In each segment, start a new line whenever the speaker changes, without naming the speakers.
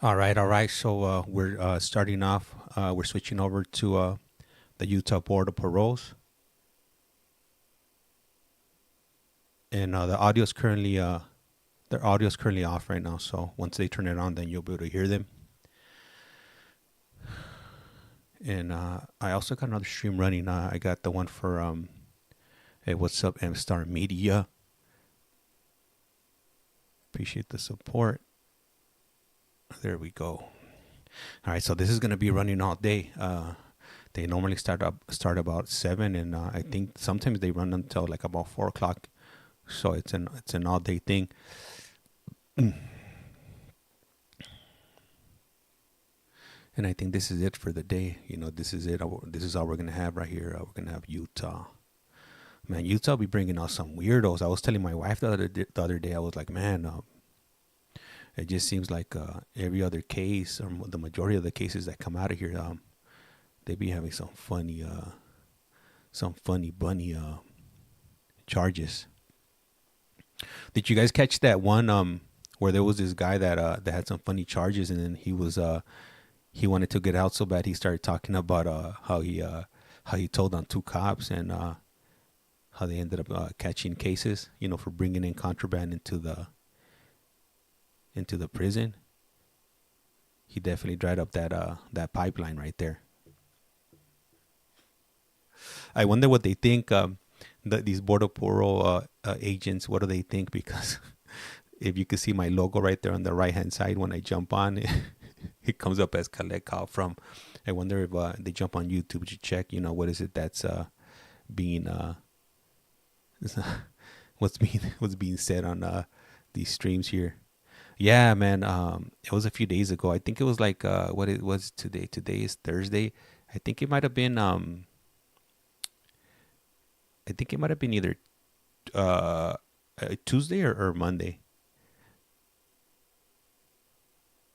All right. So we're starting off. We're switching over to the Utah Board of Paroles, and the audio's currently their audio's currently off right now. So once they turn it on, then you'll be able to hear them. And I also got another stream running. I got the one for hey, what's up, M Star Media? Appreciate the support. There we go. All right, so this is gonna be running all day. They normally start about 7, and I think sometimes they run until like about 4 o'clock. So it's an all day thing. And I think this is it for the day. This is it. This is all we're gonna have right here. We're gonna have Utah. Man, Utah be bringing out some weirdos. I was telling my wife the other day. I was like, man, it just seems like every other case, or the majority of the cases that come out of here, they be having some funny bunny charges. Did you guys catch that one where there was this guy that had some funny charges, and then he wanted to get out so bad he started talking about how he told on two cops, and how they ended up catching cases, for bringing in contraband into the prison. He definitely dried up that pipeline right there. I wonder what they think. These border parole agents, what do they think? Because if you could see my logo right there on the right hand side when I jump on, it comes up as Kalekal from. I wonder if they jump on YouTube to check. What is it that's being what's being said on these streams here. Yeah, man. It was a few days ago. I think it was like what it was today. Today is Thursday. I think it might have been I think it might have been either uh Tuesday or Monday.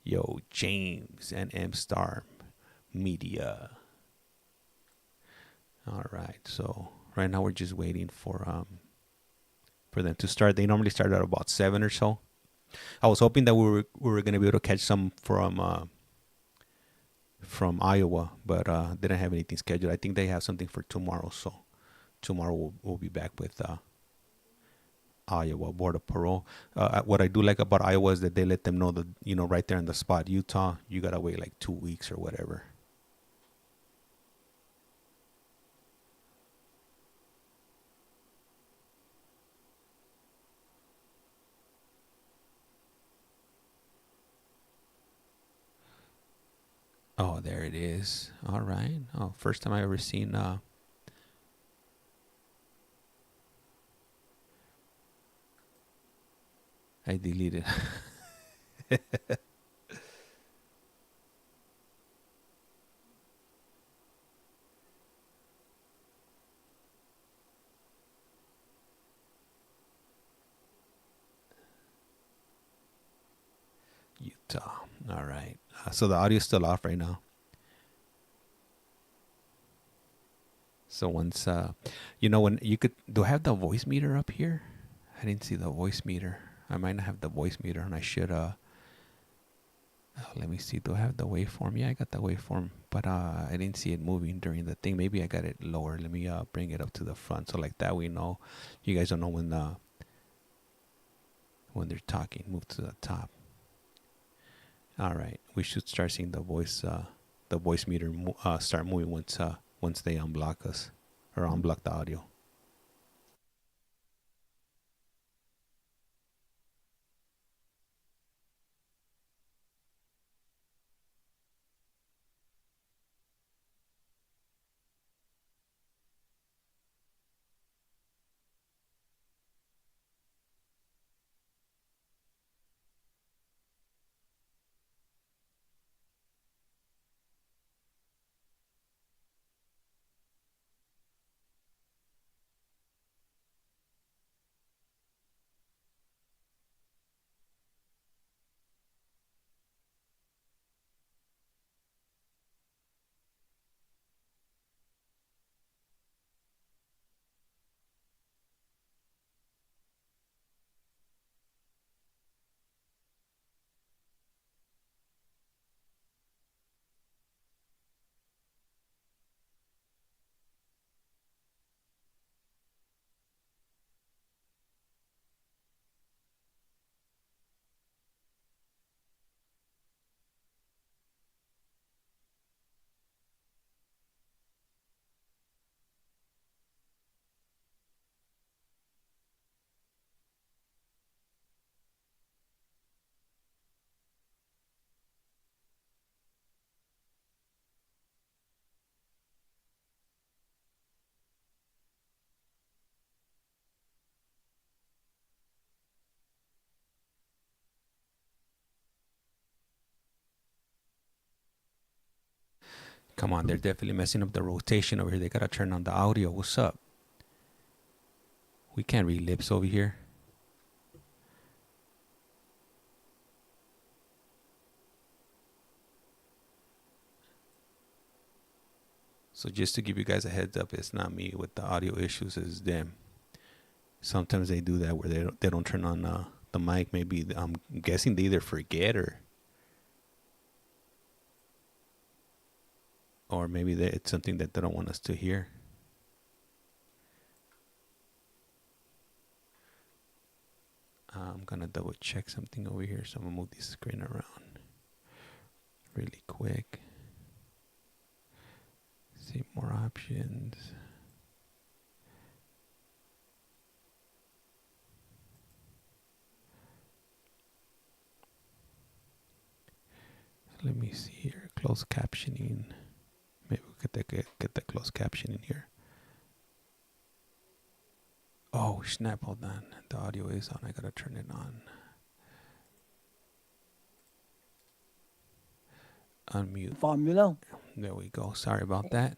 Yo, James and M Star Media. All right. So right now we're just waiting for them to start. They normally start at about 7 or so. I was hoping that we were gonna be able to catch some from Iowa, but didn't have anything scheduled. I think they have something for tomorrow, so tomorrow we'll be back with Iowa Board of Parole. What I do like about Iowa is that they let them know that right there on the spot. Utah, you gotta wait like 2 weeks or whatever. Oh, there it is. All right. Oh, first time I ever seen. I deleted. Utah. All right. So the audio's still off right now. So once, when you could, do I have the voice meter up here? I didn't see the voice meter. I might not have the voice meter, and I should. Let me see. Do I have the waveform? Yeah, I got the waveform, but I didn't see it moving during the thing. Maybe I got it lower. Let me bring it up to the front, so like that we know. You guys don't know when they're talking. Move to the top. All right, we should start seeing the voice meter start moving once they unblock us or unblock the audio. Come on, they're definitely messing up the rotation over here. They gotta turn on the audio. What's up? We can't read lips over here. So just to give you guys a heads up, it's not me with the audio issues, it's them. Sometimes they do that where they don't turn on the mic. Maybe I'm guessing they either forget or maybe it's something that they don't want us to hear. I'm gonna double check something over here, so I'm gonna move this screen around really quick. See more options. Let me see here. Closed captioning. Maybe we could get the closed captioning here. Oh snap! Hold on. The audio is on. I gotta turn it on. Unmute.
Form.
There we go. Sorry about that.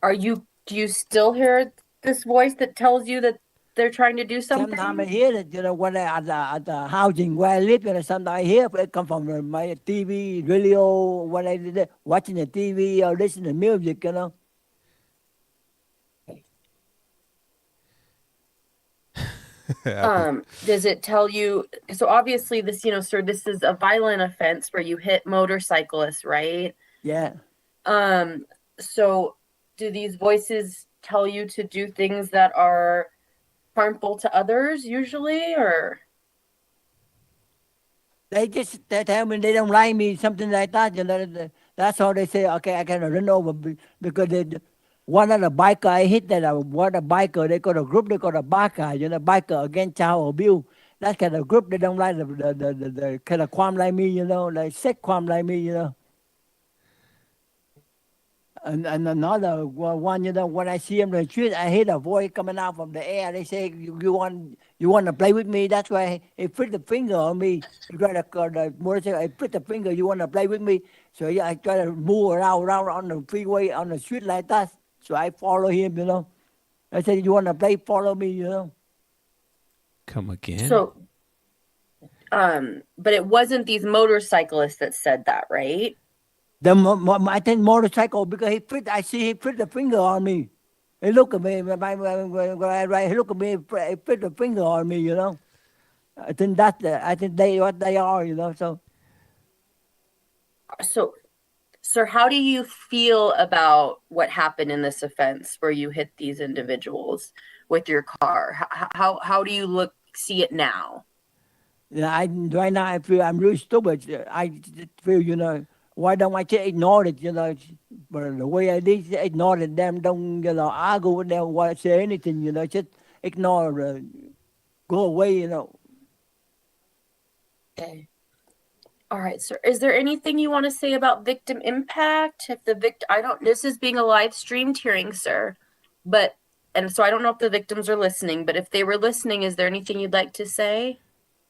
Do you still hear this voice that tells you that they're trying to do something?
Sometimes I hear it, when at the housing where I live, sometimes I hear it come from my TV, radio, when I watching the TV or listening to music.
Does it tell you? So obviously this, sir, this is a violent offense where you hit motorcyclists, right?
Yeah.
So do these voices tell you to do things that are harmful to others usually, or?
They tell me they don't like me, something like that. That's how they say, okay, I can run over because one of the biker I hit that one of the biker, they got a group, they got a biker, biker against child abuse. That kind of group, they don't like the kind of crime like me, like sick crime like me. And another one, when I see him in the street, I hear a voice coming out from the air. They say, you want to play with me? That's why he put the finger on me. He tried to the motorcycle. I put the finger. You want to play with me? So yeah, I try to move around on the freeway, on the street like that. So I follow him. I said, you want to play? Follow me.
Come again?
So, but it wasn't these motorcyclists that said that, right?
I think motorcycle, because I see he put the finger on me. He look at me, he look at me, he put the finger on me. I think what they are.
So, sir, how do you feel about what happened in this offense where you hit these individuals with your car? How do you see it now?
Yeah, right now I feel I'm really stupid. I feel, why don't I just ignore it, But the way I did, ignore it, them don't, argue with them, say anything, just ignore, go away.
Okay. All right, sir. Is there anything you want to say about victim impact? If this is being a live streamed hearing, sir. And so I don't know if the victims are listening, but if they were listening, is there anything you'd like to say?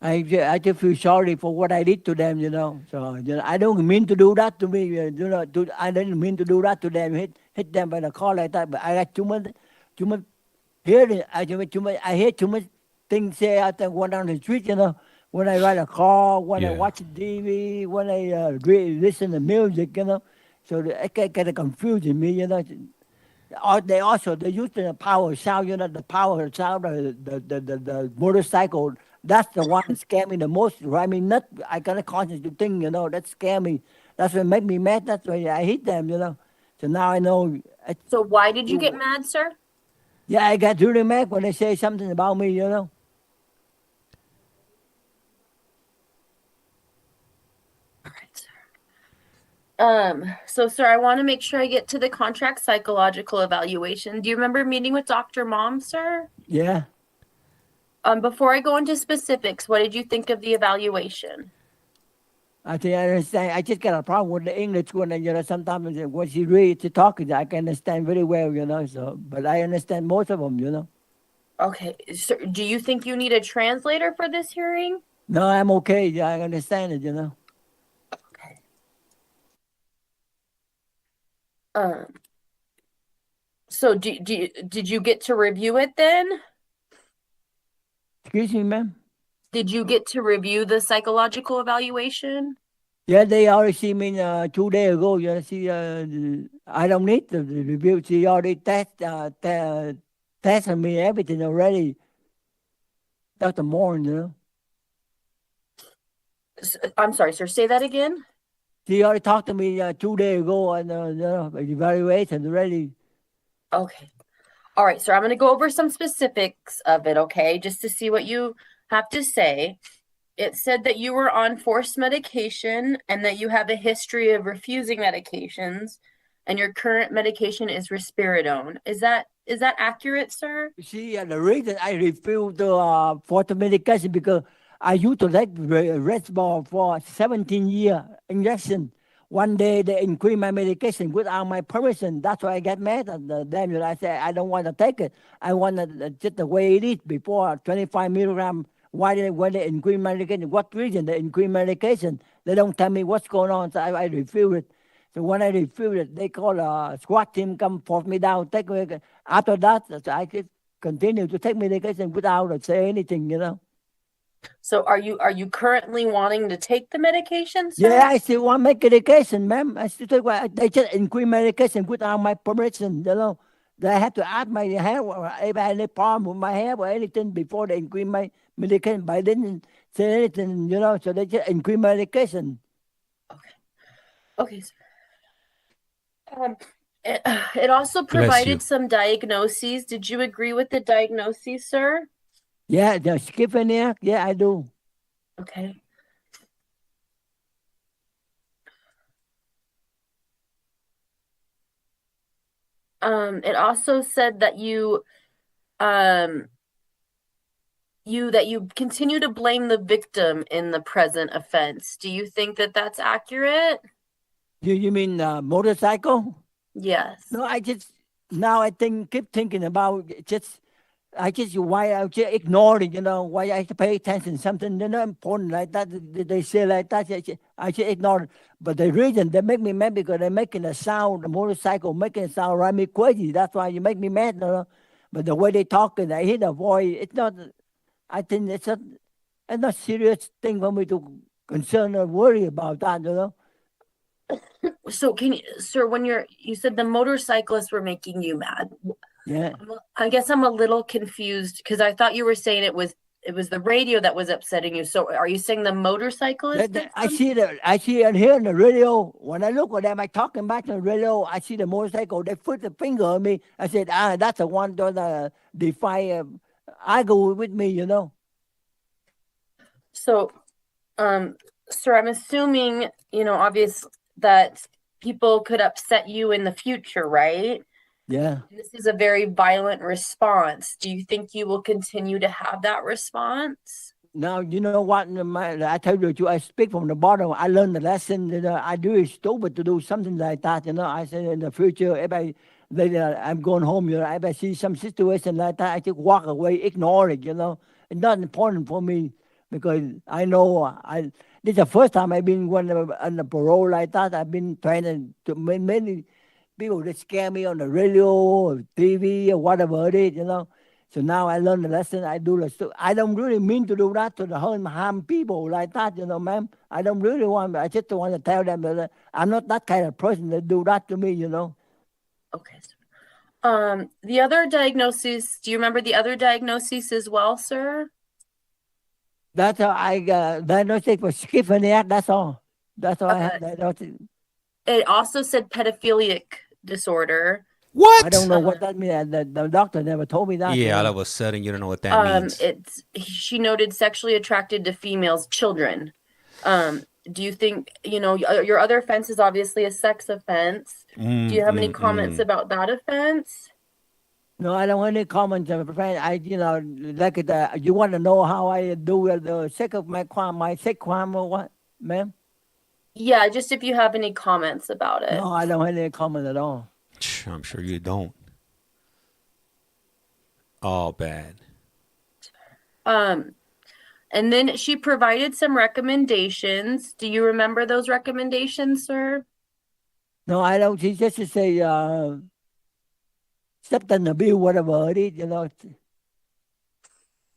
I just feel sorry for what I did to them, So I don't mean to do that to me, I didn't mean to do that to them, hit them by the car like that. But I got too much hearing. I hear too much things say out there going down the street, When I ride a car, when I watch TV, when I listen to music, So it kind of confusing me, They use the power sound, the power sound, the motorcycle. That's the one that scared me the most. I mean, I got a conscious thing, that scared me. That's what make me mad. That's why I hate them, So now I know.
So why did you get mad, sir?
Yeah, I got really mad when they say something about me,
All right, sir. So sir, I want to make sure I get to the contract psychological evaluation. Do you remember meeting with Dr. Mom, sir?
Yeah.
Before I go into specifics, what did you think of the evaluation?
I think I understand. I just got a problem with the English when, sometimes when she reads to talk, I can understand very well, So, but I understand most of them,
Okay, so do you think you need a translator for this hearing?
No, I'm okay. Yeah, I understand it,
Okay. Um, so did you get to review it then?
Excuse me, ma'am.
Did you get to review the psychological evaluation?
Yeah, they already see me 2 days ago. You see, I don't need the review. She already tested me everything already. Dr. Moore, you know.
I'm sorry, sir. Say that again.
She already talked to me 2 days ago and evaluation already.
Okay. All right, sir. I'm going to go over some specifics of it, okay, just to see what you have to say. It said that you were on forced medication and that you have a history of refusing medications, and your current medication is risperidone. Is that accurate, sir?
See, the reason I refused for the medication because I used to take Red Bull for 17 years injection. One day they increased my medication without my permission. That's why I got mad at them. I said I don't want to take it. I want just the way it is before 25 milligram. Why they increase medication? What reason they increase medication? They don't tell me what's going on. So I refuse it. So when I refuse it, they call a SWAT team come force me down. Take me. After that, so I could continue to take medication without say anything, you know.
So are you currently wanting to take the medication, sir?
Yeah, I still want medication, ma'am. I still take. They just increase medication without my permission, you know. They have to ask my hair if I had any problem with my hair or anything before they increase my medication. But I didn't say anything, you know. So they just increase medication.
Okay. Okay, sir. It also
Bless you.
provided some diagnoses. Did you agree with the diagnoses, sir?
Yeah, the schizophrenia. Yeah, I do.
Okay. It also said that you continue to blame the victim in the present offense. Do you think that that's accurate?
You mean motorcycle?
Yes.
No, I just now I keep thinking about I just why I just ignore it, you know, why I have to pay attention to something you know important like that. They say like that, I just ignore it. But the reason they make me mad because they're making a sound, the motorcycle making a sound drive me crazy. That's why you make me mad, you know. But the way they talk and I hear the voice, it's not. I think it's not serious thing for me to concern or worry about that, you know.
So sir, when you said the motorcyclists were making you mad.
Yeah.
I guess I'm a little confused because I thought you were saying it was the radio that was upsetting you. So are you saying the motorcyclist?
I see and hear on the radio. When I look at them, I talking back to the radio. I see the motorcycle. They put the finger on me. I said, that's the one that defy, argue with me, you know.
So, sir, I'm assuming, obvious that people could upset you in the future, right?
Yeah.
This is a very violent response. Do you think you will continue to have that response?
Now, you know what? I tell you, I speak from the bottom. I learned the lesson. You know, I do it stupid to do something like that. You know, I said in the future, I'm going home. You know, if I see some situation like that, I just walk away, ignore it. You know, it's not important for me because I know this is the first time I've been on the parole like that. I've been trying to many people that scare me on the radio or TV or whatever it is. You know. So now I learned the lesson. I do the stuff. I don't really mean to do that to the harm people like that, you know, ma'am. I don't really want. I just want to tell them that I'm not that kind of person that do that to me, you know.
Okay. The other diagnoses. Do you remember the other diagnoses as well, sir?
That's how I diagnosed for schizophrenia. That's all. That's all I have diagnosed.
It also said pedophilic disorder.
What?
I don't know what that means. The doctor never told me that.
Yeah, all of a sudden you don't know what that means.
She noted sexually attracted to females, children. Do you think, your other offense is obviously a sex offense. Do you have any comments about that offense?
No, I don't want any comments. You want to know how I do the sex of my sex crime or what, ma'am?
Yeah, just if you have any comments about it.
No, I don't have any comment at all.
I'm sure you don't. All bad.
And then she provided some recommendations. Do you remember those recommendations, sir?
No, I don't. She just say substance abuse, whatever it is, you know.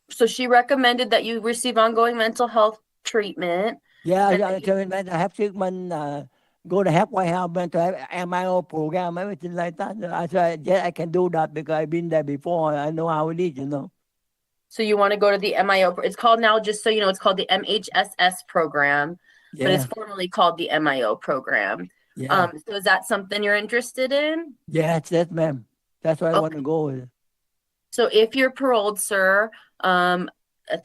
So she recommended that you receive ongoing mental health treatment.
Yeah,
And
yeah, cho nên I have treatment, go to halfway house, to have MIO program, everything like that. I said, yeah, I can do that because I've been there before. I know how it is, you know.
so you want to go to the MIO. It's called now, just so you know, it's called the MHSS program, but it's
Yeah,
formerly called the MIO program.
yeah,
So is that something you're interested in?
yes, yes, ma'am. That's why I want to
Okay.
go with.
So if you're paroled, sir, a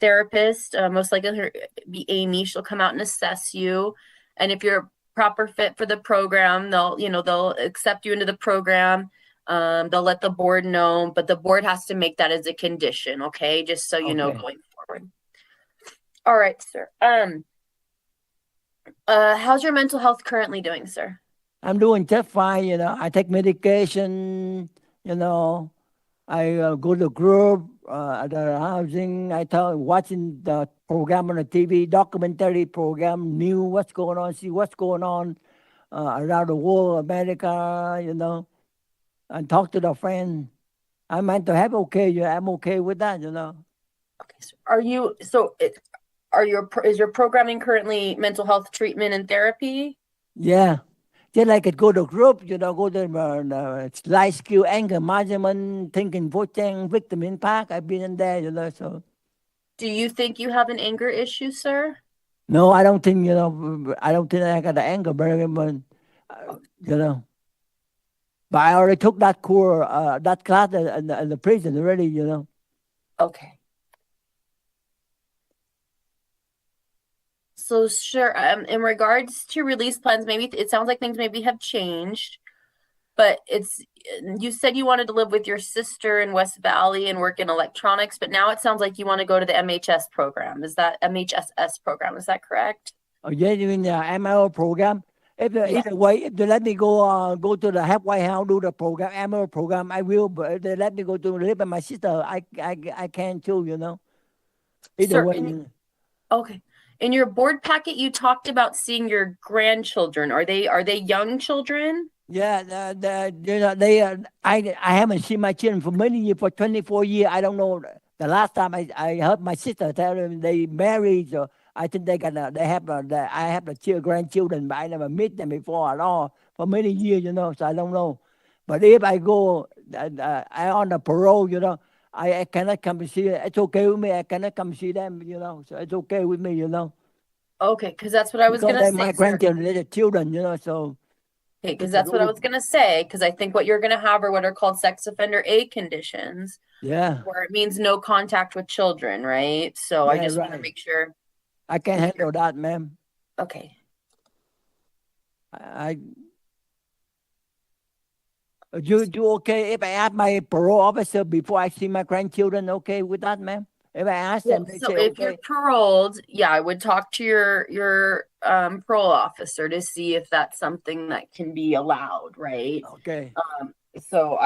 therapist, most likely her be Amy, she'll come out and assess you. And if you're a proper fit for the program, they'll accept you into the program. They'll let the board know, but the board has to make that as a condition, okay? Just so you know
Okay.
going forward. All right, sir. How's your mental health currently doing, sir?
I'm doing just fine, you know. I take medication, you know. I go to group at the housing. Watching the program on the TV, documentary program, new what's going on, see what's going on around the world, America, you know, and talk to the friend. I'm mental health okay. Yeah, I'm okay with that, you know.
Okay, so is your programming currently mental health treatment and therapy?
Yeah. Just like it go to group, you know, go to life skill, anger management, thinking, voting, victim impact. I've been in there, you know, so.
Do you think you have an anger issue, sir?
No, I don't think, you know, I don't think I got the anger management, you know. But I already took that course, that class in the prison already, you know.
Okay. So sure, in regards to release plans, maybe it sounds like things maybe have changed, but you said you wanted to live with your sister in West Valley and work in electronics, but now it sounds like you want to go to the MHS program. Is that MHSS program? Is that correct?
Oh, yeah, you mean the MLO program?
Yeah.
Either way, if they let me go to the halfway house, do the program, MLO program, I will. But if they let me go to live with my sister, I can too, you know. Either
Sir,
way, you know.
okay. In your board packet, you talked about seeing your grandchildren. Are they young children?
Yeah, you know, I haven't seen my children for many years, for 24 years. I don't know. The last time I heard my sister tell them they married, so I think I have the grandchildren, but I never meet them before at all for many years, you know, so I don't know. But if I go, I on the parole, you know, I cannot come to see them. It's okay with me. I cannot come see them, you know, so it's okay with me, you know,
Okay, because that's what I was
because
gonna
they're
say,
my
sir.
grandchildren, they're the children, you know, so
Okay, because
it's a
that's what I
good,
was gonna say. Because I think what you're gonna have are what are called sex offender A conditions,
yeah.
where it means no contact with children, right? So I
Yeah,
just want to
right.
make sure.
I can handle that, ma'am.
Okay.
I you okay if I ask my parole officer before I see my grandchildren? Okay with that, ma'am? If I ask
Well,
them, they
so
say
if you're
okay.
paroled, yeah, I would talk to your parole officer to see if that's something that can be allowed, right?
Okay.
So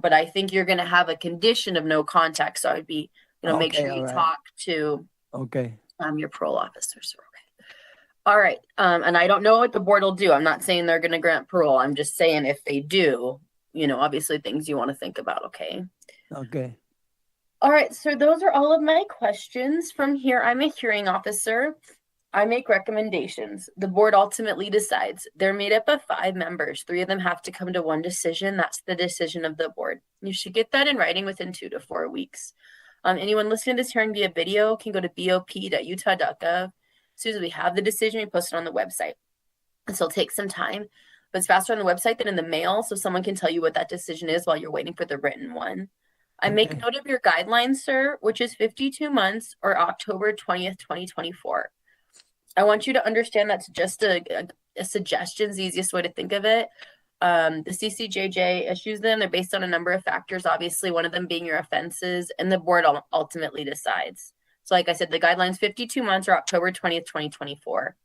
but I think you're gonna have a condition of no contact. So I'd be, make
Okay.
sure
All
you
right.
talk to
Okay.
your parole officer. So, okay. All right. And I don't know what the board will do. I'm not saying they're gonna grant parole. I'm just saying if they do, obviously things you want to think about, okay?
Okay.
All right, so those are all of my questions. From here, I'm a hearing officer. I make recommendations. The board ultimately decides. They're made up of 5 members. 3 of them have to come to one decision. That's the decision of the board. You should get that in writing within 2 to 4 weeks. Anyone listening to this hearing via video can go to bop.utah.gov. As soon as we have the decision, we post it on the website. So it'll take some time, but it's faster on the website than in the mail, so someone can tell you what that decision is while you're waiting for the written one. I make
Okay.
note of your guidelines, sir, which is 52 months or October 20th, 2024. I want you to understand that's just a suggestion, the easiest way to think of it. The CCJJ issues them. They're based on a number of factors, obviously, one of them being your offenses, and the board ultimately decides. So, like I said, the guidelines 52 months or October 20th, 2024.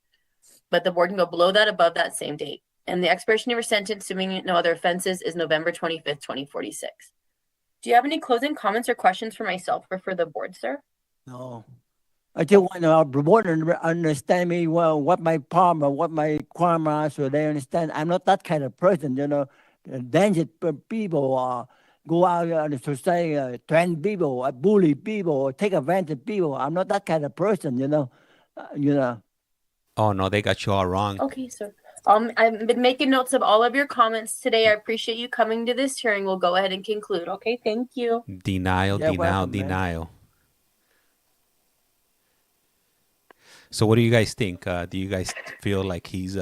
But the board can go below that, above that same date. And the expiration of your sentence, assuming no other offenses, is November 25th, 2046. Do you have any closing comments or questions for myself or for the board, sir?
No. I just want the board to understand me well, what my problem or what my crime are, so they understand I'm not that kind of person, dangerous people, go out in society, threaten people, bully people, or take advantage of people. I'm not that kind of person, you know.
Oh no, they got you all wrong.
Okay, sir. I've been making notes of all of your comments today. I appreciate you coming to this hearing. We'll go ahead and conclude. Okay, thank you.
Denial,
You're
denial,
welcome, man.
denial. So what do you guys think? Do you guys feel like he's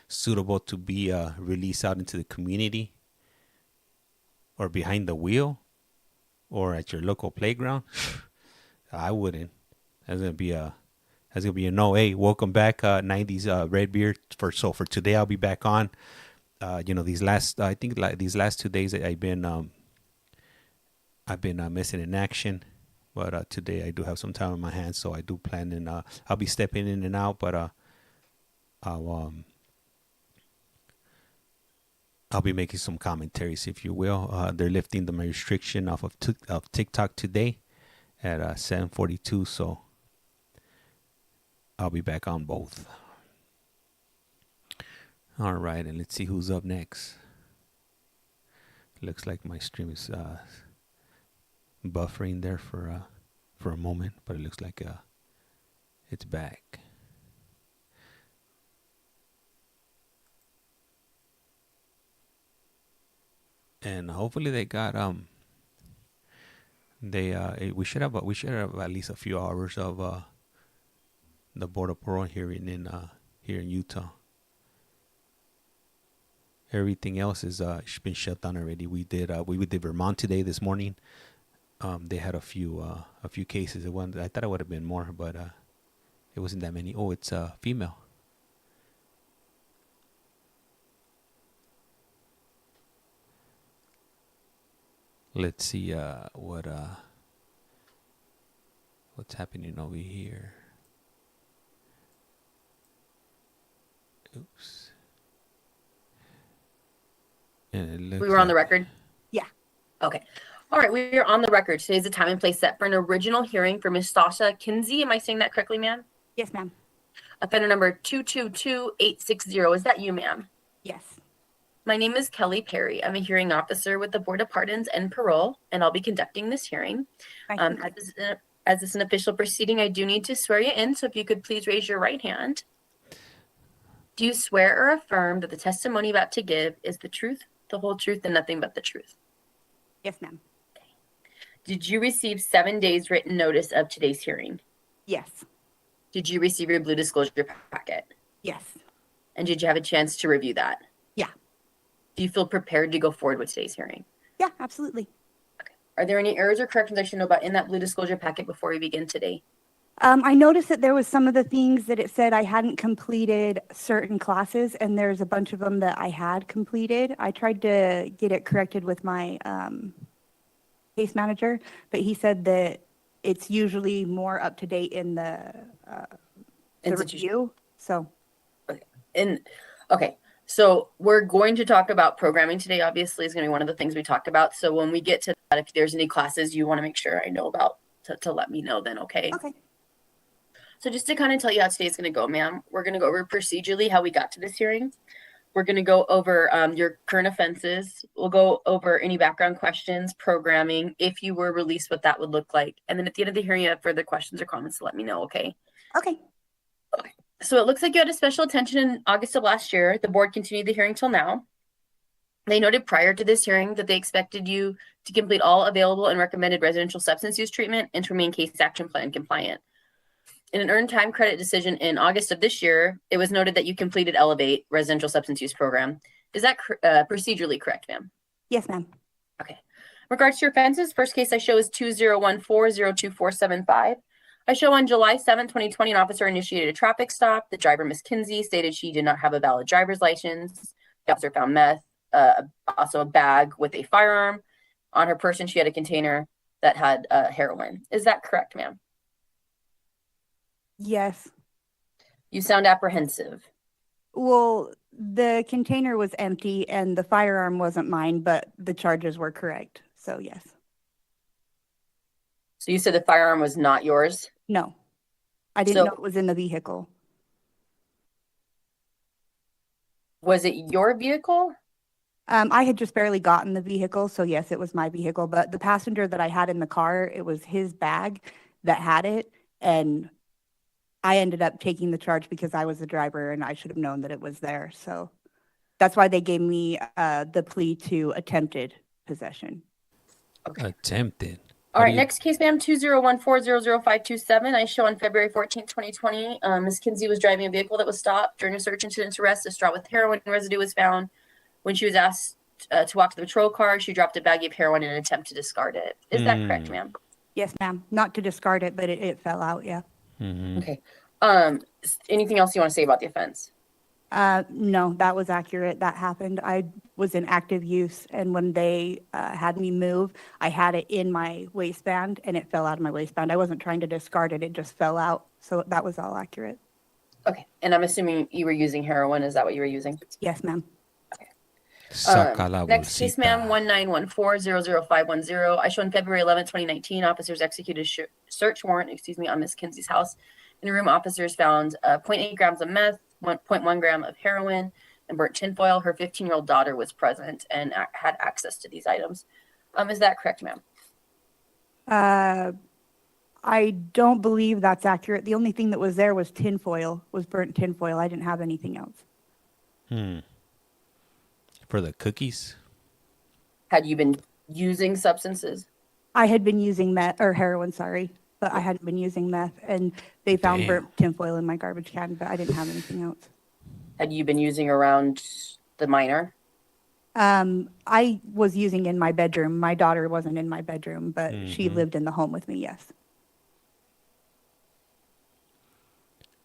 suitable to be released out into the community, or behind the wheel, or at your local playground? I wouldn't. That's gonna be a no. Hey, welcome back, 90s Redbeard. For today, I'll be back on. These last I think like these last 2 days I've been missing in action. But today I do have some time on my hands, so I do plan, and I'll be stepping in and out. But I'll be making some commentaries, if you will. They're lifting the restriction off of TikTok today at 7:42, so I'll be back on both. All right, and let's see who's up next. Looks like my stream is buffering there for a moment, but it looks like it's back. And hopefully they got we should have at least a few hours of the Board of Parole hearing here in Utah. Everything else is been shut down already. We did Vermont today this morning. They had a few cases. I thought it would have been more, but it wasn't that many. Oh, it's female. Let's see what's happening over here. Oops. And
We were on the record?
Yeah.
Okay. All right, we are on the record. Today's the time and place set for an original hearing for Ms. Sasha Kinsey. Am I saying that correctly, ma'am?
Yes, ma'am.
Offender number 222860. Is that you, ma'am?
Yes.
My name is Kelly Perry. I'm a hearing officer with the Board of Pardons and Parole, and I'll be conducting this hearing.
Thank you.
As this is an official proceeding, I do need to swear you in, so if you could please raise your right hand. Do you swear or affirm that the testimony about to give is the truth, the whole truth, and nothing but the truth?
Yes, ma'am.
Did you receive 7 days written notice of today's hearing?
Yes.
Did you receive your blue disclosure packet?
Yes.
And did you have a chance to review that?
Yeah.
Do you feel prepared to go forward with today's hearing?
Yeah, absolutely.
Okay. Are there any errors or corrections I should know about in that blue disclosure packet before we begin today?
I noticed that there was some of the things that it said I hadn't completed certain classes, and there's a bunch of them that I had completed. I tried to get it corrected with my case manager, but he said that it's usually more up to date in the review. So.
Okay. So we're going to talk about programming today. Obviously, is going to be one of the things we talked about. So when we get to that, if there's any classes you want to make sure I know about, to let me know then, okay?
Okay.
So just to kind of tell you how today's going to go, ma'am, we're going to go over procedurally how we got to this hearing. We're going to go over your current offenses. We'll go over any background questions, programming, if you were released, what that would look like. And then at the end of the hearing, you have further questions or comments to let me know, okay?
Okay.
Okay. So it looks like you had a special attention in August of last year. The board continued the hearing till now. They noted prior to this hearing that they expected you to complete all available and recommended residential substance use treatment and to remain case action plan compliant. In an earned time credit decision in August of this year, it was noted that you completed Elevate residential substance use program. Is that procedurally correct, ma'am?
Yes, ma'am.
Okay. In regards to your offenses, first case I show is 2014-02475. I show on July 7, 2020, an officer initiated a traffic stop. The driver, Ms. Kinsey, stated she did not have a valid driver's license. The officer found meth, also a bag with a firearm. On her person, she had a container that had heroin. Is that correct, ma'am?
Yes.
You sound apprehensive.
Well, the container was empty and the firearm wasn't mine, but the charges were correct. So yes.
So you said the firearm was not yours?
No. I didn't know
So
it was in the vehicle.
was it your vehicle?
I had just barely gotten the vehicle, so yes, it was my vehicle. But the passenger that I had in the car, it was his bag that had it, and I ended up taking the charge because I was the driver and I should have known that it was there. So that's why they gave me the plea to attempted possession.
Okay.
Attempted.
All right, next case, ma'am, 201400527. I show on February 14th, 2020, Ms. Kinsey was driving a vehicle that was stopped. During a search incident to arrest, a straw with heroin residue was found. When she was asked to walk to the patrol car, she dropped a baggie of heroin in an attempt to discard it. Is that correct, ma'am?
Yes, ma'am. Not to discard it, but it fell out, yeah.
Okay. Anything else you want to say about the offense?
No, that was accurate. That happened. I was in active use, and when they had me move, I had it in my waistband, and it fell out of my waistband. I wasn't trying to discard it. It just fell out. So that was all accurate.
Okay. And I'm assuming you were using heroin. Is that what you were using?
Yes, ma'am.
Saca la
Next case, ma'am,
bolsita.
191400510. I show on February 11th, 2019, officers executed a search warrant, on Miss Kinsey's house. In the room, officers found 0.8 grams of meth, 1.1 gram of heroin, and burnt tinfoil. Her 15-year-old daughter was present and had access to these items. Is that correct, ma'am?
I don't believe that's accurate. The only thing that was there was tinfoil, was burnt tinfoil. I didn't have anything else.
For the cookies?
Had you been using substances?
I had been using meth, or heroin, sorry, but I hadn't been using meth, and they found burnt tinfoil in my garbage can, but I didn't have anything else.
Had you been using around the minor?
I was using in my bedroom. My daughter wasn't in my bedroom, but she lived in the home with me, yes.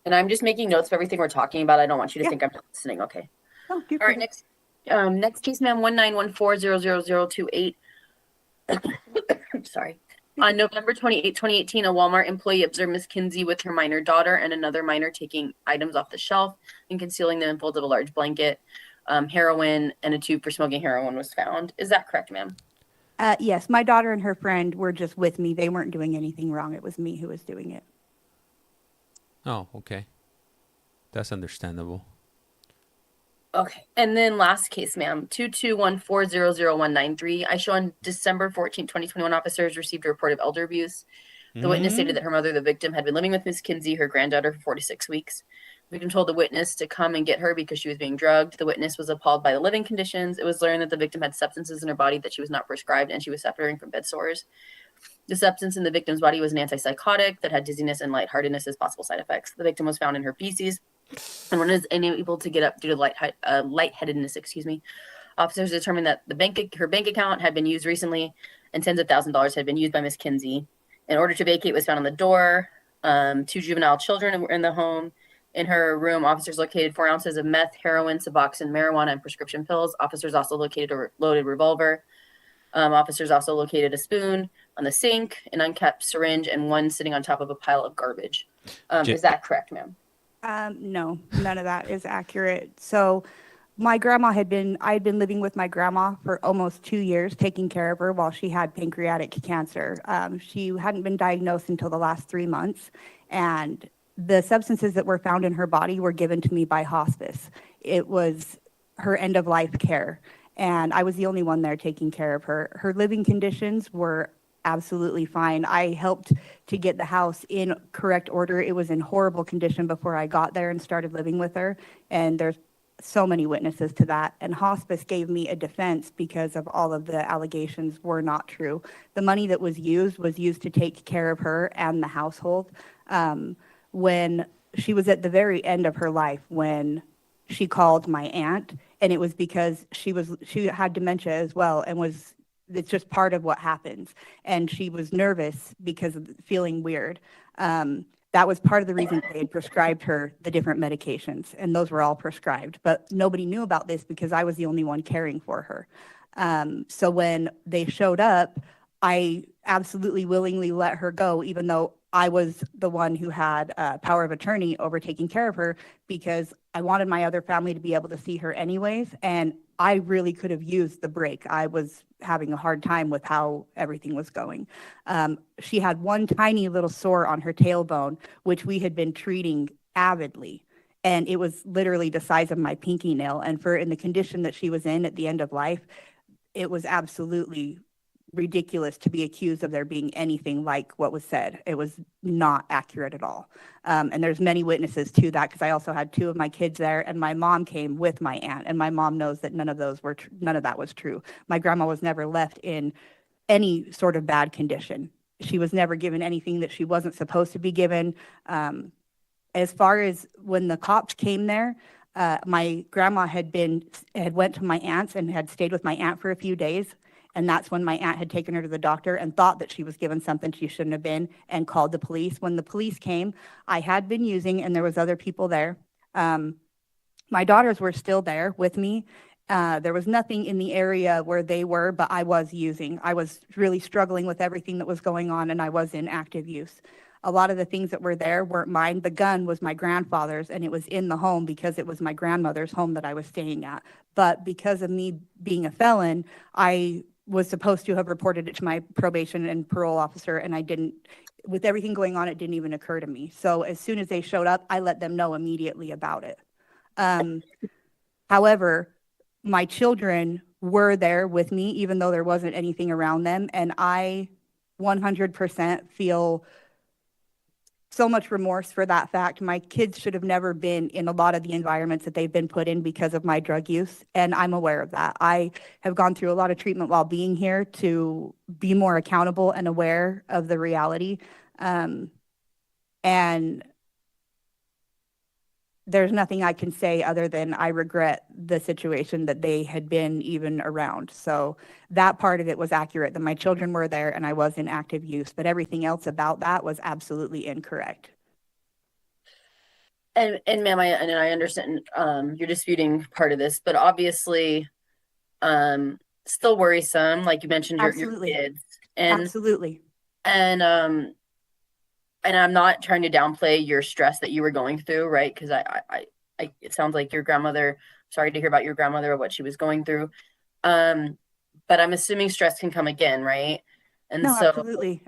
And I'm just making notes of everything we're talking about. I don't want you to think I'm not listening, okay?
Oh,
All right, next case, ma'am, 191400028. Sorry. On November 28, 2018, a Walmart employee observed Miss Kinsey with her minor daughter and another minor taking items off the shelf and concealing them in folds of a large blanket. Heroin and a tube for smoking heroin was found. Is that correct, ma'am?
Yes, my daughter and her friend were just with me. They weren't doing anything wrong. It was me who was doing it.
Oh, okay. That's understandable.
Okay. And then last case, ma'am, 221400193. I show on December 14, 2021, officers received a report of elder abuse. The witness stated that her mother, the victim, had been living with Miss Kinsey, her granddaughter, for 46 weeks. The victim told the witness to come and get her because she was being drugged. The witness was appalled by the living conditions. It was learned that the victim had substances in her body that she was not prescribed, and she was suffering from bed sores. The substance in the victim's body was an antipsychotic that had dizziness and lightheartedness as possible side effects. The victim was found in her feces and was unable to get up due to lightheadedness. Officers determined that her bank account had been used recently, and tens of thousands of dollars had been used by Miss Kinsey. An order to vacate was found on the door. 2 juvenile children were in the home. In her room, officers located 4 ounces of meth, heroin, Suboxone, marijuana, and prescription pills. Officers also located a loaded revolver. Officers also located a spoon on the sink, an uncapped syringe, and one sitting on top of a pile of garbage. Is that correct, ma'am?
No, none of that is accurate. So my grandma I had been living with my grandma for almost 2 years, taking care of her while she had pancreatic cancer. She hadn't been diagnosed until the last 3 months, and the substances that were found in her body were given to me by hospice. It was her end of life care, and I was the only one there taking care of her. Her living conditions were absolutely fine. I helped to get the house in correct order. It was in horrible condition before I got there and started living with her, and there's so many witnesses to that. And hospice gave me a defense because of all of the allegations were not true. The money that was used to take care of her and the household. When she was at the very end of her life, when she called my aunt, and it was because she had dementia as well, and it's just part of what happens. And she was nervous because of feeling weird. That was part of the reason they had prescribed her the different medications, and those were all prescribed. But nobody knew about this because I was the only one caring for her. So when they showed up, I absolutely willingly let her go, even though I was the one who had power of attorney over taking care of her because I wanted my other family to be able to see her anyways. And I really could have used the break. I was having a hard time with how everything was going. She had one tiny little sore on her tailbone, which we had been treating avidly. And it was literally the size of my pinky nail. And for in the condition that she was in at the end of life, it was absolutely ridiculous to be accused of there being anything like what was said. It was not accurate at all. And there's many witnesses to that because I also had 2 of my kids there, and my mom came with my aunt, and my mom knows that none of that was true. My grandma was never left in any sort of bad condition. She was never given anything that she wasn't supposed to be given. As far as when the cops came there, my grandma had went to my aunt's and had stayed with my aunt for a few days. And that's when my aunt had taken her to the doctor and thought that she was given something she shouldn't have been and called the police. When the police came, I had been using, and there was other people there. My daughters were still there with me. There was nothing in the area where they were, but I was using. I was really struggling with everything that was going on, and I was in active use. A lot of the things that were there weren't mine. The gun was my grandfather's, and it was in the home because it was my grandmother's home that I was staying at. But because of me being a felon, I was supposed to have reported it to my probation and parole officer, and I didn't. With everything going on, it didn't even occur to me. So as soon as they showed up, I let them know immediately about it. However, my children were there with me, even though there wasn't anything around them, and I 100% feel so much remorse for that fact. My kids should have never been in a lot of the environments that they've been put in because of my drug use, and I'm aware of that. I have gone through a lot of treatment while being here to be more accountable and aware of the reality. And there's nothing I can say other than I regret the situation that they had been even around. So that part of it was accurate, that my children were there and I was in active use, but everything else about that was absolutely incorrect.
And ma'am, I understand you're disputing part of this, but obviously still worrisome, like you mentioned your kids. And
absolutely.
And I'm not trying to downplay your stress that you were going through, right? Because I it sounds like your grandmother, sorry to hear about your grandmother or what she was going through. But I'm assuming stress can come again, right? And
no,
so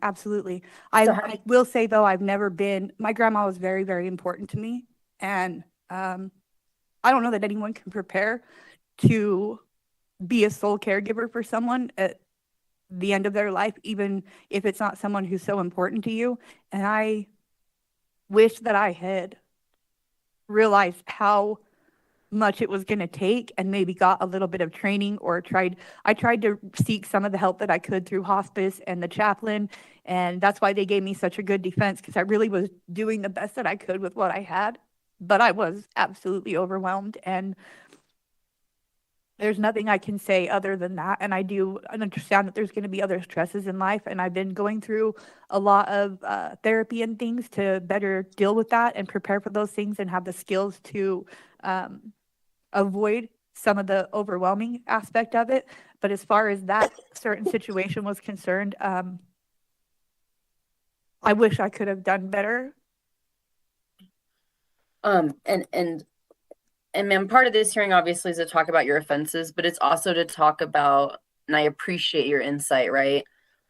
absolutely. I will say though, my grandma was very, very important to me. And I don't know that anyone can prepare to be a sole caregiver for someone at the end of their life, even if it's not someone who's so important to you. And I wish that I had realized how much it was going to take and maybe got a little bit of training or I tried to seek some of the help that I could through hospice and the chaplain. And that's why they gave me such a good defense, because I really was doing the best that I could with what I had, but I was absolutely overwhelmed. And there's nothing I can say other than that. And I do understand that there's going to be other stresses in life. And I've been going through a lot of therapy and things to better deal with that and prepare for those things and have the skills to avoid some of the overwhelming aspect of it. But as far as that certain situation was concerned, I wish I could have done better.
And ma'am, part of this hearing obviously is to talk about your offenses, but it's also to talk about, and I appreciate your insight, right,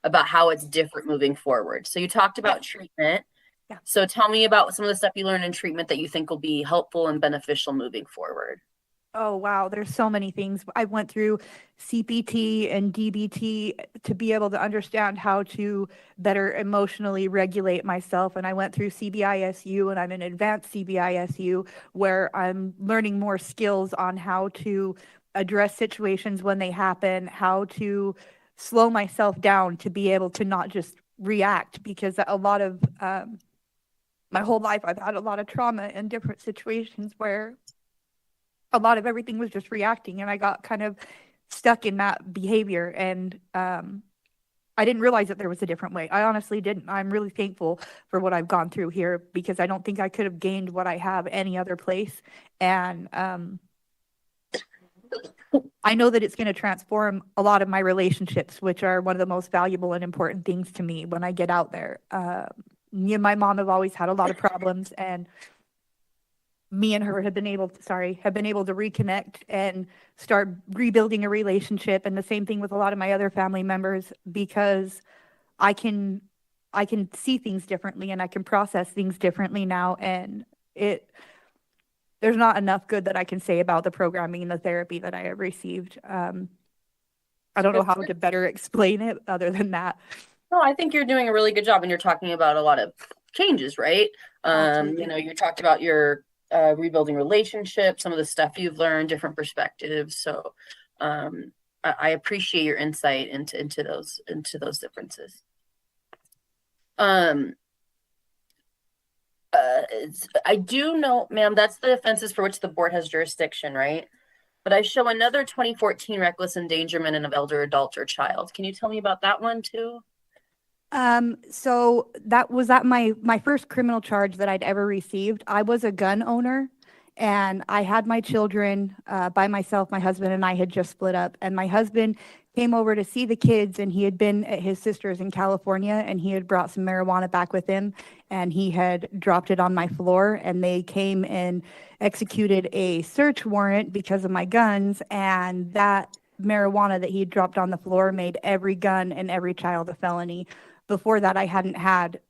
about how it's different moving forward. So you talked about treatment.
Yeah.
So tell me about some of the stuff you learned in treatment that you think will be helpful and beneficial moving forward.
Oh, wow. There's so many things. I went through CPT and DBT to be able to understand how to better emotionally regulate myself. And I went through CBISU, and I'm in advanced CBISU, where I'm learning more skills on how to address situations when they happen, how to slow myself down to be able to not just react, because a lot of my whole life I've had a lot of trauma in different situations where a lot of everything was just reacting, and I got kind of stuck in that behavior. And I didn't realize that there was a different way. I honestly didn't. I'm really thankful for what I've gone through here, because I don't think I could have gained what I have any other place. And I know that it's going to transform a lot of my relationships, which are one of the most valuable and important things to me when I get out there. Me and my mom have always had a lot of problems, and me and her have been able to, reconnect and start rebuilding a relationship. And the same thing with a lot of my other family members, because I can see things differently and I can process things differently now. And there's not enough good that I can say about the programming and the therapy that I have received. I don't know how to better explain it other than that.
No, I think you're doing a really good job, and you're talking about a lot of changes, right?
Absolutely.
You know, you talked about your rebuilding relationships, some of the stuff you've learned, different perspectives. So I appreciate your insight into those differences. I do know, ma'am, that's the offenses for which the board has jurisdiction, right? But I show another 2014 reckless endangerment of elder adult or child. Can you tell me about that one too?
So that was my first criminal charge that I'd ever received. I was a gun owner, and I had my children by myself. My husband and I had just split up, and my husband came over to see the kids, and he had been at his sister's in California, and he had brought some marijuana back with him, and he had dropped it on my floor, and they came and executed a search warrant because of my guns, and that marijuana that he had dropped on the floor made every gun and every child a felony. Before that, I hadn't had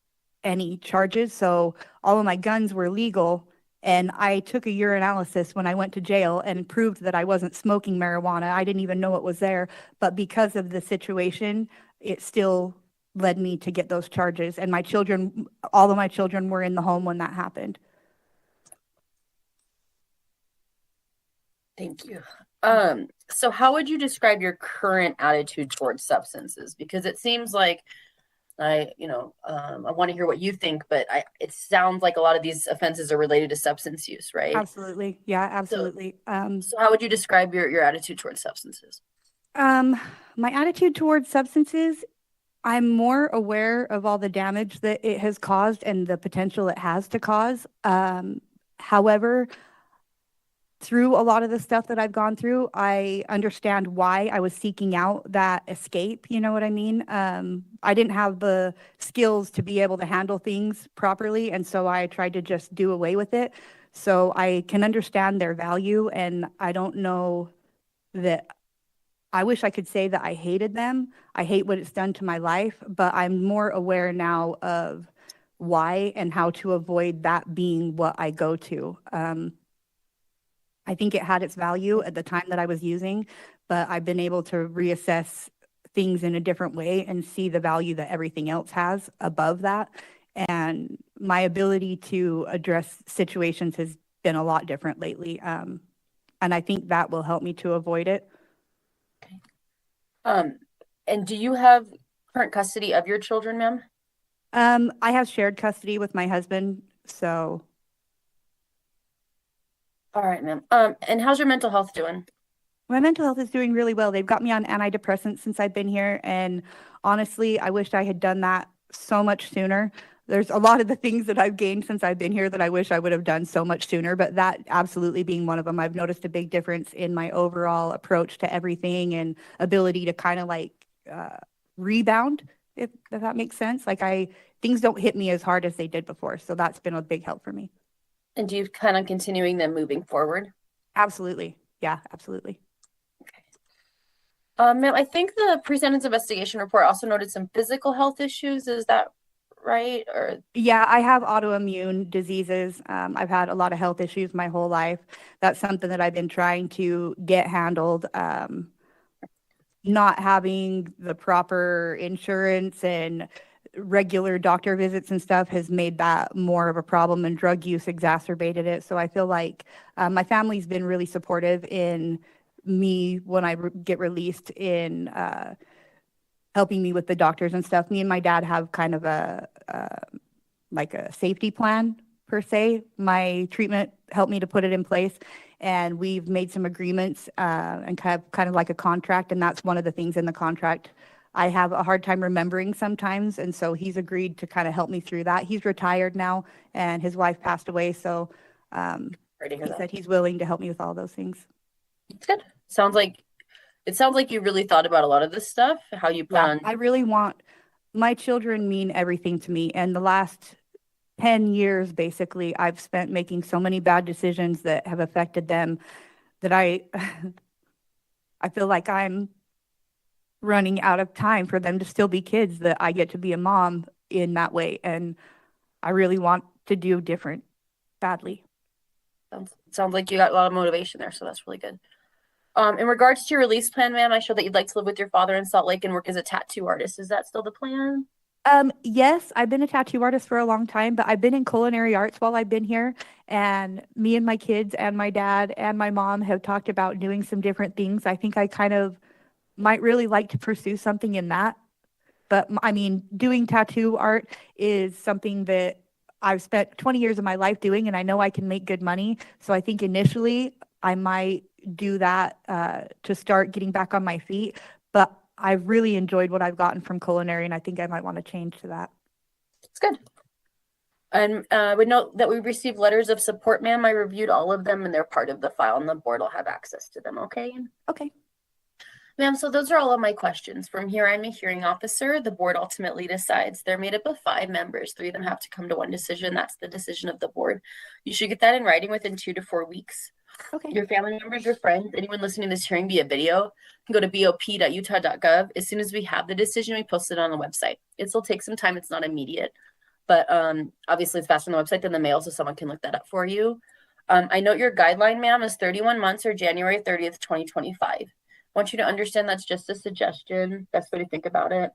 any charges, so all of my guns were legal. And I took a urinalysis when I went to jail and proved that I wasn't smoking marijuana. I didn't even know it was there. But because of the situation, it still led me to get those charges. And my children, all of my children were in the home when that happened.
Thank you. So how would you describe your current attitude towards substances? Because it seems like I want to hear what you think, but it sounds like a lot of these offenses are related to substance use, right?
Absolutely. Yeah, absolutely.
So how would you describe your attitude towards substances?
My attitude towards substances, I'm more aware of all the damage that it has caused and the potential it has to cause. However, through a lot of the stuff that I've gone through, I understand why I was seeking out that escape. You know what I mean? I didn't have the skills to be able to handle things properly, and so I tried to just do away with it. So I can understand their value, and I don't know that I wish I could say that I hated them. I hate what it's done to my life, but I'm more aware now of why and how to avoid that being what I go to. I think it had its value at the time that I was using, but I've been able to reassess things in a different way and see the value that everything else has above that. And my ability to address situations has been a lot different lately. And I think that will help me to avoid it.
Okay. And do you have current custody of your children, ma'am?
I have shared custody with my husband, so.
All right, ma'am. And how's your mental health doing?
My mental health is doing really well. They've got me on antidepressants since I've been here. And honestly, I wish I had done that so much sooner. There's a lot of the things that I've gained since I've been here that I wish I would have done so much sooner, but that absolutely being one of them. I've noticed a big difference in my overall approach to everything and ability to kind of like rebound, if that makes sense. Like things don't hit me as hard as they did before. So that's been a big help for me.
And do you plan on continuing them moving forward?
Absolutely. Yeah, absolutely.
Okay. Ma'am, I think the pre-sentence investigation report also noted some physical health issues. Is that right? Or
yeah, I have autoimmune diseases. I've had a lot of health issues my whole life. That's something that I've been trying to get handled. Not having the proper insurance and regular doctor visits and stuff has made that more of a problem, and drug use exacerbated it. So I feel like my family's been really supportive in me when I get released in helping me with the doctors and stuff. Me and my dad have kind of a like a safety plan per se. My treatment helped me to put it in place, and we've made some agreements and kind of like a contract. And that's one of the things in the contract I have a hard time remembering sometimes. And so he's agreed to kind of help me through that. He's retired now, and his wife passed away. So he said he's willing to help me with all those things.
It's good. It sounds like you really thought about a lot of this stuff, how you plan.
Yeah, I really want my children mean everything to me. And the last 10 years, basically, I've spent making so many bad decisions that have affected them that I feel like I'm running out of time for them to still be kids, that I get to be a mom in that way. And I really want to do different badly.
Sounds like you got a lot of motivation there, so that's really good. In regards to your release plan, ma'am, I showed that you'd like to live with your father in Salt Lake and work as a tattoo artist. Is that still the plan?
Yes, I've been a tattoo artist for a long time, but I've been in culinary arts while I've been here. And me and my kids and my dad and my mom have talked about doing some different things. I think I kind of might really like to pursue something in that. But I mean, doing tattoo art is something that I've spent 20 years of my life doing, and I know I can make good money. So I think initially I might do that to start getting back on my feet. But I've really enjoyed what I've gotten from culinary, and I think I might want to change to that.
It's good. And would note that we received letters of support, ma'am. I reviewed all of them and they're part of the file and the board will have access to them, okay?
Okay.
Ma'am, so those are all of my questions. From here, I'm a hearing officer. The board ultimately decides. They're made up of 5 members. 3 of them have to come to one decision. That's the decision of the board. You should get that in writing within 2 to 4 weeks.
Okay.
Your family members, your friends, anyone listening to this hearing via video can go to bop.utah.gov. As soon as we have the decision, we post it on the website. It still takes some time. It's not immediate, but obviously it's faster on the website than the mail, so someone can look that up for you. I note your guideline, ma'am, is 31 months or January 30th, 2025. I want you to understand that's just a suggestion. Best way to think about it.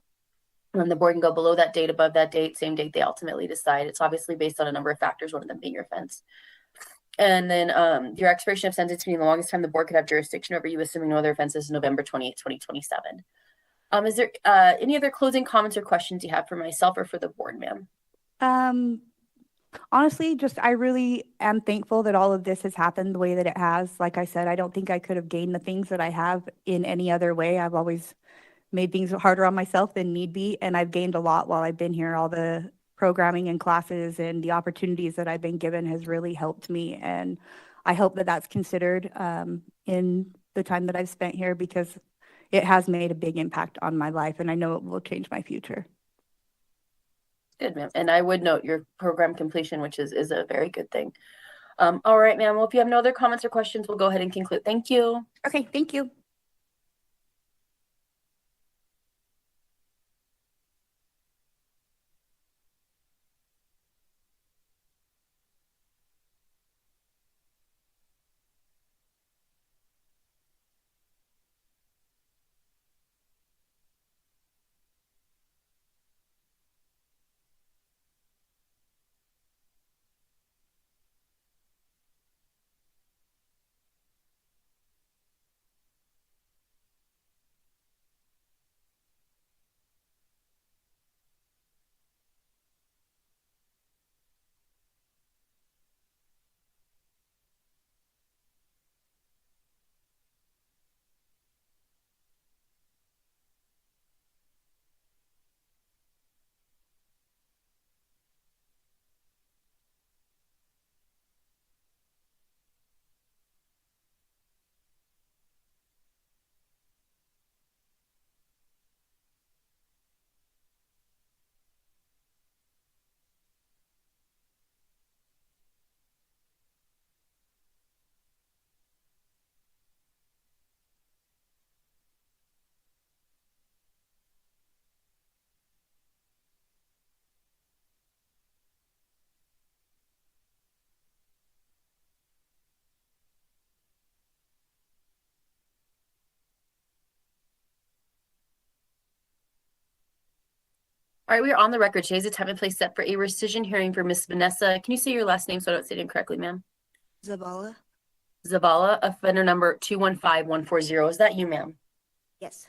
And the board can go below that date, above that date, same date they ultimately decide. It's obviously based on a number of factors, one of them being your offense. And then your expiration of sentence being the longest time the board could have jurisdiction over you, assuming no other offenses, November 28th, 2027. Is there any other closing comments or questions you have for myself or for the board, ma'am?
Honestly, just I really am thankful that all of this has happened the way that it has. Like I said, I don't think I could have gained the things that I have in any other way. I've always made things harder on myself than need be, and I've gained a lot while I've been here. All the programming and classes and the opportunities that I've been given has really helped me, and I hope that that's considered in the time that I've spent here, because it has made a big impact on my life, and I know it will change my future.
Good, ma'am. And I would note your program completion, which is a very good thing. All right, ma'am. Well, if you have no other comments or questions, we'll go ahead and conclude. Thank you.
Okay, thank you.
All right, we are on the record. Today's the time and place set for a rescission hearing for Miss Vanessa. Can you say your last name so I don't say it incorrectly, ma'am?
Zavala?
Zavala, offender number 215140. Is that you, ma'am?
Yes.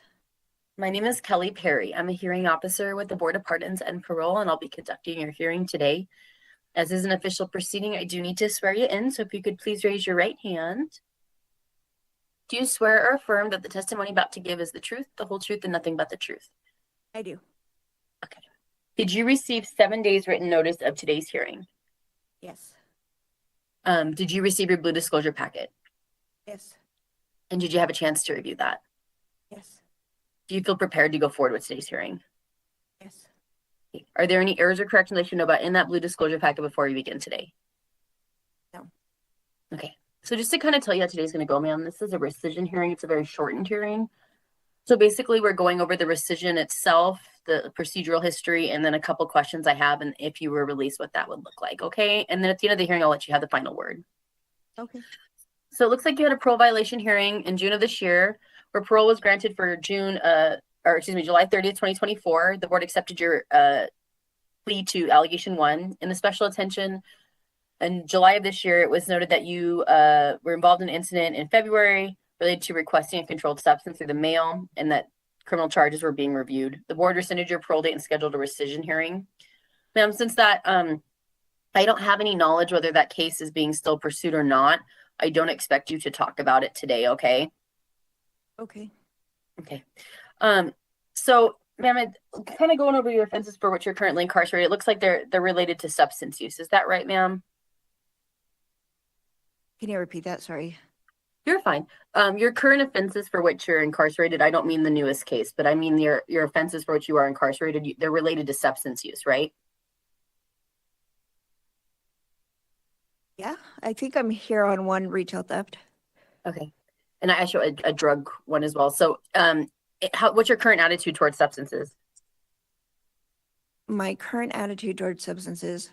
My name is Kelly Perry. I'm a hearing officer with the Board of Pardons and Parole, and I'll be conducting your hearing today. As is an official proceeding, I do need to swear you in, so if you could please raise your right hand. Do you swear or affirm that the testimony about to give is the truth, the whole truth, and nothing but the truth?
I do.
Okay. Did you receive 7 days written notice of today's hearing?
Yes.
Did you receive your blue disclosure packet?
Yes.
And did you have a chance to review that?
Yes.
Do you feel prepared to go forward with today's hearing?
Yes.
Are there any errors or corrections I should know about in that blue disclosure packet before we begin today?
No.
Okay. So just to kind of tell you how today's going to go, ma'am, this is a rescission hearing. It's a very shortened hearing. So basically, we're going over the rescission itself, the procedural history, and then a couple questions I have, and if you were released, what that would look like, okay? And then at the end of the hearing, I'll let you have the final word.
Okay.
So it looks like you had a parole violation hearing in June of this year, where parole was granted for July 30th, 2024. The board accepted your plea to allegation 1. In the special attention in July of this year, it was noted that you were involved in an incident in February related to requesting a controlled substance through the mail, and that criminal charges were being reviewed. The board rescinded your parole date and scheduled a rescission hearing. Ma'am, since that I don't have any knowledge whether that case is being still pursued or not, I don't expect you to talk about it today, okay?
Okay.
Okay. So, ma'am, kind of going over your offenses for which you're currently incarcerated, it looks like they're related to substance use. Is that right, ma'am?
Can you repeat that? Sorry.
You're fine. Your current offenses for which you're incarcerated, I don't mean the newest case, but I mean your offenses for which you are incarcerated, they're related to substance use, right?
Yeah, I think I'm here on one retail theft.
Okay. And I show a drug one as well. So, what's your current attitude towards substances?
My current attitude towards substances,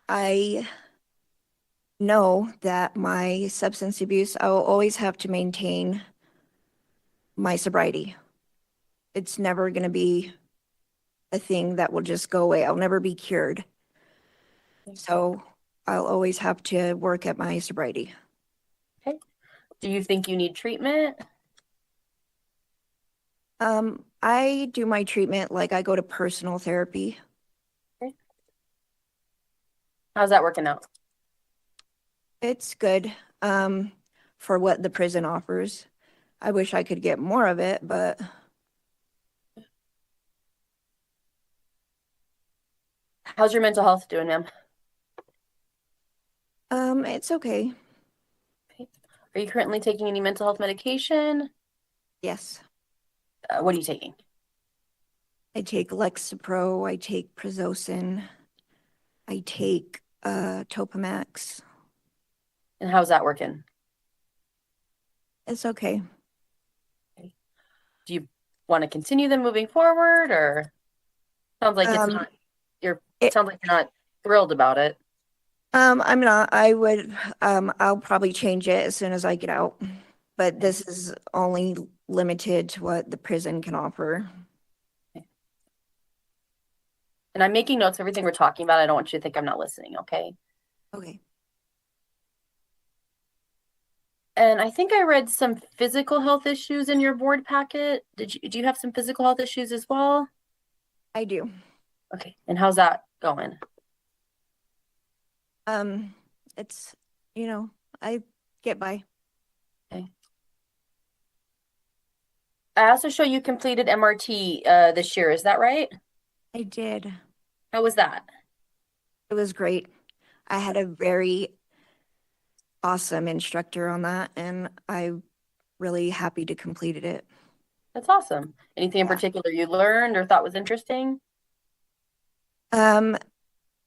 I know that my substance abuse, I will always have to maintain my sobriety. It's never going to be a thing that will just go away. I'll never be cured. So I'll always have to work at my sobriety.
Okay. Do you think you need treatment?
I do my treatment like I go to personal therapy.
Okay. How's that working out?
It's good, for what the prison offers. I wish I could get more of it, but
How's your mental health doing, ma'am?
it's okay.
Are you currently taking any mental health medication?
Yes.
What are you taking?
I take Lexapro, I take Prozocin, I take Topamax.
And how's that working?
It's okay.
Do you want to continue them moving forward, or sounds like it's not sounds like you're not thrilled about it.
I'm not. I would, I'll probably change it as soon as I get out. But this is only limited to what the prison can offer.
And I'm making notes of everything we're talking about. I don't want you to think I'm not listening, okay?
Okay.
And I think I read some physical health issues in your board packet. Do you have some physical health issues as well?
I do.
Okay. And how's that going?
It's, I get by.
Okay. I also show you completed MRT this year. Is that right?
I did.
How was that?
It was great. I had a very awesome instructor on that, and I'm really happy to completed it.
That's awesome. Anything in particular you learned or thought was interesting?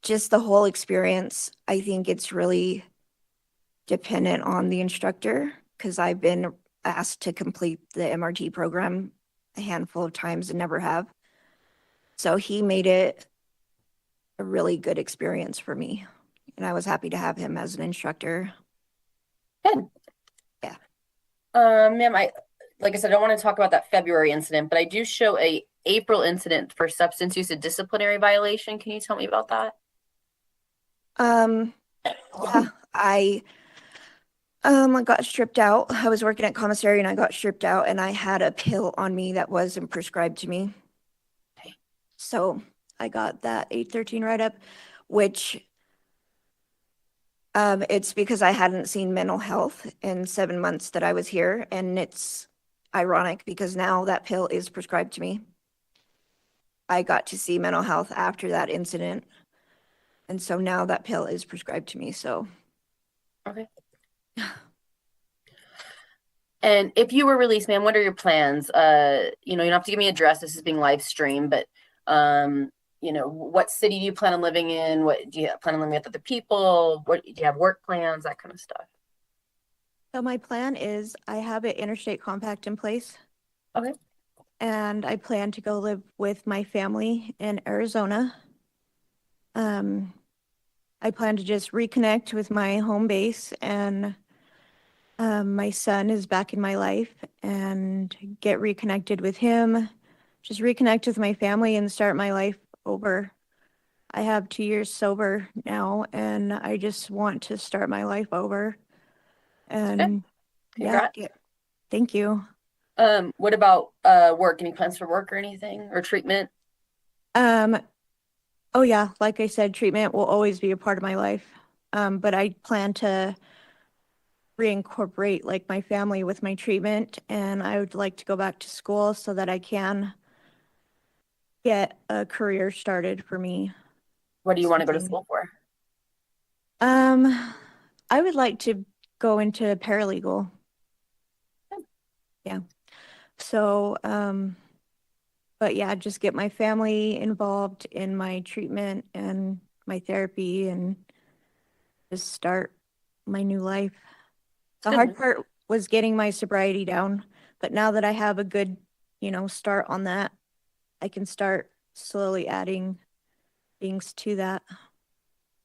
Just the whole experience. I think it's really dependent on the instructor, because I've been asked to complete the MRT program a handful of times and never have. So he made it a really good experience for me, and I was happy to have him as an instructor.
Good.
Yeah.
Ma'am, like I said, I don't want to talk about that February incident, but I do show a April incident for substance use and disciplinary violation. Can you tell me about that?
Yeah, I got stripped out. I was working at commissary and I got stripped out, and I had a pill on me that wasn't prescribed to me.
Okay.
So I got that 813 write-up, which it's because I hadn't seen mental health in 7 months that I was here, and it's ironic because now that pill is prescribed to me. I got to see mental health after that incident, and so now that pill is prescribed to me, so.
Okay. And if you were released, ma'am, what are your plans? You don't have to give me an address. This is being live streamed, but you know, what city do you plan on living in? What do you plan on living with other people? What do you have work plans, that kind of stuff?
So my plan is I have an interstate compact in place.
Okay.
And I plan to go live with my family in Arizona. I plan to just reconnect with my home base, and my son is back in my life, and get reconnected with him, just reconnect with my family and start my life over. I have 2 years sober now, and I just want to start my life over. And yeah,
Congrats.
thank you.
What about work? Any plans for work or anything, or treatment?
Oh yeah, like I said, treatment will always be a part of my life. But I plan to reincorporate like my family with my treatment, and I would like to go back to school so that I can get a career started for me.
What do you want to go to
Something.
school for?
I would like to go into paralegal. Yeah. So, but yeah, just get my family involved in my treatment and my therapy and just start my new life. The hard part was getting my sobriety down, but now that I have a good, start on that, I can start slowly adding things to that.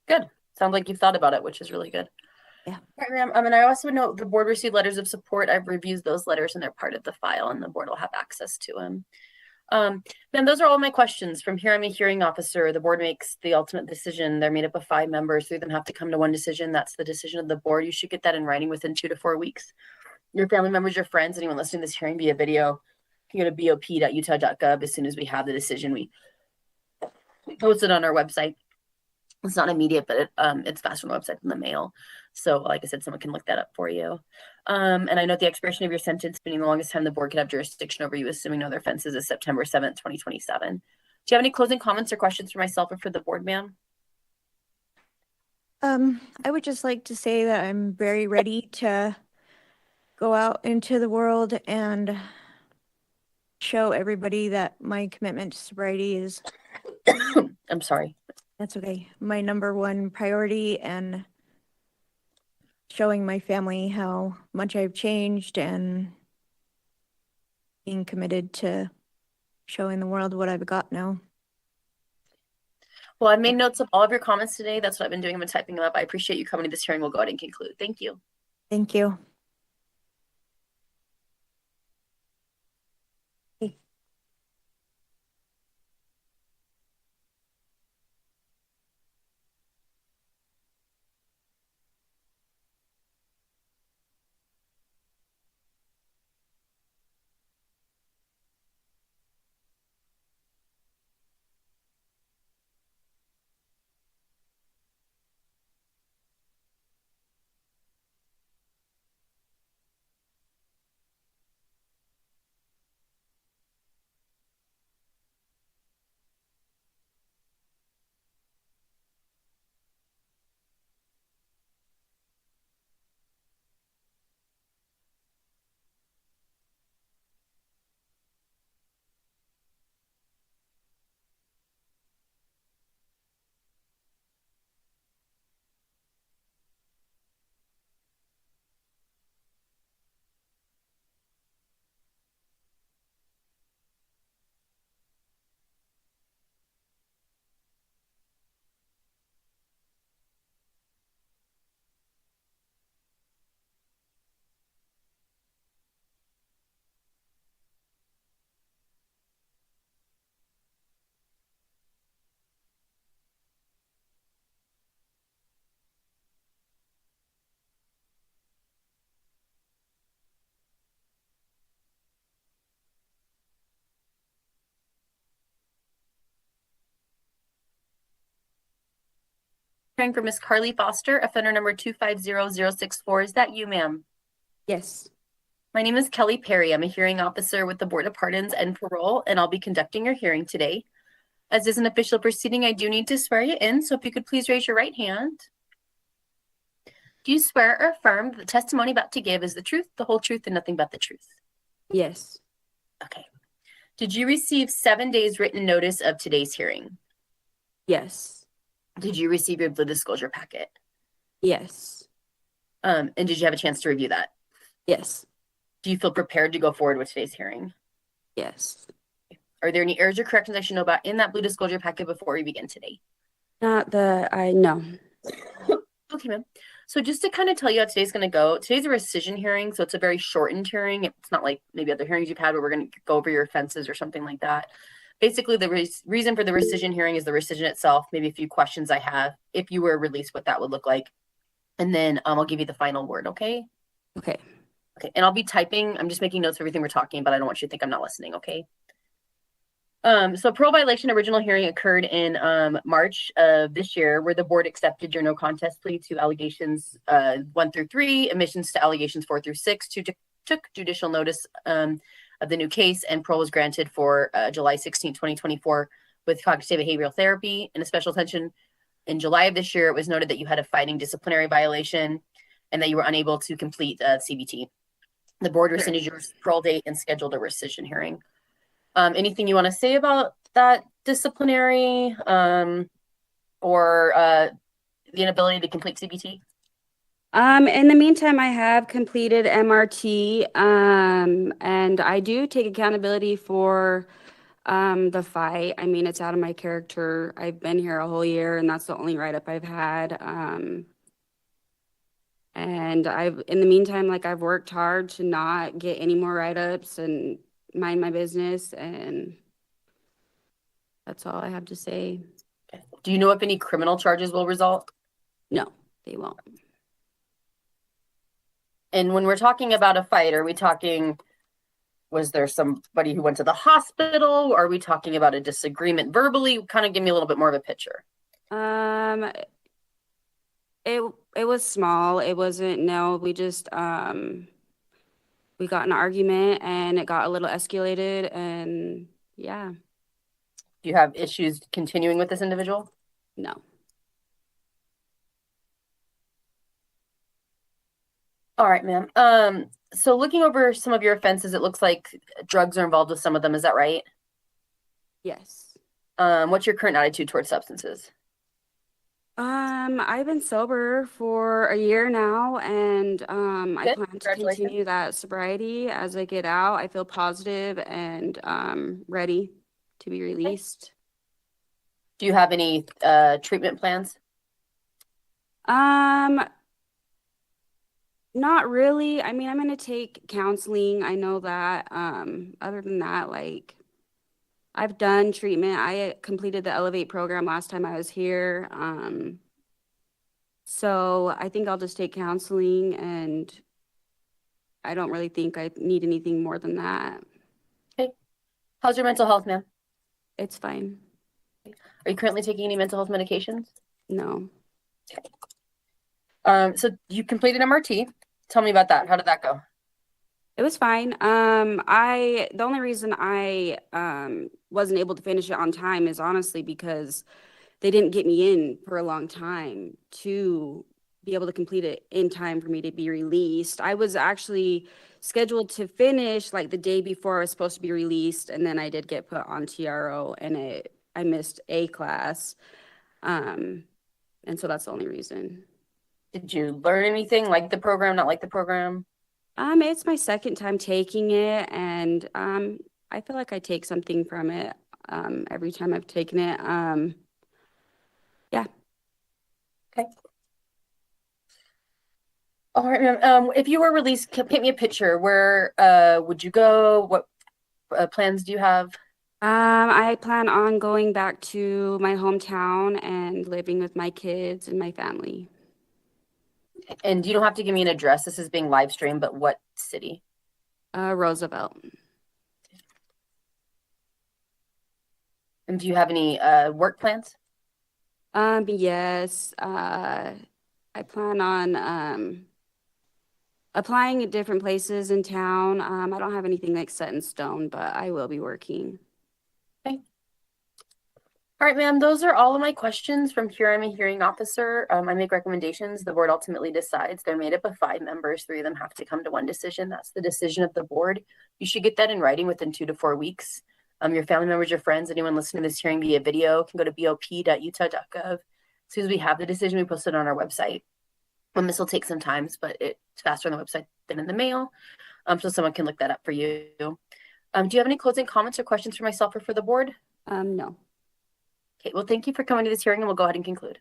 Good. Sounds like you've thought about it, which is really good.
Yeah.
All right, ma'am. And I also know the board received letters of support. I've reviewed those letters and they're part of the file, and the board will have access to them. Ma'am, those are all my questions. From here, I'm a hearing officer. The board makes the ultimate decision. They're made up of 5 members. 3 of them have to come to one decision. That's the decision of the board. You should get that in writing within 2 to 4 weeks. Your family members, your friends, anyone listening to this hearing via video, can go to bop.utah.gov. As soon as we have the decision, we post it on our website. It's not immediate, but it's faster on the website than the mail. So like I said, someone can look that up for you. And I know at the expiration of your sentence, meaning the longest time the board could have jurisdiction over you, assuming no other offenses, is September 7th, 2027. Do you have any closing comments or questions for myself or for the board, ma'am?
I would just like to say that I'm very ready to go out into the world and show everybody that my commitment to sobriety is,
I'm sorry.
that's okay, my number one priority, and showing my family how much I've changed and being committed to showing the world what I've got now.
Well, I've made notes of all of your comments today. That's what I've been doing. I've been typing them up. I appreciate you coming to this hearing. We'll go ahead and conclude. Thank you.
Thank you.
Hearing for Miss Carly Foster, offender number 250064. Is that you, ma'am?
Yes.
My name is Kelly Perry. I'm a hearing officer with the Board of Pardons and Parole, and I'll be conducting your hearing today. As this is an official proceeding, I do need to swear you in, so if you could please raise your right hand. Do you swear or affirm that the testimony about to give is the truth, the whole truth, and nothing but the truth?
Yes.
Okay. Did you receive 7 days written notice of today's hearing?
Yes.
Did you receive your blue disclosure packet?
Yes.
And did you have a chance to review that?
Yes.
Do you feel prepared to go forward with today's hearing?
Yes.
Are there any errors or corrections I should know about in that blue disclosure packet before we begin today?
No.
Okay, ma'am. So just to kind of tell you how today's going to go, today's a rescission hearing, so it's a very shortened hearing. It's not like maybe other hearings you've had where we're going to go over your offenses or something like that. Basically, the reason for the rescission hearing is the rescission itself, maybe a few questions I have, if you were released, what that would look like. And then I'll give you the final word, okay?
Okay.
Okay, and I'll be typing. I'm just making notes of everything we're talking about. I don't want you to think I'm not listening, okay? So parole violation original hearing occurred in March of this year, where the board accepted your no contest plea to allegations 1 through 3, admissions to allegations 4 through 6, took judicial notice of the new case, and parole was granted for July 16, 2024 with cognitive behavioral therapy and a special attention. In July of this year, it was noted that you had a fighting disciplinary violation and that you were unable to complete CBT. The board rescinded your parole date and scheduled a rescission hearing. Anything you want to say about that disciplinary or the inability to complete CBT?
In the meantime, I have completed MRT, and I do take accountability for the fight. I mean, it's out of my character. I've been here a whole year, and that's the only write-up I've had. And in the meantime, like, I've worked hard to not get any more write-ups and mind my business, and that's all I have to say.
Do you know if any criminal charges will result?
No, they won't.
And when we're talking about a fight, are we talking, was there somebody who went to the hospital? Are we talking about a disagreement verbally? Kind of give me a little bit more of a picture.
It was small. It wasn't, no, we just we got in an argument and it got a little escalated, and yeah.
Do you have issues continuing with this individual?
No.
All right, ma'am. So looking over some of your offenses, it looks like drugs are involved with some of them. Is that right?
Yes.
What's your current attitude towards substances?
I've been sober for a year now, and I
Good.
plan to
Congratulations.
continue that sobriety as I get out. I feel positive and ready to be released.
Do you have any treatment plans?
Not really. I mean, I'm gonna take counseling. I know that. Other than that, like, I've done treatment. I completed the Elevate program last time I was here. So I think I'll just take counseling, and I don't really think I need anything more than that.
Okay. How's your mental health, ma'am?
It's fine.
Are you currently taking any mental health medications?
No.
So you completed MRT. Tell me about that. How did that go?
It was fine. The only reason I wasn't able to finish it on time is honestly because they didn't get me in for a long time to be able to complete it in time for me to be released. I was actually scheduled to finish like the day before I was supposed to be released, and then I did get put on TRO, and I missed a class. And so that's the only reason.
Did you learn anything? Like the program, not like the program?
It's my second time taking it, and I feel like I take something from it every time I've taken it. Yeah.
Okay. All right, ma'am. If you were released, paint me a picture. Where would you go? What plans do you have?
I plan on going back to my hometown and living with my kids and my family.
And you don't have to give me an address. This is being live streamed, but what city?
Roosevelt.
And do you have any work plans?
Yes. I plan on applying at different places in town. I don't have anything like set in stone, but I will be working.
Okay. All right, ma'am, those are all of my questions. From here, I'm a hearing officer. I make recommendations. The board ultimately decides. They're made up of 5 members. 3 of them have to come to one decision. That's the decision of the board. You should get that in writing within 2 to 4 weeks. Your family members, your friends, anyone listening to this hearing via video can go to bop.utah.gov. As soon as we have the decision, we post it on our website. This will take some time, but it's faster on the website than in the mail. So someone can look that up for you. Do you have any closing comments or questions for myself or for the board?
No.
Okay, well, thank you for coming to this hearing, and we'll go ahead and conclude.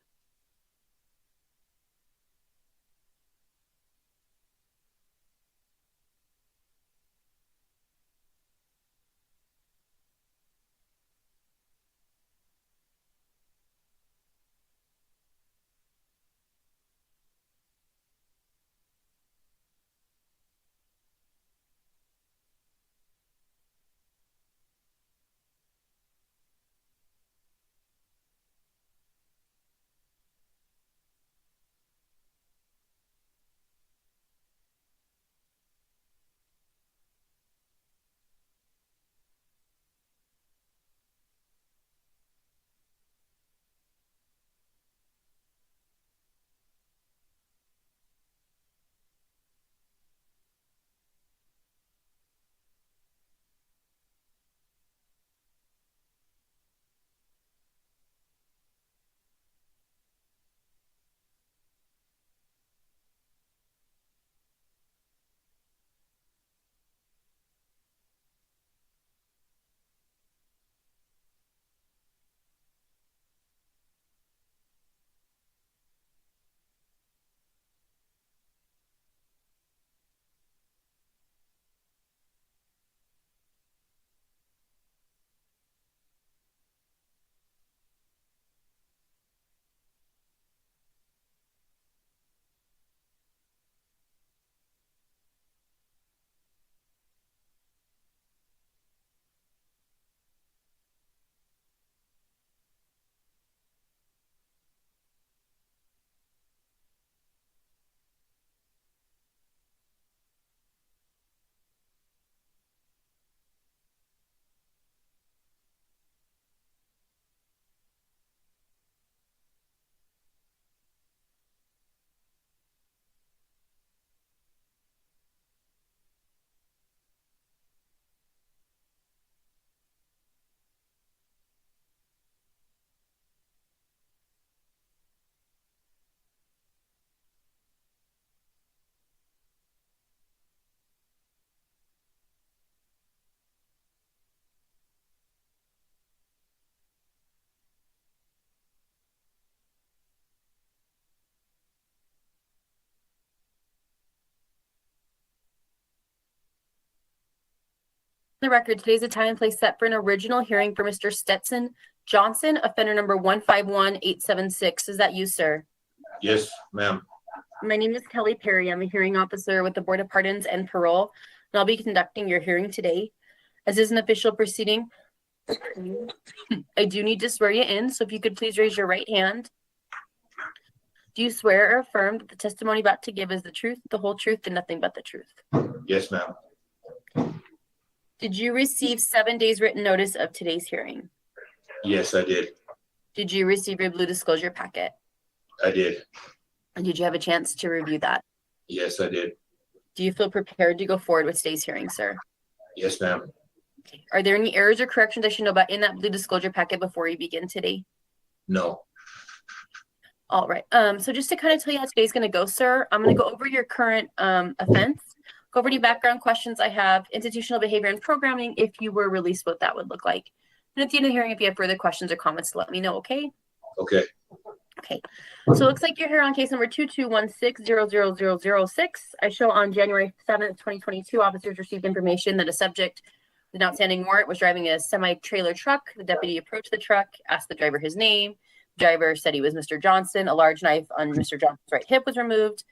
The record, today's the time and place set for an original hearing for Mr. Stetson Johnson, offender number 151876. Is that you, sir?
Yes, ma'am.
My name is Kelly Perry. I'm a hearing officer with the Board of Pardons and Parole, and I'll be conducting your hearing today. As is an official proceeding, I do need to swear you in, so if you could please raise your right hand. Do you swear or affirm that the testimony about to give is the truth, the whole truth, and nothing but the truth?
Yes, ma'am.
Did you receive 7 days written notice of today's hearing?
Yes, I did.
Did you receive your blue disclosure packet?
I did.
And did you have a chance to review that?
Yes, I did.
Do you feel prepared to go forward with today's hearing, sir?
Yes, ma'am.
Okay. Are there any errors or corrections I should know about in that blue disclosure packet before we begin today?
No.
All right. So just to kind of tell you how today's going to go, sir, I'm going to go over your current offense, go over any background questions I have, institutional behavior and programming, if you were released, what that would look like. And at the end of the hearing, if you have further questions or comments, let me know, okay?
Okay.
Okay. So it looks like you're here on case number 2216-00006. I show on January 7th, 2022, officers received information that a subject with an outstanding warrant was driving a semi-trailer truck. The deputy approached the truck, asked the driver his name. The driver said he was Mr. Johnson. A large knife on Mr. Johnson's right hip was removed.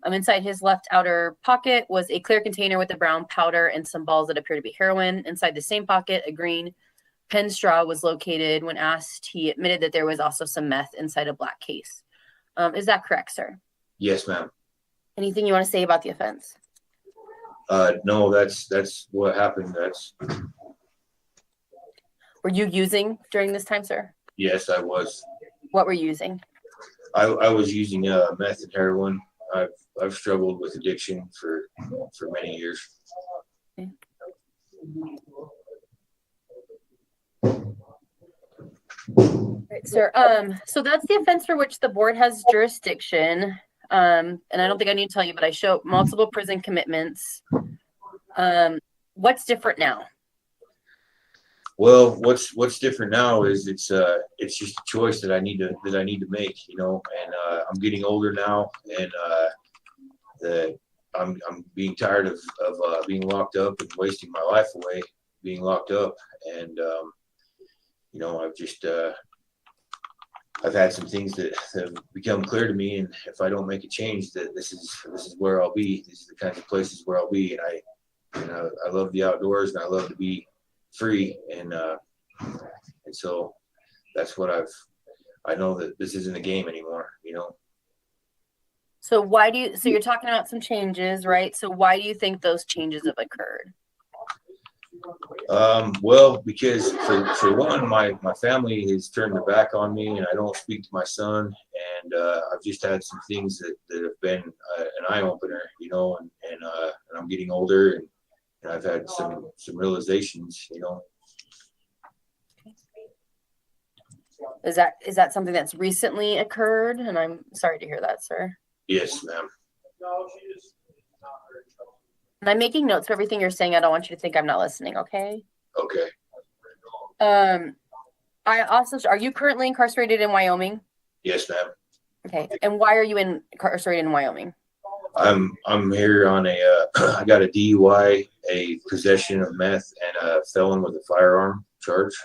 Inside his left outer pocket was a clear container with a brown powder and some balls that appear to be heroin. Inside the same pocket, a green pen straw was located. When asked, he admitted that there was also some meth inside a black case. Is that correct, sir?
Yes, ma'am.
Anything you want to say about the offense?
No, that's what happened.
Were you using during this time, sir?
Yes, I was.
What were you using?
I was using meth and heroin. I've struggled with addiction for many years.
Okay. sir. So that's the offense for which the board has jurisdiction. And I don't think I need to tell you, but I show multiple prison commitments. What's different now?
Well, what's different now is it's just a choice that I need to make, you know, and I'm getting older now, and I'm being tired of being locked up and wasting my life away being locked up, and you know, I've had some things that have become clear to me, and if I don't make a change, that this is where I'll be. These are the kinds of places where I'll be, and I love the outdoors, and I love to be free, and so that's what I know that this isn't a game anymore, you know.
So so you're talking about some changes, right? So why do you think those changes have occurred?
Well, because for one, my family has turned their back on me, and I don't speak to my son, and I've just had some things that have been an eye opener, you know, and I'm getting older, and I've had some realizations, you know.
Is that something that's recently occurred? And I'm sorry to hear that, sir.
Yes, ma'am.
And I'm making notes of everything you're saying. I don't want you to think I'm not listening, okay?
Okay.
Are you currently incarcerated in Wyoming?
Yes, ma'am.
Okay. And why are you incarcerated in Wyoming?
I'm here on I got a DUI, a possession of meth, and a felon with a firearm charge.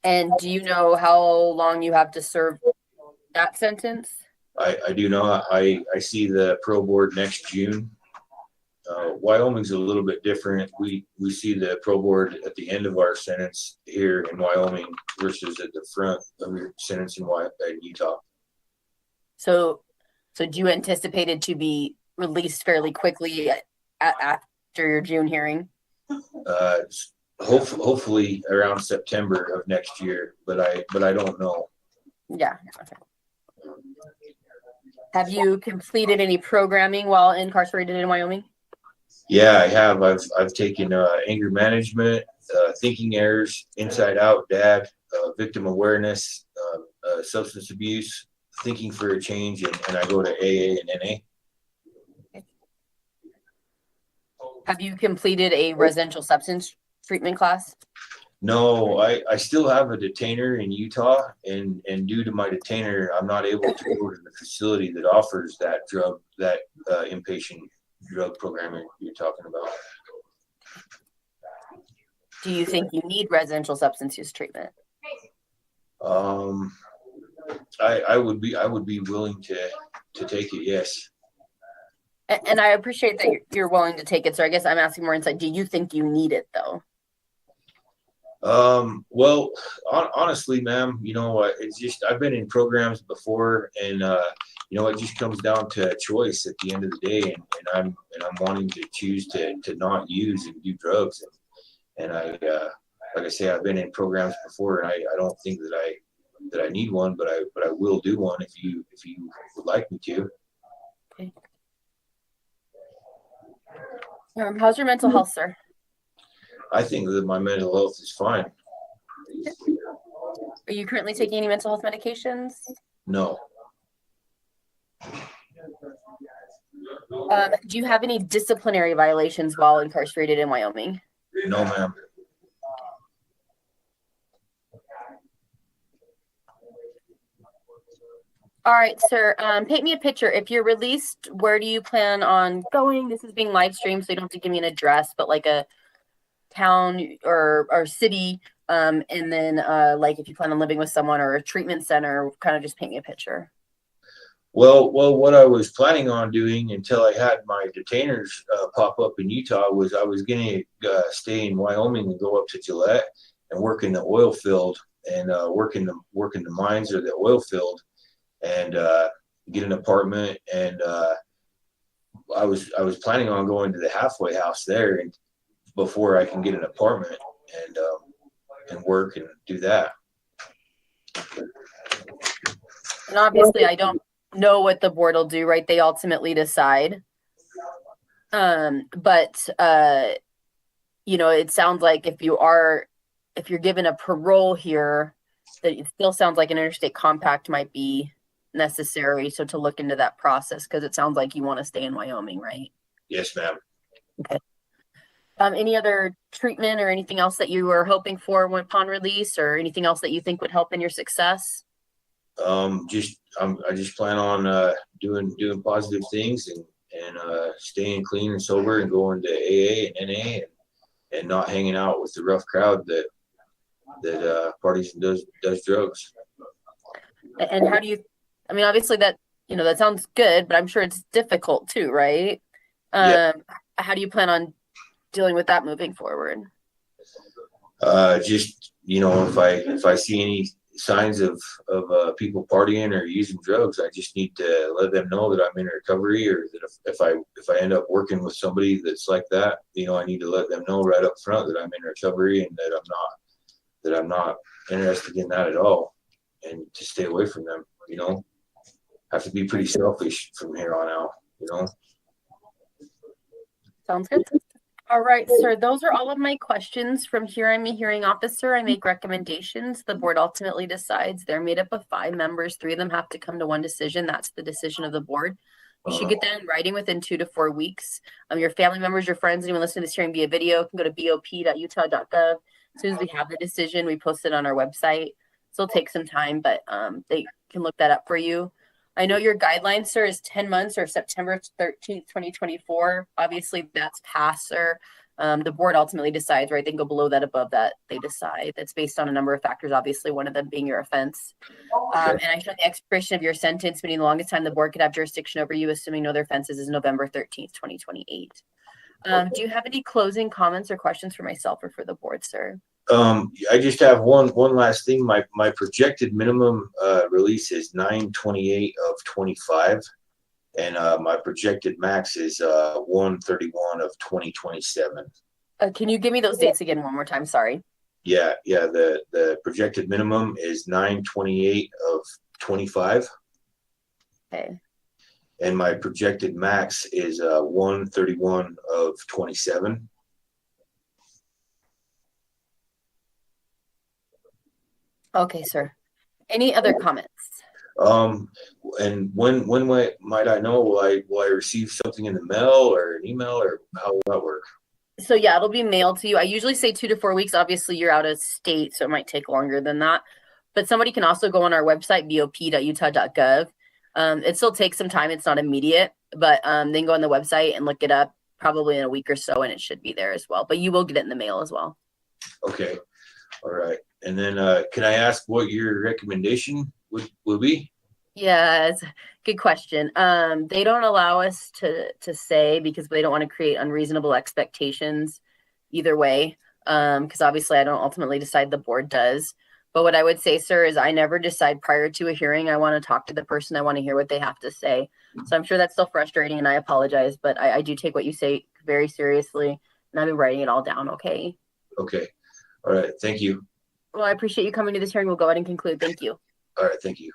And do you know how long you have to serve that sentence?
I do know. I see the parole board next June. Wyoming's a little bit different. We see the parole board at the end of our sentence here in Wyoming versus at the front of your sentence in Utah.
So do you anticipate it to be released fairly quickly after your June hearing?
Hopefully around September of next year, but I don't know.
Yeah. Okay. Have you completed any programming while incarcerated in Wyoming?
Yeah, I have. I've taken anger management, thinking errors, inside out, dad, victim awareness, substance abuse, thinking for a change, and I go to AA and NA.
Have you completed a residential substance treatment class?
No, I still have a detainer in Utah, and due to my detainer, I'm not able to go to the facility that offers that inpatient drug program you're talking about.
Do you think you need residential substance use treatment?
I would be willing to take it, yes.
And I appreciate that you're willing to take it. So I guess I'm asking more insight. Do you think you need it though?
Well, honestly, ma'am, you know, it's just, I've been in programs before, and you know, it just comes down to a choice at the end of the day, and I'm wanting to choose to not use and do drugs, and I like I say, I've been in programs before, and I don't think that I need one, but I will do one if you would like me to.
Okay. How's your mental health, sir?
I think that my mental health is fine.
Are you currently taking any mental health medications?
No.
Do you have any disciplinary violations while incarcerated in Wyoming?
No, ma'am.
All right, sir. Paint me a picture. If you're released, where do you plan on going? This is being live streamed, so you don't have to give me an address, but like a town or city. And then like if you plan on living with someone or a treatment center, kind of just paint me a picture.
Well, what I was planning on doing until I had my detainers pop up in Utah was I was going to stay in Wyoming and go up to Gillette and work in the oil field and work in the mines or the oil field and get an apartment. And I was planning on going to the halfway house there and before I can get an apartment and work and do that.
And obviously, I don't know what the board will do, right? They ultimately decide. But you know, it sounds like if you are if you're given a parole here, that it still sounds like an interstate compact might be necessary. So to look into that process, because it sounds like you want to stay in Wyoming, right?
Yes, ma'am.
Okay. Any other treatment or anything else that you were hoping for upon release, or anything else that you think would help in your success?
I just plan on doing positive things and staying clean and sober and going to AA and NA and not hanging out with the rough crowd that parties and does drugs.
And how do you, I mean, obviously that, that sounds good, but I'm sure it's difficult too, right?
Yeah.
How do you plan on dealing with that moving forward?
Just if I see any signs of people partying or using drugs, I just need to let them know that I'm in recovery, or that if I end up working with somebody that's like that, I need to let them know right up front that I'm in recovery and that I'm not interested in that at all, and to stay away from them. Have to be pretty selfish from here on out.
Sounds good. All right, sir. Those are all of my questions. From here, I'm a hearing officer. I make recommendations. The board ultimately decides. They're made up of 5 members. 3 of them have to come to one decision. That's the decision of the board. You should get that in writing within 2 to 4 weeks. Your family members, your friends, anyone listening to this hearing via video can go to bop.utah.gov. As soon as we have the decision, we post it on our website. So it'll take some time, but they can look that up for you. I know your guideline, sir, is 10 months or September 13th, 2024. Obviously, that's past, sir. The board ultimately decides, right? They can go below that, above that. They decide. That's based on a number of factors, obviously, one of them being your offense. And I show the expiration of your sentence, meaning the longest time the board could have jurisdiction over you, assuming no other offenses, is November 13th, 2028. Do you have any closing comments or questions for myself or for the board, sir?
I just have one last thing. My projected minimum release is 9/28 of 25, and my projected max is 1/31 of 2027.
Can you give me those dates again one more time? Sorry.
Yeah. The projected minimum is 9/28 of 25.
Okay.
And my projected max is 1/31 of 27.
Okay, sir. Any other comments?
And when might I know? Will I receive something in the mail or an email, or how will that work?
So yeah, it'll be mailed to you. I usually say 2 to 4 weeks. Obviously, you're out of state, so it might take longer than that. But somebody can also go on our website, bop.utah.gov. It still takes some time. It's not immediate, but then go on the website and look it up probably in a week or so, and it should be there as well. But you will get it in the mail as well.
Okay. All right. And then can I ask what your recommendation would be?
Yeah, it's a good question. They don't allow us to say, because they don't want to create unreasonable expectations either way. Because obviously I don't ultimately decide, the board does. But what I would say, sir, is I never decide prior to a hearing. I want to talk to the person. I want to hear what they have to say. So I'm sure that's still frustrating, and I apologize, but I do take what you say very seriously, and I've been writing it all down. Okay.
Okay. All right. Thank you.
Well, I appreciate you coming to this hearing. We'll go ahead and conclude. Thank you.
All right. Thank you.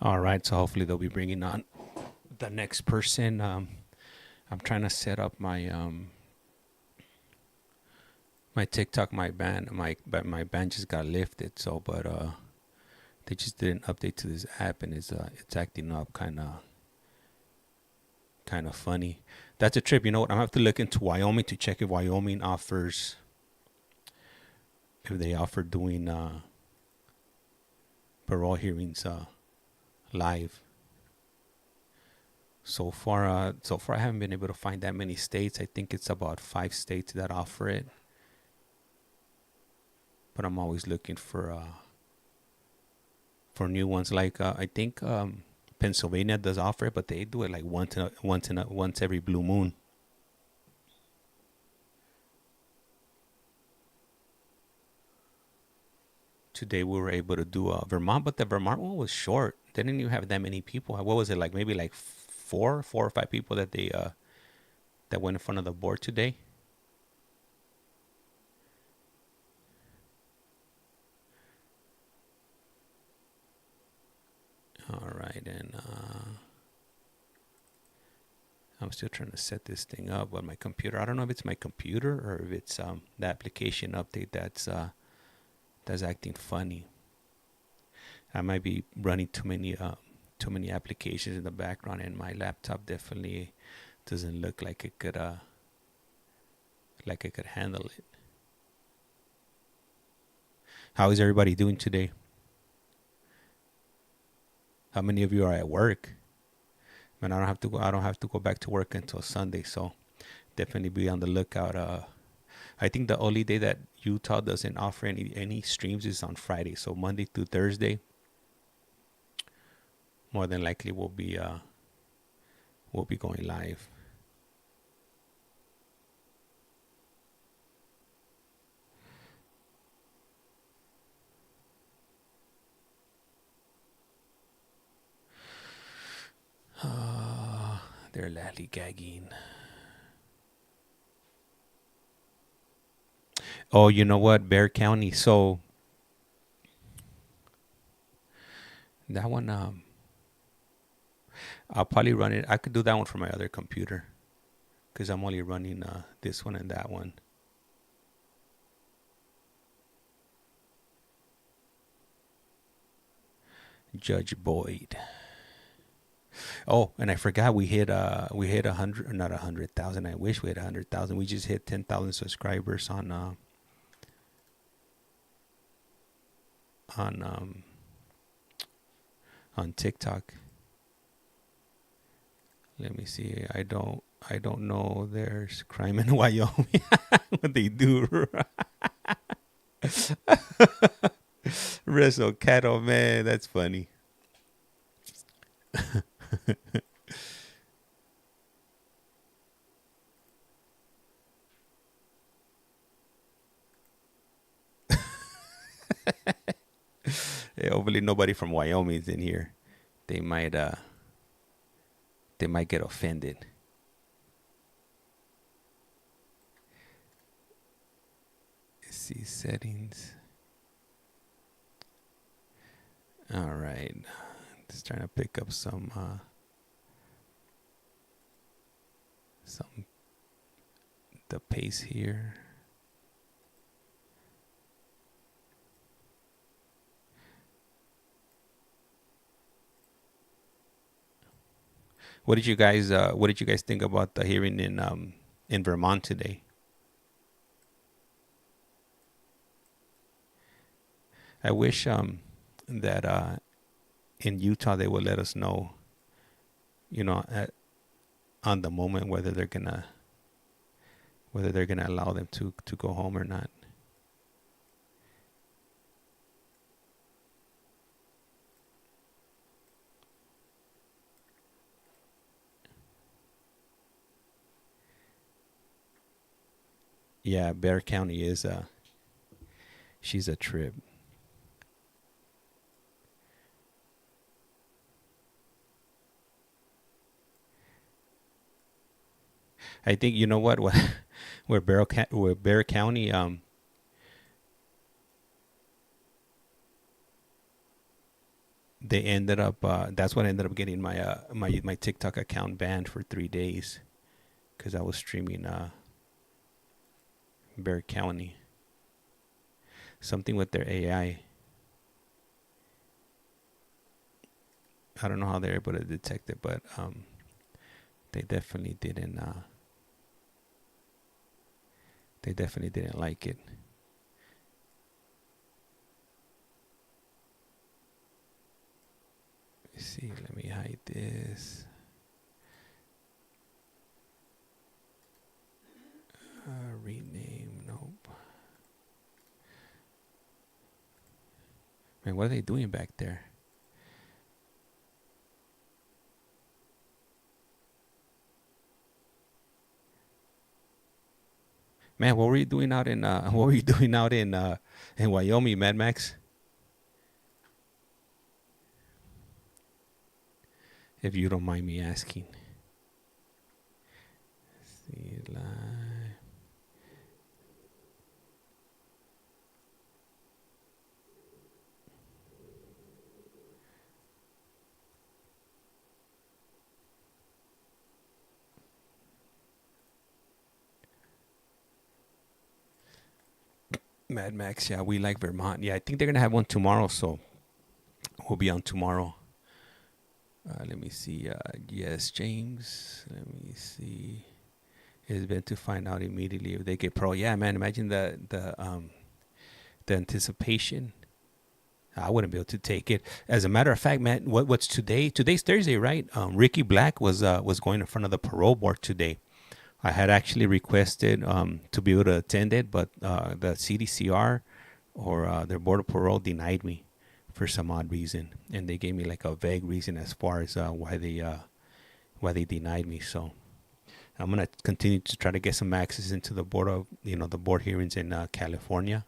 All right, so hopefully they'll be bringing on the next person. I'm trying to set up my my TikTok, my ban just got lifted. So, but they just did an update to this app, and it's acting up kind of funny. That's a trip. You know what? I'm gonna have to look into Wyoming to check if Wyoming offers, if they offer doing parole hearings live. So far, I haven't been able to find that many states. I think it's about 5 states that offer it. But I'm always looking for new ones. Like I think Pennsylvania does offer it, but they do it like once every blue moon. Today we were able to do Vermont, but the Vermont one was short. They didn't even have that many people. What was it like? Maybe like four or five people that they that went in front of the board today. All right, and I'm still trying to set this thing up on my computer. I don't know if it's my computer or if it's the application update that's acting funny. I might be running too many applications in the background, and my laptop definitely doesn't look like it could handle it. How is everybody doing today? How many of you are at work? Man, I don't have to go back to work until Sunday, so definitely be on the lookout. I think the only day that Utah doesn't offer any streams is on Friday. So Monday through Thursday, more than likely we'll be going live. They're lollygagging. Oh, you know what? Bear County. So that one, I'll probably run it. I could do that one from my other computer because I'm only running this one and that one. Judge Boyd. Oh, and I forgot we hit 100, not 100,000. I wish we had 100,000. We just hit 10,000 subscribers on TikTok. Let me see. I don't know. There's crime in Wyoming. What they do? Wrestle cattle, man. That's funny. Yeah, hopefully nobody from Wyoming is in here. They might get offended. Let's see settings. All right. Just trying to pick up some the pace here. What did you guys think about the hearing in Vermont today? I wish that in Utah they would let us know, on the moment whether they're gonna allow them to go home or not. Yeah, Bear County is she's a trip. I think you know what where Bear County they ended up that's what ended up getting my my TikTok account banned for 3 days because I was streaming Bear County. Something with their AI. I don't know how they're able to detect it, but they definitely didn't like it. this. Rename, nope. Man, what are they doing back there? Man, what were you doing out in in Wyoming, Mad Max? If you don't mind me asking. See live. Mad Max, yeah, we like Vermont. Yeah, I think they're gonna have one tomorrow, so we'll be on tomorrow. Let me see. Yes, James. Let me see. It's been to find out immediately if they get pro. Yeah, man. Imagine the anticipation. I wouldn't be able to take it. As a matter of fact, man, what's today? Today's Thursday, right? Ricky Black was going in front of the parole board today. I had actually requested to be able to attend it, but the CDCR or their board of parole denied me for some odd reason, and they gave me like a vague reason as far as why they denied me. So I'm gonna continue to try to get some access into the board of the board hearings in California,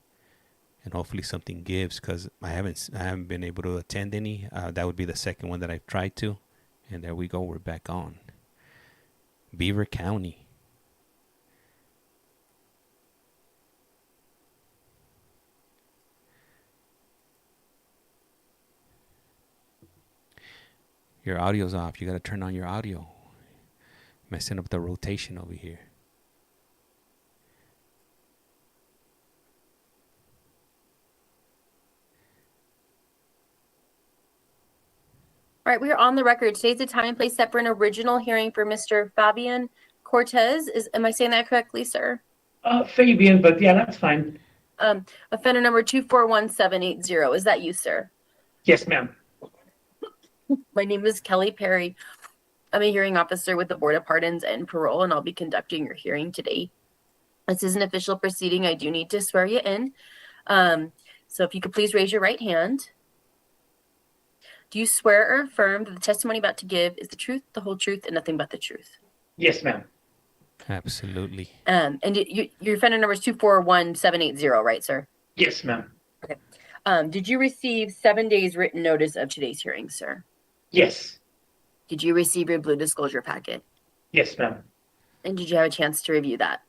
and hopefully something gives, because I haven't been able to attend any. That would be the second one that I've tried to, and there we go. We're back on Beaver County. Your audio's off. You got to turn on your audio. Messing up the rotation over here.
All right, we are on the record. Today's the time and place set for an original hearing for Mr. Fabian Cortez. Am I saying that correctly, sir?
Fabian, but yeah, that's fine.
Offender number 241780. Is that you, sir?
Yes, ma'am.
My name is Kelly Perry. I'm a hearing officer with the Board of Pardons and Parole, and I'll be conducting your hearing today. This is an official proceeding. I do need to swear you in. So if you could please raise your right hand. Do you swear or affirm that the testimony about to give is the truth, the whole truth, and nothing but the truth?
Yes, ma'am.
Absolutely.
And your offender number is 241780, right, sir?
Yes, ma'am.
Okay. Did you receive 7 days written notice of today's hearing, sir?
Yes.
Did you receive your blue disclosure packet?
Yes, ma'am.
And did you have a chance to review that?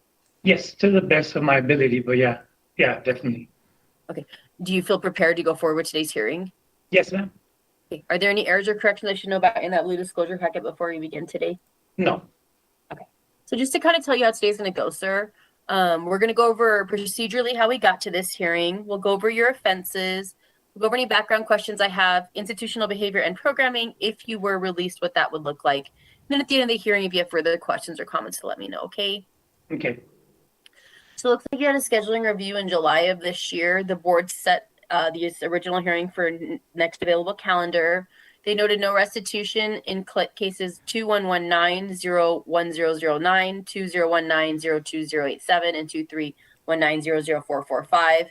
Yes, to the best of my ability, but yeah, definitely.
Okay. Do you feel prepared to go forward with today's hearing?
Yes, ma'am.
Okay. Are there any errors or corrections I should know about in that blue disclosure packet before we begin today?
No.
Okay. So just to kind of tell you how today's going to go, sir, we're going to go over procedurally how we got to this hearing. We'll go over your offenses. We'll go over any background questions I have, institutional behavior and programming, if you were released, what that would look like. And then at the end of the hearing, if you have further questions or comments, to let me know, okay?
Okay.
So it looks like you had a scheduling review in July of this year. The board set the original hearing for next available calendar. They noted no restitution in cases 2119-01009, 2019-02087, and 2319-00445.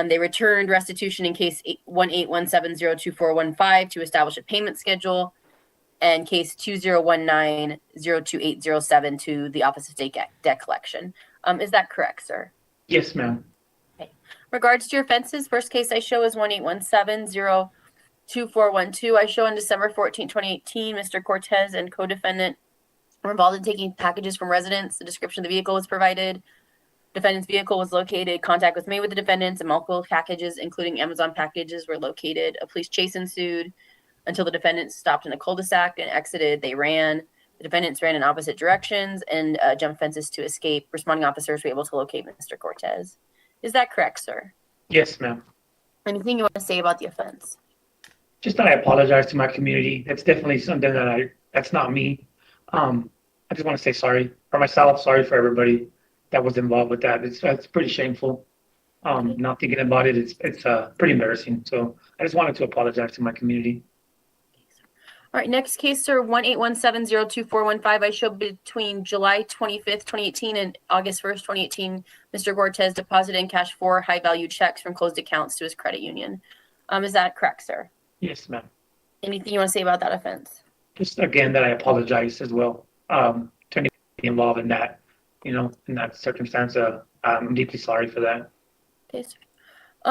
They returned restitution in case 1817-02415 to establish a payment schedule, and case 2019-02807 to the Office of State Debt Collection. Is that correct, sir?
Yes, ma'am.
Okay. Regards to your offenses, first case I show is 1817-02412. I show on December 14, 2018, Mr. Cortez and co-defendant were involved in taking packages from residents. The description of the vehicle was provided. Defendant's vehicle was located. Contact was made with the defendants, and multiple packages, including Amazon packages, were located. A police chase ensued until the defendants stopped in a cul-de-sac and exited. They ran. The defendants ran in opposite directions and jumped fences to escape. Responding officers were able to locate Mr. Cortez. Is that correct, sir?
Yes, ma'am.
Anything you want to say about the offense?
Just that I apologize to my community. That's definitely something that's not me. I just want to say sorry for myself, sorry for everybody that was involved with that. It's pretty shameful. Not thinking about it, it's pretty embarrassing. So I just wanted to apologize to my community.
All right, next case, sir, 181702415. I show between July 25th, 2018 and August 1st, 2018, Mr. Cortez deposited in cash 4 high-value checks from closed accounts to his credit union. Is that correct, sir?
Yes, ma'am.
Anything you want to say about that offense?
Just again, that I apologize as well, to anybody involved in that, in that circumstance. I'm deeply sorry for that.
Okay, sir.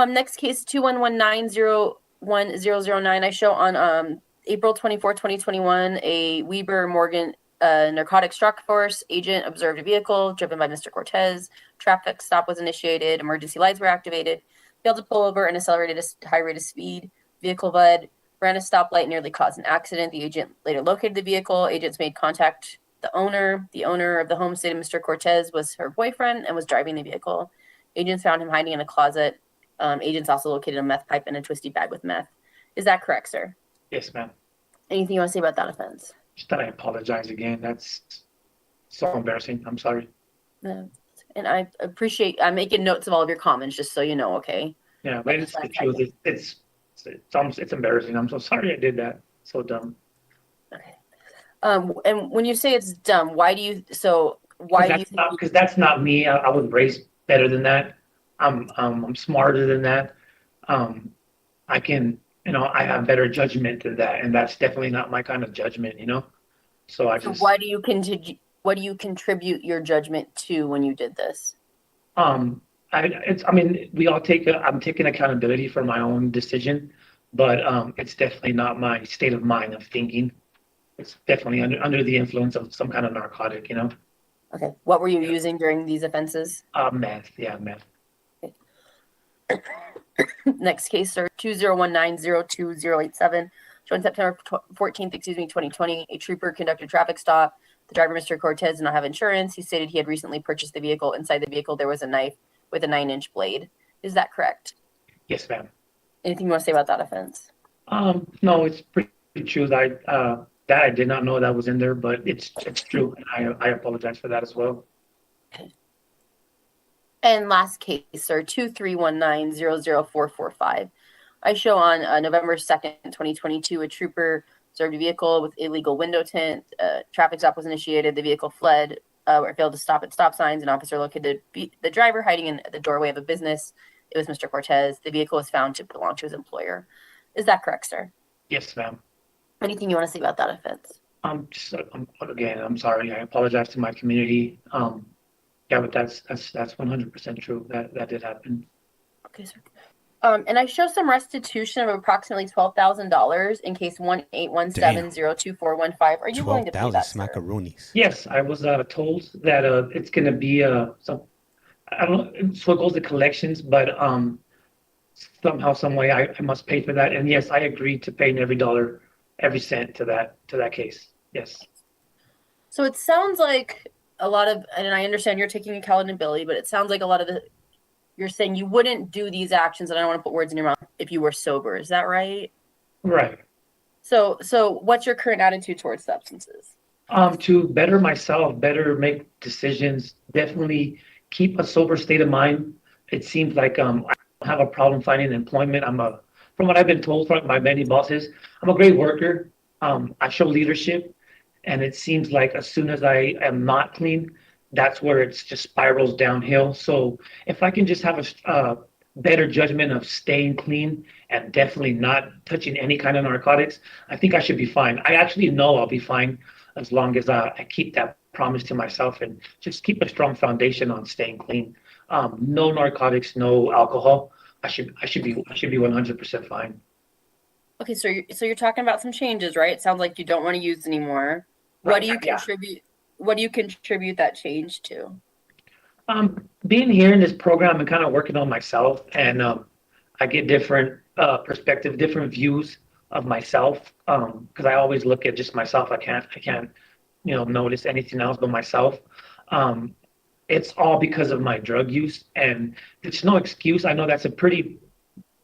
Next case, 211901009. I show on April 24, 2021, a Weber Morgan narcotics truck force agent observed a vehicle driven by Mr. Cortez. Traffic stop was initiated. Emergency lights were activated. Failed to pull over and accelerated at a high rate of speed. Vehicle ran a stoplight, nearly caused an accident. The agent later located the vehicle. Agents made contact the owner. The owner of the home stated Mr. Cortez was her boyfriend and was driving the vehicle. Agents found him hiding in a closet. Agents also located a meth pipe and a twisty bag with meth. Is that correct, sir?
Yes, ma'am.
Anything you want to say about that offense?
Just that I apologize again. That's so embarrassing. I'm sorry.
And I appreciate, I'm making notes of all of your comments, just so you know, okay?
Yeah, but it's the truth. It's embarrassing. I'm so sorry I did that. So dumb.
Okay. And when you say it's dumb, why do you think?
Because that's not me. I was raised better than that. I'm smarter than that. I can, I have better judgment than that, and that's definitely not my kind of judgment, So
why do you contribute your judgment to when you did this?
I'm taking accountability for my own decision, but it's definitely not my state of mind of thinking. It's definitely under the influence of some kind of narcotic,
Okay. What were you using during these offenses?
Meth. Yeah, meth.
Next case, sir, 201902087. On September 14th, 2020, a trooper conducted a traffic stop. The driver, Mr. Cortez, did not have insurance. He stated he had recently purchased the vehicle. Inside the vehicle, there was a knife with a 9-inch blade. Is that correct?
Yes, ma'am.
Anything you want to say about that offense?
No, it's pretty true. That I did not know that was in there, but it's true, and I apologize for that as well.
Okay. And last case, sir, 231900445. I show on November 2nd, 2022, a trooper observed a vehicle with illegal window tint. Traffic stop was initiated. The vehicle fled or failed to stop at stop signs. An officer located the driver hiding in the doorway of a business. It was Mr. Cortez. The vehicle was found to belong to his employer. Is that correct, sir?
Yes, ma'am.
Anything you want to say about that offense?
Again, I'm sorry. I apologize to my community. Yeah, but that's 100% true. That did happen.
Okay, sir. And I show some restitution of approximately $12,000 in case 181702415. Are you willing to pay that, sir?
smackaroonies.
Yes, I was told that it's going to be some. I don't know. So it goes to collections, but somehow, some way, I must pay for that. And yes, I agreed to pay every dollar, every cent to that case. Yes.
So it sounds like a lot of, and I understand you're taking accountability, but it sounds like a lot of you're saying you wouldn't do these actions, and I don't want to put words in your mouth, if you were sober. Is that right?
Right.
So what's your current attitude towards substances?
To better myself, better make decisions, definitely keep a sober state of mind. It seems like I don't have a problem finding employment. From what I've been told from my many bosses, I'm a great worker. I show leadership, and it seems like as soon as I am not clean, that's where it's just spirals downhill. So if I can just have a better judgment of staying clean and definitely not touching any kind of narcotics, I think I should be fine. I actually know I'll be fine as long as I keep that promise to myself and just keep a strong foundation on staying clean. No narcotics, no alcohol. I should be 100% fine.
Okay, so you're talking about some changes, right? It sounds like you don't want to use anymore.
Right,
What do you contribute? What do you contribute that change to?
Being here in this program and kind of working on myself, and I get different perspective, different views of myself. Because I always look at just myself. I can't, notice anything else but myself. It's all because of my drug use, and it's no excuse. I know that's a pretty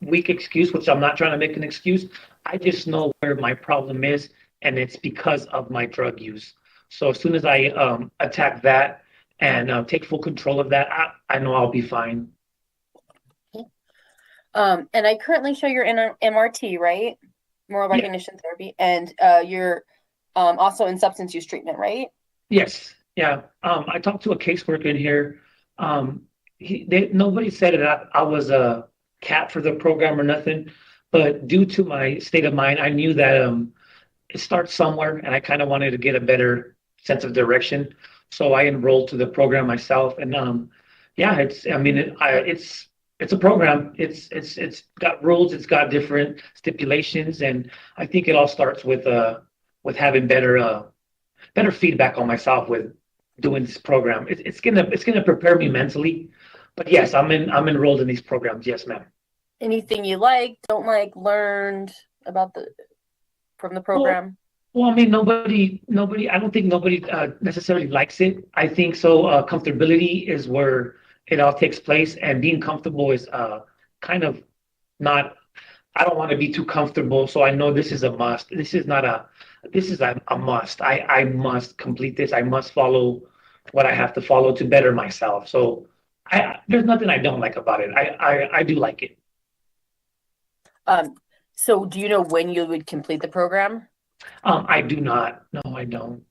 weak excuse, which I'm not trying to make an excuse. I just know where my problem is, and it's because of my drug use. So as soon as I attack that and take full control of that, I know I'll be fine.
And I currently show your MRT, right? moral
Yeah.
recognition therapy, and you're also in substance use treatment, right?
Yes, yeah. I talked to a caseworker in here. Nobody said that I was a cap for the program or nothing, but due to my state of mind, I knew that it starts somewhere, and I kind of wanted to get a better sense of direction. So I enrolled to the program myself, and yeah, it's a program. It's got rules. It's got different stipulations, and I think it all starts with having better feedback on myself with doing this program. It's gonna prepare me mentally. But yes, I'm enrolled in these programs. Yes, ma'am.
Anything you like, don't like, learned about from the
Well,
program?
well, I mean, nobody. I don't think nobody necessarily likes it. I think so. Comfortability is where it all takes place, and being comfortable is kind of not. I don't want to be too comfortable, so I know this is a must. This is not a. This is a must. I must complete this. I must follow what I have to follow to better myself. So there's nothing I don't like about it. I do like it.
So do you know when you would complete the program?
I do not. No, I don't.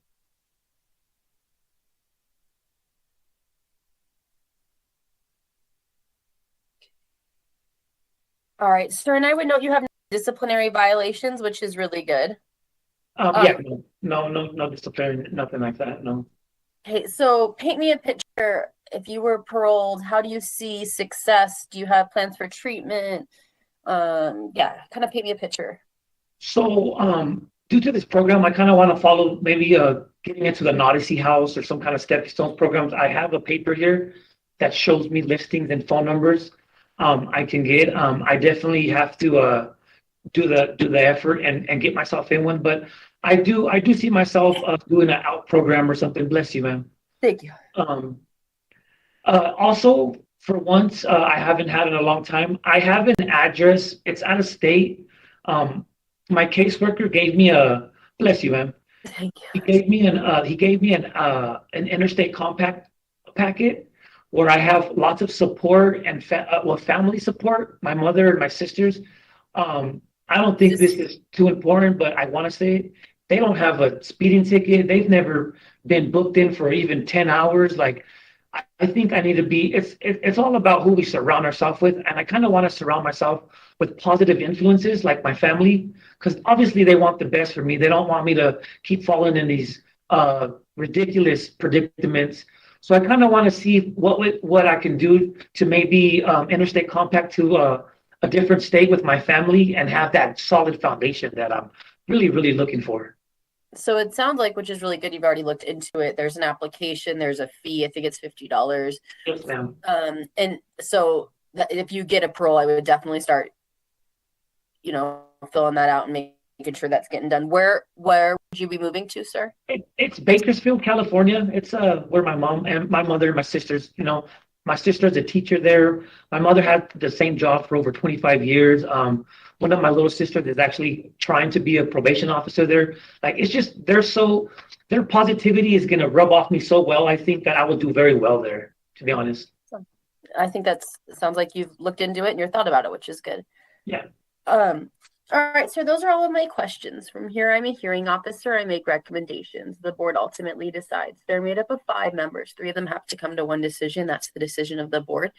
All right, sir, and I would note you have no disciplinary violations, which is really good.
Yeah, no discipline, nothing like that. No.
Okay, so paint me a picture. If you were paroled, how do you see success? Do you have plans for treatment? Yeah, kind of paint me a picture.
So, due to this program, I kind of want to follow maybe getting into the Odyssey House or some kind of stepping stones programs. I have a paper here that shows me listings and phone numbers I can get. I definitely have to do the effort and get myself in one. But I do see myself doing an out program or something. Bless you, man.
Thank you.
Um, Also, for once, I haven't had in a long time. I have an address. It's out of state. My caseworker gave me a bless you, man.
Thank
He
you.
gave me an interstate compact packet where I have lots of support and family support. My mother and my sisters. I don't think this is too important, but I want to say it. They don't have a speeding ticket. They've never been booked in for even 10 hours. Like, I think I need to be, it's all about who we surround ourselves with. And I kind of want to surround myself with positive influences like my family, because obviously they want the best for me. They don't want me to keep falling in these ridiculous predicaments. So I kind of want to see what I can do to maybe interstate compact to a different state with my family and have that solid foundation that I'm really, really looking for.
So it sounds like, which is really good, you've already looked into it. There's an application, there's a fee. I think it's $50.
Yes, ma'am.
And so if you get a parole, I would definitely start, filling that out and making sure that's getting done. Where would you be moving to, sir?
It's Bakersfield, California. It's where my mom and my mother and my sisters, my sister's a teacher there. My mother had the same job for over 25 years. One of my little sisters is actually trying to be a probation officer there. Like, it's just their positivity is gonna rub off me so well. I think that I will do very well there, to be honest.
I think sounds like you've looked into it and you're thought about it, which is good.
Yeah.
All right, so those are all of my questions. From here, I'm a hearing officer. I make recommendations. The board ultimately decides. They're made up of 5 members. 3 of them have to come to one decision. That's the decision of the board.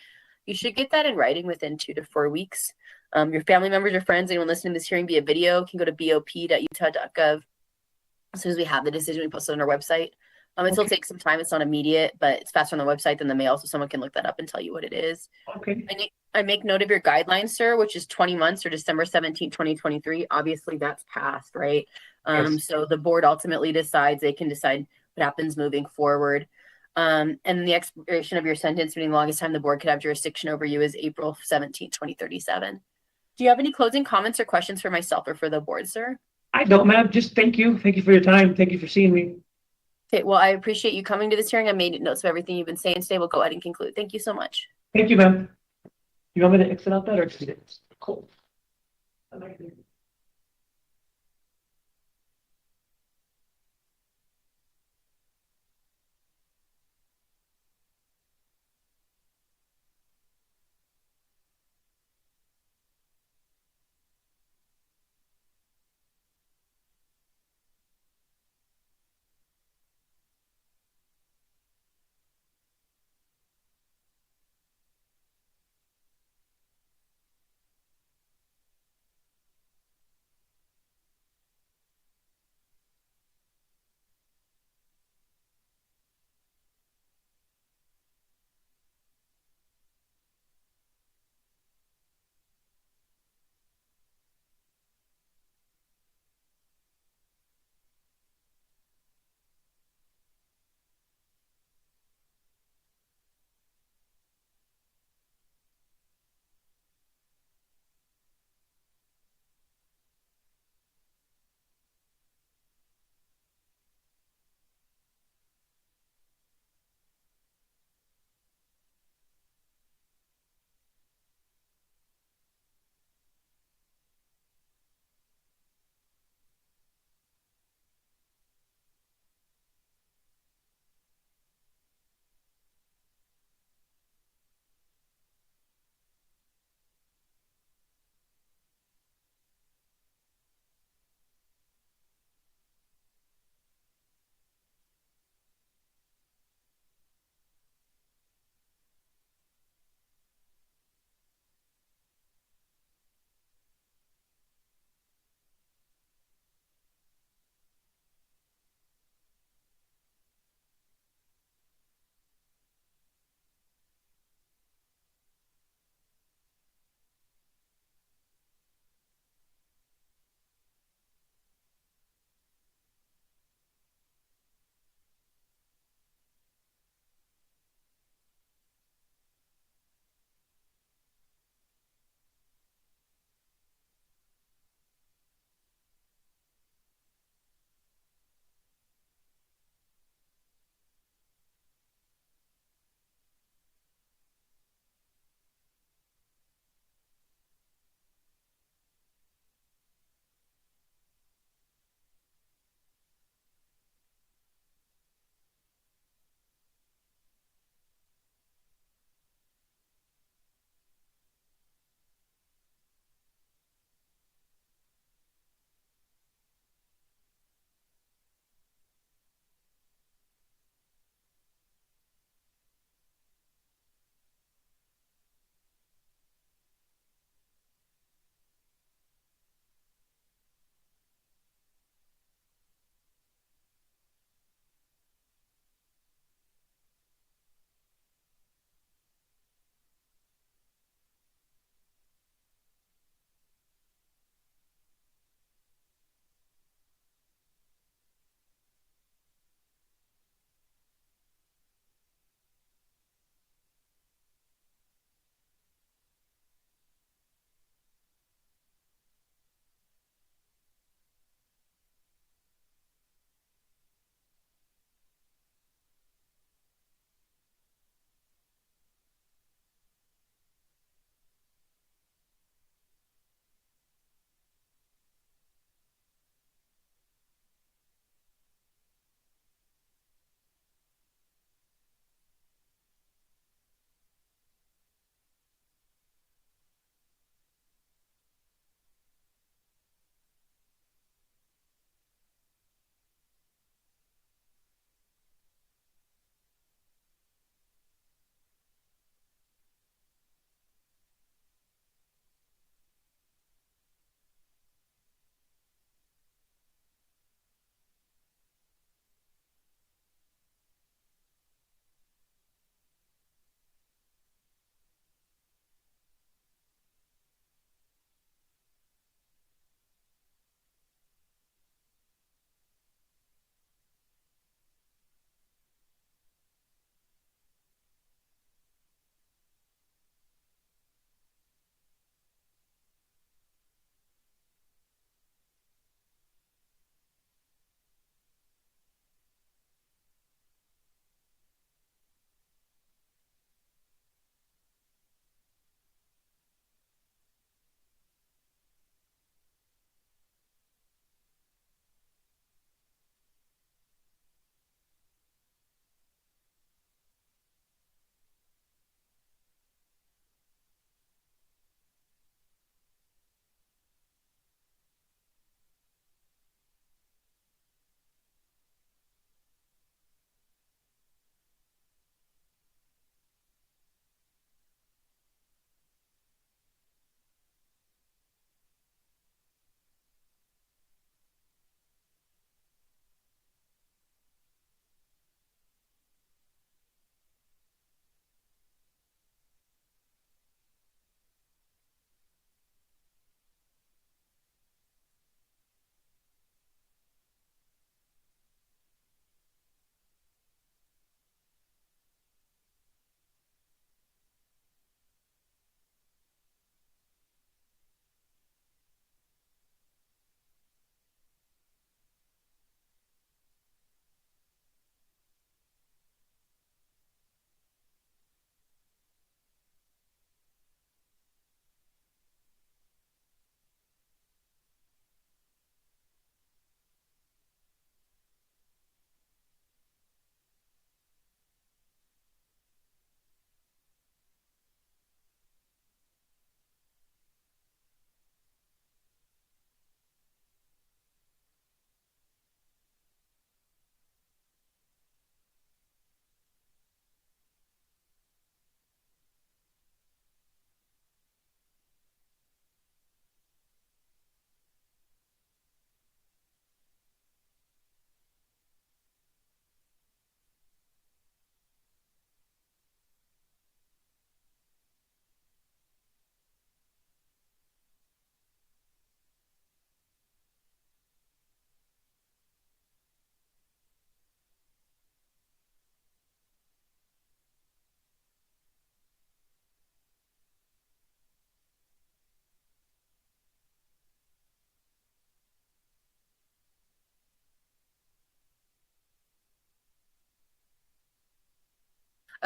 You should get that in writing within 2 to 4 weeks. Your family members or friends, anyone listening to this hearing via video, can go to bop.utah.gov. As soon as we have the decision, we post it on our website. It still takes some time. It's not immediate, but it's faster on the website than the mail, so someone can look that up and tell you what it is.
Okay.
I make note of your guidelines, sir, which is 20 months or December 17, 2023. Obviously, that's passed, right?
Yes.
So the board ultimately decides. They can decide what happens moving forward. And the expiration of your sentence, meaning the longest time the board could have jurisdiction over you, is April 17, 2037. Do you have any closing comments or questions for myself or for the board, sir?
I don't, ma'am. Just thank you. Thank you for your time. Thank you for seeing me.
Okay, well, I appreciate you coming to this hearing. I made notes of everything you've been saying today. We'll go ahead and conclude. Thank you so much.
Thank you, ma'am. You want me to exit out that or exit it? Cool.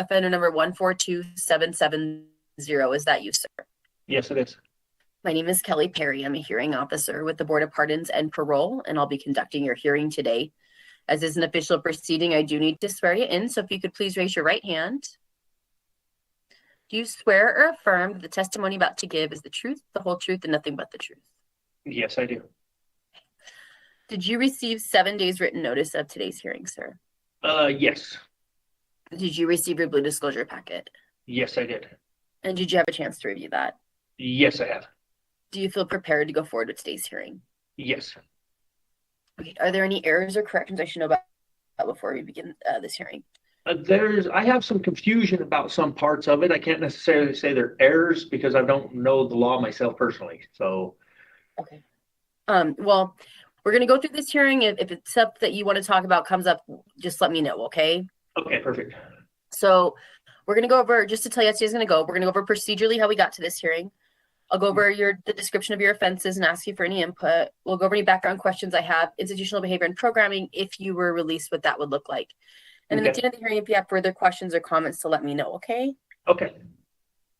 Offender number 142770. Is that you, sir?
Yes, it is.
My name is Kelly Perry. I'm a hearing officer with the Board of Pardons and Parole, and I'll be conducting your hearing today. As is an official proceeding, I do need to swear you in, so if you could please raise your right hand. Do you swear or affirm that the testimony about to give is the truth, the whole truth, and nothing but the truth?
Yes, I do.
Did you receive 7 days written notice of today's hearing, sir?
Yes.
Did you receive your blue disclosure packet?
Yes, I did.
And did you have a chance to review that?
Yes, I have.
Do you feel prepared to go forward with today's hearing?
Yes.
Okay. Are there any errors or corrections I should know about before we begin this hearing?
I have some confusion about some parts of it. I can't necessarily say they're errors because I don't know the law myself personally. So.
Okay. Well, we're going to go through this hearing. If it's stuff that you want to talk about comes up, just let me know, okay?
Okay, perfect.
So we're going to go over, just to tell you how today's going to go, we're going to go over procedurally how we got to this hearing. I'll go over the description of your offenses and ask you for any input. We'll go over any background questions I have, institutional behavior and programming, if you were released, what that would look like. And then at the end of the hearing, if you have further questions or comments, to let me know, okay?
Okay.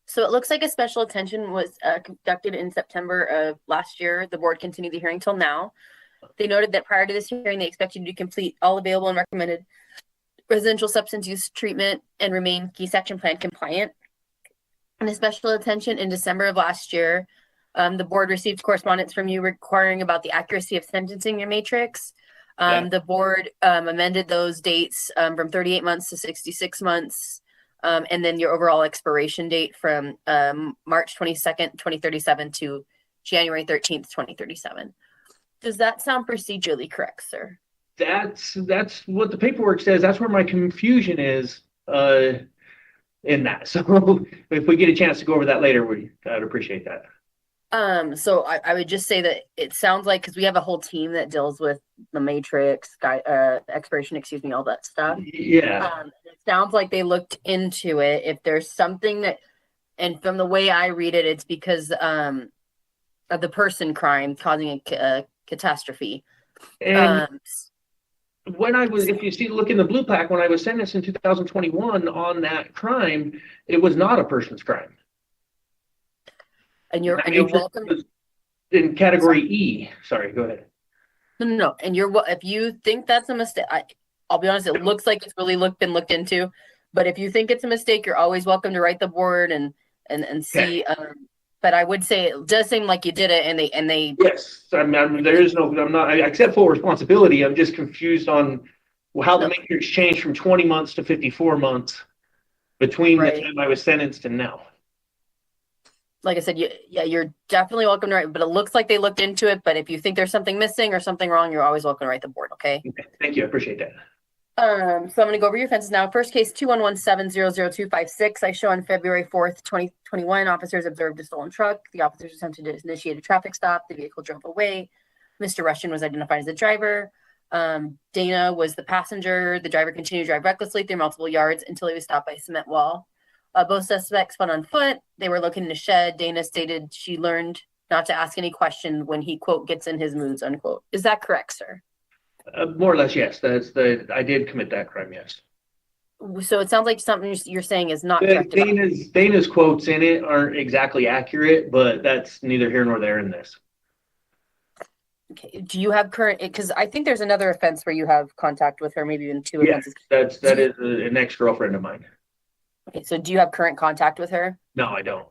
So it looks like a special attention was conducted in September of last year. The board continued the hearing till now. They noted that prior to this hearing, they expected you to complete all available and recommended residential substance use treatment and remain case action plan compliant. And a special attention in December of last year, the board received correspondence from you requiring about the accuracy of sentencing your matrix. The board amended those dates from 38 months to 66 months. And then your overall expiration date from March 22nd, 2037 to January 13th, 2037. Does that sound procedurally correct, sir?
That's what the paperwork says. That's where my confusion is in that. So if we get a chance to go over that later, I'd appreciate that.
So I would just say that it sounds like, because we have a whole team that deals with the matrix, expiration, all that stuff.
Yeah.
It sounds like they looked into it. If there's something that, and from the way I read it, it's because of the person crime causing a catastrophe.
And if you see, look in the blue pack, when I was sentenced in 2021 on that crime, it was not a person's crime.
And you're welcome
in category E. Sorry, go ahead.
No. And if you think that's a mistake, I'll be honest, it looks like it's really been looked into. But if you think it's a mistake, you're always welcome to write the board and see. But I would say it does seem like you did it, and they. Yes,
I mean, there is no. I'm not. I accept full responsibility. I'm just confused on how the matrix changed from 20 months to 54 months between the time I was sentenced and now.
Like I said, you're definitely welcome to write, but it looks like they looked into it. But if you think there's something missing or something wrong, you're always welcome to write the board, okay?
Okay, thank you. I appreciate that.
So I'm going to go over your offenses now. First case, 211700256. I show on February 4th, 2021, officers observed a stolen truck. The officers attempted to initiate a traffic stop. The vehicle drove away. Mr. Rushton was identified as the driver. Dana was the passenger. The driver continued to drive recklessly through multiple yards until he was stopped by a cement wall. Both suspects went on foot. They were located in a shed. Dana stated she learned not to ask any question when he, quote, gets in his moods, unquote. Is that correct, sir?
More or less, yes. I did commit that crime, yes.
So it sounds like something you're saying is not correct.
Dana's quotes in it aren't exactly accurate, but that's neither here nor there in this.
Okay. Do you have current? Because I think there's another offense where you have contact with her, maybe even two offenses.
That is an ex-girlfriend of mine.
Okay, so do you have current contact with her?
No, I don't.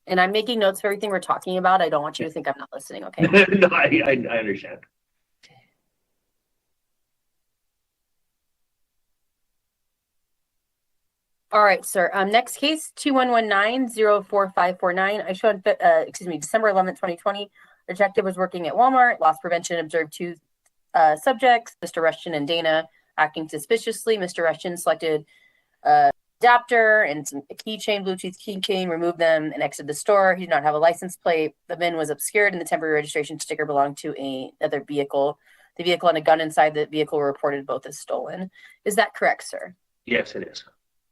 And I'm making notes of everything we're talking about. I don't want you to think I'm not listening, okay?
No, I understand.
All right, sir. Next case, 2119-04549. I showed, December 11th, 2020. The detective was working at Walmart. Loss prevention observed two subjects, Mr. Rushton and Dana, acting suspiciously. Mr. Rushton selected adapter and some keychain, Bluetooth keychain, removed them and exited the store. He did not have a license plate. The VIN was obscured and the temporary registration sticker belonged to another vehicle. The vehicle and a gun inside the vehicle were reported both as stolen. Is that correct, sir?
Yes, it is.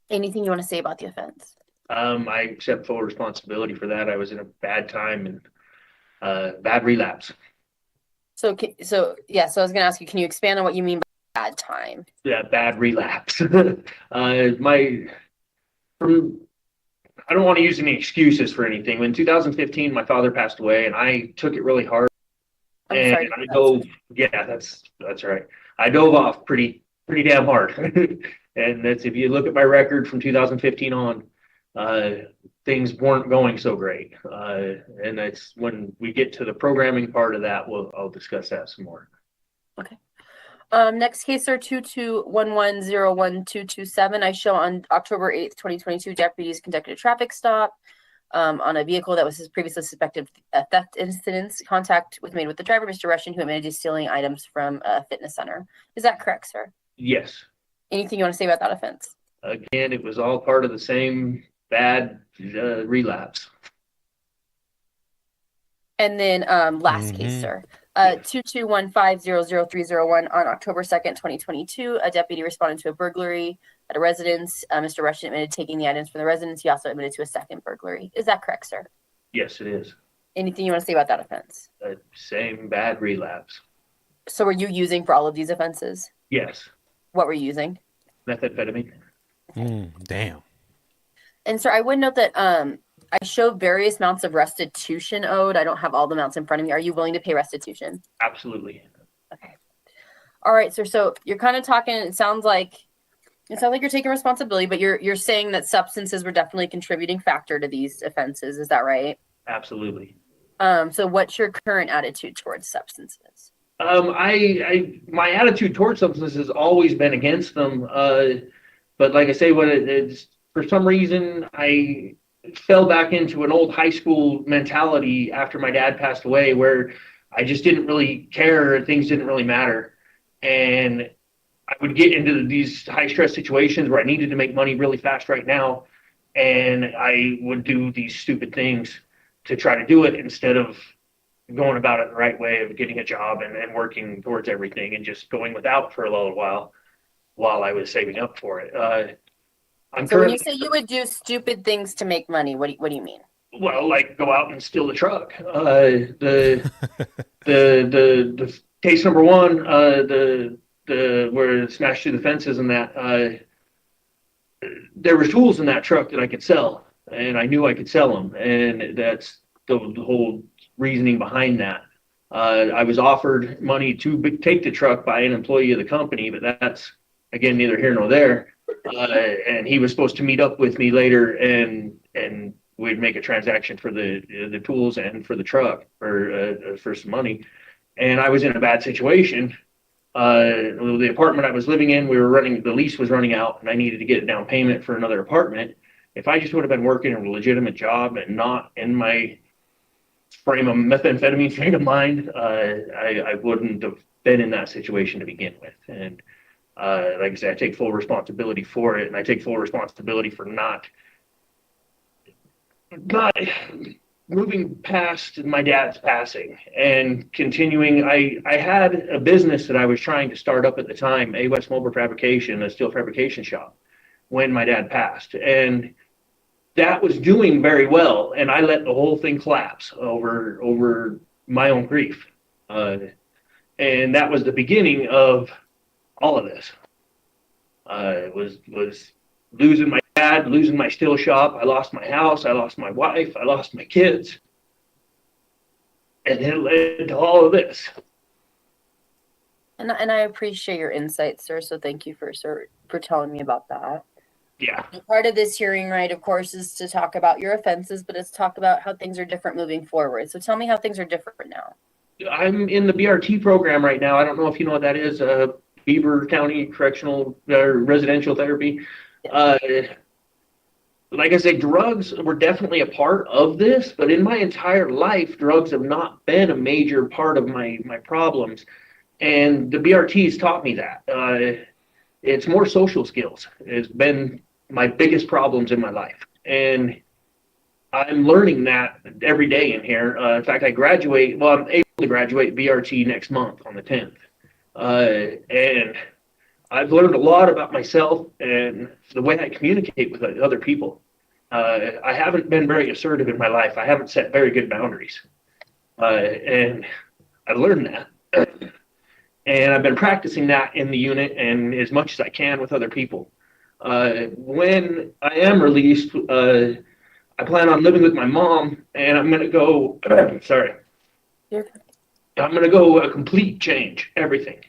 Anything you want to say about the offense?
I accept full responsibility for that. I was in a bad time and bad relapse.
So I was going to ask you, can you expand on what you mean bad time?
Yeah, bad relapse. I don't want to use any excuses for anything. In 2015, my father passed away, and I took it really hard.
I'm
And
sorry.
I dove. Yeah, that's right. I dove off pretty damn hard. And that's, if you look at my record from 2015 on, things weren't going so great. And that's when we get to the programming part of that, I'll discuss that some more.
Okay. Next case, sir, 221101227. I show on October 8th, 2022, deputies conducted a traffic stop on a vehicle that was previously suspected theft incidents. Contact was made with the driver, Mr. Russian, who admitted to stealing items from a fitness center. Is that correct, sir?
Yes.
Anything you want to say about that offense?
Again, it was all part of the same bad relapse.
And then last case, sir. 221500301 on October 2nd, 2022, a deputy responded to a burglary at a residence. Mr. Russian admitted taking the items from the residence. He also admitted to a second burglary. Is that correct, sir?
Yes, it is.
Anything you want to say about that offense?
Same bad relapse.
So were you using for all of these offenses?
Yes.
What were you using?
Methamphetamine.
Damn.
And sir, I would note that I show various amounts of restitution owed. I don't have all the amounts in front of me. Are you willing to pay restitution?
Absolutely.
Okay. All right, sir. So you're kind of talking, it sounds like you're taking responsibility, but you're saying that substances were definitely a contributing factor to these offenses. Is that right?
Absolutely.
So what's your current attitude towards substances?
My attitude towards substances has always been against them. But like I say, for some reason, I fell back into an old high school mentality after my dad passed away, where I just didn't really care. Things didn't really matter. And I would get into these high stress situations where I needed to make money really fast right now. And I would do these stupid things to try to do it instead of going about it the right way of getting a job and working towards everything and just going without for a little while I was saving up for it.
So when you say you would do stupid things to make money, what do you mean?
Well, like go out and steal the truck. The case number one, where it smashed through the fences and that, there were tools in that truck that I could sell, and I knew I could sell them, and that's the whole reasoning behind that. I was offered money to take the truck by an employee of the company, but that's, again, neither here nor there. And he was supposed to meet up with me later, and we'd make a transaction for the tools and for the truck for some money. And I was in a bad situation. The apartment I was living in, the lease was running out, and I needed to get a down payment for another apartment. If I just would have been working a legitimate job and not in my methamphetamine frame of mind, I wouldn't have been in that situation to begin with. And like I said, I take full responsibility for it, and I take full responsibility for not moving past my dad's passing and continuing. I had a business that I was trying to start up at the time, A West Mobile Fabrication, a steel fabrication shop, when my dad passed. And that was doing very well, and I let the whole thing collapse over my own grief. And that was the beginning of all of this. Was losing my dad, losing my steel shop. I lost my house. I lost my wife. I lost my kids. And it led to all of this.
And I appreciate your insight, sir. So thank you for telling me about that.
Yeah.
And part of this hearing, right, of course, is to talk about your offenses, but it's talk about how things are different moving forward. So tell me how things are different now.
I'm in the BRT program right now. I don't know if you know what that is. Beaver County Correctional Residential Therapy. Like I said, drugs were definitely a part of this, but in my entire life, drugs have not been a major part of my problems. And the BRT's taught me that. It's more social skills. It's been my biggest problems in my life. And I'm learning that every day in here. In fact, I'm able to graduate BRT next month on the 10th. And I've learned a lot about myself and the way I communicate with other people. I haven't been very assertive in my life. I haven't set very good boundaries. And I learned that. And I've been practicing that in the unit and as much as I can with other people. When I am released, I plan on living with my mom, and I'm going to go, sorry, I'm going to go a complete change, everything.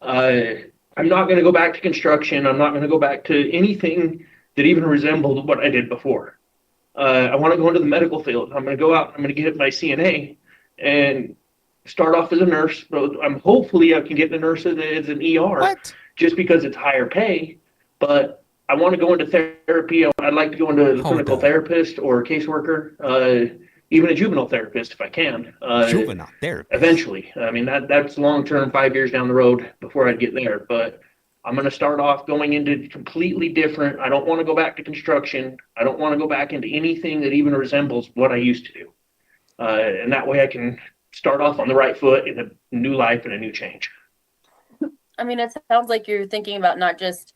I'm not going to go back to construction. I'm not going to go back to anything that even resembled what I did before. I want to go into the medical field. I'm going to go out, I'm going to get my CNA and start off as a nurse. Hopefully I can get the nurse as an ER
What?
just because it's higher pay, but I want to go into therapy. I'd like to go into a clinical therapist or a caseworker, even a juvenile therapist if I can.
Juvenile therapist.
Eventually. I mean, that's long-term, 5 years down the road before I'd get there. But I'm going to start off going into completely different. I don't want to go back to construction. I don't want to go back into anything that even resembles what I used to do. And that way I can start off on the right foot in a new life and a new change.
I mean, it sounds like you're thinking about not just,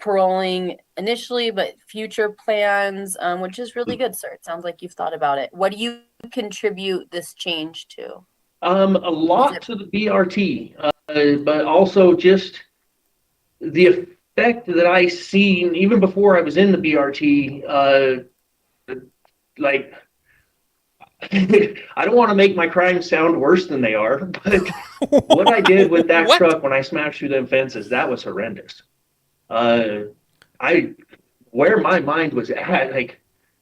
paroling initially, but future plans, which is really good, sir. It sounds like you've thought about it. What do you contribute this change to?
A lot to the BRT, but also just the effect that I seen even before I was in the BRT. Like, I don't want to make my crimes sound worse than they are, but what I did with that truck when I smashed through them fences, that was horrendous. Where my mind was at, like,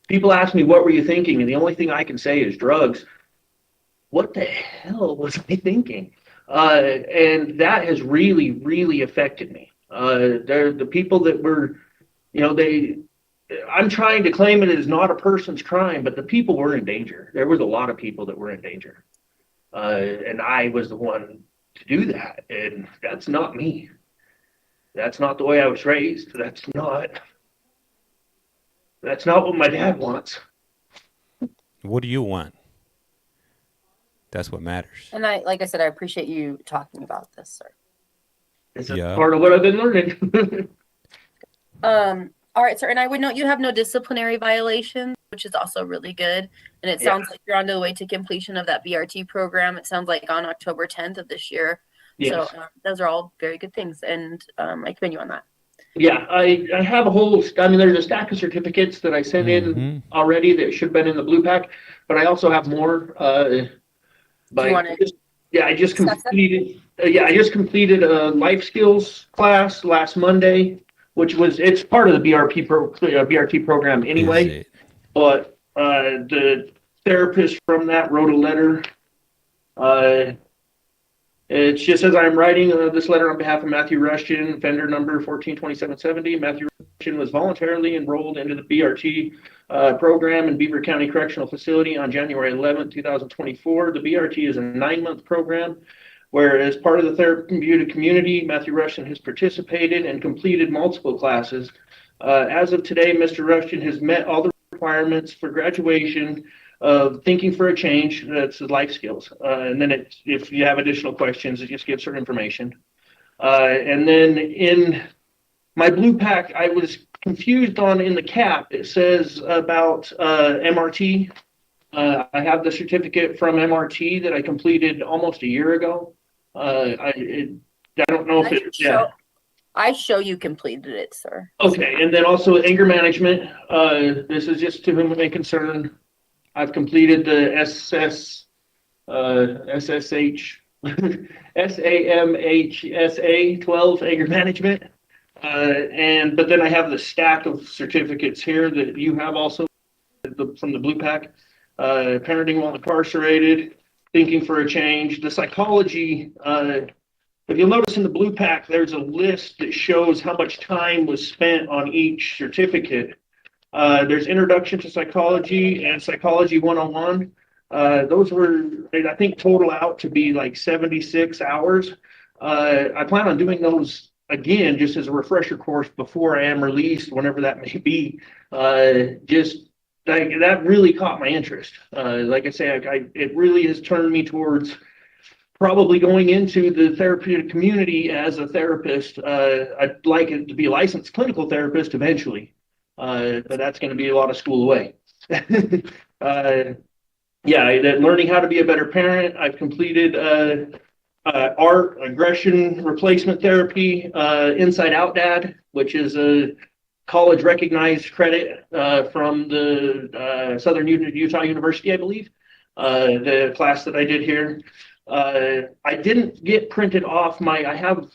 people ask me, what were you thinking? And the only thing I can say is drugs. What the hell was I thinking? And that has really, really affected me. They're the people that were, I'm trying to claim it as not a person's crime, but the people were in danger. There was a lot of people that were in danger. And I was the one to do that. And that's not me. That's not the way I was raised. That's not what my dad wants.
What do you want? That's what matters.
And like I said, I appreciate you talking about this, sir.
This is part of what I've been learning.
All right, sir. And I would note you have no disciplinary violations, which is also really good. And it sounds like you're on the way to completion of that BRT program. It sounds like on October 10th of this year. Yes. So those are all very good things. And I commend you on that.
Yeah, I have a whole, there's a stack of certificates that I sent in already that should have been in the blue pack, but I also have more. I just completed a life skills class last Monday, which it's part of the BRT program anyway. But the therapist from that wrote a letter. It just says, I'm writing this letter on behalf of Matthew Rushton, offender number 142770. Matthew Rushton was voluntarily enrolled into the BRT program in Beaver County Correctional Facility on January 11, 2024. The BRT is a 9-month program where, as part of the therapeutic community, Matthew Rushton has participated and completed multiple classes. As of today, Mr. Rushton has met all the requirements for graduation of thinking for a change. That's the life skills. And then if you have additional questions, it just gives her information. And then in my blue pack, I was confused on in the cap. It says about MRT. I have the certificate from MRT that I completed almost a year ago. I don't know if
I show you completed it, sir.
Okay, and then also anger management. This is just to whom it may concern. I've completed the SSH, SAMHSA 12 anger management. But then I have the stack of certificates here that you have also from the blue pack. Parenting while incarcerated, thinking for a change. The psychology, if you'll notice in the blue pack, there's a list that shows how much time was spent on each certificate. There's Introduction to Psychology and Psychology 101. Those were, I think, total out to be like 76 hours. I plan on doing those again, just as a refresher course before I am released, whenever that may be. That really caught my interest. Like I say, it really has turned me towards probably going into the therapeutic community as a therapist. I'd like it to be a licensed clinical therapist eventually. But that's going to be a lot of school away. Learning how to be a better parent. I've completed
art, aggression replacement therapy, inside out dad, which is a college recognized credit from the Southern Utah University, I believe. The class that I did here. I didn't get printed off I have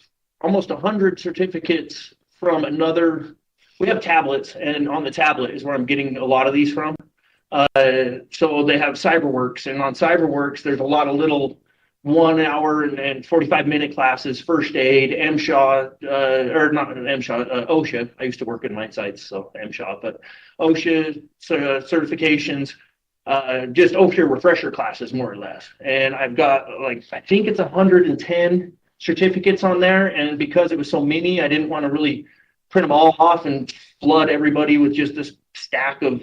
almost 100 certificates from another. We have tablets, and on the tablet is where I'm getting a lot of these from. So they have CyberWorks, and on CyberWorks, there's a lot of little 1 hour and 45-minute classes, first aid, MSHA, or not MSHA, OSHA. I used to work in mine sites, so MSHA, but OSHA certifications, just OSHA refresher classes, more or less. And I've got I think it's 110 certificates on there. And because it was so many, I didn't want to really print them all off and flood everybody with just this stack of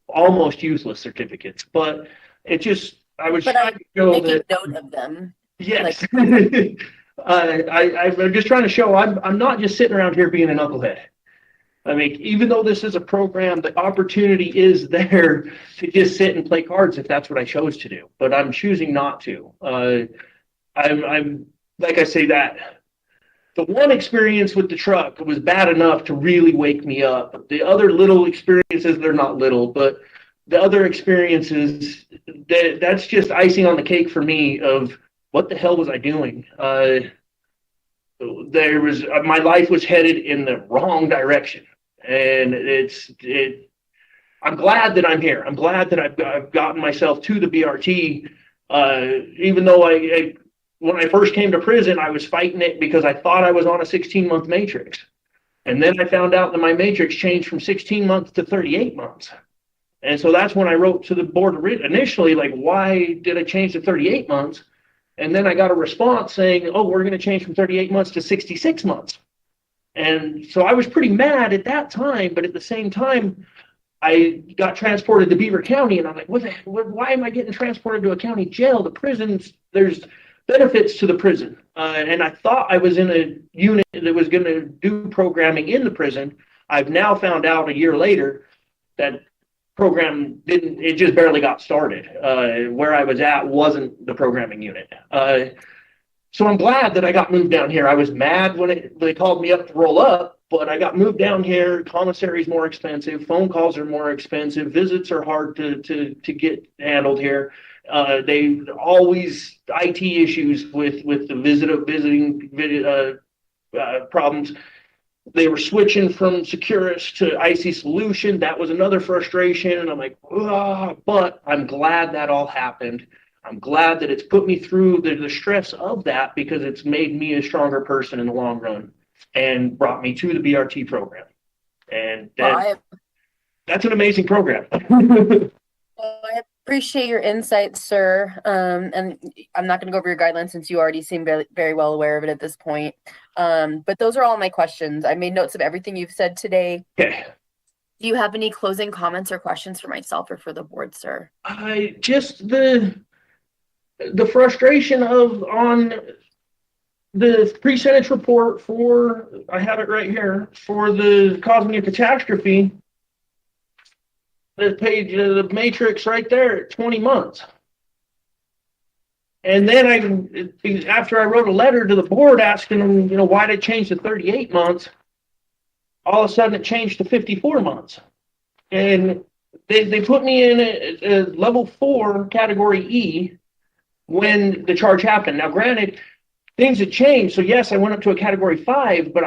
almost useless certificates. But it just, I was trying to show
making note of them.
Yes. I'm just trying to show I'm not just sitting around here being a knucklehead. I mean, even though this is a program, the opportunity is there to just sit and play cards if that's what I chose to do. But I'm choosing not to. I'm like I say that the one experience with the truck was bad enough to really wake me up. The other little experiences, they're not little, but the other experiences, that's just icing on the cake for me of what the hell was I doing? My life was headed in the wrong direction. And I'm glad that I'm here. I'm glad that I've gotten myself to the BRT. Even though when I first came to prison, I was fighting it because I thought I was on a 16-month matrix. And then I found out that my matrix changed from 16 months to 38 months. And so that's when I wrote to the board initially, why did I change to 38 months? And then I got a response saying, oh, we're going to change from 38 months to 66 months. And so I was pretty mad at that time, but at the same time, I got transported to Beaver County, and I'm like, why am I getting transported to a county jail? The prisons, there's benefits to the prison. And I thought I was in a unit that was going to do programming in the prison. I've now found out a year later that program it just barely got started. Where I was at wasn't the programming unit. So I'm glad that I got moved down here. I was mad when they called me up to roll up, but I got moved down here. Commissary's more expensive. Phone calls are more expensive. Visits are hard to get handled here. They always IT issues with the visiting problems. They were switching from Securus to IC Solution. That was another frustration. And I'm like, but I'm glad that all happened. I'm glad that it's put me through the stress of that because it's made me a stronger person in the long run and brought me to the BRT program. And that's an amazing program.
I appreciate your insights, sir. And I'm not going to go over your guidelines since you already seem very, very well aware of it at this point. But those are all my questions. I made notes of everything you've said today.
Okay.
Do you have any closing comments or questions for myself or for the board, sir?
The frustration on the pre-sentence report I have it right here, for the causing a catastrophe, the page, the matrix right there at 20 months. And then after I wrote a letter to the board asking them, why did it change to 38 months, all of a sudden it changed to 54 months. And they put me in a level 4 category E when the charge happened. Now, granted, things had changed. So yes, I went up to a category 5, but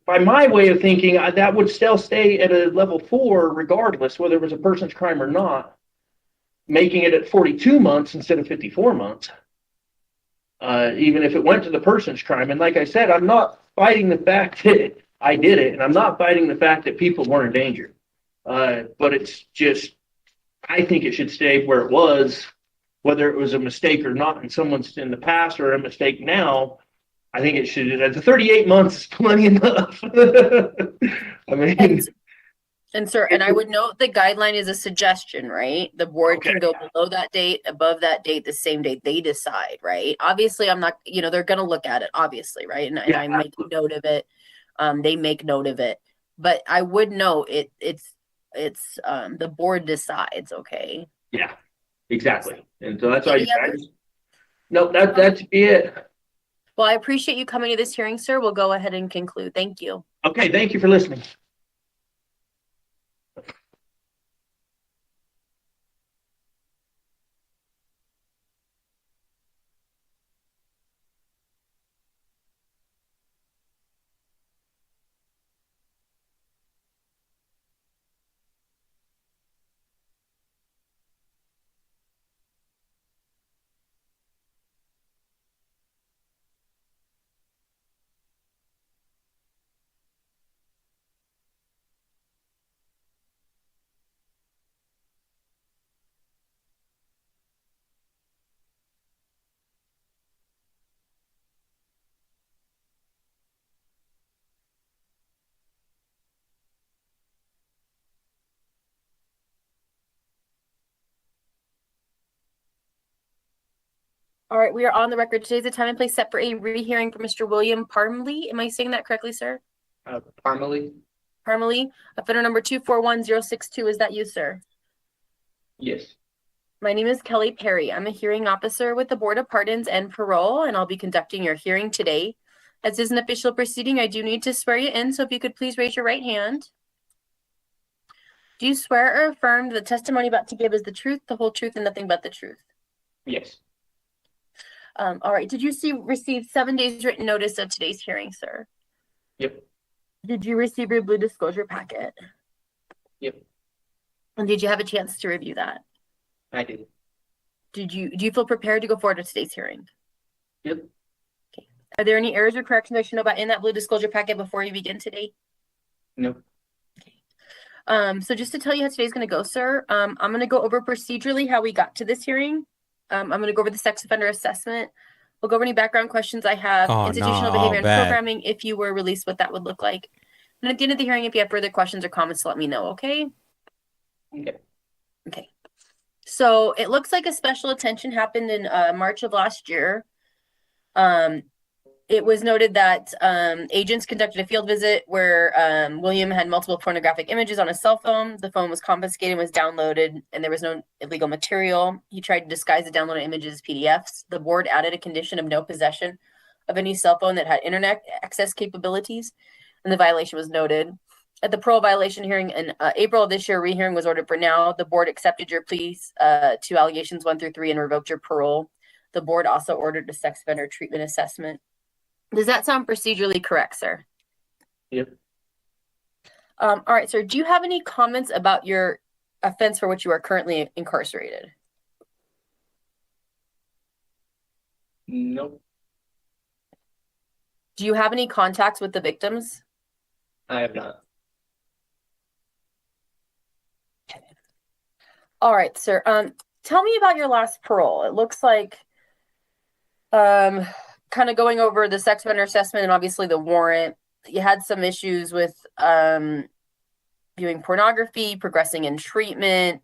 by my way of thinking, that would still stay at a level 4 regardless, whether it was a person's crime or not, making it at 42 months instead of 54 months, even if it went to the person's crime. And like I said, I'm not fighting the fact that I did it, and I'm not fighting the fact that people weren't in danger. But it's just, I think it should stay where it was, whether it was a mistake or not in someone's in the past or a mistake now. I think it should. The 38 months is plenty enough. I mean,
and sir, and I would note the guideline is a suggestion, right? The board can go below that date, above that date, the same date they decide, right? Obviously, I'm not, they're going to look at it, obviously, right? And I make note of it. They make note of it, but I would note it's the board decides. Okay.
Yeah, exactly. And so that's why No, that's it.
Well, I appreciate you coming to this hearing, sir. We'll go ahead and conclude. Thank you.
Okay, thank you for listening.
All right, we are on the record. Today's the time and place set for a rehearing for Mr. William Parmley. Am I saying that correctly, sir?
Parmalee?
Parmley, offender number 241062. Is that you, sir?
Yes.
My name is Kelly Perry. I'm a hearing officer with the Board of Pardons and Parole, and I'll be conducting your hearing today. As this is an official proceeding, I do need to swear you in, so if you could please raise your right hand. Do you swear or affirm that the testimony about to give is the truth, the whole truth, and nothing but the truth?
Yes.
All right. Did you receive 7 days written notice of today's hearing, sir?
Yep.
Did you receive your blue disclosure packet?
Yep.
And did you have a chance to review that?
I did.
Do you feel prepared to go forward with today's hearing?
Yep.
Okay. Are there any errors or corrections I should know about in that blue disclosure packet before you begin today?
No.
So just to tell you how today's going to go, sir, I'm going to go over procedurally how we got to this hearing. I'm going to go over the sex offender assessment. We'll go over any background questions I have, institutional behavior and programming, if you were released, what that would look like. And at the end of the hearing, if you have further questions or comments, let me know, okay?
Okay.
Okay. So it looks like a special attention happened in March of last year. It was noted that agents conducted a field visit where William had multiple pornographic images on his cell phone. The phone was confiscated and was downloaded, and there was no illegal material. He tried to disguise the downloaded images as PDFs. The board added a condition of no possession of any cell phone that had internet access capabilities, and the violation was noted. At the parole violation hearing in April of this year, rehearing was ordered for now. The board accepted your pleas to allegations 1 through 3 and revoked your parole. The board also ordered a sex offender treatment assessment. Does that sound procedurally correct, sir?
Yep.
All right, sir. Do you have any comments about your offense for which you are currently incarcerated?
Nope.
Do you have any contacts with the victims?
I have not.
All right, sir. Tell me about your last parole. It looks like kind of going over the sex offender assessment and obviously the warrant. You had some issues with viewing pornography, progressing in treatment,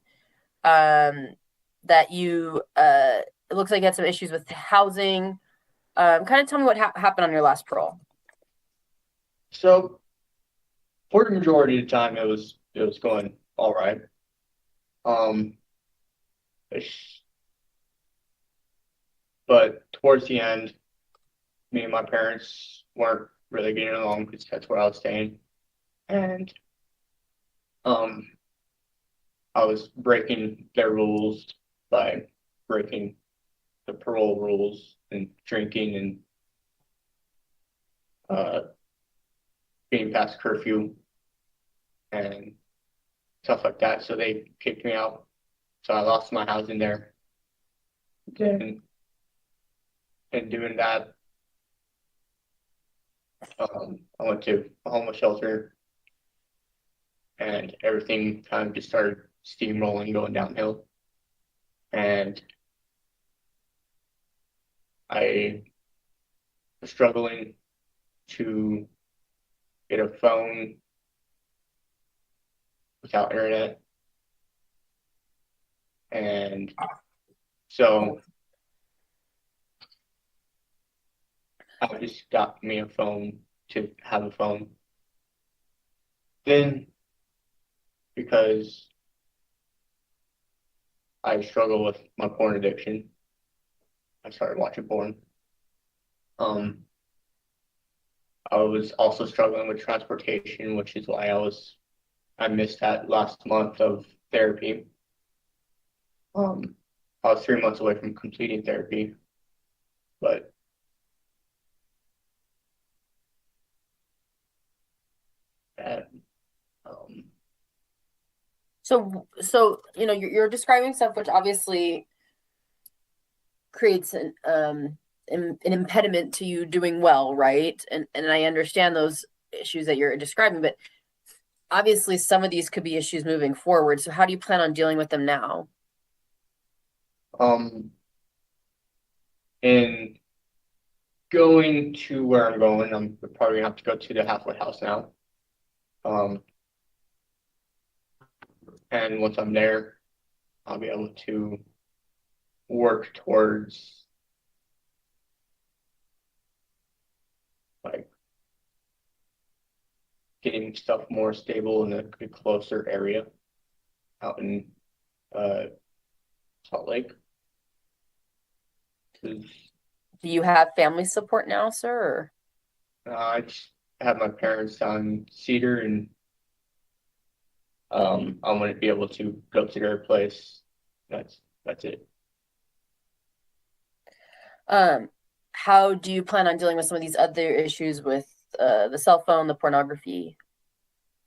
that you it looks like you had some issues with housing. Kind of tell me what happened on your last parole.
So for the majority of the time it was going all right. But towards the end, me and my parents weren't really getting along because that's where I was staying. And I was breaking their rules by breaking the parole rules and drinking and being past curfew and stuff like that. So they kicked me out. So I lost my housing there. Then, and doing that, I went to a homeless shelter, and everything kind of just started steamrolling, going downhill. And I was struggling to get a phone without internet. And so I just got me a phone to have a phone. Then, because I struggle with my porn addiction,
I started watching porn. I was also struggling with transportation, which is why I missed that last month of therapy. I was 3 months away from completing therapy, but that,
So you're describing stuff which obviously creates an impediment to you doing well, right? And I understand those issues that you're describing, but obviously some of these could be issues moving forward. So how do you plan on dealing with them now?
in going to where I'm going, I'm probably gonna have to go to the halfway house now. And once I'm there, I'll be able to work towards like getting stuff more stable in a closer area out in Salt Lake. 'Cause,
Do you have family support now, sir?
I just have my parents on Cedar, and I'm gonna be able to go to their place. That's it.
How do you plan on dealing with some of these other issues with the cell phone, the pornography?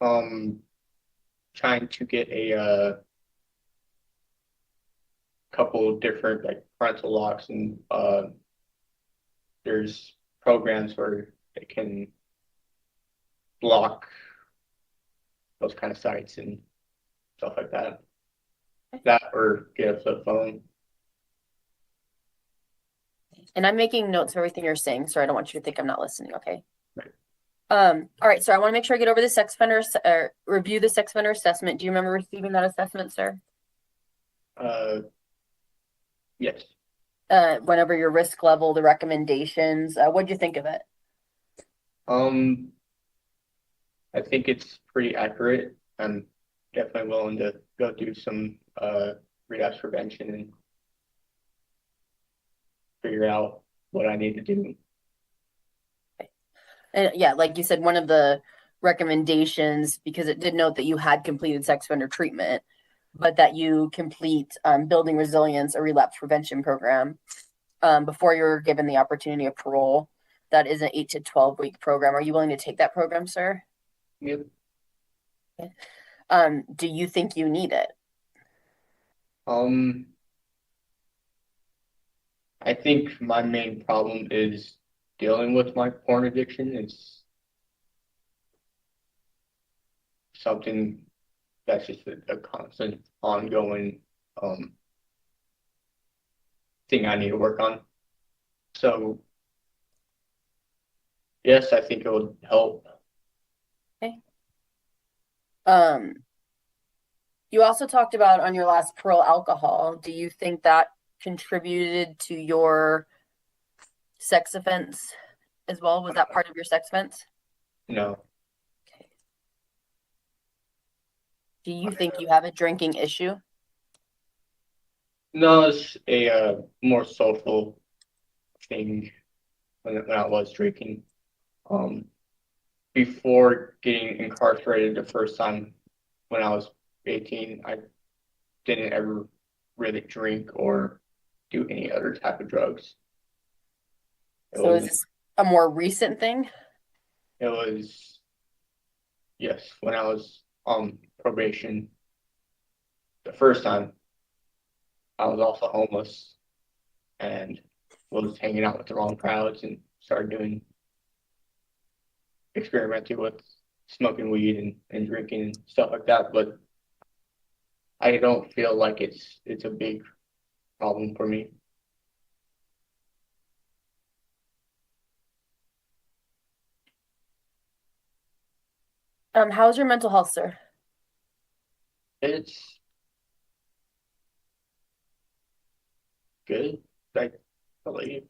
Trying to get a couple different like parental locks, and there's programs where they can block those kind of sites and stuff like that. That or get a flip phone.
And I'm making notes of everything you're saying, so I don't want you to think I'm not listening, okay?
Right.
All right, so I want to make sure I get over the sex offender review the sex offender assessment. Do you remember receiving that assessment, sir?
Yes.
Whenever your risk level, the recommendations, what'd you think of it?
I think it's pretty accurate. I'm definitely willing to go do some relapse prevention and figure out what I need to do.
And yeah, like you said, one of the recommendations, because it did note that you had completed sex offender treatment, but that you complete building resilience, a relapse prevention program before you're given the opportunity of parole. That is an 8 to 12 week program. Are you willing to take that program, sir?
Yep.
Okay. Do you think you need it?
I think my main problem is dealing with my porn addiction. It's something that's just a constant, ongoing thing I need to work on. So, yes, I think it would help.
Okay. You also talked about on your last parole alcohol. Do you think that contributed to your sex offense as well? Was that part of your sex offense?
No.
Okay. Do you think you have a drinking issue?
No, it's a more social thing when I was drinking. Before getting incarcerated the first time when I was 18, I didn't ever really drink or do any other type of drugs.
So is this a more recent thing?
It was, yes, when I was on probation the first time, I was also homeless and was hanging out with the wrong crowds and started experimenting with smoking weed and drinking and stuff like that. But I don't feel like it's a big problem for me.
How's your mental health, sir?
It's good, I believe.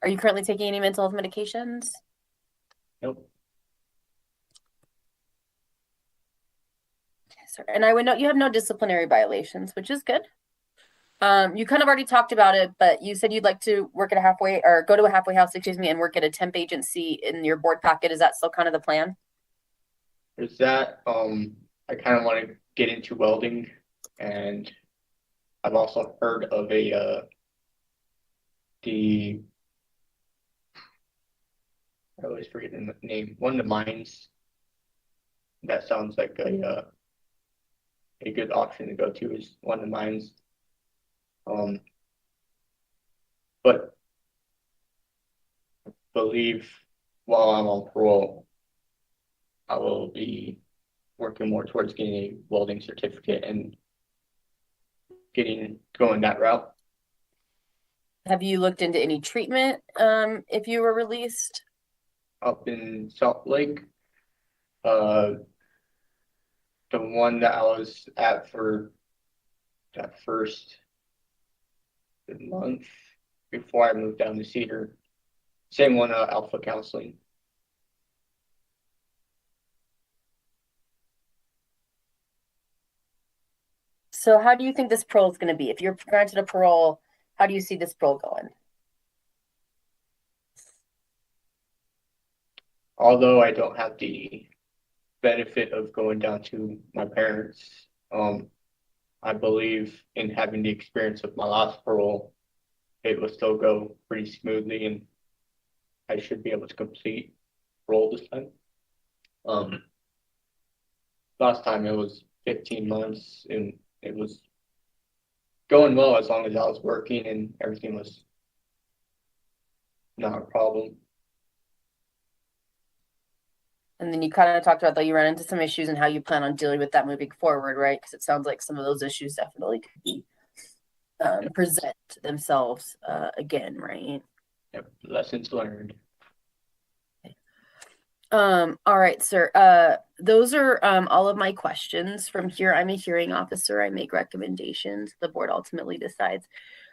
Are you currently taking any mental health medications?
Nope.
Okay, sir. And I would note you have no disciplinary violations, which is good. You kind of already talked about it, but you said you'd like to work at a halfway or go to a halfway house, excuse me, and work at a temp agency in your board packet. Is that still kind of the plan?
There's that. I kind of want to get into welding, and I've also heard of the I always forget the name. One of the mines. That sounds like a good option to go to is one of the mines. But I believe while I'm on parole, I will be working more towards getting a welding certificate and going that route.
Have you looked into any treatment if you were released?
Up in Salt Lake, the one that I was at for that first month before I moved down to Cedar, same one, Alpha Counseling.
So how do you think this parole is going to be? If you're granted a parole, how do you see this parole going?
Although I don't have the benefit of going down to my parents, I believe in having the experience of my last parole, it will still go pretty smoothly and I should be able to complete parole this time. Last time it was 15 months and it was going well as long as I was working and everything was not a problem.
And then you kind of talked about that you ran into some issues and how you plan on dealing with that moving forward, right? Because it sounds like some of those issues definitely could be present themselves again, right?
Yep, lessons learned.
All right, sir. Those are all of my questions. From here, I'm a hearing officer. I make recommendations. The board ultimately decides.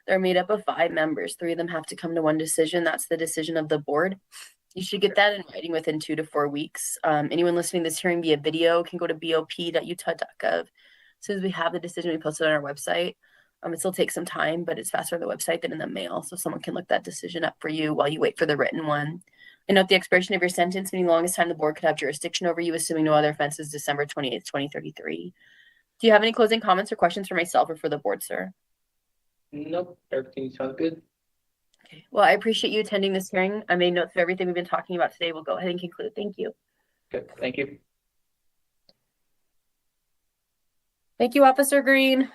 They're made up of 5 members. 3 of them have to come to one decision. That's the decision of the board. You should get that in writing within 2 to 4 weeks. Anyone listening to this hearing via video can go to bop.utah.gov. As soon as we have the decision, we post it on our website. It still takes some time, but it's faster on the website than in the mail. So someone can look that decision up for you while you wait for the written one. And note the expiration of your sentence, meaning the longest time the board could have jurisdiction over you, assuming no other offenses, December 28th, 2033. Do you have any closing comments or questions for myself or for the board, sir?
Nope, everything sounds good.
Okay. Well, I appreciate you attending this hearing. I made notes of everything we've been talking about today. We'll go ahead and conclude. Thank you.
Good, thank you.
Thank you, Officer Green.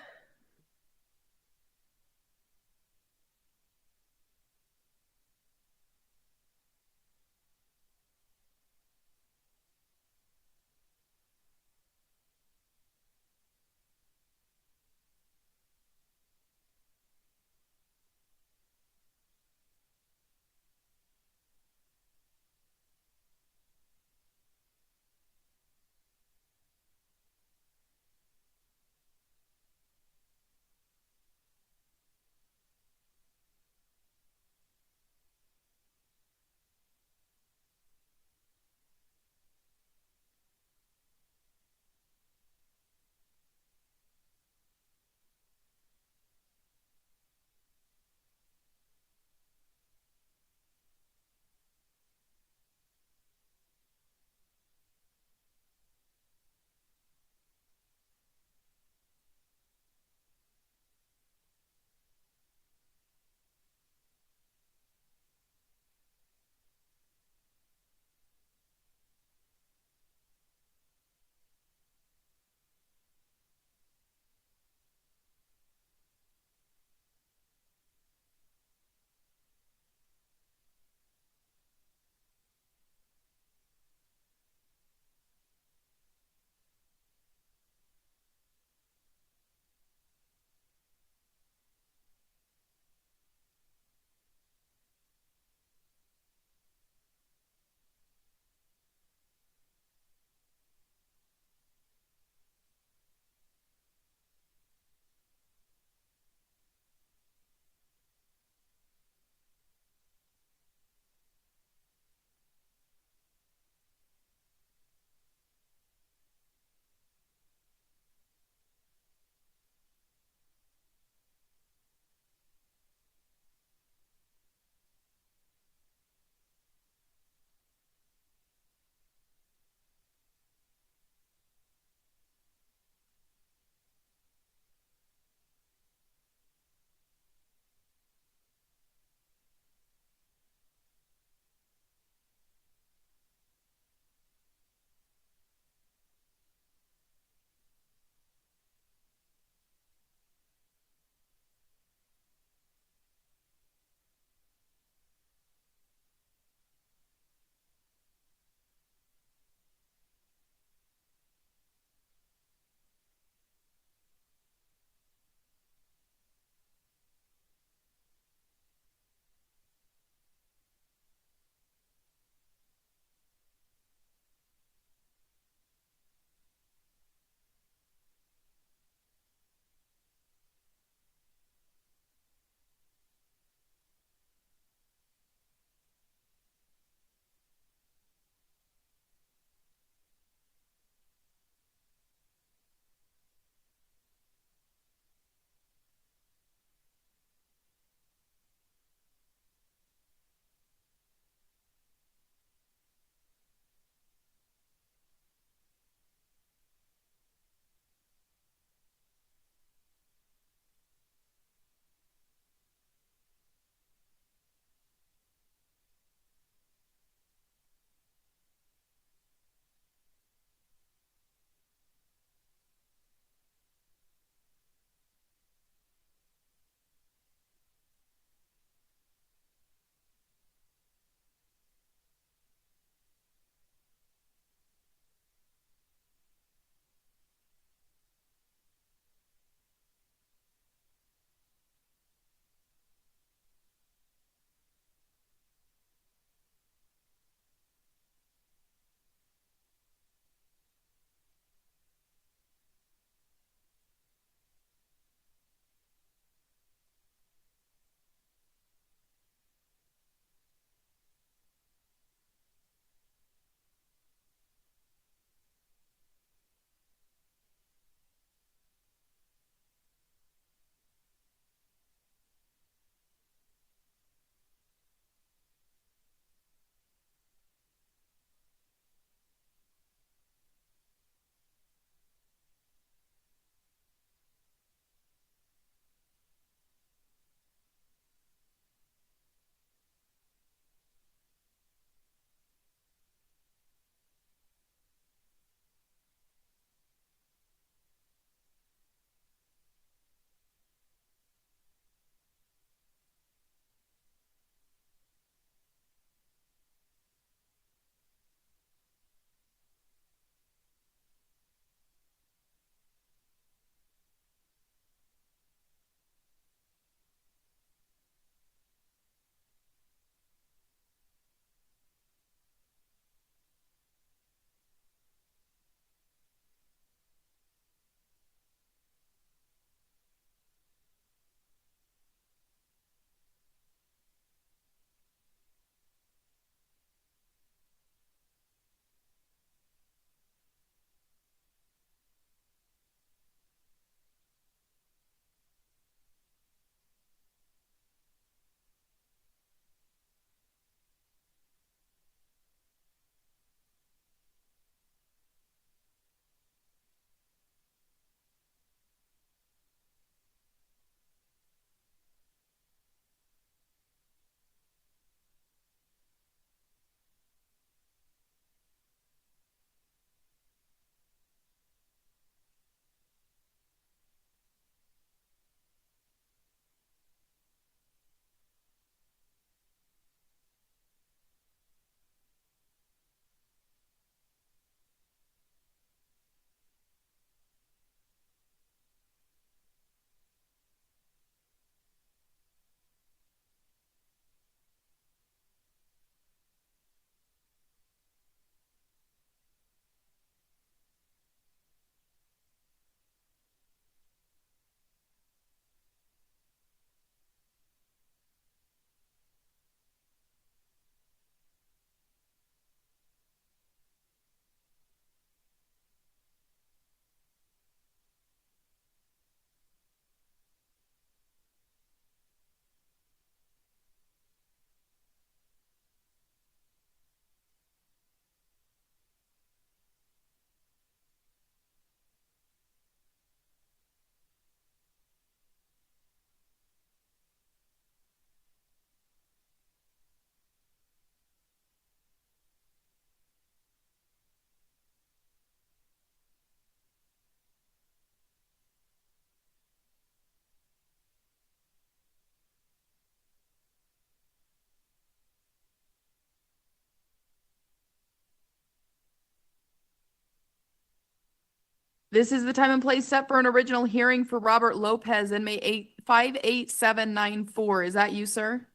This is the time and place set for an original hearing for Robert Lopez, inmate 58794. Is that you, sir?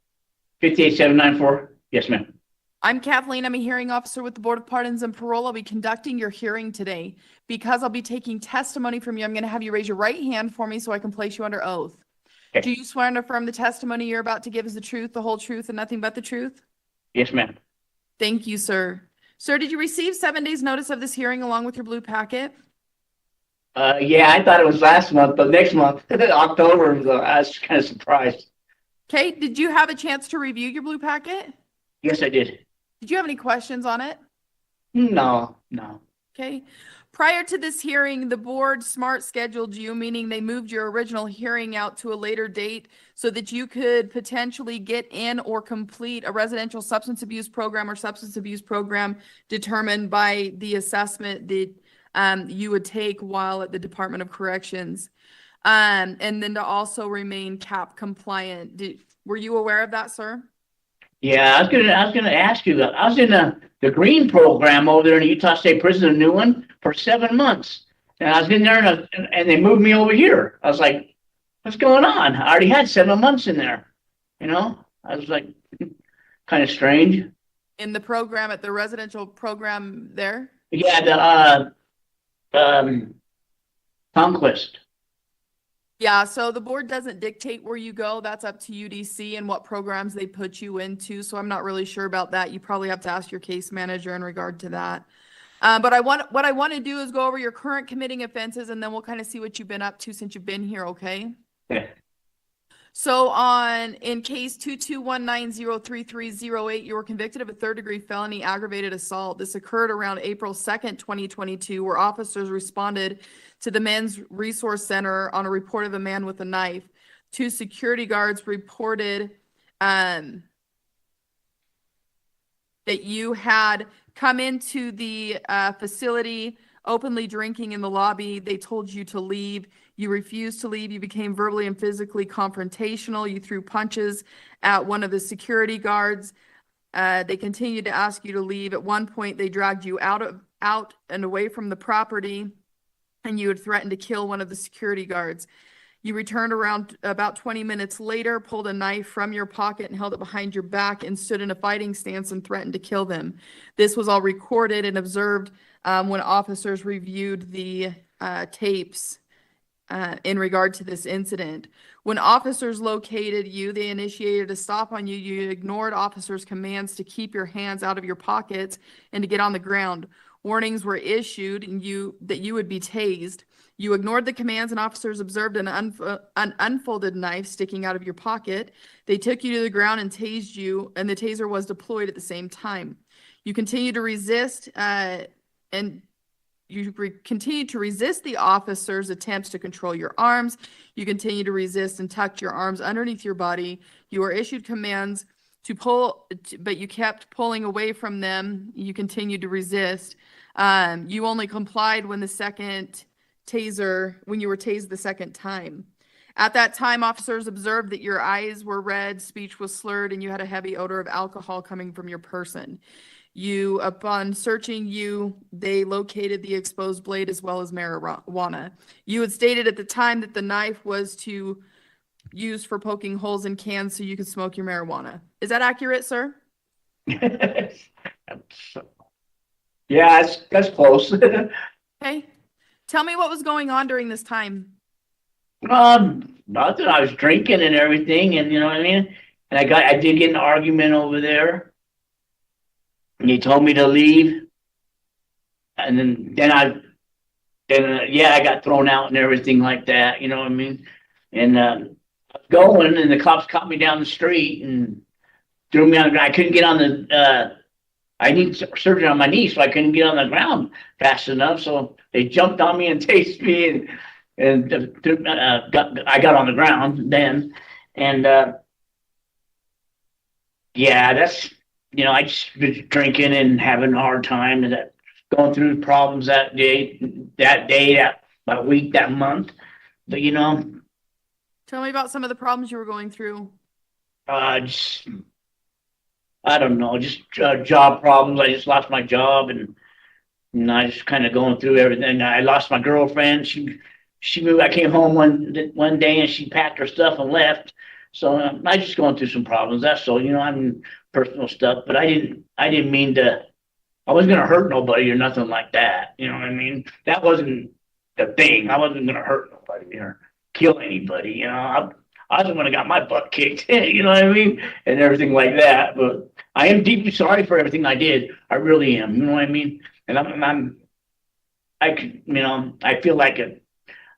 58794. Yes, ma'am.
I'm Kathleen. I'm a hearing officer with the Board of Pardons and Parole. I'll be conducting your hearing today. Because I'll be taking testimony from you, I'm going to have you raise your right hand for me so I can place you under oath.
Okay.
Do you swear and affirm the testimony you're about to give is the truth, the whole truth, and nothing but the truth?
Yes, ma'am.
Thank you, sir. Sir, did you receive 7 days notice of this hearing along with your blue packet?
Yeah, I thought it was last month, but next month, October, I was kind of surprised.
Okay, did you have a chance to review your blue packet?
Yes, I did.
Did you have any questions on it?
No.
Okay. Prior to this hearing, the board smart scheduled you, meaning they moved your original hearing out to a later date so that you could potentially get in or complete a residential substance abuse program or substance abuse program determined by the assessment that you would take while at the Department of Corrections. And then to also remain CAP compliant. Were you aware of that, sir?
Yeah, I was gonna ask you that. I was in the green program over there in Utah State Prison, a new one, for 7 months. And I was in there and they moved me over here. I was like, what's going on? I already had 7 months in there. I was like, kind of strange.
In the program, at the residential program there?
Yeah, the Conquest.
Yeah, so the board doesn't dictate where you go. That's up to UDC and what programs they put you into. So I'm not really sure about that. You probably have to ask your case manager in regard to that. But what I want to do is go over your current committing offenses, and then we'll kind of see what you've been up to since you've been here, okay?
Yeah.
So in case 221903308, you were convicted of a third-degree felony aggravated assault. This occurred around April 2nd, 2022, where officers responded to the Men's Resource Center on a report of a man with a knife. 2 security guards reported that you had come into the facility openly drinking in the lobby. They told you to leave. You refused to leave. You became verbally and physically confrontational. You threw punches at one of the security guards. They continued to ask you to leave. At one point, they dragged you out and away from the property, and you had threatened to kill one of the security guards. You returned around about 20 minutes later, pulled a knife from your pocket and held it behind your back and stood in a fighting stance and threatened to kill them. This was all recorded and observed when officers reviewed the tapes in regard to this incident. When officers located you, they initiated a stop on you. You ignored officers' commands to keep your hands out of your pockets and to get on the ground. Warnings were issued that you would be tased. You ignored the commands, and officers observed an unfolded knife sticking out of your pocket. They took you to the ground and tased you, and the taser was deployed at the same time. You continued to resist, continued to resist the officers' attempts to control your arms. You continued to resist and tucked your arms underneath your body. You were issued commands to pull, but you kept pulling away from them. You continued to resist. You only complied when when you were tased the second time. At that time, officers observed that your eyes were red, speech was slurred, and you had a heavy odor of alcohol coming from your person. Upon searching you, they located the exposed blade as well as marijuana. You had stated at the time that the knife was to use for poking holes in cans so you could smoke your marijuana. Is that accurate, sir?
Yeah, that's close.
Okay. Tell me what was going on during this time.
Nothing. I was drinking and everything, and you know what I mean? And I did get an argument over there. And he told me to leave. And then I got thrown out and everything like that, you know what I mean? And I was going, and the cops caught me down the street and threw me on the ground. I couldn't get on the I need surgery on my knee, so I couldn't get on the ground fast enough. So they jumped on me and tased me, and I got on the ground then. And yeah, that's, you know, I just was drinking and having a hard time, and going through problems that day, that week, that month. But you know,
Tell me about some of the problems you were going through.
just I don't know, just job problems. I just lost my job, and And I just kind of going through everything. I lost my girlfriend. She moved. I came home one day and she packed her stuff and left. So I just going through some problems. That's all. I'm personal stuff, but I didn't mean to. I wasn't gonna hurt nobody or nothing like that. You know what I mean? That wasn't the thing. I wasn't gonna hurt nobody or kill anybody. I was the one that got my butt kicked. You know what I mean? And everything like that. But I am deeply sorry for everything I did. I really am. You know what I mean? And I feel like an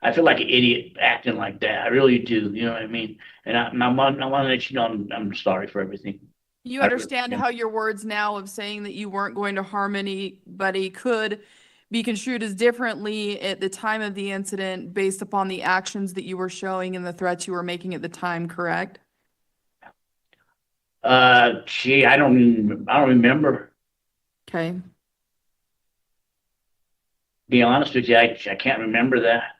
idiot acting like that. I really do. You know what I mean? And I want to let you know I'm sorry for everything.
You understand how your words now of saying that you weren't going to harm anybody could be construed as differently at the time of the incident based upon the actions that you were showing and the threats you were making at the time, correct?
Gee, I don't remember.
Okay.
Be honest with you, I can't remember that.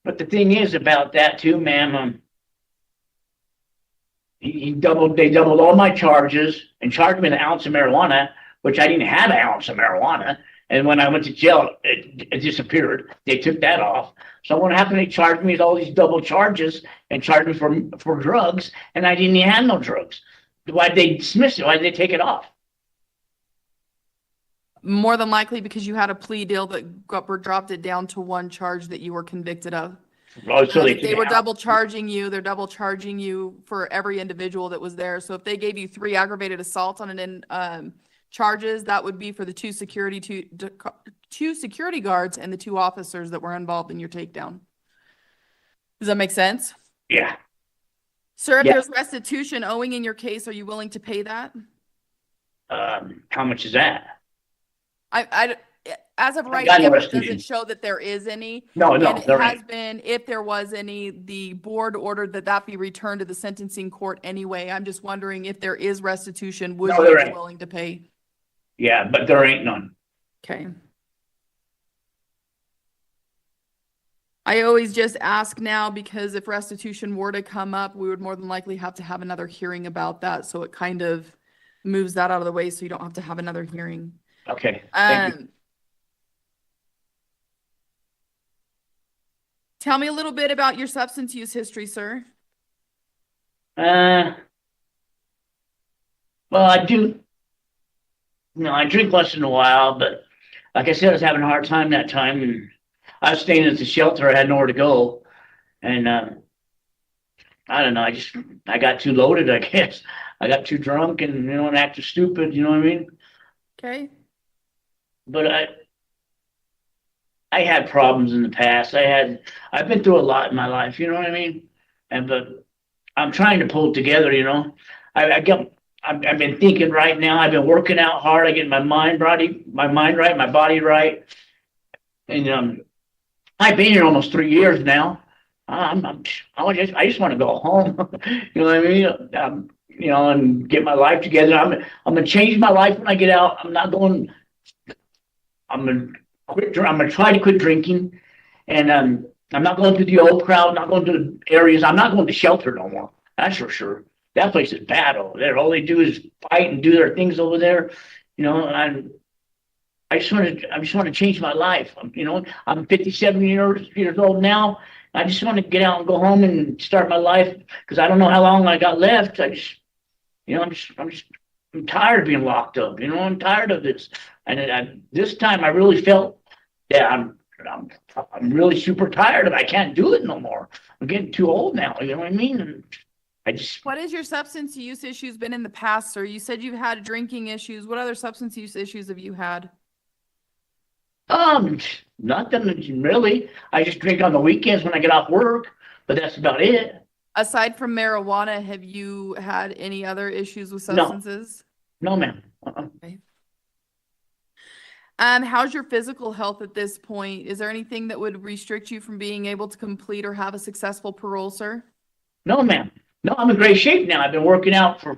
But the thing is about that too, ma'am, they doubled all my charges and charged me an ounce of marijuana, which I didn't have an ounce of marijuana. And when I went to jail, it disappeared. They took that off. So what happened? They charged me with all these double charges and charged me for drugs, and I didn't even have no drugs. Why'd they dismiss it? Why'd they take it off?
More than likely because you had a plea deal that dropped it down to one charge that you were convicted of.
Oh, so
They were double charging you. They're double charging you for every individual that was there. So if they gave you 3 aggravated assaults on an charges, that would be for the two security guards and the 2 officers that were involved in your takedown. Does that make sense?
Yeah.
Sir, if
Yeah.
there's restitution owing in your case, are you willing to pay that?
How much is that?
As of right
got no
now, it
restitution.
doesn't show that there is any.
No,
And it
there
has
ain't.
been, if there was any, the board ordered that be returned to the sentencing court anyway. I'm just wondering if there is restitution, would
No,
you
there
be
ain't.
willing to pay?
Yeah, but there ain't none.
Okay. I always just ask now because if restitution were to come up, we would more than likely have to have another hearing about that. So it kind of moves that out of the way so you don't have to have another hearing.
Okay. Thank you.
Tell me a little bit about your substance use history, sir.
Well, I do. I drink once in a while, but like I said, I was having a hard time that time, and I was staying at the shelter. I had nowhere to go, and I don't know. I got too loaded, I guess. I got too drunk and and acted stupid. You know what I mean?
Okay.
But I had problems in the past. I've been through a lot in my life. You know what I mean? But I'm trying to pull it together. I've been thinking right now. I've been working out hard. I get my mind right, my body right, and I've been here almost 3 years now. I just want to go home. You know what I mean? And get my life together. I'm gonna change my life when I get out. I'm gonna quit. I'm gonna try to quit drinking, and I'm not going to the old crowd. Not going to the areas. I'm not going to shelter no more. That's for sure. That place is bad over there. All they do is fight and do their things over there. And I just want to change my life. I'm 57 years old now. I just want to get out and go home and start my life because I don't know how long I got left. I'm tired of being locked up. I'm tired of this. And this time I really felt that I'm really super tired of it. I can't do it no more. I'm getting too old now. You know what I mean? And
What has your substance use issues been in the past, sir? You said you've had drinking issues. What other substance use issues have you had?
Nothing really. I just drink on the weekends when I get off work, but that's about it.
Aside from marijuana, have you had any other issues with substances?
No, ma'am.
Okay. How's your physical health at this point? Is there anything that would restrict you from being able to complete or have a successful parole, sir?
No, ma'am. No, I'm in great shape now. I've been working out for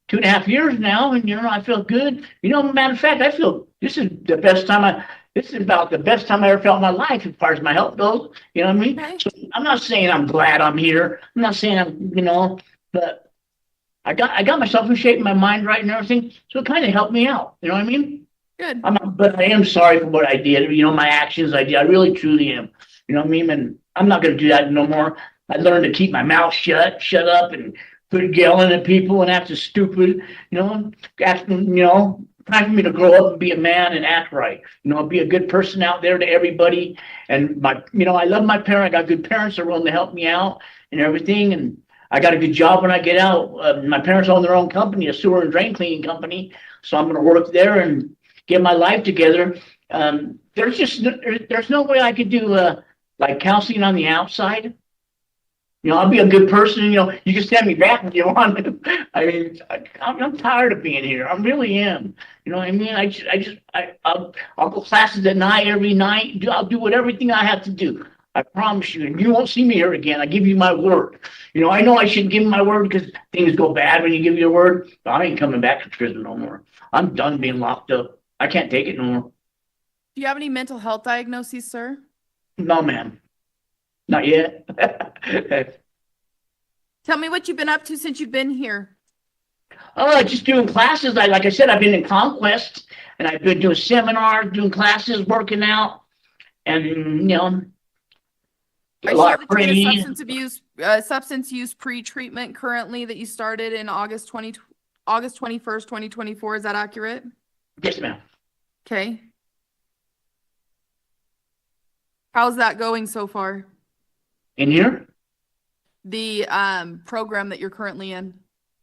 2.5 years now, and I feel good. Matter of fact, I feel this is about the best time I ever felt in my life as far as my health goes. You know what I mean?
Okay.
So I'm not saying I'm glad I'm here. I'm not saying but I got myself in shape, my mind right and everything, so it kind of helped me out. You know what I mean?
Good.
But I am sorry for what I did. You know, my actions I did. I really truly am. You know what I mean? And I'm not going to do that no more. I learned to keep my mouth shut up, and quit yelling at people and acting stupid. You know, acting. You know, time for me to grow up and be a man and act right. You know, be a good person out there to everybody. And you know, I love my parents. I got good parents that are willing to help me out and everything. And I got a good job when I get out. My parents own their own company, a sewer and drain cleaning company. So I'm going to work there and get my life together. There's no way I could do like counseling on the outside. You know, I'll be a good person. You know, you can send me back if you want. I mean, I'm tired of being here. I really am. You know what I mean? I'll go classes at night every night. I'll do everything I have to do. I promise you, and you won't see me here again. I give you my word. You know I shouldn't give my word because things go bad when you give your word. But I ain't coming back to prison no more. I'm done being locked up. I can't take it no more.
Do you have any mental health diagnoses, sir?
No, ma'am. Not yet.
Tell me what you've been up to since you've been here.
Oh, just doing classes. Like I said, I've been in Conquest, and I've been doing seminars, doing classes, working out, and you know,
I
a lot
saw
of
that you had
praying.
a substance use pre-treatment currently that you started in August 21st, 2024. Is that accurate?
Yes, ma'am.
Okay. How's that going so far?
In here,
The program that you're currently in.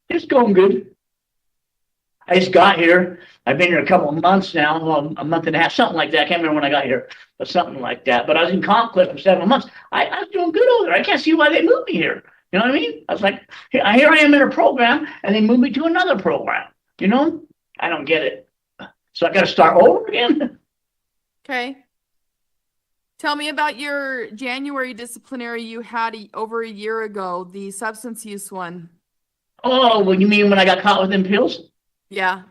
it's going good. I just got here. I've been here a couple of months now, well, a month and a half, something like that. I can't remember when I got here, but something like that. But I was in Conquest for 7 months. I was doing good over there. I can't see why they moved me here. You know what I mean? I was like, here I am in a program, and they moved me to another program. You know, I don't get it. So I got to start over again.
Okay. Tell me about your January disciplinary you had over a year ago, the substance use one.
Oh, well, you mean when I got caught with them pills?
Yeah.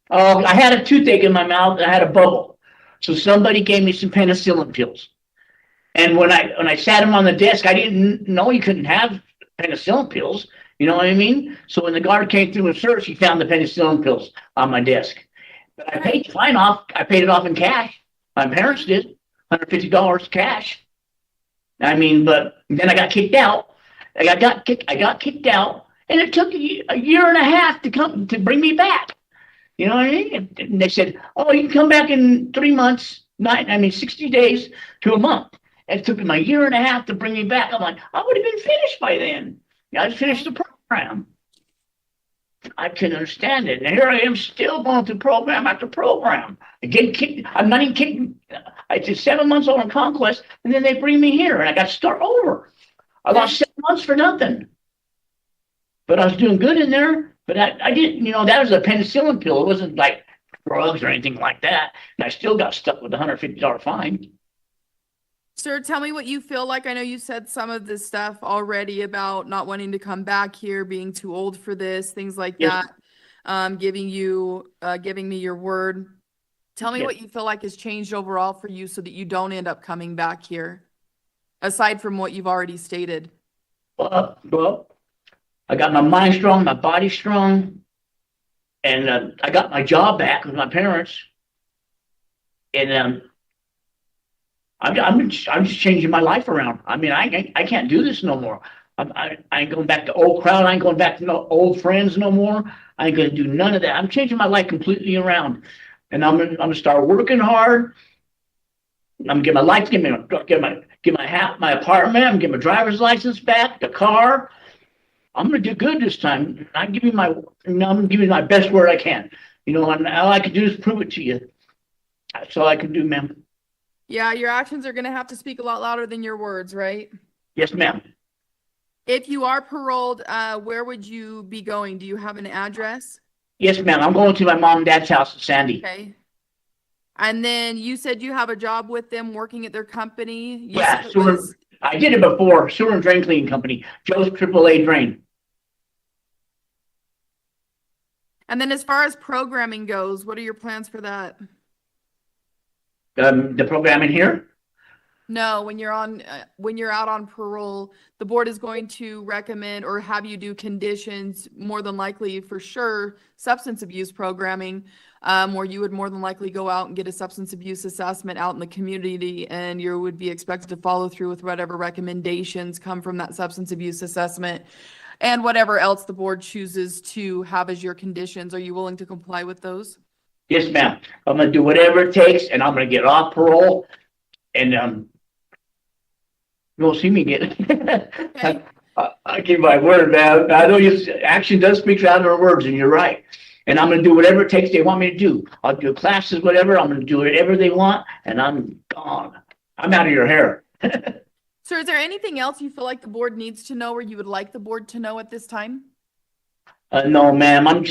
Oh, I had a toothache in my mouth, and I had a bubble. So somebody gave me some penicillin pills. And when I sat them on the desk, I didn't know you couldn't have penicillin pills. You know what I mean? So when the guard came through and searched, he found the penicillin pills on my desk. But I paid the fine off. I paid it off in cash. My parents did. $150 cash. I mean, but then I got kicked out. I got kicked out, and it took a year and a half to bring me back. You know what I mean? And they said, "Oh, you can come back in 3 months, 60 days to a month." And it took them a year and a half to bring me back. I'm like, I would have been finished by then. I finished the program. I couldn't understand it. And here I am still going through program after program. Again, kicked. I'm not even kicked. I did 7 months over in Conquest, and then they bring me here, and I got to start over. I lost 7 months for nothing. But I was doing good in there. But I didn't, you know, that was a penicillin pill. It wasn't like drugs or anything like that. And I still got stuck with a $150 fine.
Sir, tell me what you feel like. I know you said some of this stuff already about not wanting to come back here, being too old for this, things like
Yes.
that. Giving me your word. Tell me
Yes.
what you feel like has changed overall for you so that you don't end up coming back here, aside from what you've already stated.
Well, I got my mind strong, my body strong, and I got my job back with my parents. And I'm just changing my life around. I mean, I can't do this no more. I ain't going back to old crowd. I ain't going back to no old friends no more. I ain't gonna do none of that. I'm changing my life completely around, and I'm gonna start working hard. I'm gonna get my life, get my apartment. I'm gonna get my driver's license back, the car. I'm gonna do good this time. I'm gonna give you my best word I can. You know, and all I can do is prove it to you. That's all I can do, ma'am.
Yeah, your actions are going to have to speak a lot louder than your words, right?
Yes, ma'am.
If you are paroled, where would you be going? Do you have an address?
Yes, ma'am. I'm going to my mom and dad's house in Sandy.
Okay. And then you said you have a job with them working at their company.
Yeah, I did it before. Sewer and drain cleaning company. Joe's AAA Drain.
And then as far as programming goes, what are your plans for that?
The program in here.
No, when you're when you're out on parole, the board is going to recommend or have you do conditions, more than likely for sure, substance abuse programming, where you would more than likely go out and get a substance abuse assessment out in the community, and you would be expected to follow through with whatever recommendations come from that substance abuse assessment and whatever else the board chooses to have as your conditions. Are you willing to comply with those?
Yes, ma'am. I'm gonna do whatever it takes, and I'm gonna get off parole, and you won't see me again.
Okay.
I give my word, man. I know action does speak louder than words, and you're right. And I'm gonna do whatever it takes they want me to do. I'll do classes, whatever. I'm gonna do whatever they want, and I'm gone. I'm out of your hair.
Sir, is there anything else you feel like the board needs to know or you would like the board to know at this time?
No, ma'am. I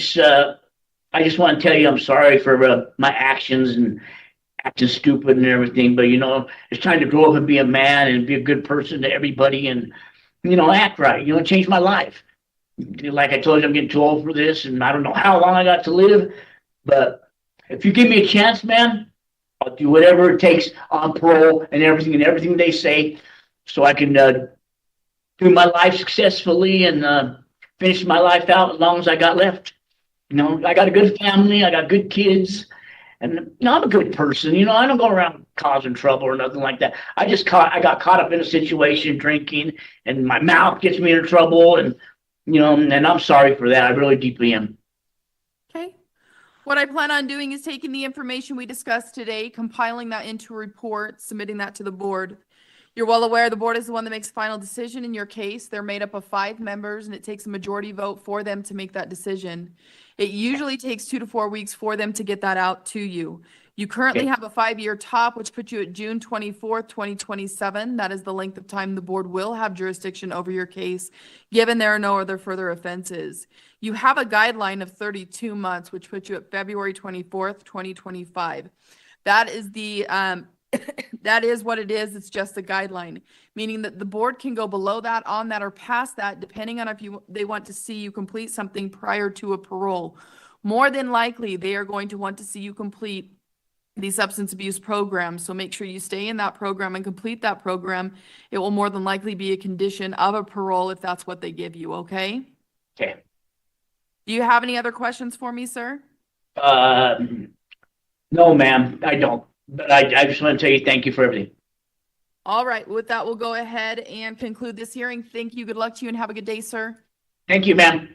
just want to tell you I'm sorry for my actions and acting stupid and everything. But it's time to grow up and be a man and be a good person to everybody, and act right. Change my life. Like I told you, I'm getting too old for this, and I don't know how long I got to live. But if you give me a chance, man, I'll do whatever it takes on parole and everything they say, so I can do my life successfully and finish my life out as long as I got left. I got a good family, I got good kids, and I'm a good person. I don't go around causing trouble or nothing like that. I got caught up in a situation drinking, and my mouth gets me into trouble, and and I'm sorry for that. I really deeply am.
Okay. What I plan on doing is taking the information we discussed today, compiling that into a report, submitting that to the board. You're well aware the board is the one that makes the final decision in your case. They're made up of 5 members, and it takes a majority vote for them to make that decision. It usually takes 2 to 4 weeks for them to get that out to you. You currently have a 5-year top, which puts you at June 24th, 2027. That is the length of time the board will have jurisdiction over your case, given there are no other further offenses. You have a guideline of 32 months, which puts you at February 24th, 2025. That is that is what it is. It's just a guideline, meaning that the board can go below that, on that, or past that, depending on if they want to see you complete something prior to a parole. More than likely, they are going to want to see you complete the substance abuse program. So make sure you stay in that program and complete that program. It will more than likely be a condition of a parole if that's what they give you. Okay.
Okay.
Do you have any other questions for me, sir?
No, ma'am, I don't. But I just want to tell you thank you for everything.
All right. With that, we'll go ahead and conclude this hearing. Thank you. Good luck to you and have a good day, sir.
Thank you, ma'am.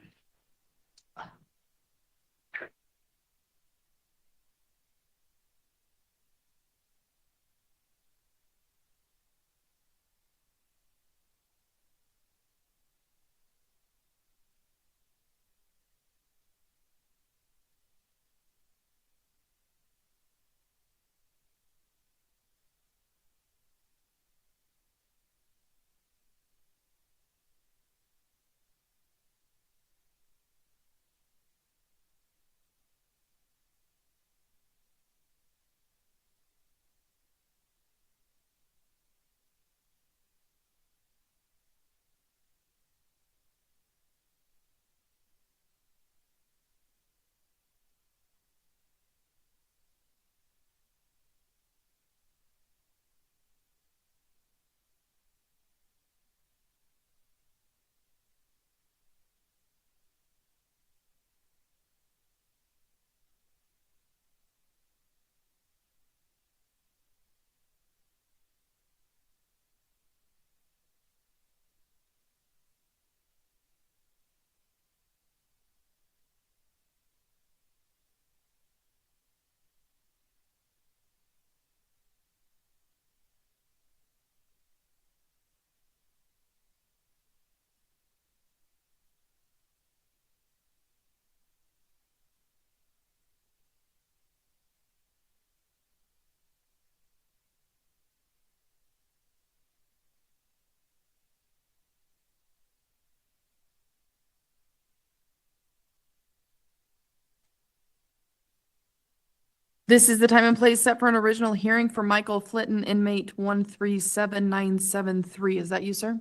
This is the time and place set for an original hearing for Michael Flitton, inmate 137973. Is that you, sir?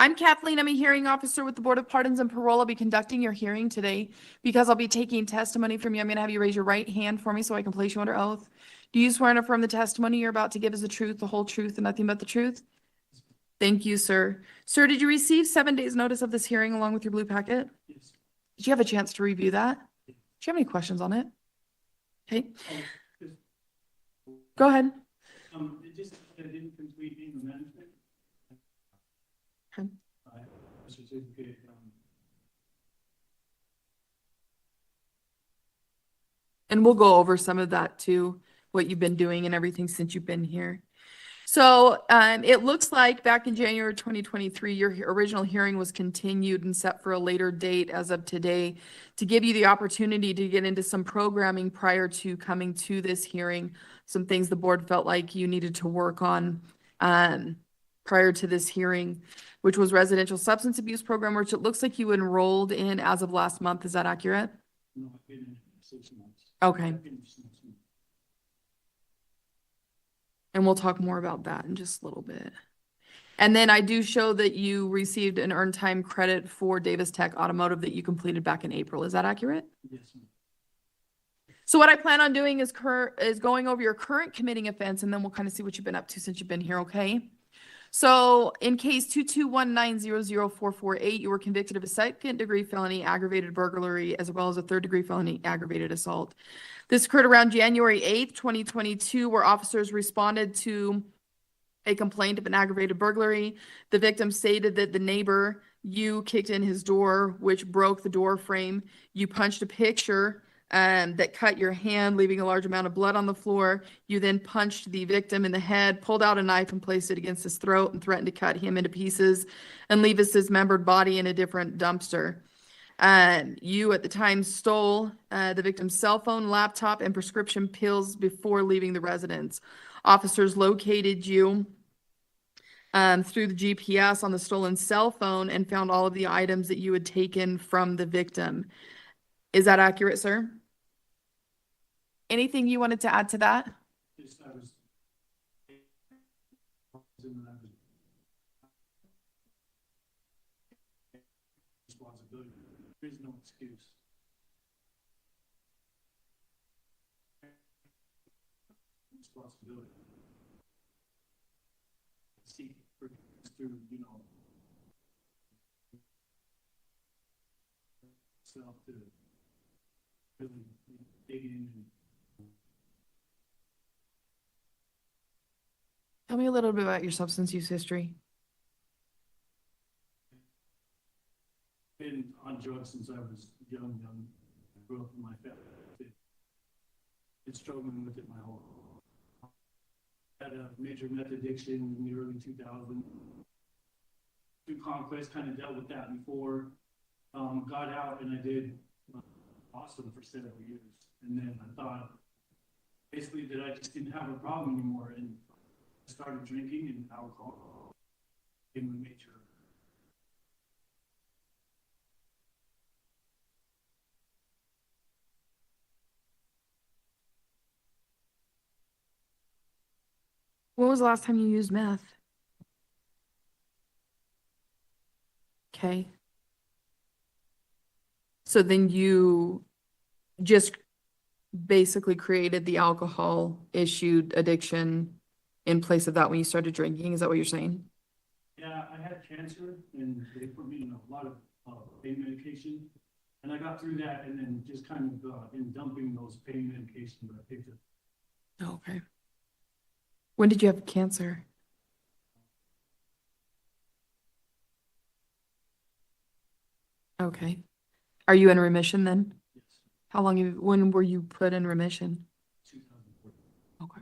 I'm Kathleen. I'm a hearing officer with the Board of Pardons and Parole. I'll be conducting your hearing today because I'll be taking testimony from you. I'm going to have you raise your right hand for me so I can place you under oath. Do you swear and affirm the testimony you're about to give is the truth, the whole truth, and nothing but the truth? Thank you, sir. Sir, did you receive 7 days' notice of this hearing along with your blue packet?
Yes.
Did you have a chance to review that? Do you have any questions on it? Okay. Go ahead.
It just, I didn't complete being management.
Okay.
Certificate,
And we'll go over some of that too, what you've been doing and everything since you've been here. So it looks like back in January 2023, your original hearing was continued and set for a later date as of today to give you the opportunity to get into some programming prior to coming to this hearing, some things the board felt like you needed to work on prior to this hearing, which was residential substance abuse program, which it looks like you enrolled in as of last month. Is that accurate?
no, I've been in 6 months.
Okay.
I've been in 6 months.
And we'll talk more about that in just a little bit. And then I do show that you received an earned time credit for Davis Tech Automotive that you completed back in April. Is that accurate?
Yes, ma'am.
So what I plan on doing is going over your current committing offense, and then we'll kind of see what you've been up to since you've been here, okay? So in case 221900448, you were convicted of a second-degree felony aggravated burglary as well as a third-degree felony aggravated assault. This occurred around January 8th, 2022, where officers responded to a complaint of an aggravated burglary. The victim stated that the neighbor, you kicked in his door, which broke the door frame. You punched a picture that cut your hand, leaving a large amount of blood on the floor. You then punched the victim in the head, pulled out a knife and placed it against his throat and threatened to cut him into pieces and leave his dismembered body in a different dumpster. You at the time stole the victim's cell phone, laptop, and prescription pills before leaving the residence. Officers located you through the GPS on the stolen cell phone and found all of the items that you had taken from the victim. Is that accurate, sir? Anything you wanted to add to that?
Just, I was responsibility. There is no excuse. Responsibility. Seek forgiveness through, self to really dig in and
Tell me a little bit about your substance use history.
been on drugs since I was young. I grew up in my family. Been struggling with it my whole life. Had a major meth addiction in the early 2000s. Through Conquest, kind of dealt with that before. Got out and I did awesome for several years. And then I thought basically that I just didn't have a problem anymore. And I started drinking and alcohol in the nature.
When was the last time you used meth? Okay. So then you just basically created the alcohol issued addiction in place of that when you started drinking. Is that what you're saying?
Yeah, I had cancer and they put me in a lot of pain medication. And I got through that and then just kind of in dumping those pain medications that I picked up.
Okay. When did you have cancer? Okay. Are you in remission then?
Yes,
How long when were you put in remission?
2014.
Okay.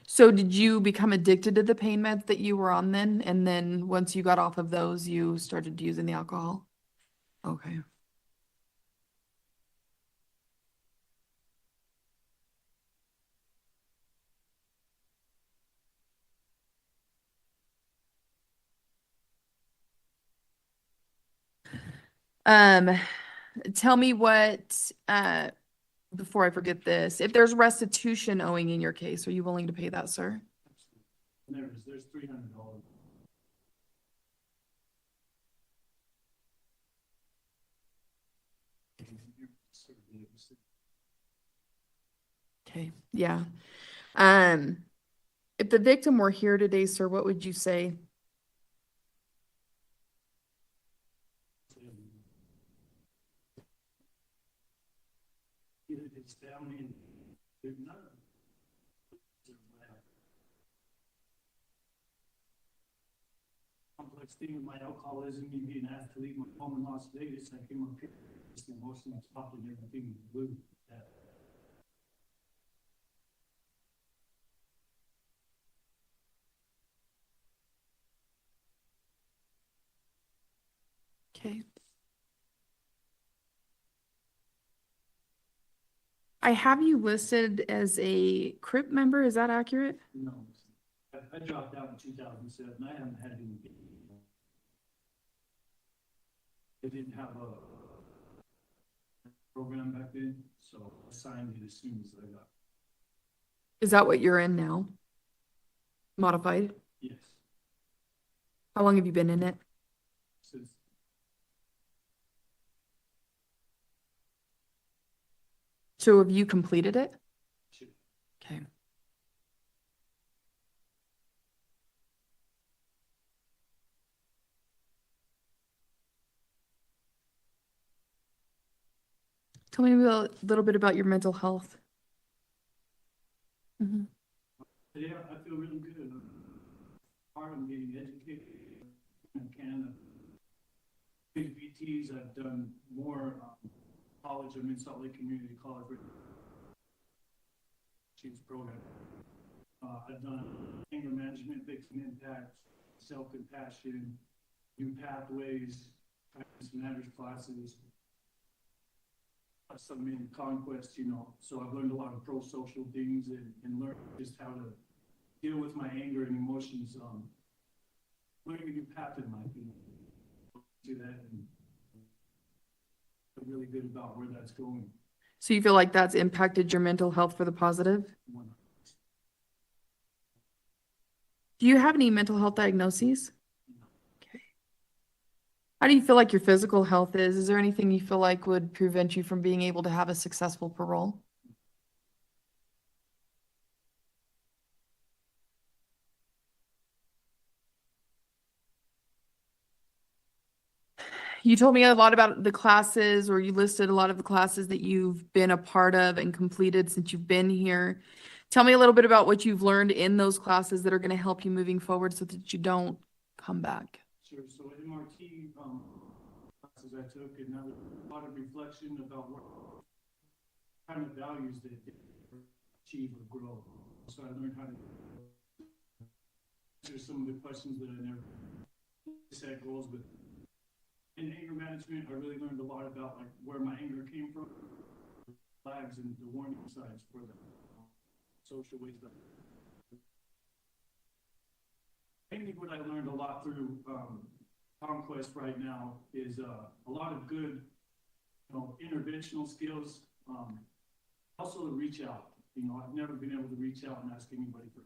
So did you become addicted to the pain meds that you were on then? And then once you got off of those, you started using the alcohol? Okay. Tell me what, before I forget this, if there's restitution owing in your case, are you willing to pay that, sir?
There's $300.
Okay, yeah. If the victim were here today, sir, what would you say?
Either his family and they're not. Complex thing with my alcoholism, me being asked to leave my home in Las Vegas, I came up here, just emotionally stopped and everything blue.
Okay. I have you listed as a CRIP member, is that accurate?
No, I dropped out in 2007. I haven't had any. They didn't have a program back then, so I signed it as soon as I got.
Is that what you're in now? Modified?
Yes,
How long have you been in it?
since
So have you completed it?
Sure.
Okay. Tell me a little bit about your mental health. Mhm.
yeah, I feel really good. Part of getting educated in Canada. PTs, I've done more college. I'm in Salt Lake Community College. Chiefs program. I've done anger management, victim impact, self-compassion, new pathways, kindness matters classes. Some in conquest, you know, so I've learned a lot of pro-social things and learned just how to deal with my anger and emotions. Learning a new path in life, you know, do that, and I'm really good about where that's going.
So you feel like that's impacted your mental health for the positive? Do you have any mental health diagnoses? Okay. How do you feel like your physical health is? Is there anything you feel like would prevent you from being able to have a successful parole? You told me a lot about the classes, or you listed a lot of the classes that you've been a part of and completed since you've been here. Tell me a little bit about what you've learned in those classes that are going to help you moving forward so that you don't come back.
Sure. So MRT classes I took, and that was a lot of reflection about what kind of values that achieve or grow. So I learned how to answer some of the questions that I never set goals with. In anger management, I really learned a lot about like where my anger came from, flags and the warning signs for the social ways that. Mainly what I learned a lot through Conquest right now is a lot of good, you know, interventional skills. Also to reach out. You know, I've never been able to reach out and ask anybody for.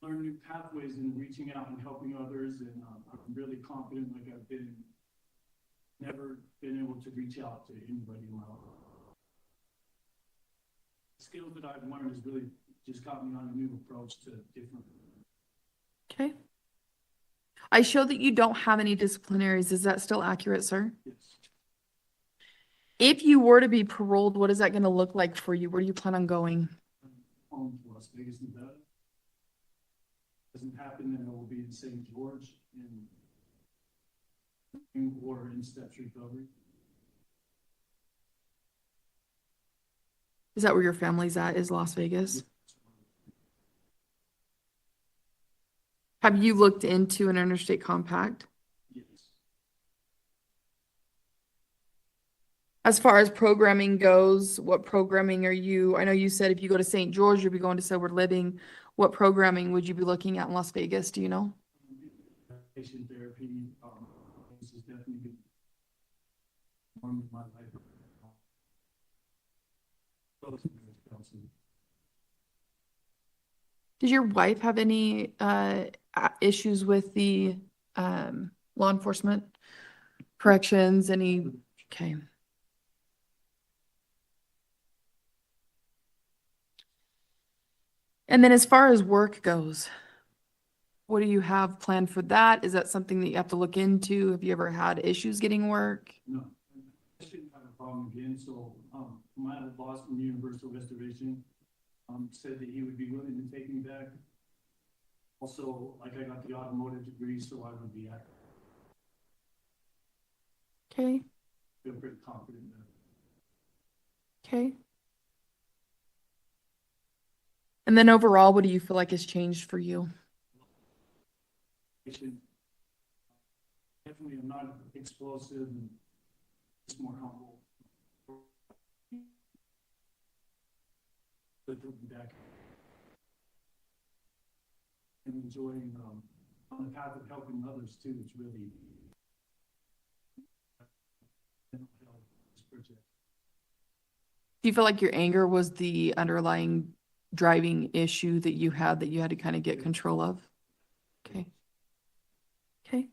Learn new pathways in reaching out and helping others, and I'm really confident, like I've never been able to reach out to anybody in my life. The skills that I've learned has really just got me on a new approach to different.
Okay. I show that you don't have any disciplinaries. Is that still accurate, sir?
Yes.
If you were to be paroled, what is that going to look like for you? Where do you plan on going?
Home to Las Vegas, Nevada. Doesn't happen, then it will be in St. George or in Steps Recovery.
Is that where your family's at, is Las Vegas? Have you looked into an interstate compact?
Yes.
As far as programming goes, what programming are you? I know you said if you go to St. George, you'll be going to sober living. What programming would you be looking at in Las Vegas? Do you know?
Patient therapy, this is definitely good. One of my life.
Did your wife have any issues with the law enforcement corrections? Any? Okay. And then as far as work goes, what do you have planned for that? Is that something that you have to look into? Have you ever had issues getting work?
No, I shouldn't have a problem again. So, my boss from Universal Restoration, said that he would be willing to take me back. Also, like I got the automotive degree, so I would be at.
Okay.
Feel pretty confident there.
Okay. And then overall, what do you feel like has changed for you?
Definitely, I'm not explosive and just more humble. But looking back and enjoying on the path of helping others too, it's really mental health, this project.
Do you feel like your anger was the underlying driving issue that you had to kind of get control of? Okay. Okay.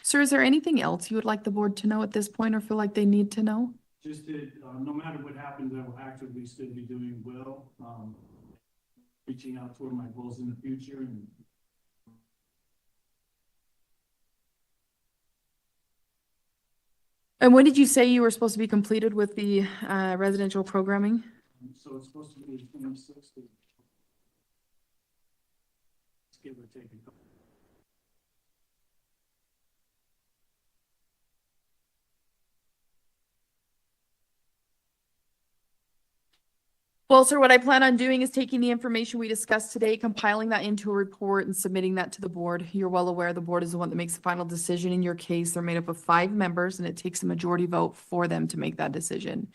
Sir, is there anything else you would like the board to know at this point or feel like they need to know?
Just that no matter what happens, I will actively still be doing well, reaching out toward my goals in the future. And
when did you say you were supposed to be completed with the residential programming?
so it's supposed to be 26. Let's give or take a couple.
Well, sir, what I plan on doing is taking the information we discussed today, compiling that into a report and submitting that to the board. You're well aware the board is the one that makes the final decision in your case. They're made up of 5 members and it takes a majority vote for them to make that decision.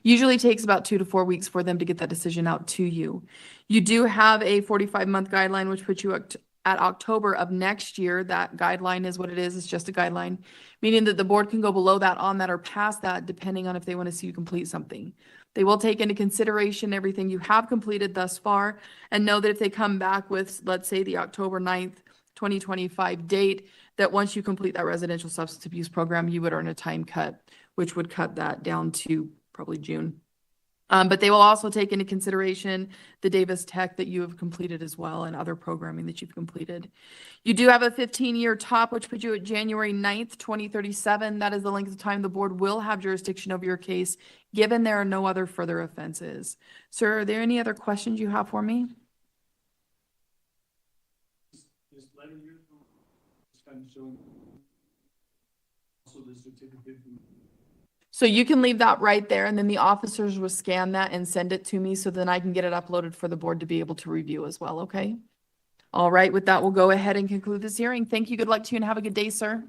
Usually takes about 2 to 4 weeks for them to get that decision out to you. You do have a 45-month guideline, which puts you at October of next year. That guideline is what it is. It's just a guideline, meaning that the board can go below that, on that, or past that, depending on if they want to see you complete something. They will take into consideration everything you have completed thus far and know that if they come back with, let's say, the October 9th, 2025 date, that once you complete that residential substance abuse program, you would earn a time cut, which would cut that down to probably June. But they will also take into consideration the Davis Tech that you have completed as well and other programming that you've completed. You do have a 15-year top, which puts you at January 9th, 2037. That is the length of time the board will have jurisdiction over your case, given there are no other further offenses. Sir, are there any other questions you have for me?
Just letting you know, just kind of showing also the certificate.
So you can leave that right there, and then the officers will scan that and send it to me so then I can get it uploaded for the board to be able to review as well, okay? All right, with that, we'll go ahead and conclude this hearing. Thank you. Good luck to you and have a good day, sir.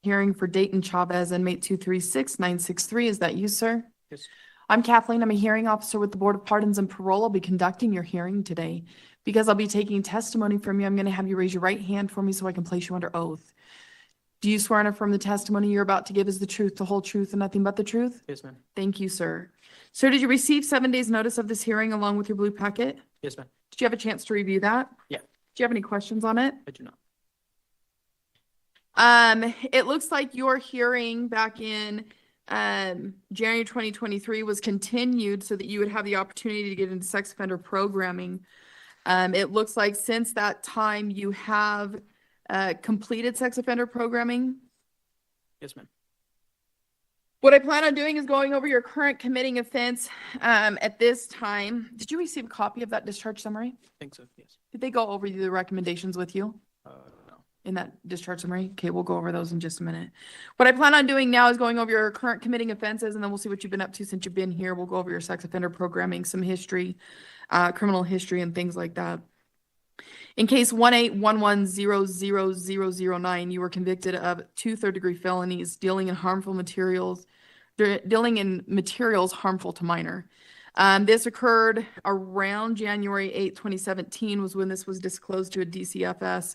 Hearing for Dayton Chavez, inmate 236963. Is that you, sir?
Yes.
I'm Kathleen. I'm a hearing officer with the Board of Pardons and Parole. I'll be conducting your hearing today. Because I'll be taking testimony from you, I'm going to have you raise your right hand for me so I can place you under oath. Do you swear and affirm the testimony you're about to give is the truth, the whole truth, and nothing but the truth?
Yes, ma'am.
Thank you, sir. Sir, did you receive 7 days notice of this hearing along with your blue packet?
Yes, ma'am.
Did you have a chance to review that?
Yeah.
Do you have any questions on it?
I do not.
It looks like your hearing back in January 2023 was continued so that you would have the opportunity to get into sex offender programming. It looks like since that time you have completed sex offender programming.
Yes, ma'am.
What I plan on doing is going over your current committing offense at this time. Did you receive a copy of that discharge summary?
I think so, yes.
Did they go over the recommendations with you?
No.
In that discharge summary? Okay, we'll go over those in just a minute. What I plan on doing now is going over your current committing offenses, and then we'll see what you've been up to since you've been here. We'll go over your sex offender programming, some history, criminal history, and things like that. In case 181100009, you were convicted of 2 third-degree felonies dealing in materials harmful to minor. This occurred around January 8, 2017 was when this was disclosed to a DCFS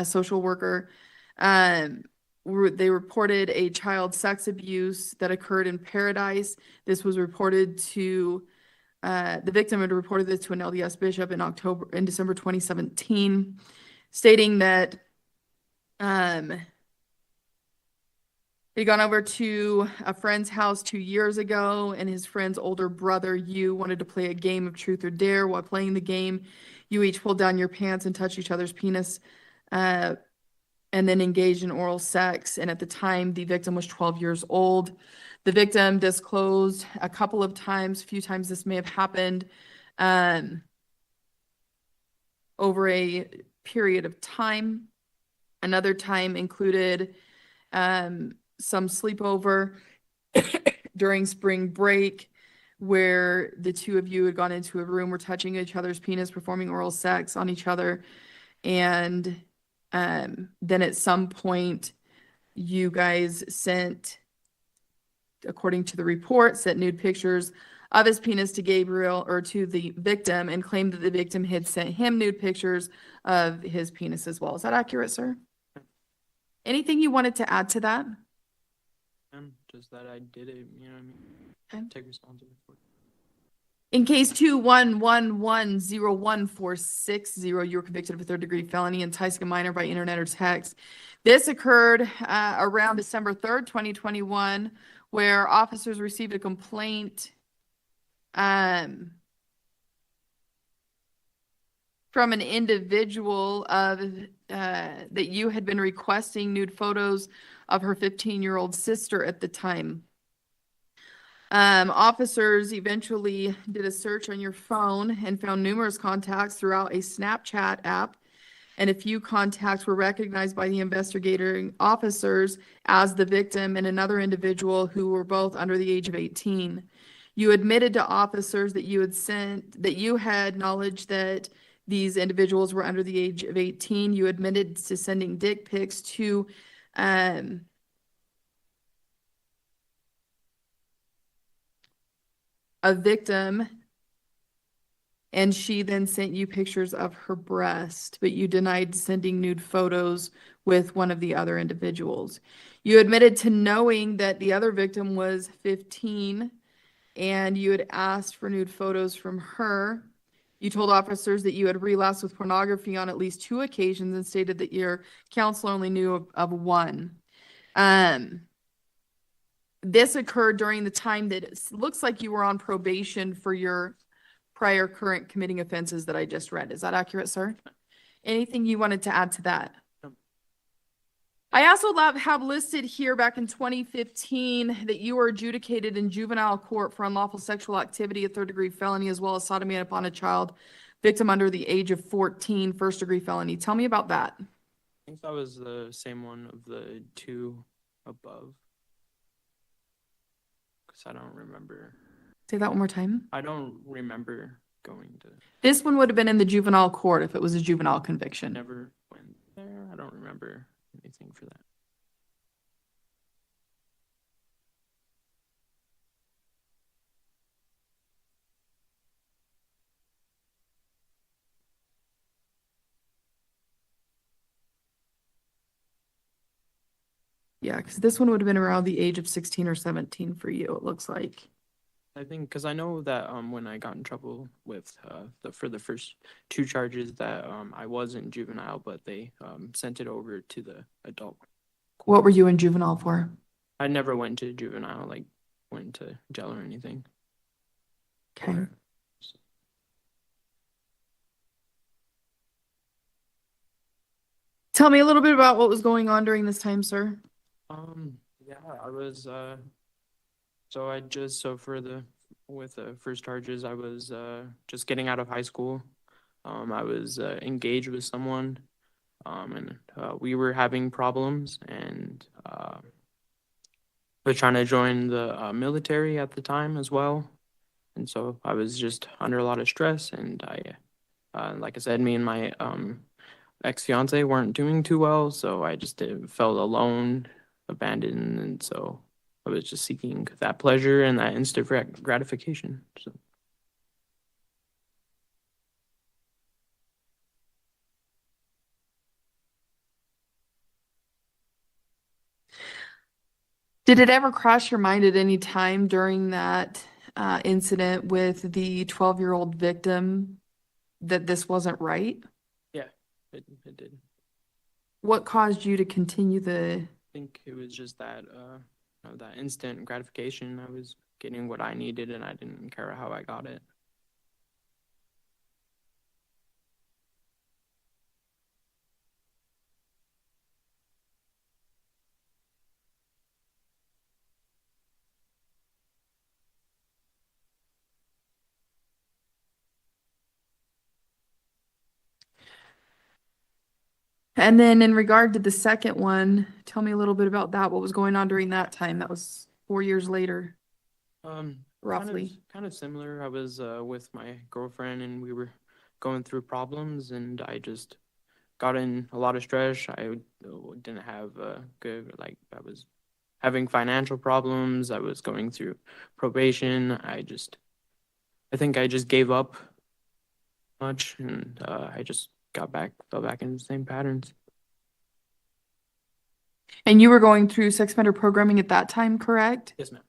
social worker. They reported a child sex abuse that occurred in Paradise. This was reported to the victim had reported this to an LDS bishop in December 2017, stating that he'd gone over to a friend's house 2 years ago, and his friend's older brother, you, wanted to play a game of truth or dare. While playing the game, you each pulled down your pants and touched each other's penis, and then engaged in oral sex. And at the time, the victim was 12 years old. The victim disclosed a couple of times, a few times this may have happened over a period of time. Another time included some sleepover during spring break where the two of you had gone into a room, were touching each other's penis, performing oral sex on each other. And then at some point, you guys sent, according to the report, sent nude pictures of his penis to Gabriel, or to the victim, and claimed that the victim had sent him nude pictures of his penis as well. Is that accurate, sir? Anything you wanted to add to that?
Just that I did it, you know what I mean?
Okay.
Take responsibility for it.
In case 211101460, you were convicted of a third-degree felony, enticing a minor by internet or text. This occurred around December 3rd, 2021, where officers received a complaint from an individual that you had been requesting nude photos of her 15-year-old sister at the time. Officers eventually did a search on your phone and found numerous contacts throughout a Snapchat app, and a few contacts were recognized by the investigating officers as the victim and another individual who were both under the age of 18. You admitted to officers that you had knowledge that these individuals were under the age of 18. You admitted to sending dick pics to a victim, and she then sent you pictures of her breast, but you denied sending nude photos with one of the other individuals. You admitted to knowing that the other victim was 15, and you had asked for nude photos from her. You told officers that you had relapsed with pornography on at least 2 occasions and stated that your counselor only knew of one. This occurred during the time that it looks like you were on probation for your prior current committing offenses that I just read. Is that accurate, sir? Anything you wanted to add to that?
No.
I also have listed here back in 2015 that you were adjudicated in juvenile court for unlawful sexual activity, a third-degree felony, as well as sodomy upon a child victim under the age of 14, first-degree felony. Tell me about that.
I think that was the same one of the 2 above. Because I don't remember.
Say that one more time.
I don't remember going to.
This one would have been in the juvenile court if it was a juvenile conviction.
Never went there. I don't remember anything for that.
Yeah, because this one would have been around the age of 16 or 17 for you, it looks like.
I think because I know that when I got in trouble with for the first two charges that I wasn't juvenile, but they sent it over to the adult.
What were you in juvenile for?
I never went to juvenile, like went to jail or anything.
Okay. Tell me a little bit about what was going on during this time, sir.
Yeah, I was so I just so for the with the first charges, I was just getting out of high school. I was engaged with someone, and we were having problems, and was trying to join the military at the time as well, and so I was just under a lot of stress, and like I said, me and my ex-fiance weren't doing too well, so I just felt alone, abandoned, and so I was just seeking that pleasure and that instant gratification. So
Did it ever cross your mind at any time during that incident with the 12-year-old victim that this wasn't right?
yeah, it did.
What caused you to continue the?
I think it was just that that instant gratification. I was getting what I needed, and I didn't care how I got it.
And then in regard to the second one, tell me a little bit about that. What was going on during that time? That was 4 years later, roughly.
Kind of similar. I was with my girlfriend, and we were going through problems, and I just got in a lot of stress. I didn't have a good, like, I was having financial problems. I was going through probation. I think I just gave up much, and I just fell back into the same patterns.
And you were going through sex offender programming at that time, correct?
Yes, ma'am.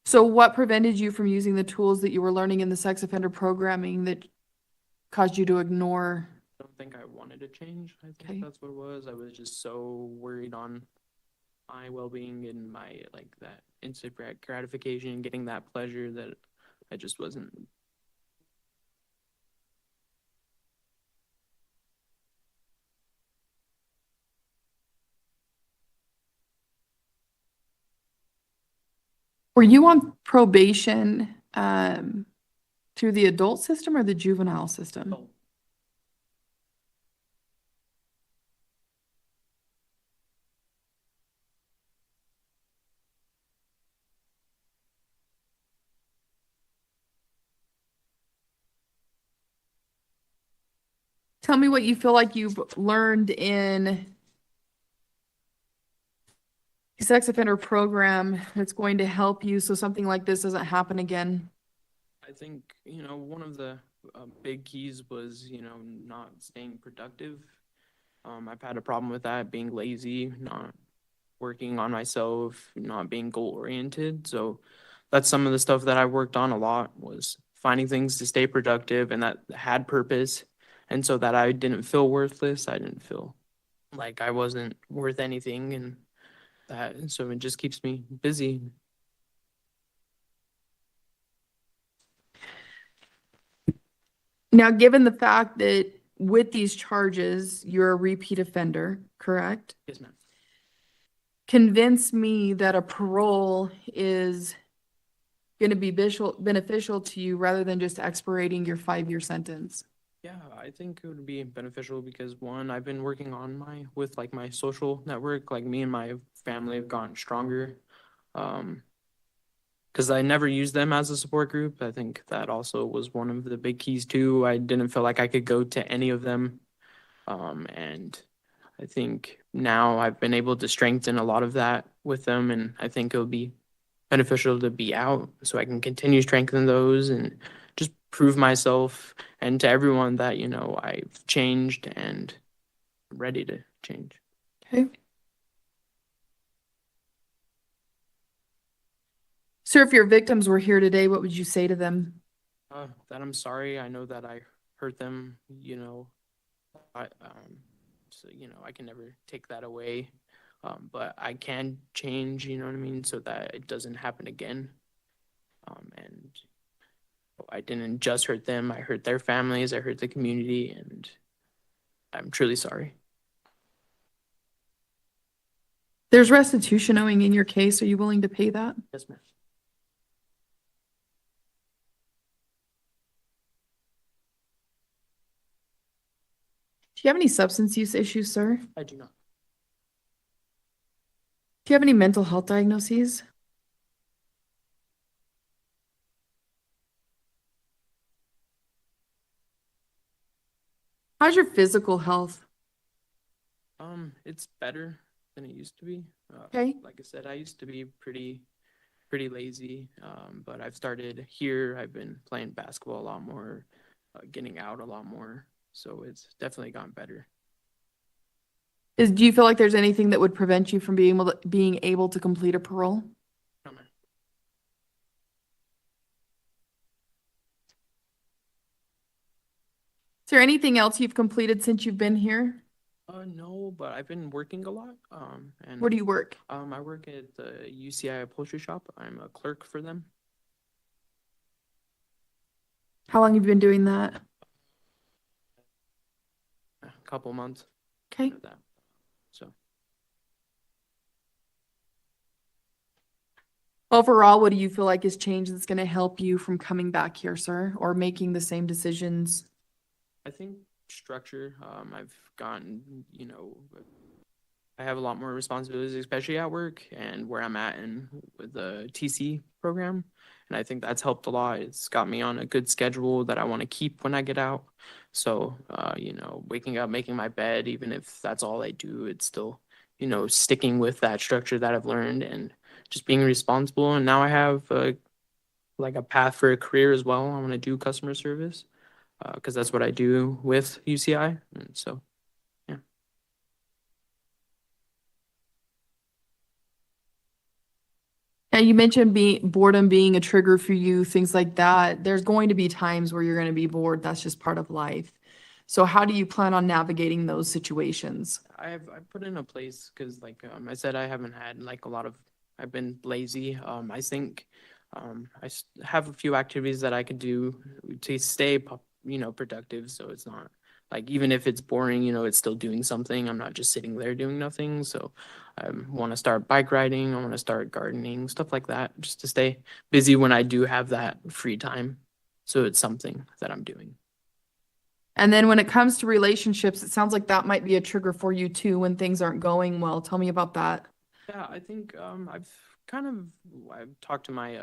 So what prevented you from using the tools that you were learning in the sex offender programming that caused you to ignore?
I don't think I wanted to change. I think
Okay.
that's what it was. I was just so worried on my well-being and my, like, that instant gratification, getting that pleasure, that I just wasn't.
Were you on probation through the adult system or the juvenile system?
Oh.
Tell me what you feel like you've learned in the sex offender program that's going to help you so something like this doesn't happen again.
I think, one of the big keys was, not staying productive. I've had a problem with that, being lazy, not working on myself, not being goal oriented. So that's some of the stuff that I worked on a lot, was finding things to stay productive and that had purpose. And so that I didn't feel worthless. I didn't feel like I wasn't worth anything, and that, and so it just keeps me busy.
Now, given the fact that with these charges, you're a repeat offender, correct?
Yes, ma'am.
Convince me that a parole is going to be beneficial to you rather than just expirating your 5-year sentence.
Yeah, I think it would be beneficial because, one, I've been working on my social network. Like, me and my family have gotten stronger. Because I never used them as a support group. I think that also was one of the big keys too. I didn't feel like I could go to any of them. And I think now I've been able to strengthen a lot of that with them, and I think it'll be beneficial to be out so I can continue strengthening those and just prove myself and to everyone that, I've changed and I'm ready to change.
Okay. Sir, if your victims were here today, what would you say to them?
That I'm sorry. I know that I hurt them, you know. So, you know, I can never take that away. But I can change, you know what I mean, so that it doesn't happen again. And I didn't just hurt them, I hurt their families, I hurt the community, and I'm truly sorry.
There's restitution owing in your case. Are you willing to pay that?
Yes, ma'am.
Do you have any substance use issues, sir?
I do not.
Do you have any mental health diagnoses? How's your physical health?
It's better than it used to be.
Okay.
Like I said, I used to be pretty lazy. But I've started here. I've been playing basketball a lot more, getting out a lot more. So it's definitely gotten better.
Do you feel like there's anything that would prevent you from being able to complete a parole?
No, ma'am.
Is there anything else you've completed since you've been here?
No, but I've been working a lot. And
Where do you work?
I work at the UCI upholstery shop. I'm a clerk for them.
How long have you been doing that?
A couple months.
Okay.
Of that. So
Overall, what do you feel like has changed that's going to help you from coming back here, sir, or making the same decisions?
I think structure. I've gotten, you know, I have a lot more responsibilities, especially at work and where I'm at and with the TC program. And I think that's helped a lot. It's got me on a good schedule that I want to keep when I get out. So, you know, waking up, making my bed, even if that's all I do, it's still, you know, sticking with that structure that I've learned and just being responsible. And now I have like a path for a career as well. I want to do customer service because that's what I do with UCI. And so, yeah.
Yeah, you mentioned boredom being a trigger for you, things like that. There's going to be times where you're going to be bored. That's just part of life. So how do you plan on navigating those situations?
I put in a place because, like I said, I haven't had like a lot of. I've been lazy. I think have a few activities that I could do to stay, you know, productive. So it's not like even if it's boring, you know, it's still doing something. I'm not just sitting there doing nothing. So I want to start bike riding. I want to start gardening, stuff like that, just to stay busy when I do have that free time. So it's something that I'm doing.
And then when it comes to relationships, it sounds like that might be a trigger for you too when things aren't going well. Tell me about that.
Yeah, I think I've talked to my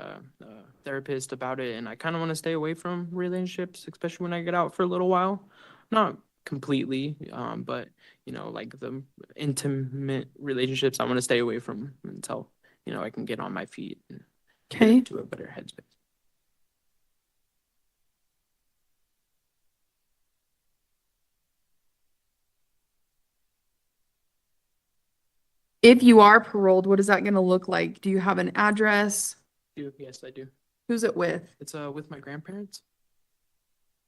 therapist about it, and I kind of want to stay away from relationships, especially when I get out for a little while. Not completely, but you know, like the intimate relationships, I want to stay away from until, you know, I can get on my feet and get into a better headspace.
If you are paroled, what is that going to look like? Do you have an address?
Yes, I do.
Who's it with?
It's with my grandparents.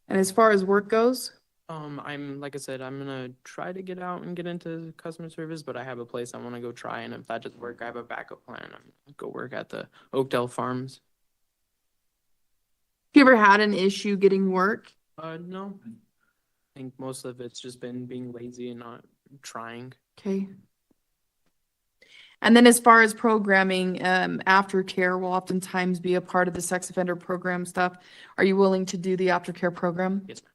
And as far as work goes?
I'm like I said, I'm gonna try to get out and get into customer service, but I have a place I want to go try, and if that doesn't work, I have a backup plan. I'm gonna go work at the Oakdale Farms.
Have you ever had an issue getting work?
No. I think most of it's just been being lazy and not trying.
Okay. And then as far as programming, aftercare will oftentimes be a part of the sex offender program stuff. Are you willing to do the aftercare program?
Yes, ma'am.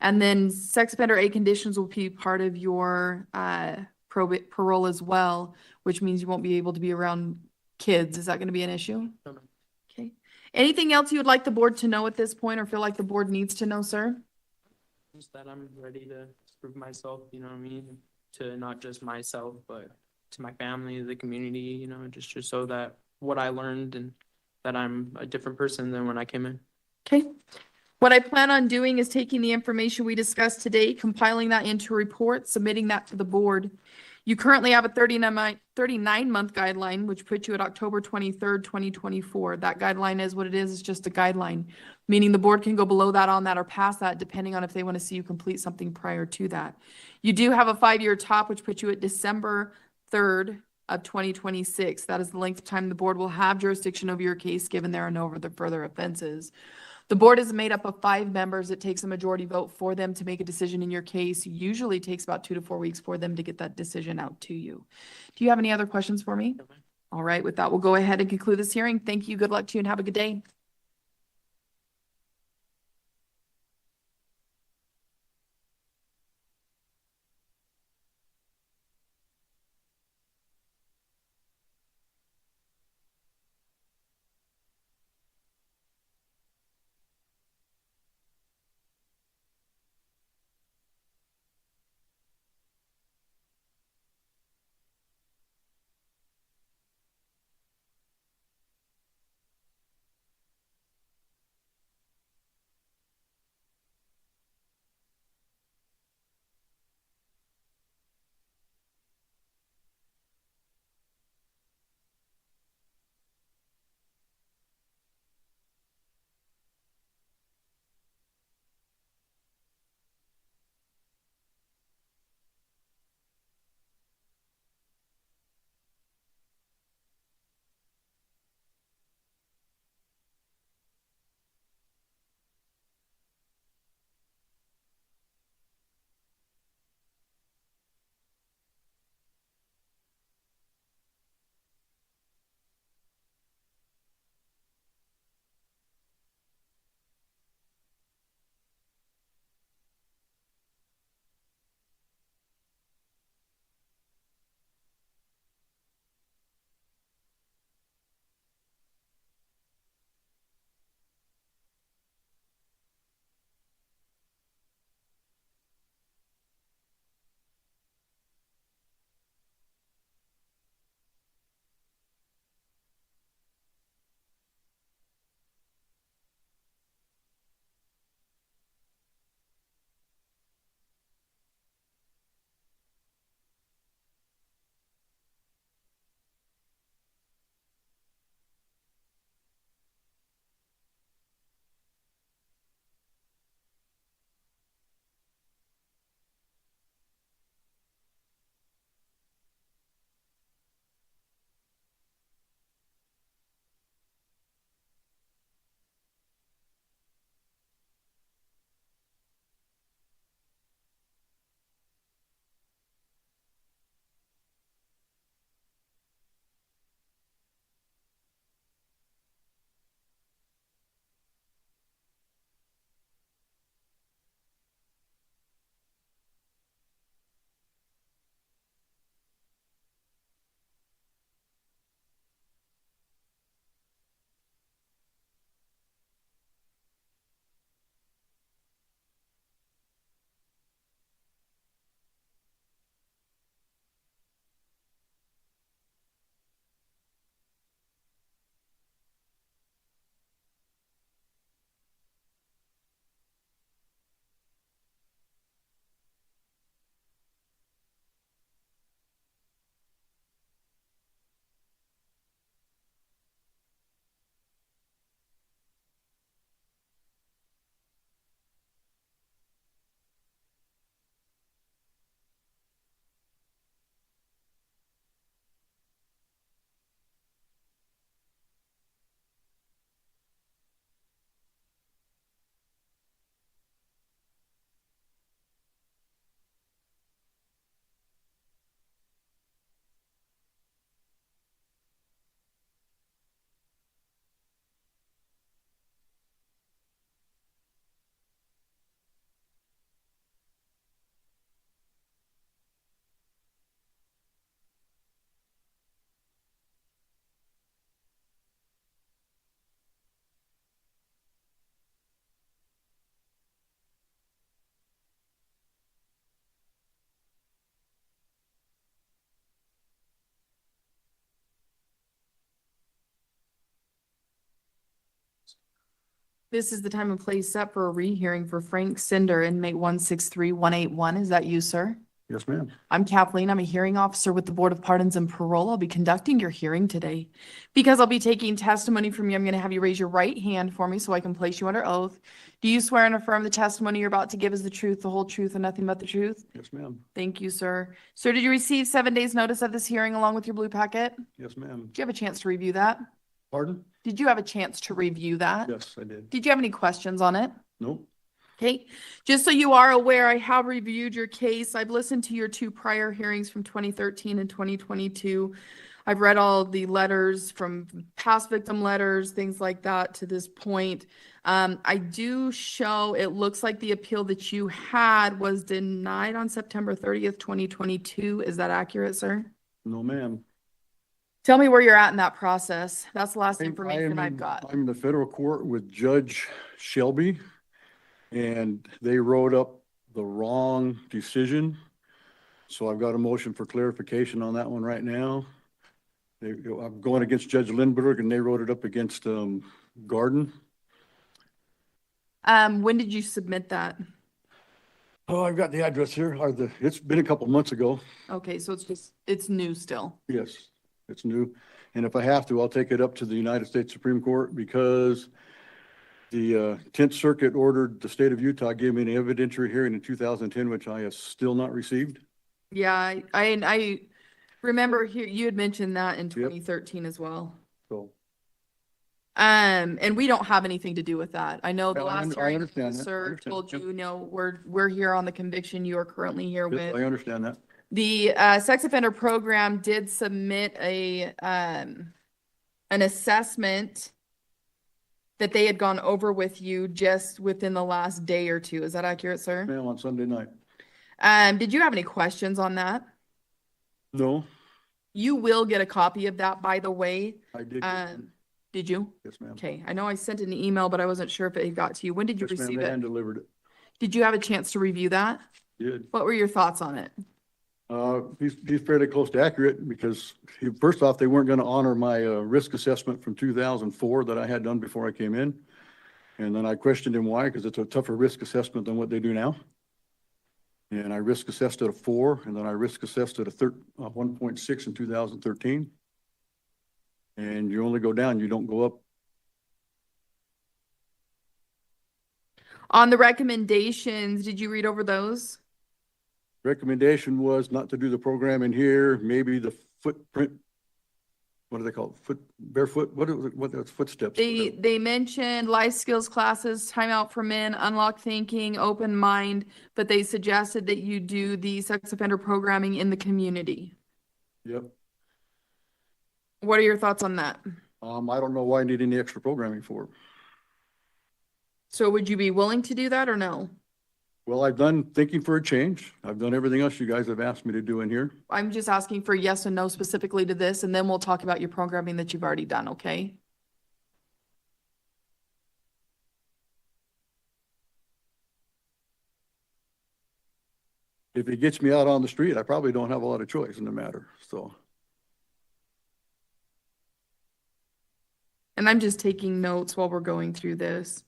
And then sex offender A conditions will be part of your parole as well, which means you won't be able to be around kids. Is that going to be an issue?
No, ma'am.
Okay. Anything else you would like the board to know at this point or feel like the board needs to know, sir?
Just that I'm ready to prove myself, you know what I mean? To not just myself, but to my family, the community, you know, just so that what I learned and that I'm a different person than when I came in.
Okay. What I plan on doing is taking the information we discussed today, compiling that into a report, submitting that to the board. You currently have a 39-month guideline, which puts you at October 23rd, 2024. That guideline is what it is. It's just a guideline, meaning the board can go below that, on that, or past that, depending on if they want to see you complete something prior to that. You do have a 5-year top, which puts you at December 3rd of 2026. That is the length of time the board will have jurisdiction over your case, given there are no further offenses. The board is made up of 5 members. It takes a majority vote for them to make a decision in your case. Usually takes about 2 to 4 weeks for them to get that decision out to you. Do you have any other questions for me? All right, with that, we'll go ahead and conclude this hearing. Thank you. Good luck to you and have a good day. This is the time and place set for a rehearing for Frank Cinder, inmate 163181. Is that you, sir?
Yes, ma'am.
I'm Kathleen. I'm a hearing officer with the Board of Pardons and Parole. I'll be conducting your hearing today. Because I'll be taking testimony from you, I'm going to have you raise your right hand for me so I can place you under oath. Do you swear and affirm the testimony you're about to give is the truth, the whole truth, and nothing but the truth?
Yes, ma'am.
Thank you, sir. Sir, did you receive 7 days' notice of this hearing along with your blue packet?
Yes, ma'am.
Did you have a chance to review that?
Pardon?
Did you have a chance to review that?
Yes, I did.
Did you have any questions on it?
Nope.
Okay, just so you are aware, I have reviewed your case. I've listened to your 2 prior hearings from 2013 and 2022. I've read all the letters from past victim letters, things like that to this point. I do show, it looks like the appeal that you had was denied on September 30th, 2022. Is that accurate, sir?
No, ma'am.
Tell me where you're at in that process. That's the last
I
information
am
I've
in-
got.
I'm in the federal court with Judge Shelby, and they wrote up the wrong decision. So I've got a motion for clarification on that one right now. I'm going against Judge Lindbergh, and they wrote it up against Garden.
When did you submit that?
Oh, I've got the address here. It's been a couple months ago.
Okay, so it's new still.
Yes, it's new. And if I have to, I'll take it up to the United States Supreme Court because the 10th Circuit ordered the state of Utah gave me an evidentiary hearing in 2010, which I have still not received.
Yeah, I remember here, you had mentioned that in 2013 as well.
So
And we don't have anything to do with that. I know the
Yeah, I
last
I
hearing
understand that. I
officer
understand.
told
Yep.
you, no, we're here on the conviction you are currently here
Yes,
with.
I understand that.
The sex offender program did submit an assessment that they had gone over with you just within the last day or two. Is that accurate, sir?
Ma'am, on Sunday night.
Did you have any questions on that?
No,
You will get a copy of that, by the way.
I did.
Did you?
Yes, ma'am.
Okay, I know I sent an email, but I wasn't sure if it had got to you. When did you
Yes, ma'am,
receive
they
it?
hand delivered it.
Did you have a chance to review that?
Did.
What were your thoughts on it?
He's fairly close to accurate because first off, they weren't going to honor my risk assessment from 2004 that I had done before I came in. And then I questioned him why, because it's a tougher risk assessment than what they do now. And I risk assessed at a 4, and then I risk assessed at a 1.6 in 2013. And you only go down, you don't go up.
On the recommendations, did you read over those?
Recommendation was not to do the program in here, maybe the footprint. What do they call it? Barefoot, what are footsteps?
They mentioned life skills classes, time out for men, unlock thinking, open mind, but they suggested that you do the sex offender programming in the community.
Yep.
What are your thoughts on that?
I don't know why I need any extra programming for it.
So would you be willing to do that or no?
Well, I've done thinking for a change. I've done everything else you guys have asked me to do in here.
I'm just asking for yes and no specifically to this, and then we'll talk about your programming that you've already done, okay?
If it gets me out on the street, I probably don't have a lot of choice in the matter, so.
And I'm just taking notes while we're going through this.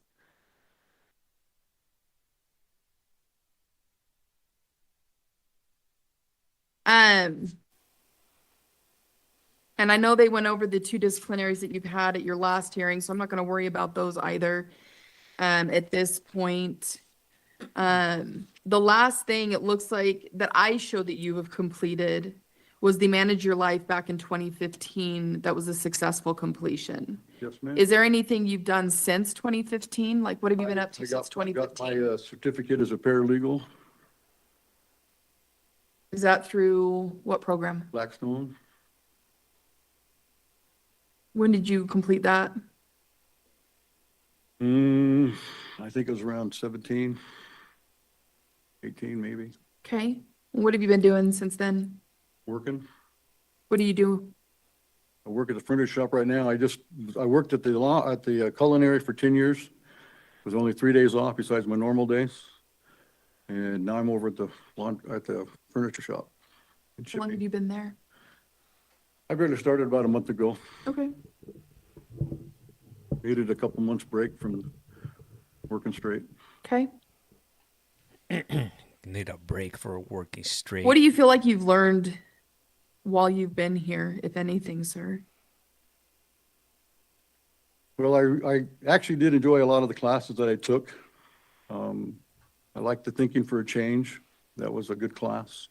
And I know they went over the 2 disciplinaries that you've had at your last hearing, so I'm not gonna worry about those either, at this point. The last thing it looks like that I showed that you have completed was the Manage Your Life back in 2015. That was a successful completion.
Yes, ma'am.
Is there anything you've done since 2015? Like, what have you been up to
I
since
got my
2015?
certificate as a paralegal,
Is that through what program?
Blackstone.
When did you complete that?
I think it was around 17, 18 maybe,
Okay. What have you been doing since then?
working.
What do you do?
I work at the furniture shop right now. I worked at the culinary for 10 years. Was only 3 days off besides my normal days. And now I'm over at the furniture shop. in
How long
shipping.
have you been there?
I barely started about a month ago.
Okay.
Needed a couple months break from working straight.
Okay.
Need a break for working straight.
What do you feel like you've learned while you've been here, if anything, sir?
Well, I actually did enjoy a lot of the classes that I took. I liked the Thinking for a Change. That was a good class.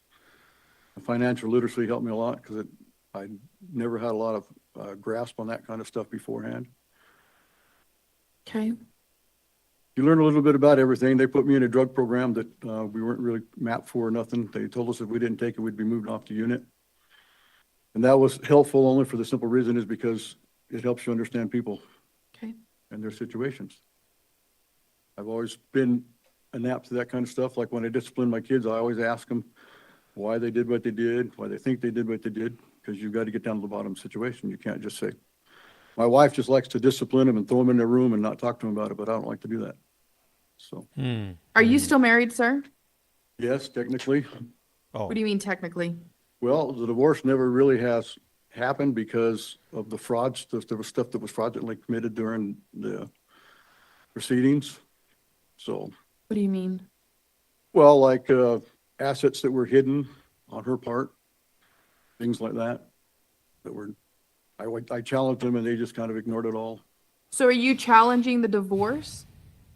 Financial literacy helped me a lot because I never had a lot of grasp on that kind of stuff beforehand.
Okay.
You learn a little bit about everything. They put me in a drug program that we weren't really mapped for or nothing. They told us if we didn't take it, we'd be moved off the unit. And that was helpful only for the simple reason is because it helps you understand people.
Okay.
And their situations. I've always been inept to that kind of stuff. Like when I discipline my kids, I always ask them why they did what they did, why they think they did what they did, because you've got to get down to the bottom of the situation. You can't just say, my wife just likes to discipline them and throw them in their room and not talk to them about it, but I don't like to do that. So.
Are you still married, sir?
Yes, technically.
Oh.
What do you mean technically?
Well, the divorce never really has happened because of the frauds. There was stuff that was fraudulently committed during the proceedings. So.
What do you mean?
Well, like assets that were hidden on her part, things like that, that were, I challenged them and they just kind of ignored it all.
So are you challenging the divorce?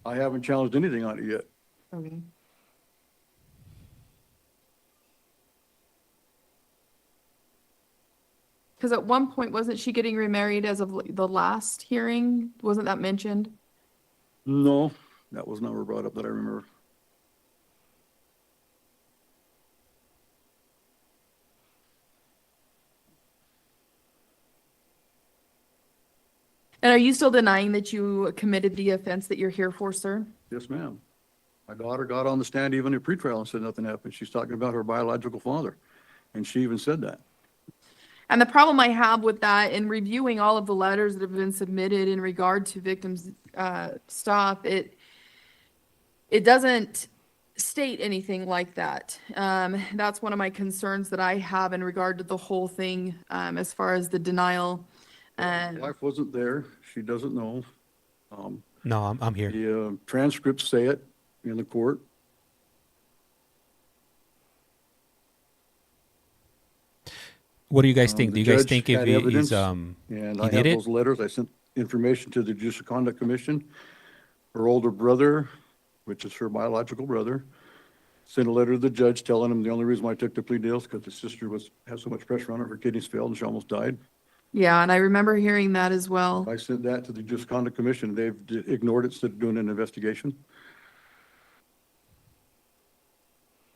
I haven't challenged anything on it yet.
Okay. Because at one point, wasn't she getting remarried as of the last hearing? Wasn't that mentioned?
No, that was never brought up that I remember.
And are you still denying that you committed the offense that you're here for, sir?
Yes, ma'am. My daughter got on the stand even at pretrial and said nothing happened. She's talking about her biological father, and she even said that.
And the problem I have with that, in reviewing all of the letters that have been submitted in regard to victims' stuff, it doesn't state anything like that. That's one of my concerns that I have in regard to the whole thing, as far as the denial.
My wife wasn't there. She doesn't know.
No, I'm here.
The transcripts say it in the court.
What do you guys think?
The
Do you guys
judge
think if
had
he's
evidence,
he
and I have
did it?
those letters. I sent information to the Judicial Conduct Commission. Her older brother, which is her biological brother, sent a letter to the judge telling him the only reason why I took the plea deal is because his sister had so much pressure on her, her kidneys failed and she almost died.
Yeah, and I remember hearing that as well.
I sent that to the Judicial Conduct Commission. They've ignored it instead of doing an investigation.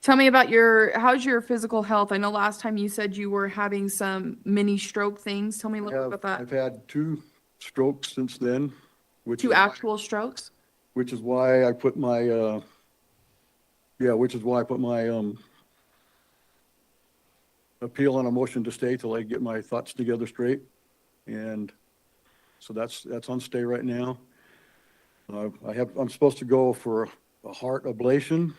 Tell me about how's your physical health? I know last time you said you were having some mini stroke things. Tell me a little bit about that.
I've had 2 strokes since then, which
2 actual strokes?
which is why I put my appeal on a motion to stay till I get my thoughts together straight. And so that's on stay right now. I'm supposed to go for a heart ablation.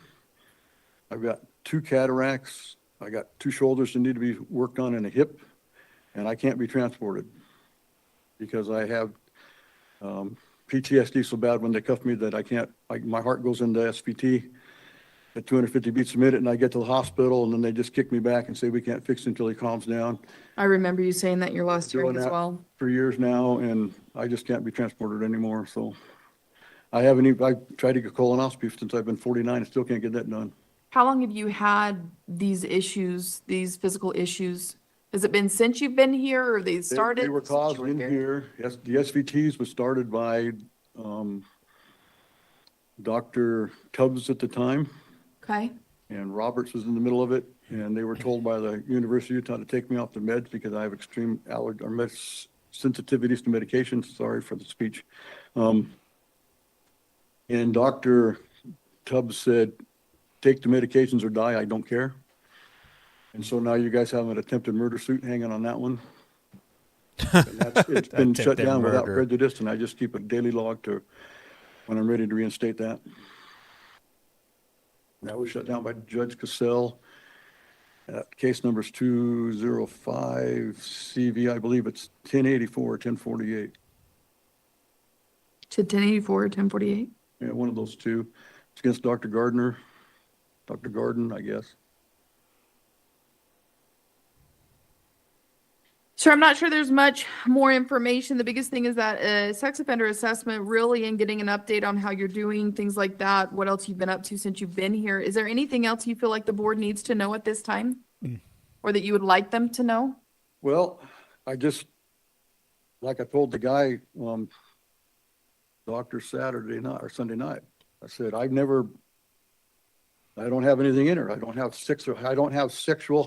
I've got 2 cataracts. I got 2 shoulders that need to be worked on and a hip, and I can't be transported because I have PTSD so bad when they cuff me that I can't, my heart goes into SVT at 250 beats a minute, and I get to the hospital, and then they just kick me back and say, we can't fix it until he calms down.
I remember you saying that your last hearing
Doing
as
that
well.
for years now, and I just can't be transported anymore, so I tried to get colonoscopy since I've been 49, and still can't get that done.
How long have you had these issues, these physical issues? Has it been since you've been here, or they started?
They were
since you
caused
were
in here. Yes, the SVTs was started by Dr. Tubbs at the time,
Okay,
and Roberts was in the middle of it, and they were told by the University of Utah to take me off the meds because I have extreme sensitivities to medications. Sorry for the speech. And Dr. Tubbs said, take the medications or die, I don't care. And so now you guys have an attempted murder suit hanging on that one. It's been shut
Attempted
down without
murder.
prejudice, and I just keep a daily log to when I'm ready to reinstate that. That was shut down by Judge Cassell. Case number's 205 CV, I believe it's 1084 or 1048.
to 1084 or 1048?
Yeah, one of those two. It's against Dr. Gardner.
Dr. Gordon, I guess.
Sure, I'm not sure there's much more information. The biggest thing is that sex offender assessment, really, and getting an update on how you're doing, things like that, what else you've been up to since you've been here. Is there anything else you feel like the board needs to know at this time? Or that you would like them to know?
Well, I just, like I told the guy, doctor Saturday night or Sunday night, I said, I don't have anything in her. I don't have sexual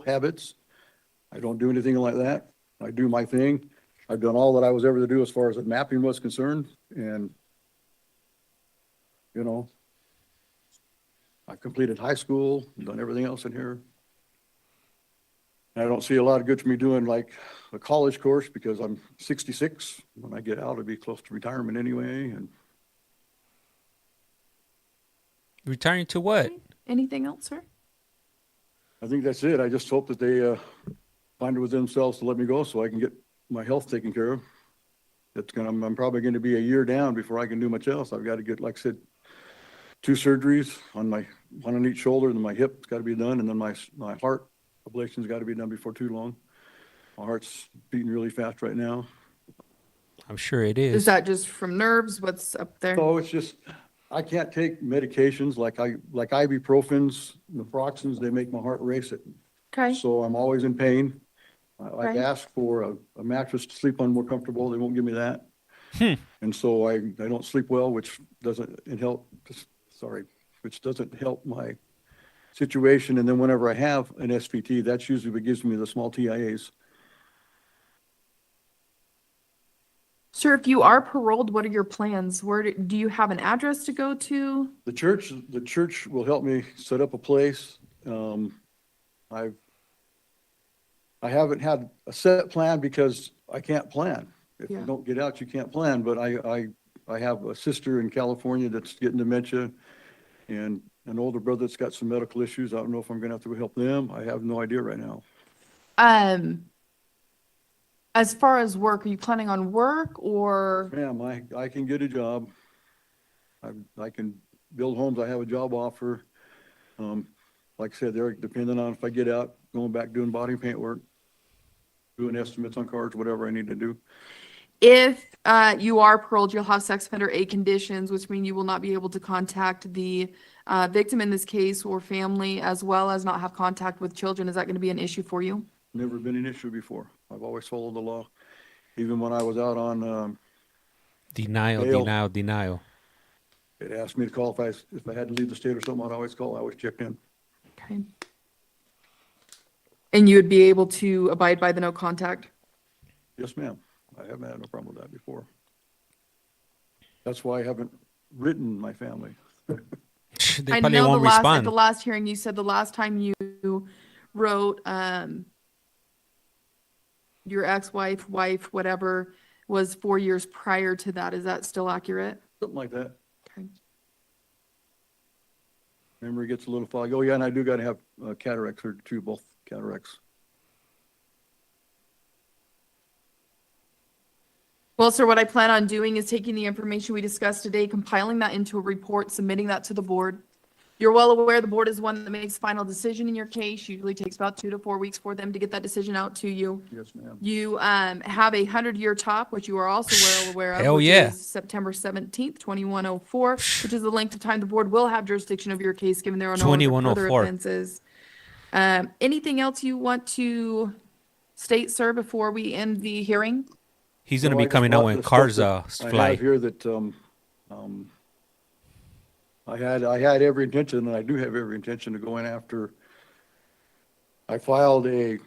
habits. I don't do anything like that. I do my thing. I've done all that I was ever to do as far as the mapping was concerned. And, you know, I completed high school, done everything else in here. And I don't see a lot of good for me doing like a college course because I'm 66. When I get out, I'll be close to retirement anyway. And
Retiring to what?
Anything else, sir?
I think that's it. I just hope that they find it within themselves to let me go so I can get my health taken care of. I'm probably going to be a year down before I can do much else. I've got to get, like I said, 2 surgeries on one on each shoulder, and then my hip's got to be done, and then my heart ablation's got to be done before too long. My heart's beating really fast right now.
I'm sure it is.
Is that just from nerves? What's up there?
So it's just, I can't take medications like ibuprofens, naproxens. They make my heart race.
Okay.
So I'm always in pain. I've
Okay.
asked for a mattress to sleep on more comfortable. They won't give me that. And so I don't sleep well, which doesn't help my situation. And then whenever I have an SVT, that's usually what gives me the small TIAs.
Sir, if you are paroled, what are your plans? Do you have an address to go to?
The church will help me set up a place. I haven't had a set plan because I can't plan. If you don't get out, you can't plan. But I have a sister in California that's getting dementia and an older brother that's got some medical issues. I don't know if I'm going to have to help them. I have no idea right now.
As far as work, are you planning on work or?
Ma'am, I can get a job. I can build homes. I have a job offer. Like I said, they're depending on if I get out, going back doing body paint work, doing estimates on cars, whatever I need to do.
If you are paroled, you'll have sex offender A conditions, which mean you will not be able to contact the victim in this case or family, as well as not have contact with children. Is that going to be an issue for you?
Never been an issue before. I've always followed the law. Even when I was out on
Denial.
It asked me to call if I had to leave the state or something. I'd always call. I always checked in.
Okay. And you would be able to abide by the no contact?
Yes, ma'am. I haven't had no problem with that before. That's why I haven't written my family.
They
I
probably
know
won't
at
respond.
the last hearing, you said the last time you wrote your ex-wife, wife, whatever, was 4 years prior to that. Is that still accurate?
Something like that.
Okay.
Memory gets a little foggy. Oh, yeah, and I do got to have cataracts or two, both cataracts.
Well, sir, what I plan on doing is taking the information we discussed today, compiling that into a report, submitting that to the board. You're well aware the board is one that makes final decision in your case. Usually takes about 2 to 4 weeks for them to get that decision out to you.
Yes, ma'am.
You have a 100-year top, which you are also well aware of.
Hell
which
yeah.
is September 17th, 2104, which is the length of time the board will have jurisdiction of your case, given there are no other further
2104.
offenses. Anything else you want to state, sir, before we end the hearing?
He's going to
So
be
I just
coming out
brought
when
the
cars
stuff that I
fly.
have here that I had every intention, and I do have every intention of going after. I filed a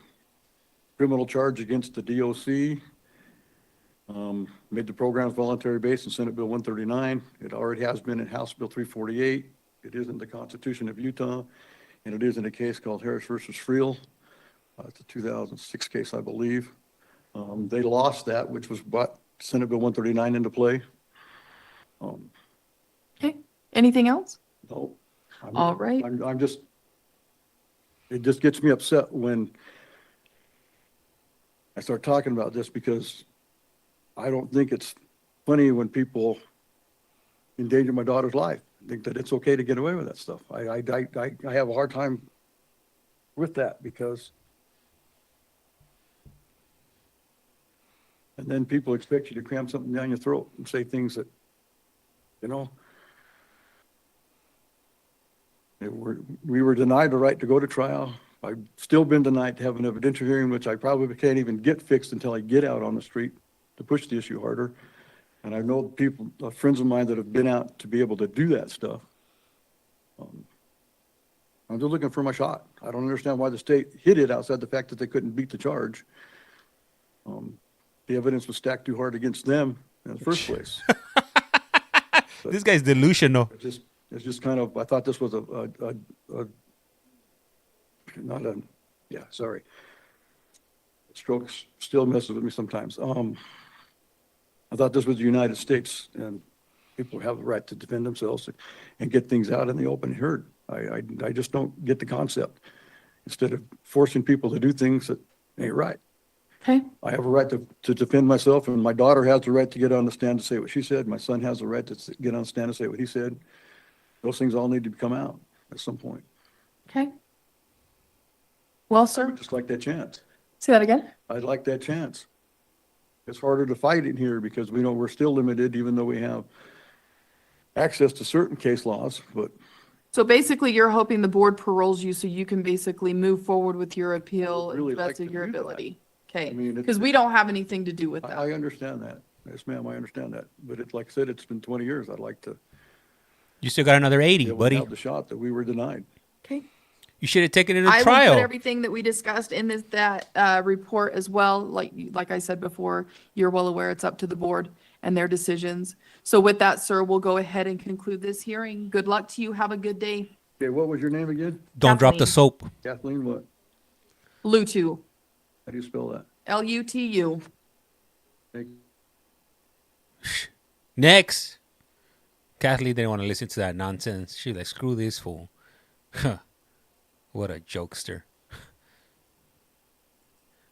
criminal charge against the DOC, made the programs voluntary based in Senate Bill 139. It already has been in House Bill 348. It is in the Constitution of Utah, and it is in a case called Harris versus Friel. It's a 2006 case, I believe. They lost that, which was brought Senate Bill 139 into play.
Okay. Anything else?
No.
All right.
I'm just, it just gets me upset when I start talking about this because I don't think it's funny when people endanger my daughter's life. think that it's okay to get away with that stuff. I have a hard time with that because and then people expect you to cram something down your throat and say things that, you know, we were denied the right to go to trial. I've still been denied to have an evidentiary hearing, which I probably can't even get fixed until I get out on the street to push the issue harder. And I know people, friends of mine that have been out to be able to do that stuff. I'm just looking for my shot. I don't understand why the state hid it outside the fact that they couldn't beat the charge. The evidence was stacked too hard against them in the first place.
This guy's delusional.
It's just kind of, I thought this was sorry. Strokes still messes with me sometimes. I thought this was the United States and people have the right to defend themselves and get things out in the open and heard. I just don't get the concept. Instead of forcing people to do things that ain't right.
Okay.
I have a right to defend myself, and my daughter has the right to get on the stand to say what she said. My son has the right to get on the stand and say what he said. Those things all need to come out at some point.
Okay. Well,
I
sir,
would just like that chance.
say that again.
I'd like that chance. It's harder to fight in here because we know we're still limited, even though we have access to certain case laws, but
So basically, you're hoping the board paroles you so you can basically move forward with your appeal
really
as
like
best of
to
your
do that.
ability. Okay,
I mean,
because we don't have anything to do with that.
I understand that. Yes, ma'am, I understand that. But it's like I said, it's been 20 years. I'd like to
You still got another 80,
be able
buddy.
to have the shot that we were denied.
Okay.
You should have taken it to
I will
trial.
put everything that we discussed in that report as well. Like I said before, you're well aware it's up to the board and their decisions. So with that, sir, we'll go ahead and conclude this hearing. Good luck to you. Have a good day.
Okay, what was your name again?
Don't drop the
Kathleen.
soap.
Kathleen what?
Lutu,
How do you spell that?
Lutu.
Thank-
Next. Kathleen didn't want to listen to that nonsense. She's like, screw this fool. Huh. What a jokester.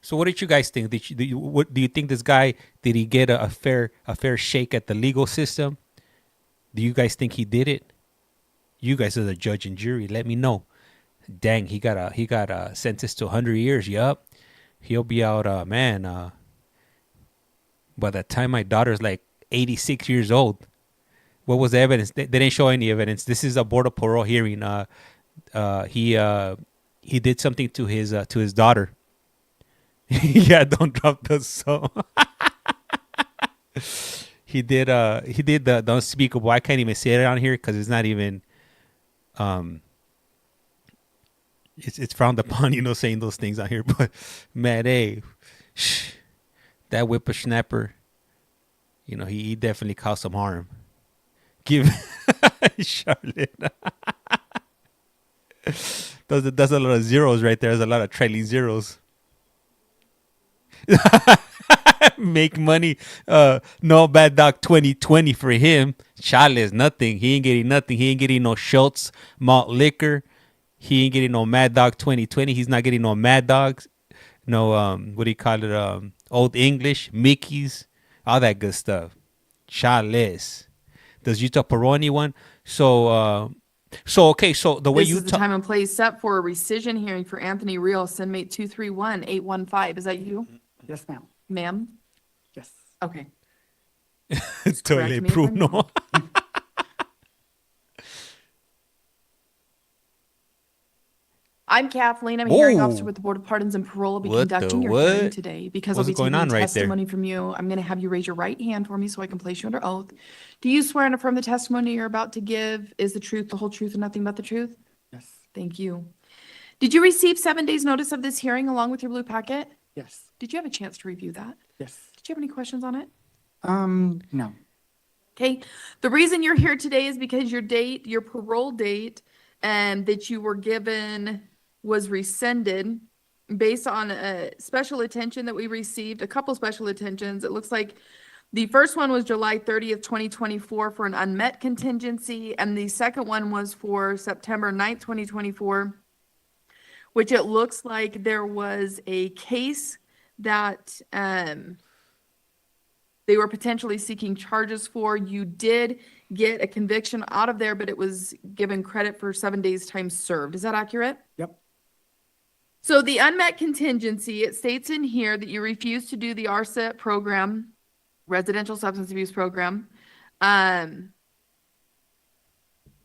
So what did you guys think? What do you think this guy, did he get a fair shake at the legal system? Do you guys think he did it? You guys are the judge and jury. Let me know. Dang, he got sentenced to 100 years. Yup. He'll be out, by the time my daughter's like 86 years old. What was the evidence? They didn't show any evidence. This is a board of parole hearing. He did something to his daughter. Yeah, don't drop the soap. He did the unspeakable. I can't even say it on here because it's not even it's frowned upon, saying those things on here. But man, hey, that whippersnapper, he definitely caused some harm. Give Charlotte. That's a lot of zeros right there. There's a lot of trailing zeros. Make money. No bad dog 2020 for him. Charlotte is nothing. He ain't getting nothing. He ain't getting no Schultz malt liquor. He ain't getting no Mad Dog 2020. He's not getting no Mad Dogs. No, what do you call it? Old English, Mickey's, all that good stuff. Charles. Does Utah parole anyone? So okay. So the way
This
you
is the time and place set for a rescission hearing for Anthony Rios, inmate 231-815. Is that you,
Yes, ma'am.
ma'am?
Yes.
Okay.
Toilet
me if I'm
Bruno.
wrong. I'm Kathleen. I'm a hearing
Whoa.
officer with the Board of Pardons and Parole. I'll be
What
conducting
the
your hearing
what?
today because
What's
I'll be
going
taking
on right there?
testimony from you. I'm going to have you raise your right hand for me so I can place you under oath. Do you swear and affirm the testimony you're about to give is the truth, the whole truth, and nothing but the truth?
Yes.
Thank you. Did you receive 7 days' notice of this hearing along with your blue packet?
Yes.
Did you have a chance to review that?
Yes.
Did you have any questions on it?
No.
Okay. The reason you're here today is because your parole date, that you were given was rescinded based on a special attention that we received, a couple special attentions. It looks like the first one was July 30th, 2024 for an unmet contingency, and the second one was for September 9th, 2024, which it looks like there was a case that they were potentially seeking charges for. You did get a conviction out of there, but it was given credit for 7 days time served. Is that accurate?
Yep.
So the unmet contingency, it states in here that you refuse to do the RSET program, residential substance abuse program. That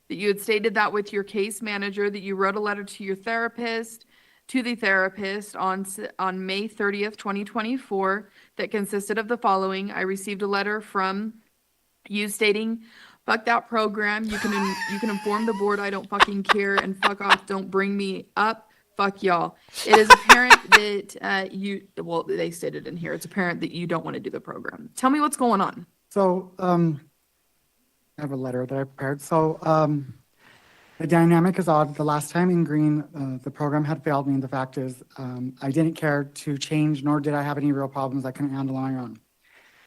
you had stated that with your case manager, that you wrote a letter to your therapist, to the therapist on May 30th, 2024, that consisted of the following. I received a letter from you stating, fuck that program. You can inform the board I don't fucking care, and fuck off. Don't bring me up. Fuck y'all. It is apparent that well, they stated in here, it's apparent that you don't want to do the program. Tell me what's going on.
So, I have a letter that I prepared. So, the dynamic is odd. The last time in green, the program had failed me. And the fact is, I didn't care to change, nor did I have any real problems I couldn't handle on my own.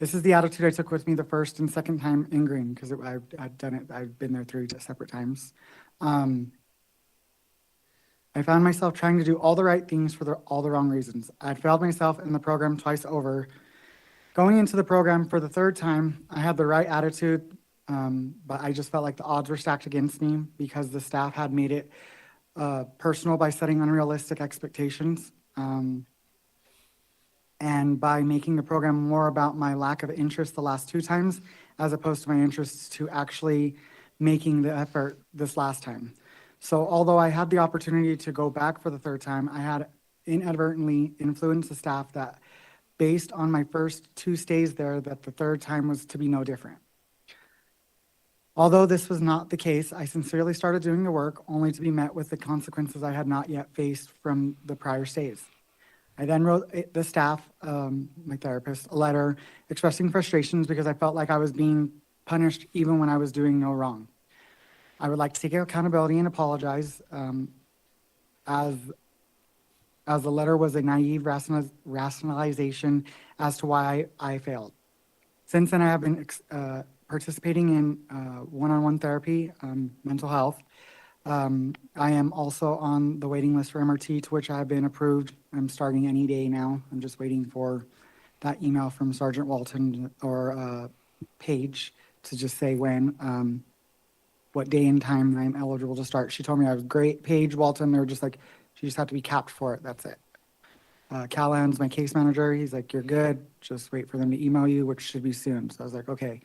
This is the attitude I took with me the first and second time in green, because I've done it. I've been there 3 separate times. I found myself trying to do all the right things for all the wrong reasons. I'd failed myself in the program twice over. Going into the program for the third time, I had the right attitude, but I just felt like the odds were stacked against me because the staff had made it personal by setting unrealistic expectations. And by making the program more about my lack of interest the last 2 times, as opposed to my interests to actually making the effort this last time. So although I had the opportunity to go back for the third time, I had inadvertently influenced the staff that based on my first 2 stays there, that the third time was to be no different. Although this was not the case, I sincerely started doing the work only to be met with the consequences I had not yet faced from the prior stays. I then wrote the staff, my therapist, a letter expressing frustrations because I felt like I was being punished even when I was doing no wrong. I would like to take accountability and apologize as the letter was a naive rationalization as to why I failed. Since then, I have been participating in one-on-one therapy, mental health. I am also on the waiting list for MRT, to which I have been approved. I'm starting any day now. I'm just waiting for that email from Sergeant Walton or Paige to just say when, what day and time I'm eligible to start. She told me I was great. Paige, Walton, they're just like, she just had to be capped for it. That's it. Callahan's my case manager. He's like, you're good. Just wait for them to email you, which should be soon. So I was like, okay.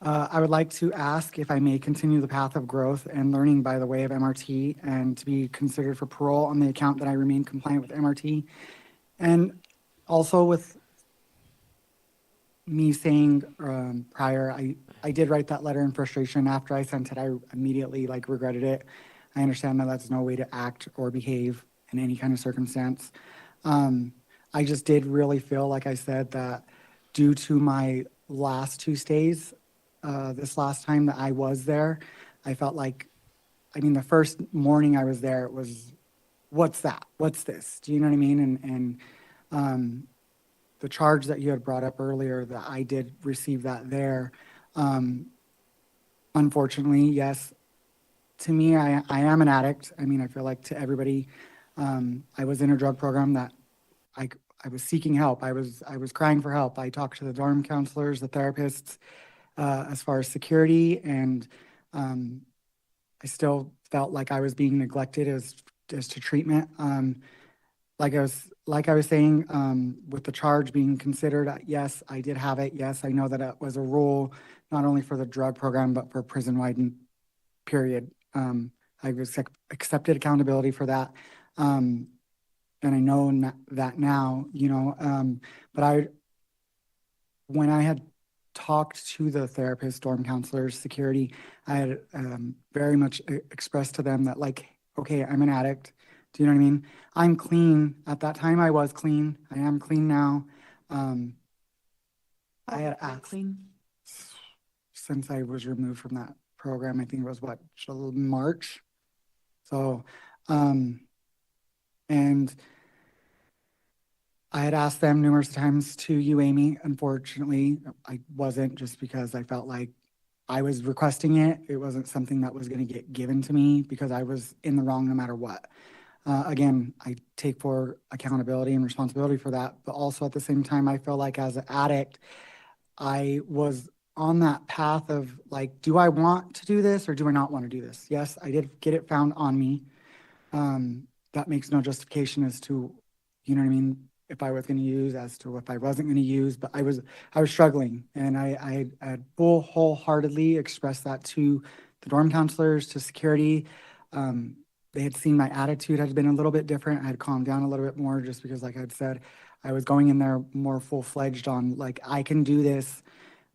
I would like to ask if I may continue the path of growth and learning by the way of MRT and to be considered for parole on the account that I remain compliant with MRT. And also with me saying prior, I did write that letter in frustration. After I sent it, I immediately regretted it. I understand that that's no way to act or behave in any kind of circumstance. I just did really feel, like I said, that due to my last 2 stays, this last time that I was there, I felt like, the first morning I was there, it was, what's that? What's this? Do you know what I mean? And the charge that you had brought up earlier, that I did receive that there. Unfortunately, yes, to me, I am an addict. I feel like to everybody, I was in a drug program that I was seeking help. I was crying for help. I talked to the dorm counselors, the therapists, as far as security, and I still felt like I was being neglected as to treatment. Like I was saying, with the charge being considered, yes, I did have it. Yes, I know that it was a rule, not only for the drug program, but for prison-wide period. I was accepted accountability for that. And I know that now, but when I had talked to the therapist, dorm counselors, security, I had very much expressed to them that okay, I'm an addict. Do you know what I mean? I'm clean. At that time, I was clean. I am clean now. I had asked
Clean.
since I was removed from that program. I think it was March. So, and I had asked them numerous times to UA me. Unfortunately, I wasn't, just because I felt like I was requesting it. It wasn't something that was going to get given to me because I was in the wrong no matter what. Again, I take for accountability and responsibility for that, but also at the same time, I feel like as an addict, I was on that path of like, do I want to do this or do I not want to do this? Yes, I did get it found on me. That makes no justification as to, you know what I mean, if I was going to use as to if I wasn't going to use, but I was struggling, and I had wholeheartedly expressed that to the dorm counselors, to security. They had seen my attitude had been a little bit different. I had calmed down a little bit more just because, like I'd said, I was going in there more full-fledged on like, I can do this,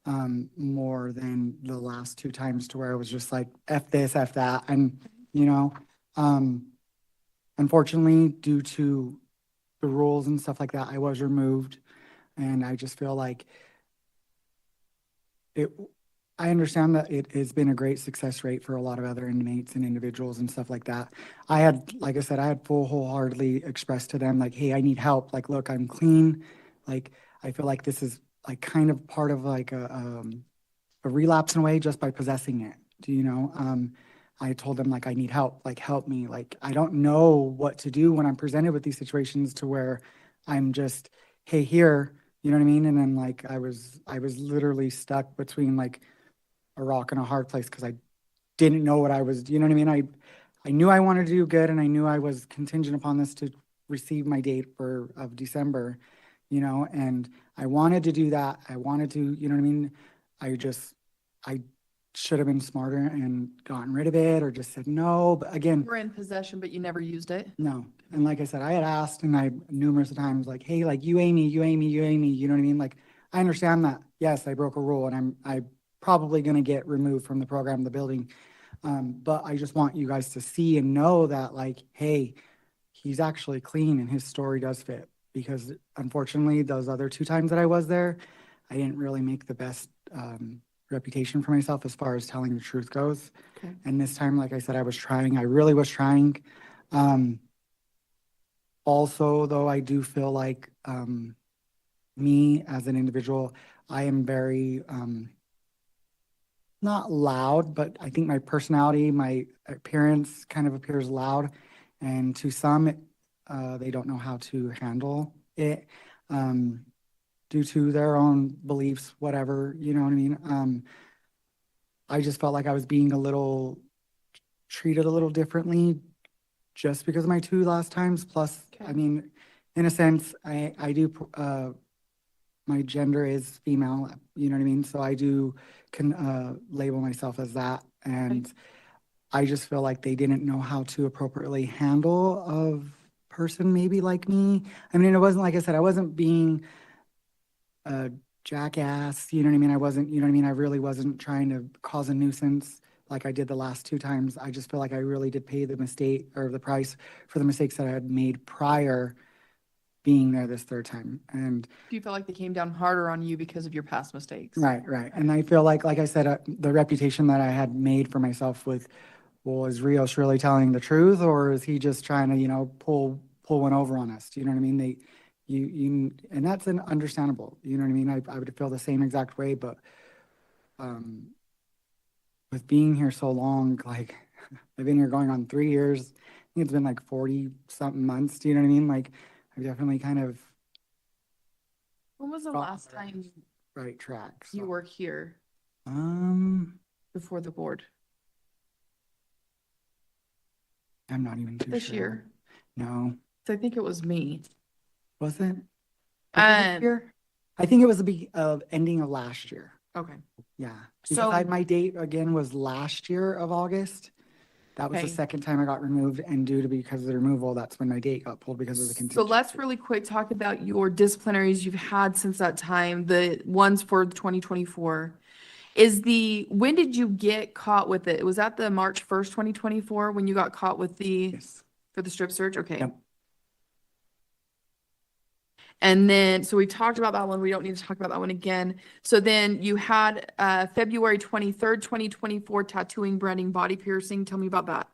more than the last two times to where I was just like, F this, F that. And, you know, unfortunately, due to the rules and stuff like that, I was removed. And I just feel like I understand that it has been a great success rate for a lot of other inmates and individuals and stuff like that. Like I said, I had wholeheartedly expressed to them, like, hey, I need help. Like, look, I'm clean. Like, I feel like this is like kind of part of like a relapse in a way just by possessing it. Do you know? I told them like, I need help, like help me. Like, I don't know what to do when I'm presented with these situations to where I'm just, hey, here, you know what I mean? And then like, I was literally stuck between like a rock and a hard place because I didn't know what I was, you know what I mean? I knew I wanted to do good and I knew I was contingent upon this to receive my date of December, you know, and I wanted to do that. I wanted to, you know what I mean? I should have been smarter and gotten rid of it or just said no. But again,
You were in possession, but you never used it?
no. And like I said, I had asked and I numerous times like, hey, like you Amy, you Amy, you Amy, you know what I mean? Like, I understand that. Yes, I broke a rule and I probably going to get removed from the program, the building. But I just want you guys to see and know that like, hey, he's actually clean and his story does fit, because unfortunately those other two times that I was there, I didn't really make the best, reputation for myself as far as telling the truth goes.
Okay.
And this time, like I said, I really was trying. Also, though, I do feel like me as an individual, I am very, not loud, but I think my personality, my appearance kind of appears loud. And to some, they don't know how to handle it due to their own beliefs, whatever, you know what I mean? I just felt like I was being treated a little differently just because of my two last times. Plus, I mean, in a sense, I do, my gender is female, you know what I mean? So I can label myself as that. And I just feel like they didn't know how to appropriately handle a person maybe like me. I mean, it wasn't, like I said, I wasn't being a jackass, you know what I mean? I wasn't, you know what I mean? I really wasn't trying to cause a nuisance like I did the last two times. I just feel like I really did pay the mistake or the price for the mistakes that I had made prior being there this third time. And
Do you feel like they came down harder on you because of your past mistakes?
right. And I feel like I said, the reputation that I had made for myself with, well, is Rios really telling the truth, or is he just trying to, you know, pull one over on us? Do you know what I mean? And that's understandable. You know what I mean? I would feel the same exact way, but with being here so long, like I've been here going on 3 years. I think it's been like 40 something months. Do you know what I mean? Like I've definitely kind of
When was the
got
last time
right track.
you were here before the board?
I'm not even too
This
sure.
year?
No.
So I think it was me.
Was it? This year? I think it was the ending of last year.
Okay.
Yeah. Because
So-
my date again was last year of August. That was the
Okay.
second time I got removed, and because of the removal, that's when my date got pulled because of the
So
contingent.
let's really quick talk about your disciplinaries you've had since that time, the ones for 2024. When did you get caught with it? Was that the March 1st, 2024, when you got caught with for the strip search? Okay.
Yep.
And then, so we talked about that one. We don't need to talk about that one again. So then you had February 23rd, 2024, tattooing, branding, body piercing. Tell me about that.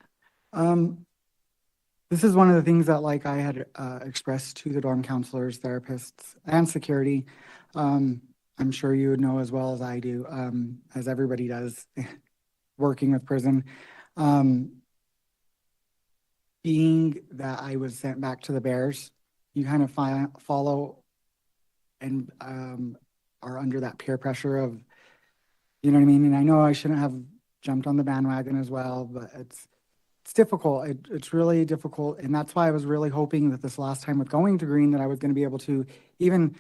This is one of the things that like I had expressed to the dorm counselors, therapists, and security. I'm sure you would know as well as I do, as everybody does, working with prison. Being that I was sent back to the Bears, you kind of follow and are under that peer pressure of, you know what I mean? And I know I shouldn't have jumped on the bandwagon as well, but it's difficult. It's really difficult. And that's why I was really hoping that this last time with going to green, that I was going to be able to even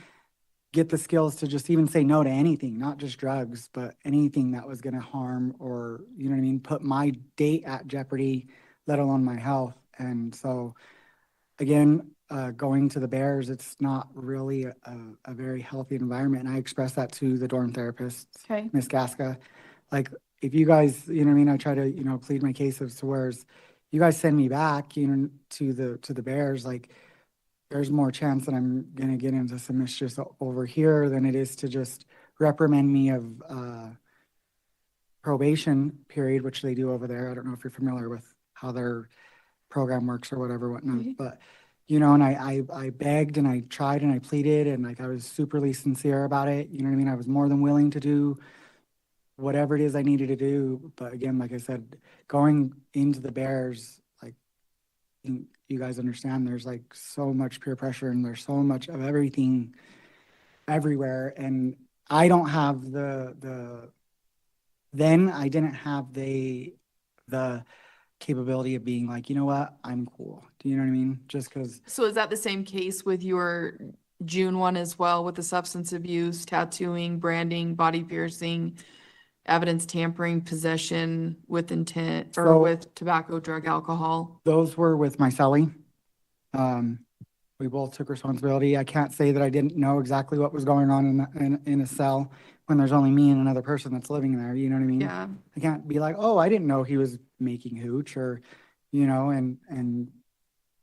get the skills to just even say no to anything, not just drugs, but anything that was going to harm or, you know what I mean, put my date at jeopardy, let alone my health. And so again, going to the Bears, it's not really a very healthy environment. And I expressed that to the dorm therapist,
Okay.
Miss Gasca. Like, if you guys, you know what I mean, I try to, plead my case as to whereas you guys send me back, to the Bears, like, there's more chance that I'm gonna get into some mischief over here than it is to just reprimand me of probation period, which they do over there. I don't know if you're familiar with how their program works or whatnot, but and I begged and I tried and I pleaded and like I was superly sincere about it. You know what I mean? I was more than willing to do whatever it is I needed to do. But again, like I said, going into the Bears, like you guys understand, there's like so much peer pressure and there's so much of everything everywhere. And I don't have then I didn't have the capability of being like, you know what, I'm cool. Do you know what I mean? Just because.
So is that the same case with your June one as well, with the substance abuse, tattooing, branding, body piercing, evidence tampering, possession with intent, or
So-
with tobacco, drug, alcohol?
Those were with my cellie. We both took responsibility. I can't say that I didn't know exactly what was going on in a cell when there's only me and another person that's living there. You know what I mean?
Yeah.
I can't be like, oh, I didn't know he was making hooch or, and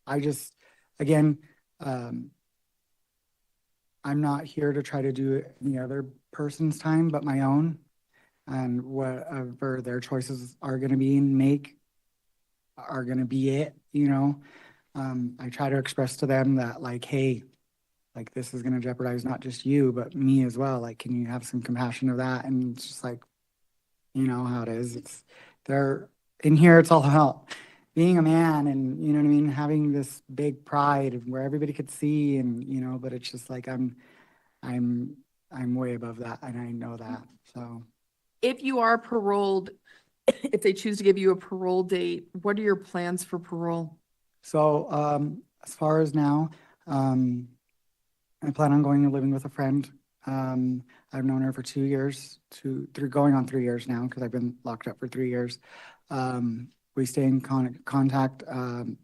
I just, again, I'm not here to try to do any other person's time but my own, and whatever their choices are going to be and make are going to be it, I try to express to them that like, hey, like this is going to jeopardize not just you, but me as well. Like, can you have some compassion of that? And it's just like, how it is. It's they're in here. It's all about being a man and, you know what I mean? Having this big pride of where everybody could see and, but it's just like, I'm way above that. And I know that. So.
If you are paroled, if they choose to give you a parole date, what are your plans for parole?
So, as far as now, I plan on going and living with a friend. I've known her for 2 years, going on 3 years now, because I've been locked up for 3 years. We stay in contact,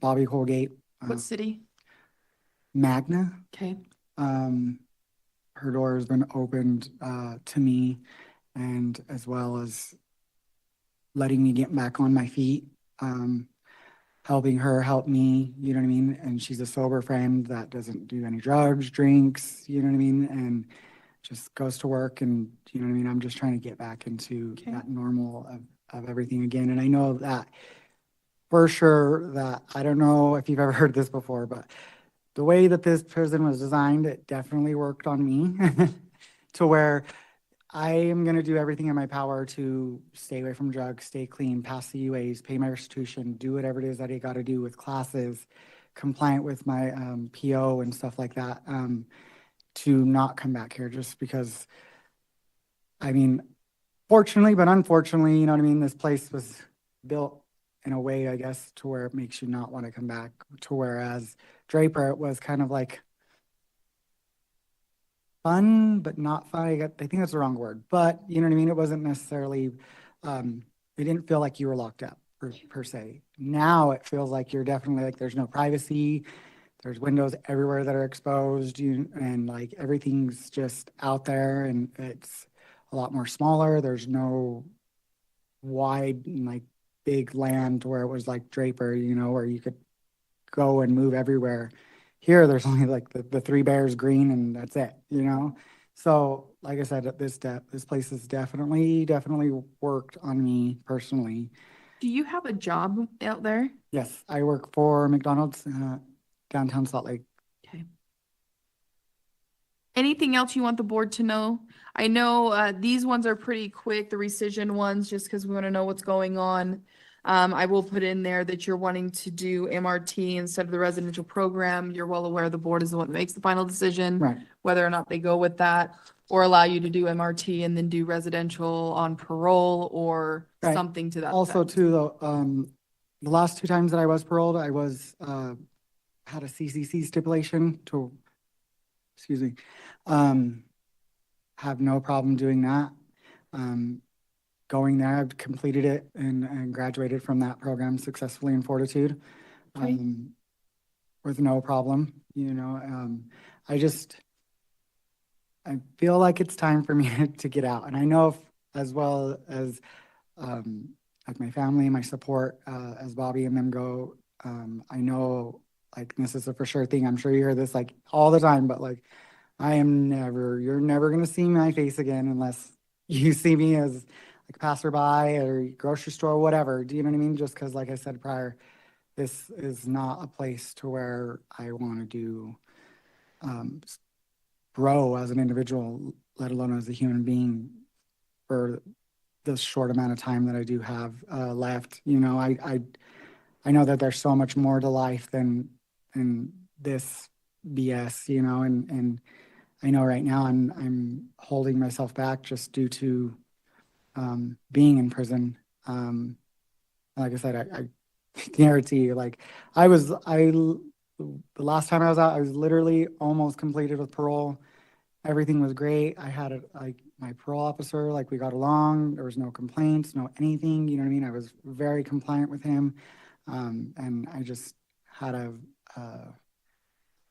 Bobby Holgate.
What city?
Magna.
Okay.
Her door has been opened to me, and as well as letting me get back on my feet. Helping her help me, you know what I mean? And she's a sober friend that doesn't do any drugs, drinks, you know what I mean? And just goes to work and, you know what I mean? I'm just trying to get back into that normal of everything again. And I know that for sure that, I don't know if you've ever heard this before, but the way that this prison was designed, it definitely worked on me to where I am going to do everything in my power to stay away from drugs, stay clean, pass the UAs, pay my restitution, do whatever it is that I got to do with classes, compliant with my PO and stuff like that, to not come back here just because, I mean, fortunately, but unfortunately, you know what I mean? This place was built in a way, I guess, to where it makes you not want to come back, to whereas Draper, it was kind of like, fun, but not fun. I think that's the wrong word, but you know what I mean? It wasn't necessarily, it didn't feel like you were locked up per se. Now it feels like you're definitely like, there's no privacy. There's windows everywhere that are exposed, and like everything's just out there and it's a lot more smaller. There's no wide, like big land where it was like Draper, where you could go and move everywhere. Here, there's only like the 3 Bears green and that's it, So, like I said, this place has definitely worked on me personally.
Do you have a job out there?
Yes, I work for McDonald's, downtown Salt Lake.
Okay. Anything else you want the board to know? I know these ones are pretty quick, the rescission ones, just because we want to know what's going on. I will put in there that you're wanting to do MRT instead of the residential program. You're well aware the board is the one that makes the final decision.
Right.
Whether or not they go with that, or allow you to do MRT and then do residential on parole or
Right.
something to that
Also
effect.
too, though, the last 2 times that I was paroled, I was, had a CCC stipulation to, excuse me, have no problem doing that. Going there, I've completed it and graduated from that program successfully in Fortitude.
Okay.
With no problem, I feel like it's time for me to get out. And I know as well as, like my family, my support, as Bobby and them go, I know like this is a for sure thing. I'm sure you hear this like all the time, but like you're never gonna see my face again unless you see me as like passerby or grocery store, or whatever. Do you know what I mean? Just because, like I said prior, this is not a place to where I want to do grow as an individual, let alone as a human being for the short amount of time that I do have left. I know that there's so much more to life than this BS, and I know right now I'm holding myself back just due to being in prison. Like I said, I guarantee you, like the last time I was out, I was literally almost completed with parole. Everything was great. I had my parole officer, like we got along. There was no complaints, no anything. You know what I mean? I was very compliant with him. And I just had a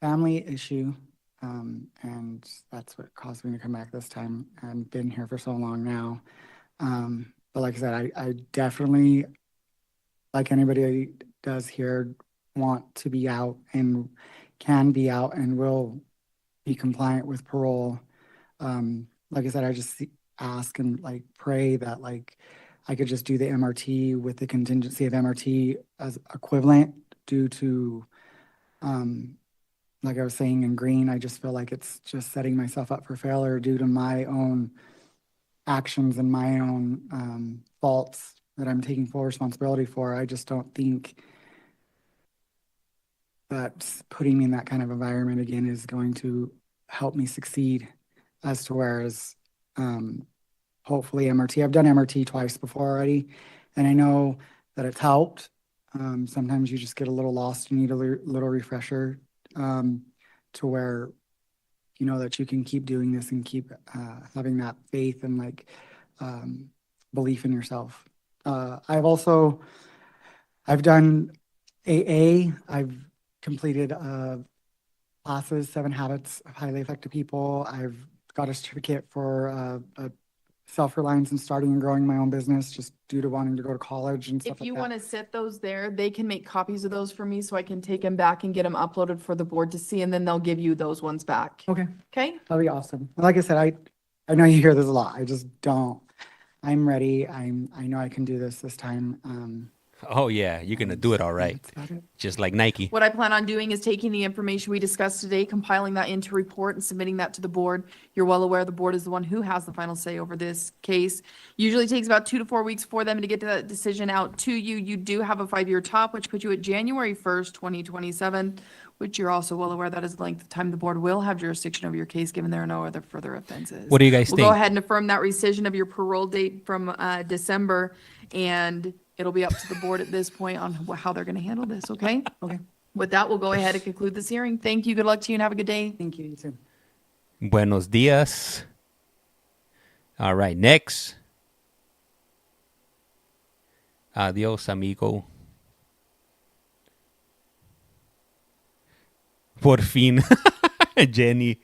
family issue. And that's what caused me to come back this time and been here for so long now. But like I said, I definitely, like anybody does here, want to be out and can be out and will be compliant with parole. Like I said, I just ask and like pray that like I could just do the MRT with the contingency of MRT as equivalent due to, like I was saying in green, I just feel like it's just setting myself up for failure due to my own actions and my own faults that I'm taking full responsibility for. I just don't think that putting me in that kind of environment again is going to help me succeed as to whereas hopefully MRT. I've done MRT twice before already, and I know that it's helped. Sometimes you just get a little lost and need a little refresher to where you know that you can keep doing this and keep having that faith and like belief in yourself. I've done AA. I've completed classes, 7 Habits of Highly Effective People. I've got a certificate for self-reliance and starting and growing my own business just due to wanting to go to college and stuff
If you
like
want
that.
to set those there, they can make copies of those for me so I can take them back and get them uploaded for the board to see, and then they'll give you those ones back.
Okay,
Okay?
that'll be awesome. Like I said, I know you hear this a lot. I just don't. I'm ready. I know I can do this time.
Oh yeah, you're gonna do it all right,
That's about it.
just like Nike.
What I plan on doing is taking the information we discussed today, compiling that into a report and submitting that to the board. You're well aware the board is the one who has the final say over this case. Usually takes about 2 to 4 weeks for them to get that decision out to you. You do have a 5-year top, which puts you at January 1st, 2027, which you're also well aware that is the length of time the board will have jurisdiction over your case, given there are no other further offenses.
What do you guys
We'll
think?
go ahead and affirm that rescission of your parole date from December, and it'll be up to the board at this point on how they're going to handle this, okay?
Okay.
With that, we'll go ahead and conclude this hearing. Thank you. Good luck to you and have a good day.
Thank you. You too.
Buenos dias. All right, next. Adios, amigo. Por fin. Jenny.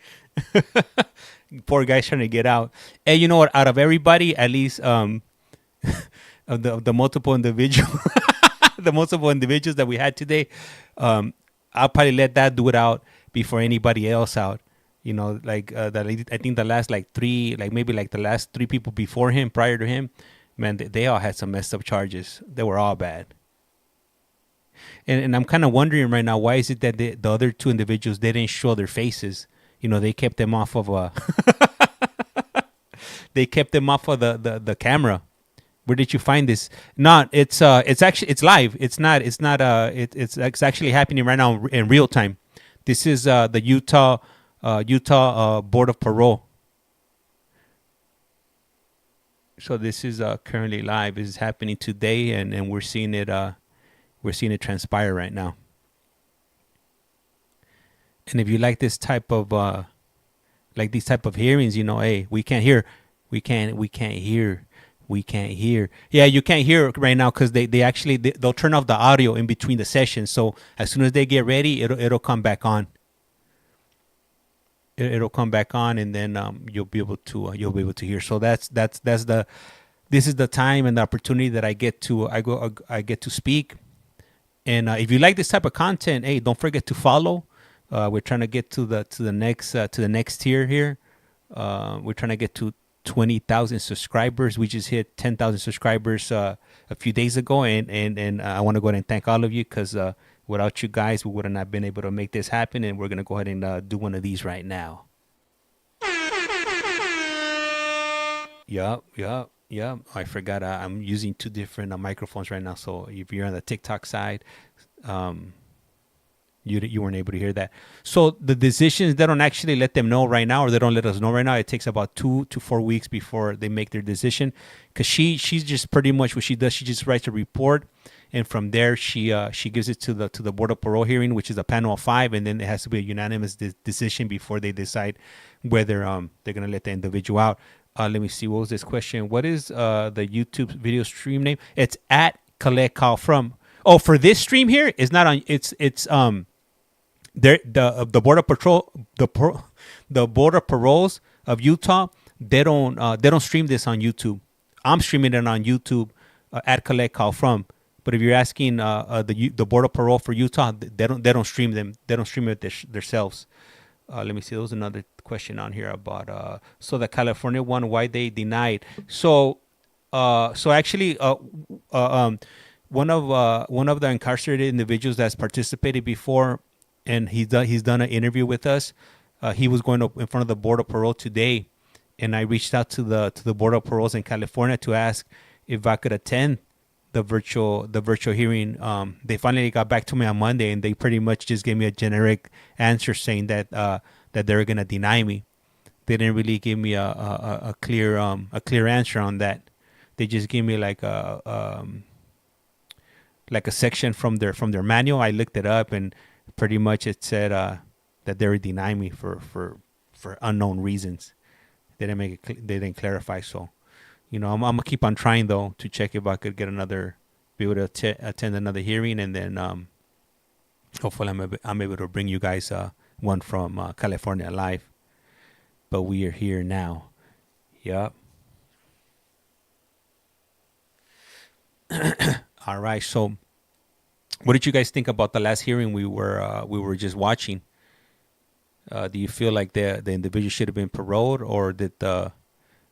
Poor guy's trying to get out. Hey, you know what? Out of everybody, at least of the multiple individual the multiple individuals that we had today, I'll probably let that do it out before anybody else out. You know, like I think the last like 3, like maybe like the last 3 people before him, prior to him, man, they all had some messed up charges. They were all bad. And I'm kind of wondering right now, why is it that the other 2 individuals, they didn't show their faces? You know, they kept them off of they kept them off of the camera. Where did you find this? Not, it's actually, it's live. It's actually happening right now in real time. This is the Utah Board of Parole. So this is currently live. This is happening today, and we're seeing it transpire right now. And if you like this type of these type of hearings, hey, we can't hear. Yeah, you can't hear right now because they'll turn off the audio in between the sessions. So as soon as they get ready, it'll come back on. It'll come back on, and then you'll be able to hear. So this is the time and the opportunity that I get to speak. And if you like this type of content, hey, don't forget to follow. We're trying to get to the next tier here. We're trying to get to 20,000 subscribers. We just hit 10,000 subscribers a few days ago, and I want to go ahead and thank all of you, because without you guys, we would have not been able to make this happen. And we're gonna go ahead and do one of these right now. Yup. I forgot. I'm using two different microphones right now. So if you're on the TikTok side, you weren't able to hear that. So the decisions, they don't actually let them know right now, or they don't let us know right now. It takes about 2 to 4 weeks before they make their decision, because she's just pretty much what she does. She just writes a report, and from there she gives it to the Board of Parole hearing, which is a panel of 5, and then it has to be a unanimous decision before they decide whether they're gonna let the individual out. Let me see. What was this question? What is the YouTube video stream name? It's at Collect Call From. Oh, for this stream here, it's not on. It's the Board of Patrol, the Board of Paroles of Utah, they don't stream this on YouTube. I'm streaming it on YouTube at Collect Call From. But if you're asking the Board of Parole for Utah, they don't stream them. They don't stream it themselves. Let me see. There was another question on here about so the California one, why they denied. So actually one of the incarcerated individuals that's participated before, and he's done an interview with us. He was going up in front of the Board of Parole today, and I reached out to the Board of Paroles in California to ask if I could attend the virtual hearing. They finally got back to me on Monday, and they pretty much just gave me a generic answer saying that they were gonna deny me. They didn't really give me a clear answer on that. They just gave me like a section from their manual. I looked it up, and pretty much it said that they were denying me for unknown reasons. They didn't clarify. So, I'm gonna keep on trying though to check if I could be able to attend another hearing, and then hopefully I'm able to bring you guys one from California live. But we are here now. Yup. All right. So, what did you guys think about the last hearing we were just watching? Do you feel like the individual should have been paroled, or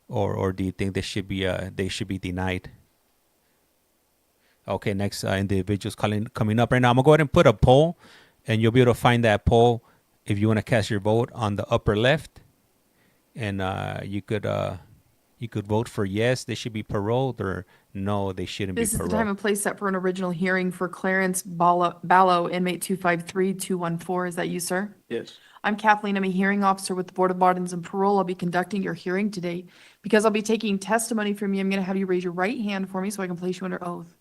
or do you think they should be denied? Okay, next individuals coming up right now. I'm gonna go ahead and put a poll, and you'll be able to find that poll if you want to cast your vote on the upper left, and you could vote for yes, they should be paroled, or no, they shouldn't be
This is the
paroled.
time and place set for an original hearing for Clarence Ballo, inmate 253214. Is that you, sir?
Yes.
I'm Kathleen. I'm a hearing officer with the Board of Pardons and Parole. I'll be conducting your hearing today. Because I'll be taking testimony from you, I'm going to have you raise your right hand for me so I can place you under oath.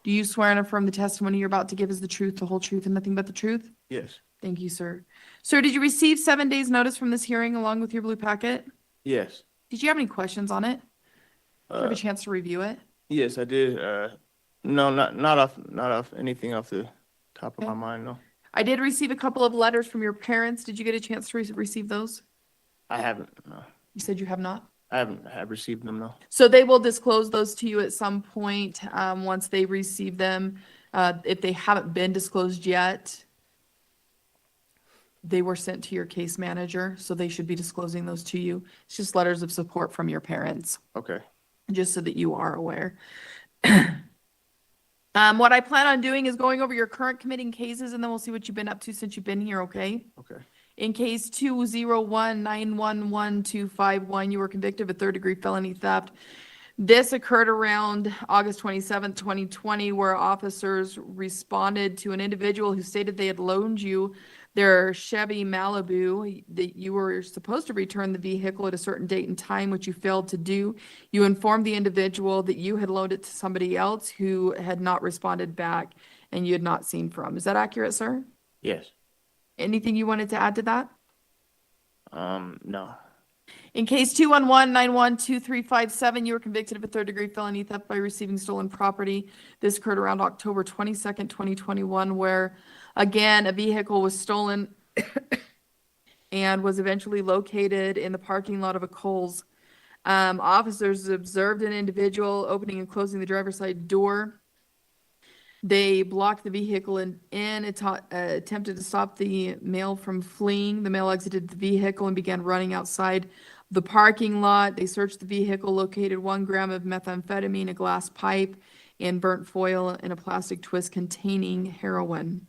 Do you swear and affirm the testimony you're about to give is the truth, the whole truth, and nothing but the truth?
Yes.
Thank you, sir. Sir, did you receive 7 days' notice from this hearing along with your blue packet?
Yes.
Did you have any questions on it? Did you have a chance to review it?
Yes, I did. No, not off anything off the top of my mind. No,
I did receive a couple of letters from your parents. Did you get a chance to receive those?
I haven't. No,
You said you have not?
I haven't received them. No.
So they will disclose those to you at some point, once they receive them. If they haven't been disclosed yet, they were sent to your case manager, so they should be disclosing those to you. It's just letters of support from your parents,
Okay.
just so that you are aware. What I plan on doing is going over your current committing cases, and then we'll see what you've been up to since you've been here, okay?
Okay.
In case 201911251, you were convicted of a third-degree felony theft. This occurred around August 27th, 2020, where officers responded to an individual who stated they had loaned you their Chevy Malibu, that you were supposed to return the vehicle at a certain date and time, which you failed to do. You informed the individual that you had loaned it to somebody else who had not responded back and you had not seen from. Is that accurate, sir?
Yes.
Anything you wanted to add to that?
No.
In case 211-912357, you were convicted of a third-degree felony theft by receiving stolen property. This occurred around October 22nd, 2021, where, again, a vehicle was stolen and was eventually located in the parking lot of a Kohl's. Officers observed an individual opening and closing the driver's side door. They blocked the vehicle attempted to stop the male from fleeing. The male exited the vehicle and began running outside the parking lot. They searched the vehicle, located 1 gram of methamphetamine, a glass pipe, and burnt foil in a plastic twist containing heroin.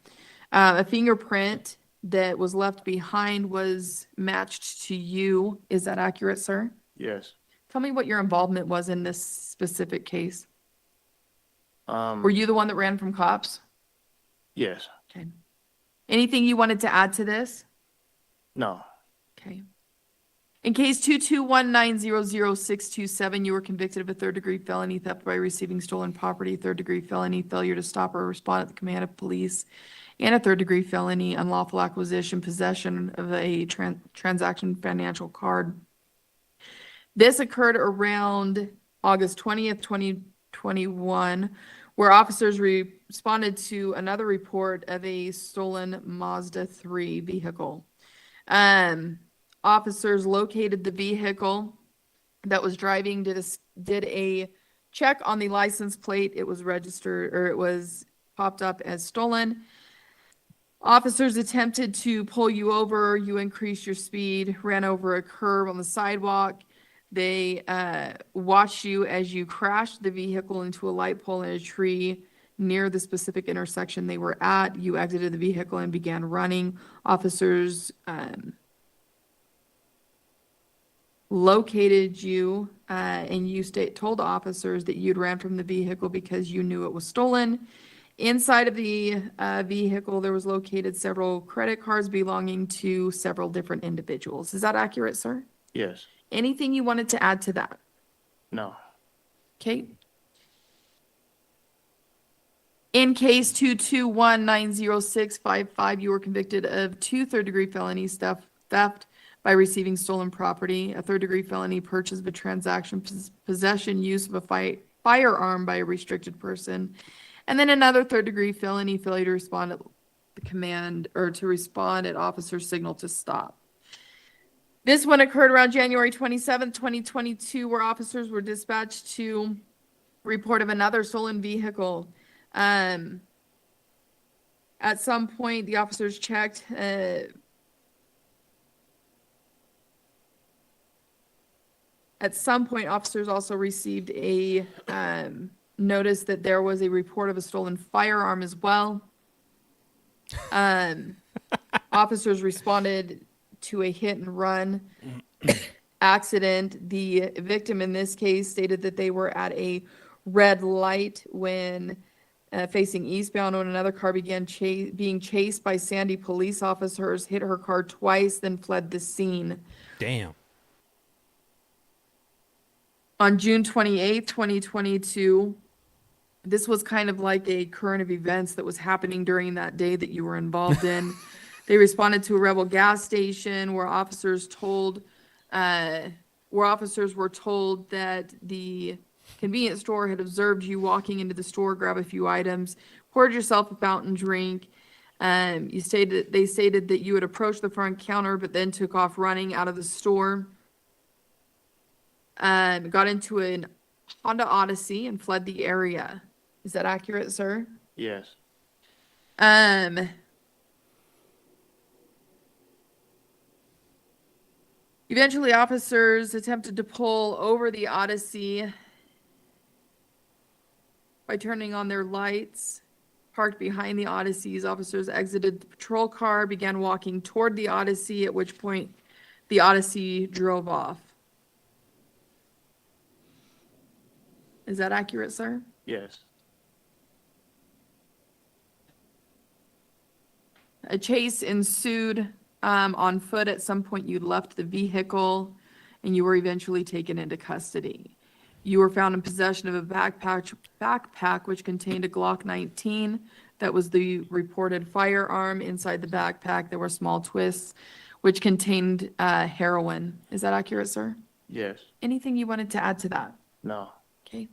A fingerprint that was left behind was matched to you. Is that accurate, sir?
Yes.
Tell me what your involvement was in this specific case. Were you the one that ran from cops?
Yes.
Okay. Anything you wanted to add to this?
No.
Okay. In case 221900627, you were convicted of a third-degree felony theft by receiving stolen property, third-degree felony failure to stop or respond at the command of police, and a third-degree felony unlawful acquisition, possession of a transaction financial card. This occurred around August 20th, 2021, where officers responded to another report of a stolen Mazda 3 vehicle. Officers located the vehicle that was driving, did a check on the license plate. It was registered, or it was popped up as stolen. Officers attempted to pull you over. You increased your speed, ran over a curb on the sidewalk. They watched you as you crashed the vehicle into a light pole and a tree near the specific intersection they were at. You exited the vehicle and began running. Officers located you and you told officers that you'd ran from the vehicle because you knew it was stolen. Inside of the vehicle, there was located several credit cards belonging to several different individuals. Is that accurate, sir?
Yes.
Anything you wanted to add to that?
No.
Okay. In case 2219065, you were convicted of 2 third-degree felonies, theft by receiving stolen property, a third-degree felony purchase of a transaction, possession, use of a firearm by a restricted person, and then another third-degree felony failure to respond at the command, or to respond at officer's signal to stop. This one occurred around January 27th, 2022, where officers were dispatched to report of another stolen vehicle. At some point, the officers checked. At some point, officers also received a notice that there was a report of a stolen firearm as well. Officers responded to a hit and run accident. The victim in this case stated that they were at a red light when facing eastbound when another car began being chased by Sandy police officers, hit her car twice, then fled the scene.
Damn.
On June 28th, 2022, this was kind of like a current of events that was happening during that day that you were involved in. They responded to a Rebel gas station where officers were told that the convenience store had observed you walking into the store, grab a few items, poured yourself a fountain drink. They stated that you had approached the front counter, but then took off running out of the store. Got into a Honda Odyssey and fled the area. Is that accurate, sir?
Yes.
Eventually, officers attempted to pull over the Odyssey by turning on their lights. Parked behind the Odysseys, officers exited the patrol car, began walking toward the Odyssey, at which point the Odyssey drove off. Is that accurate, sir?
Yes.
A chase ensued on foot. At some point, you left the vehicle and you were eventually taken into custody. You were found in possession of a backpack which contained a Glock 19. That was the reported firearm. Inside the backpack, there were small twists which contained heroin. Is that accurate, sir?
Yes.
Anything you wanted to add to that?
No.
Okay.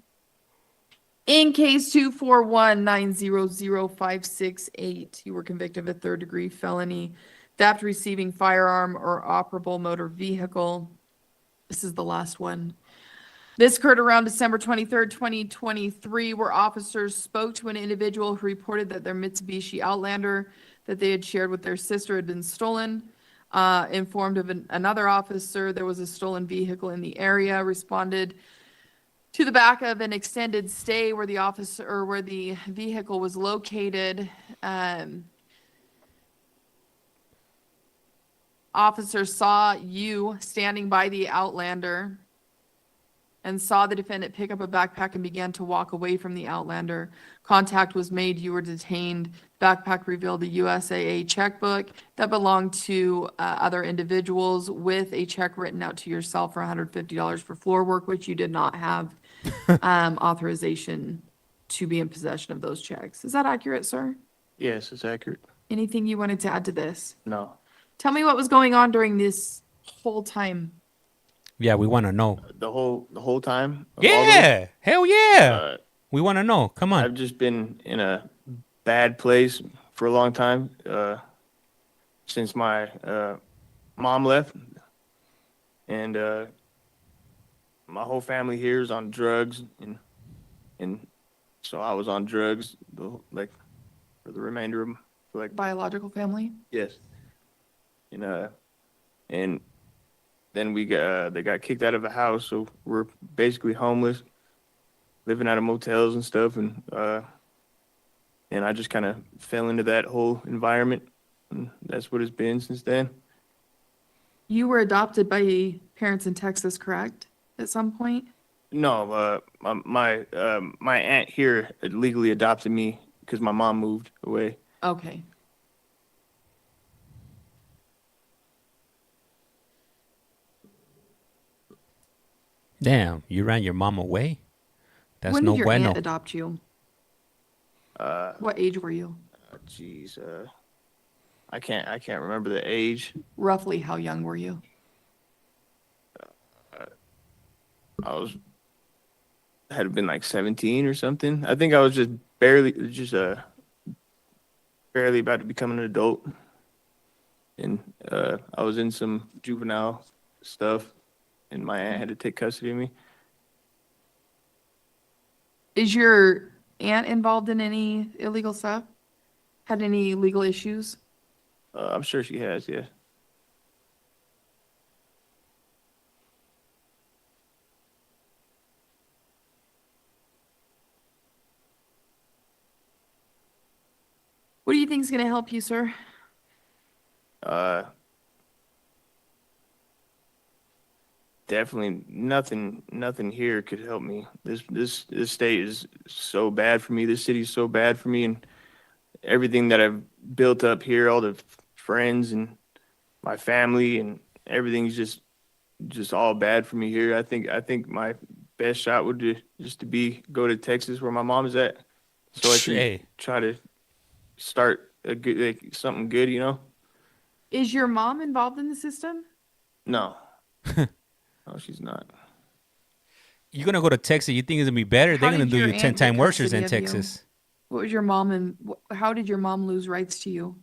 In case 241900568, you were convicted of a third-degree felony, theft, receiving firearm or operable motor vehicle. This is the last one. This occurred around December 23rd, 2023, where officers spoke to an individual who reported that their Mitsubishi Outlander that they had shared with their sister had been stolen. Informed of another officer there was a stolen vehicle in the area, responded to the back of an extended stay where the officer or where the vehicle was located. Officer saw you standing by the Outlander and saw the defendant pick up a backpack and began to walk away from the Outlander. Contact was made. You were detained. Backpack revealed a USAA checkbook that belonged to other individuals with a check written out to yourself for $150 for floor work, which you did not have authorization to be in possession of those checks. Is that accurate, sir?
Yes, it's accurate.
Anything you wanted to add to this?
No.
Tell me what was going on during this whole time.
Yeah, we want to know.
The whole time?
Yeah, hell yeah. We want to know. Come on.
I've just been in a bad place for a long time since my mom left. And my whole family here is on drugs. And so I was on drugs for the remainder of
Biological family?
Yes. And then they got kicked out of a house, so we're basically homeless, living out of motels and stuff, and I just kind of fell into that whole environment, and that's what it's been since then.
You were adopted by parents in Texas, correct? At some point?
No, my aunt here legally adopted me because my mom moved away.
Okay.
Damn, you ran your mom away? That's
When
no
did your
bueno.
aunt adopt you? What age were you?
Jeez, I can't remember the age.
Roughly how young were you?
Had been like 17 or something. I think I was barely about to become an adult, and I was in some juvenile stuff, and my aunt had to take custody of me.
Is your aunt involved in any illegal stuff? Had any legal issues?
I'm sure she has, yeah.
What do you think is going to help you, sir?
Definitely nothing here could help me. This state is so bad for me. This city is so bad for me, and everything that I've built up here, all the friends and my family and everything's just all bad for me here. I think my best shot would be just to go to Texas where my mom is at, so I can try to start a good something good, you know.
Is your mom involved in the system?
No. No, she's not.
You're gonna go to Texas. You think it's gonna be better? They're gonna do you 10 times worse in Texas.
What was your mom and how did your mom lose rights to you?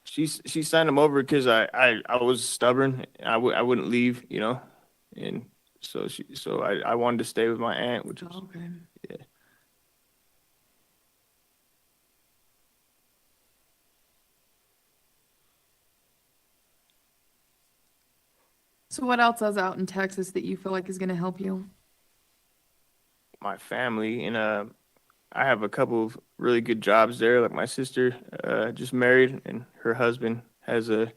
She signed him over because I was stubborn. I wouldn't leave, you know, and so I wanted to stay with my aunt, which was
okay.
Yeah.
So what else is out in Texas that you feel like is going to help you?
My family, and I have a couple of really good jobs there. Like my sister just married, and her husband has a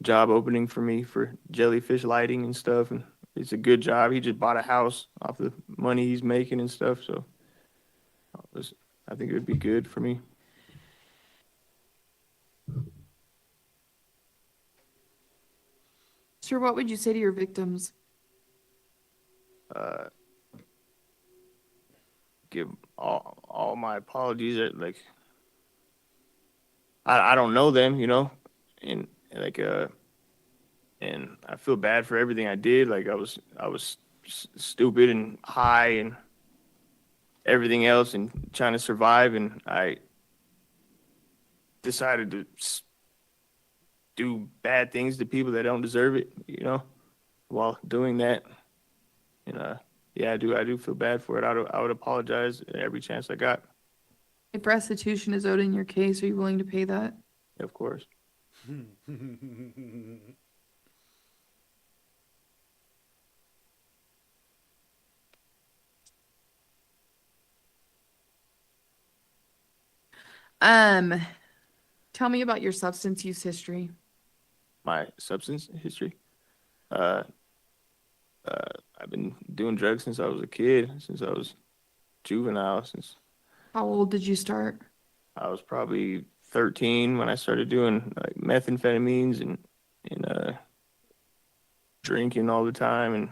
job opening for me for jellyfish lighting and stuff, and
it's a good job. He just bought a house off the money he's making and stuff. So I think it would be good for me.
Sir, what would you say to your victims?
Give all my apologies. Like, I don't know them, and like and I feel bad for everything I did. Like I was stupid and high and everything else and trying to survive, and I decided to do bad things to people that don't deserve it, while doing that. And yeah, I do feel bad for it. I would apologize every chance I got.
If restitution is owed in your case, are you willing to pay that?
Of course.
Tell me about your substance use history.
My substance history. I've been doing drugs since I was a kid, since I was juvenile, since
How old did you start?
I was probably 13 when I started doing like methamphetamines and drinking all the time, and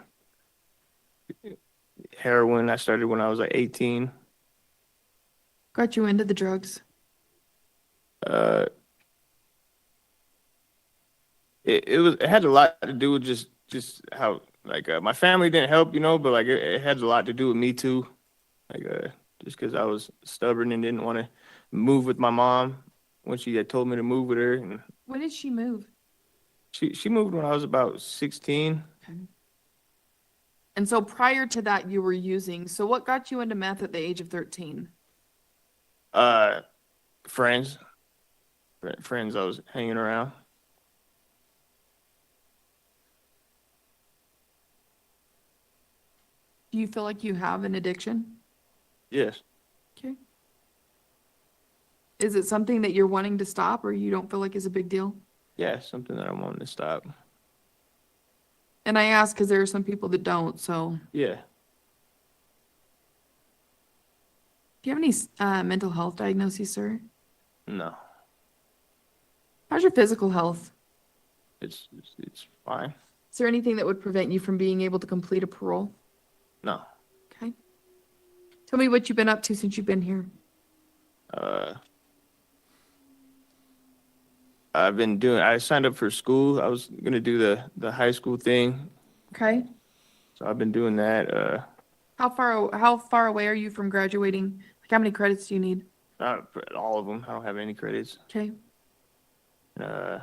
heroin. I started when I was like 18.
Got you into the drugs?
It had a lot to do with just how like my family didn't help, but like it had a lot to do with me too, like just because I was stubborn and didn't want to move with my mom when she had told me to move with her. And
When did she move?
she moved when I was about 16.
Okay. And so prior to that, you were using. So what got you into meth at the age of 13?
Friends I was hanging around.
Do you feel like you have an addiction?
Yes.
Okay. Is it something that you're wanting to stop or you don't feel like is a big deal?
Yeah, something that I wanted to stop.
And I ask because there are some people that don't, so.
Yeah.
Do you have any mental health diagnoses, sir?
No.
How's your physical health?
It's fine.
Is there anything that would prevent you from being able to complete a parole?
No.
Okay. Tell me what you've been up to since you've been here.
I signed up for school. I was gonna do the high school thing.
Okay.
So I've been doing that.
How far away are you from graduating? Like how many credits do you need?
Not all of them. I don't have any credits.
Okay.
I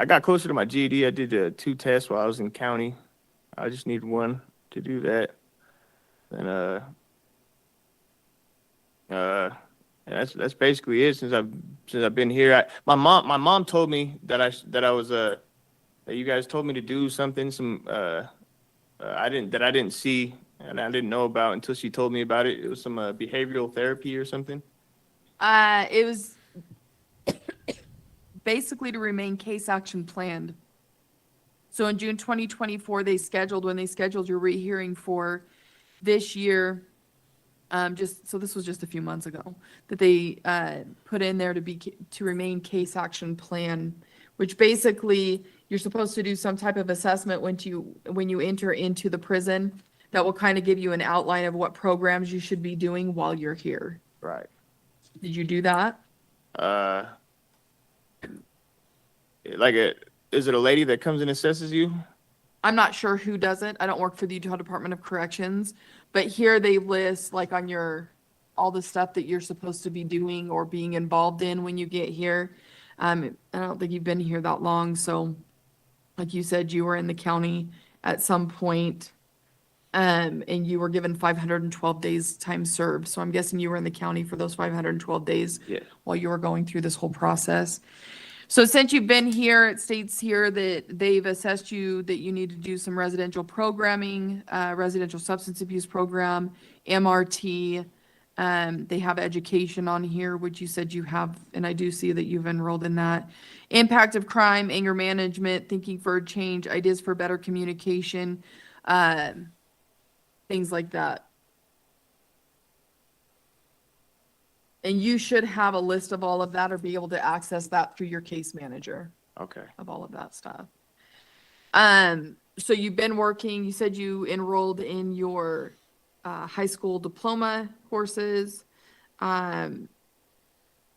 got closer to my GED. I did 2 tests while I was in county. I just need 1 to do that. And that's basically it since I've been here. My mom told me that that you guys told me to do something I didn't see and I didn't know about until she told me about it. It was some behavioral therapy or something.
It was basically to remain case action planned. So in June 2024, when they scheduled your rehearing for this year, so this was just a few months ago, that they put in there to remain case action plan, which basically you're supposed to do some type of assessment when you enter into the prison that will kind of give you an outline of what programs you should be doing while you're here.
Right.
Did you do that?
Is it a lady that comes and assesses you?
I'm not sure who does it. I don't work for the Utah Department of Corrections, but here they list like on all the stuff that you're supposed to be doing or being involved in when you get here. I don't think you've been here that long. So like you said, you were in the county at some point, and you were given 512 days time served. So I'm guessing you were in the county for those 512 days while you were going through this whole process. So since you've been here, it states here that they've assessed you that you need to do some residential programming, residential substance abuse program, MRT, They have education on here, which you said you have, and I do see that you've enrolled in that. Impact of crime, anger management, thinking for a change, ideas for better communication, things like that. And you should have a list of all of that or be able to access that through your case manager
Okay.
of all of that stuff. So you've been working, you said you enrolled in your high school diploma courses.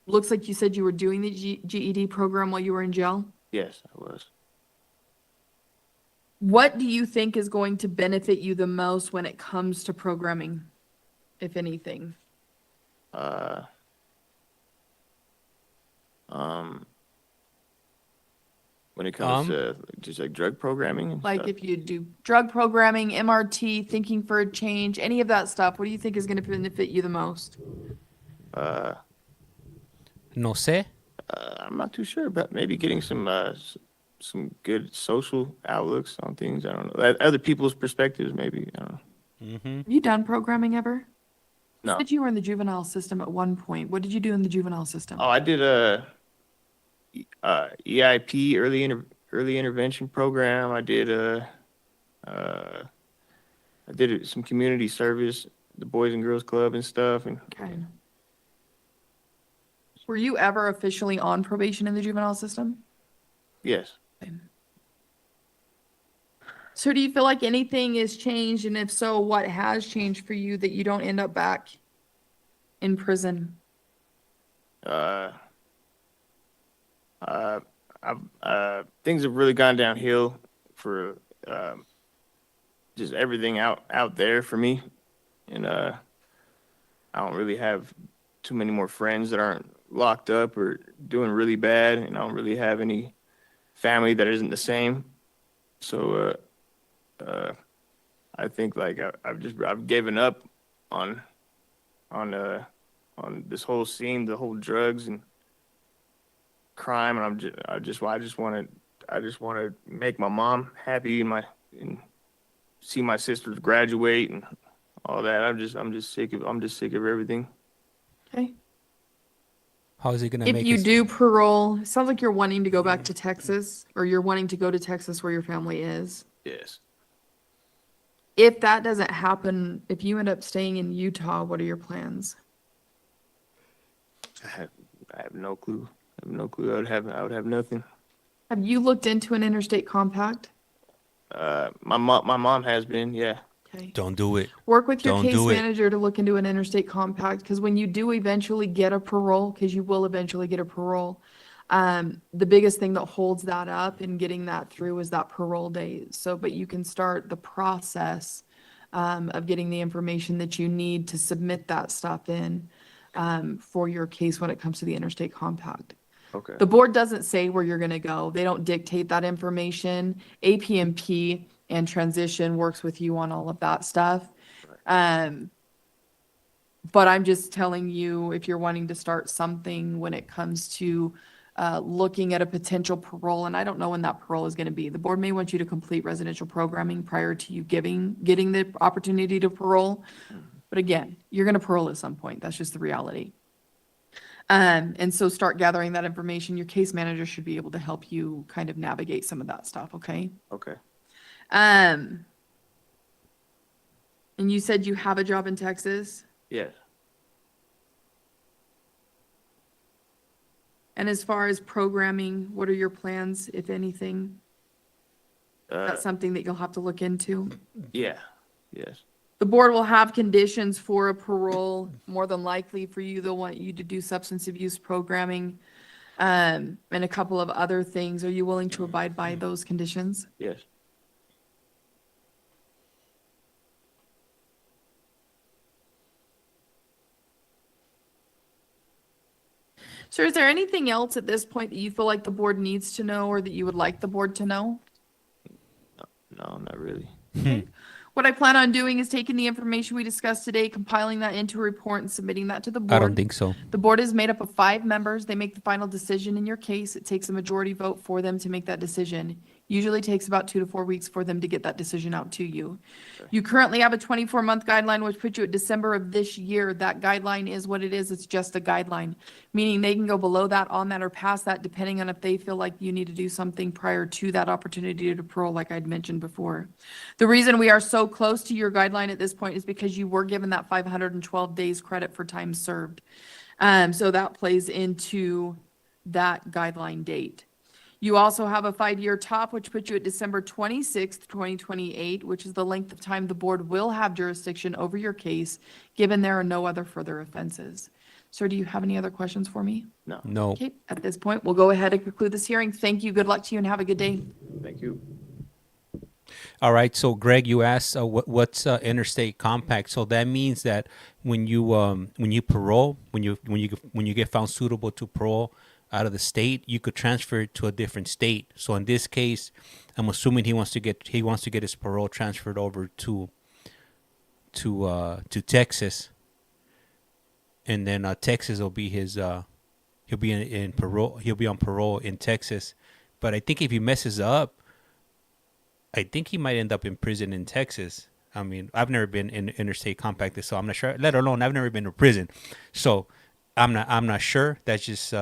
Looks like you said you were doing the GED program while you were in jail.
Yes, I was.
What do you think is going to benefit you the most when it comes to programming, if anything?
When it comes to just like drug programming and
Like
stuff.
if you do drug programming, MRT, thinking for a change, any of that stuff, what do you think is going to benefit you the most?
No sé.
I'm not too sure, but maybe getting some good social outlooks on things. I don't know. Other people's perspectives, maybe. I don't know.
Mm-hmm.
Have you done programming ever?
No.
You said you were in the juvenile system at one point. What did you do in the juvenile system?
Oh, I did a EIP, early intervention program. I did some community service, the Boys and Girls Club and stuff. And
Okay. Were you ever officially on probation in the juvenile system?
yes,
So do you feel like anything has changed? And if so, what has changed for you that you don't end up back in prison?
things have really gone downhill for just everything out there for me, and I don't really have too many more friends that aren't locked up or doing really bad, and I don't really have any family that isn't the same. So I think like I've given up on this whole scene, the whole drugs and crime, and I just want to make my mom happy and see my sisters graduate and all that. I'm just sick of everything.
Okay.
How is he gonna
If
make
you
his-
do parole, it sounds like you're wanting to go back to Texas, or you're wanting to go to Texas where your family is.
Yes.
If that doesn't happen, if you end up staying in Utah, what are your plans?
I have no clue. I have no clue. I would have nothing.
Have you looked into an interstate compact?
My mom has been, yeah.
Okay.
Don't do it.
Work with your
Don't
case
do it.
manager to look into an interstate compact, because when you do eventually get a parole, because you will eventually get a parole, the biggest thing that holds that up and getting that through is that parole date. So, but you can start the process of getting the information that you need to submit that stuff in for your case when it comes to the interstate compact.
Okay.
The board doesn't say where you're going to go. They don't dictate that information. APMP and transition works with you on all of that stuff. But I'm just telling you, if you're wanting to start something when it comes to looking at a potential parole, and I don't know when that parole is going to be. The board may want you to complete residential programming prior to you getting the opportunity to parole. But again, you're going to parole at some point. That's just the reality. And so start gathering that information. Your case manager should be able to help you kind of navigate some of that stuff, okay?
Okay.
And you said you have a job in Texas?
Yes.
And as far as programming, what are your plans, if anything? That's something that you'll have to look into.
Yeah. Yes.
The board will have conditions for a parole, more than likely for you. They'll want you to do substance abuse programming, and a couple of other things. Are you willing to abide by those conditions?
Yes.
So is there anything else at this point that you feel like the board needs to know or that you would like the board to know?
No, not really.
What I plan on doing is taking the information we discussed today, compiling that into a report and submitting that to the board.
I don't think so.
The board is made up of 5 members. They make the final decision in your case. It takes a majority vote for them to make that decision. Usually takes about 2 to 4 weeks for them to get that decision out to you. You currently have a 24-month guideline, which puts you at December of this year. That guideline is what it is. It's just a guideline, meaning they can go below that, on that, or past that, depending on if they feel like you need to do something prior to that opportunity to parole, like I'd mentioned before. The reason we are so close to your guideline at this point is because you were given that 512 days credit for time served. So that plays into that guideline date. You also have a 5-year top, which puts you at December 26th, 2028, which is the length of time the board will have jurisdiction over your case, given there are no other further offenses. Sir, do you have any other questions for me?
No.
No.
Okay, at this point, we'll go ahead and conclude this hearing. Thank you. Good luck to you and have a good day.
Thank you.
All right. So, Greg, you asked what's interstate compact. So that means that when you parole, when you get found suitable to parole out of the state, you could transfer it to a different state. So in this case, I'm assuming he wants to get his parole transferred over to Texas, and then Texas will be his. He'll be in parole. He'll be on parole in Texas, but I think if he messes up, I think he might end up in prison in Texas. I mean, I've never been in interstate compact, so I'm not sure. Let alone I've never been to prison, so I'm not sure. That's just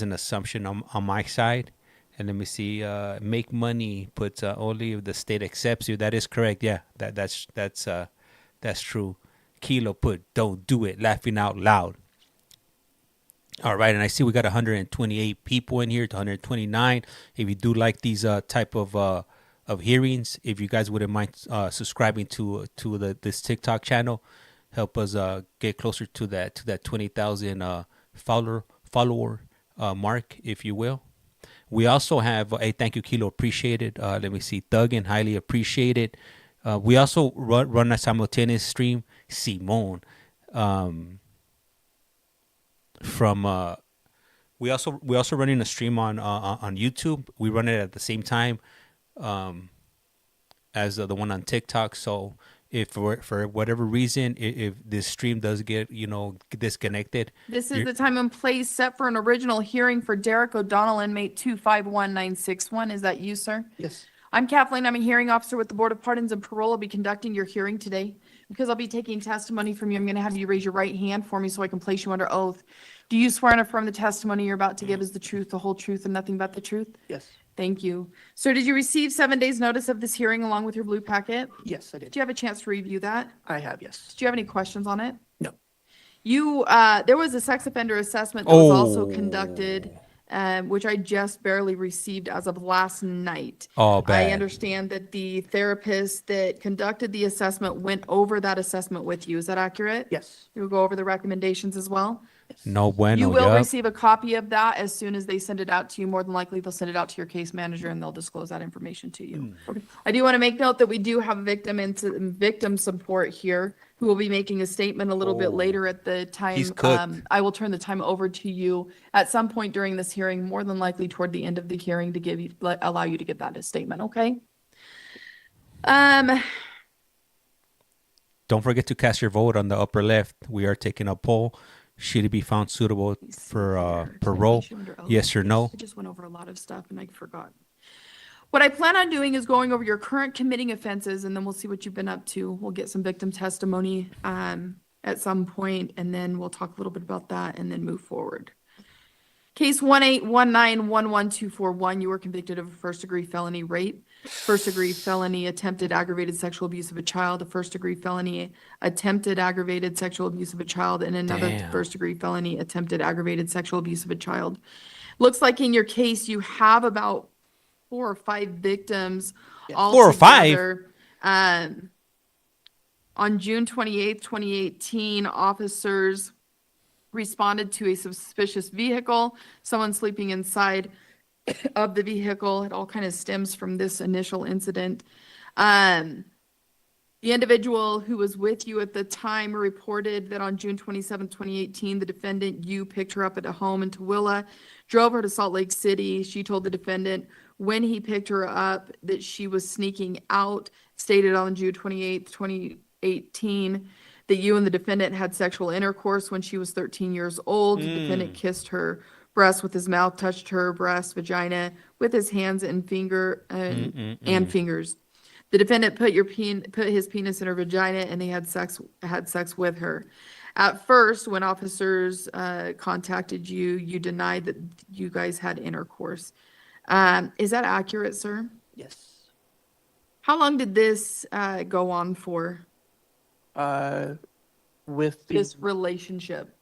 an assumption on my side. And let me see. Make money puts only if the state accepts you. That is correct. Yeah, that's true. Kilo put don't do it, laughing out loud. All right, and I see we got 128 people in here to 129. If you do like these type of hearings, if you guys wouldn't mind subscribing to this TikTok channel, help us get closer to that 20,000 follower mark, if you will. We also have a thank you, Kilo, appreciate it. Let me see, Duggan, highly appreciate it. We also run a simultaneous stream. Simone. From we also running a stream on YouTube. We run it at the same time as the one on TikTok. So if for whatever reason, if this stream does get disconnected,
This is the time and place set for an original hearing for Derek O'Donnell, inmate 251961. Is that you, sir?
Yes.
I'm Kathleen. I'm a hearing officer with the Board of Pardons and Parole. I'll be conducting your hearing today. Because I'll be taking testimony from you, I'm going to have you raise your right hand for me so I can place you under oath. Do you swear and affirm the testimony you're about to give is the truth, the whole truth, and nothing but the truth?
Yes.
Thank you. Sir, did you receive 7 days notice of this hearing along with your blue packet?
Yes, I did.
Did you have a chance to review that?
I have, yes.
Did you have any questions on it?
No.
You, there was a sex offender assessment that was also conducted, which I just barely received as of last night.
Oh, bad.
I understand that the therapist that conducted the assessment went over that assessment with you. Is that accurate?
Yes.
You will go over the recommendations as well?
no bueno.
You will
yup.
receive a copy of that as soon as they send it out to you. More than likely, they'll send it out to your case manager and they'll disclose that information to you.
Okay.
I do want to make note that we do have victim support here who will be making a statement a little bit later at the time.
He's cooked.
I will turn the time over to you at some point during this hearing, more than likely toward the end of the hearing, to allow you to give that statement, okay?
Don't forget to cast your vote on the upper left. We are taking a poll. Should he be found suitable for parole? Yes or no?
I just went over a lot of stuff and I forgot. What I plan on doing is going over your current committing offenses, and then we'll see what you've been up to. We'll get some victim testimony at some point, and then we'll talk a little bit about that and then move forward. Case 181911241, you were convicted of a first-degree felony rape, first-degree felony attempted aggravated sexual abuse of a child, a first-degree felony attempted aggravated sexual abuse of a child, and another
Damn.
first-degree felony attempted aggravated sexual abuse of a child. Looks like in your case, you have about 4 or 5 victims. All
4 or 5?
together. On June 28th, 2018, officers responded to a suspicious vehicle, someone sleeping inside of the vehicle. It all kind of stems from this initial incident. The individual who was with you at the time reported that on June 27, 2018, the defendant, you picked her up at a home in Tooele, drove her to Salt Lake City. She told the defendant when he picked her up that she was sneaking out, stated on June 28, 2018, that you and the defendant had sexual intercourse when she was 13 years old. The defendant kissed her breast with his mouth, touched her breast, vagina with his hands and fingers. The defendant put his penis in her vagina, and they had sex with her. At first, when officers contacted you, you denied that you guys had intercourse. Is that accurate, sir?
Yes.
How long did this go on for,
With
this relationship?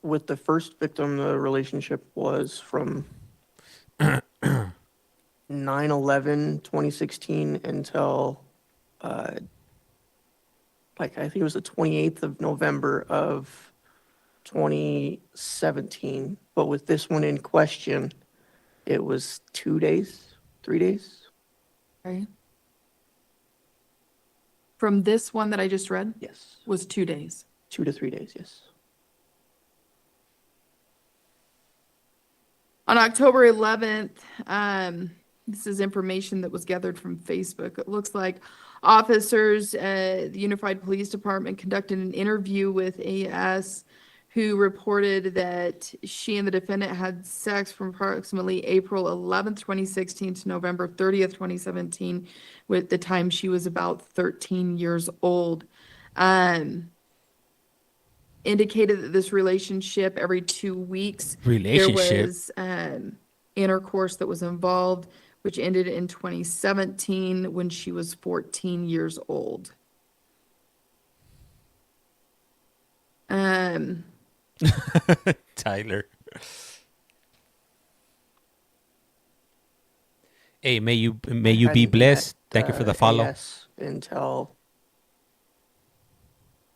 with the first victim, the relationship was from 9/11/2016 until I think it was the 28th of November of 2017. But with this one in question, it was 2 days, 3 days.
Okay. From this one that I just read?
Yes.
Was 2 days.
2 to 3 days, yes.
On October 11th, this is information that was gathered from Facebook. It looks like officers, the Unified Police Department conducted an interview with AS, who reported that she and the defendant had sex from approximately April 11th, 2016 to November 30th, 2017, with the time she was about 13 years old. Indicated that this relationship every 2 weeks, there was intercourse that was involved, which ended in 2017 when she was 14 years old.
Tyler. Hey, may you be blessed. Thank you for the follow.
AS until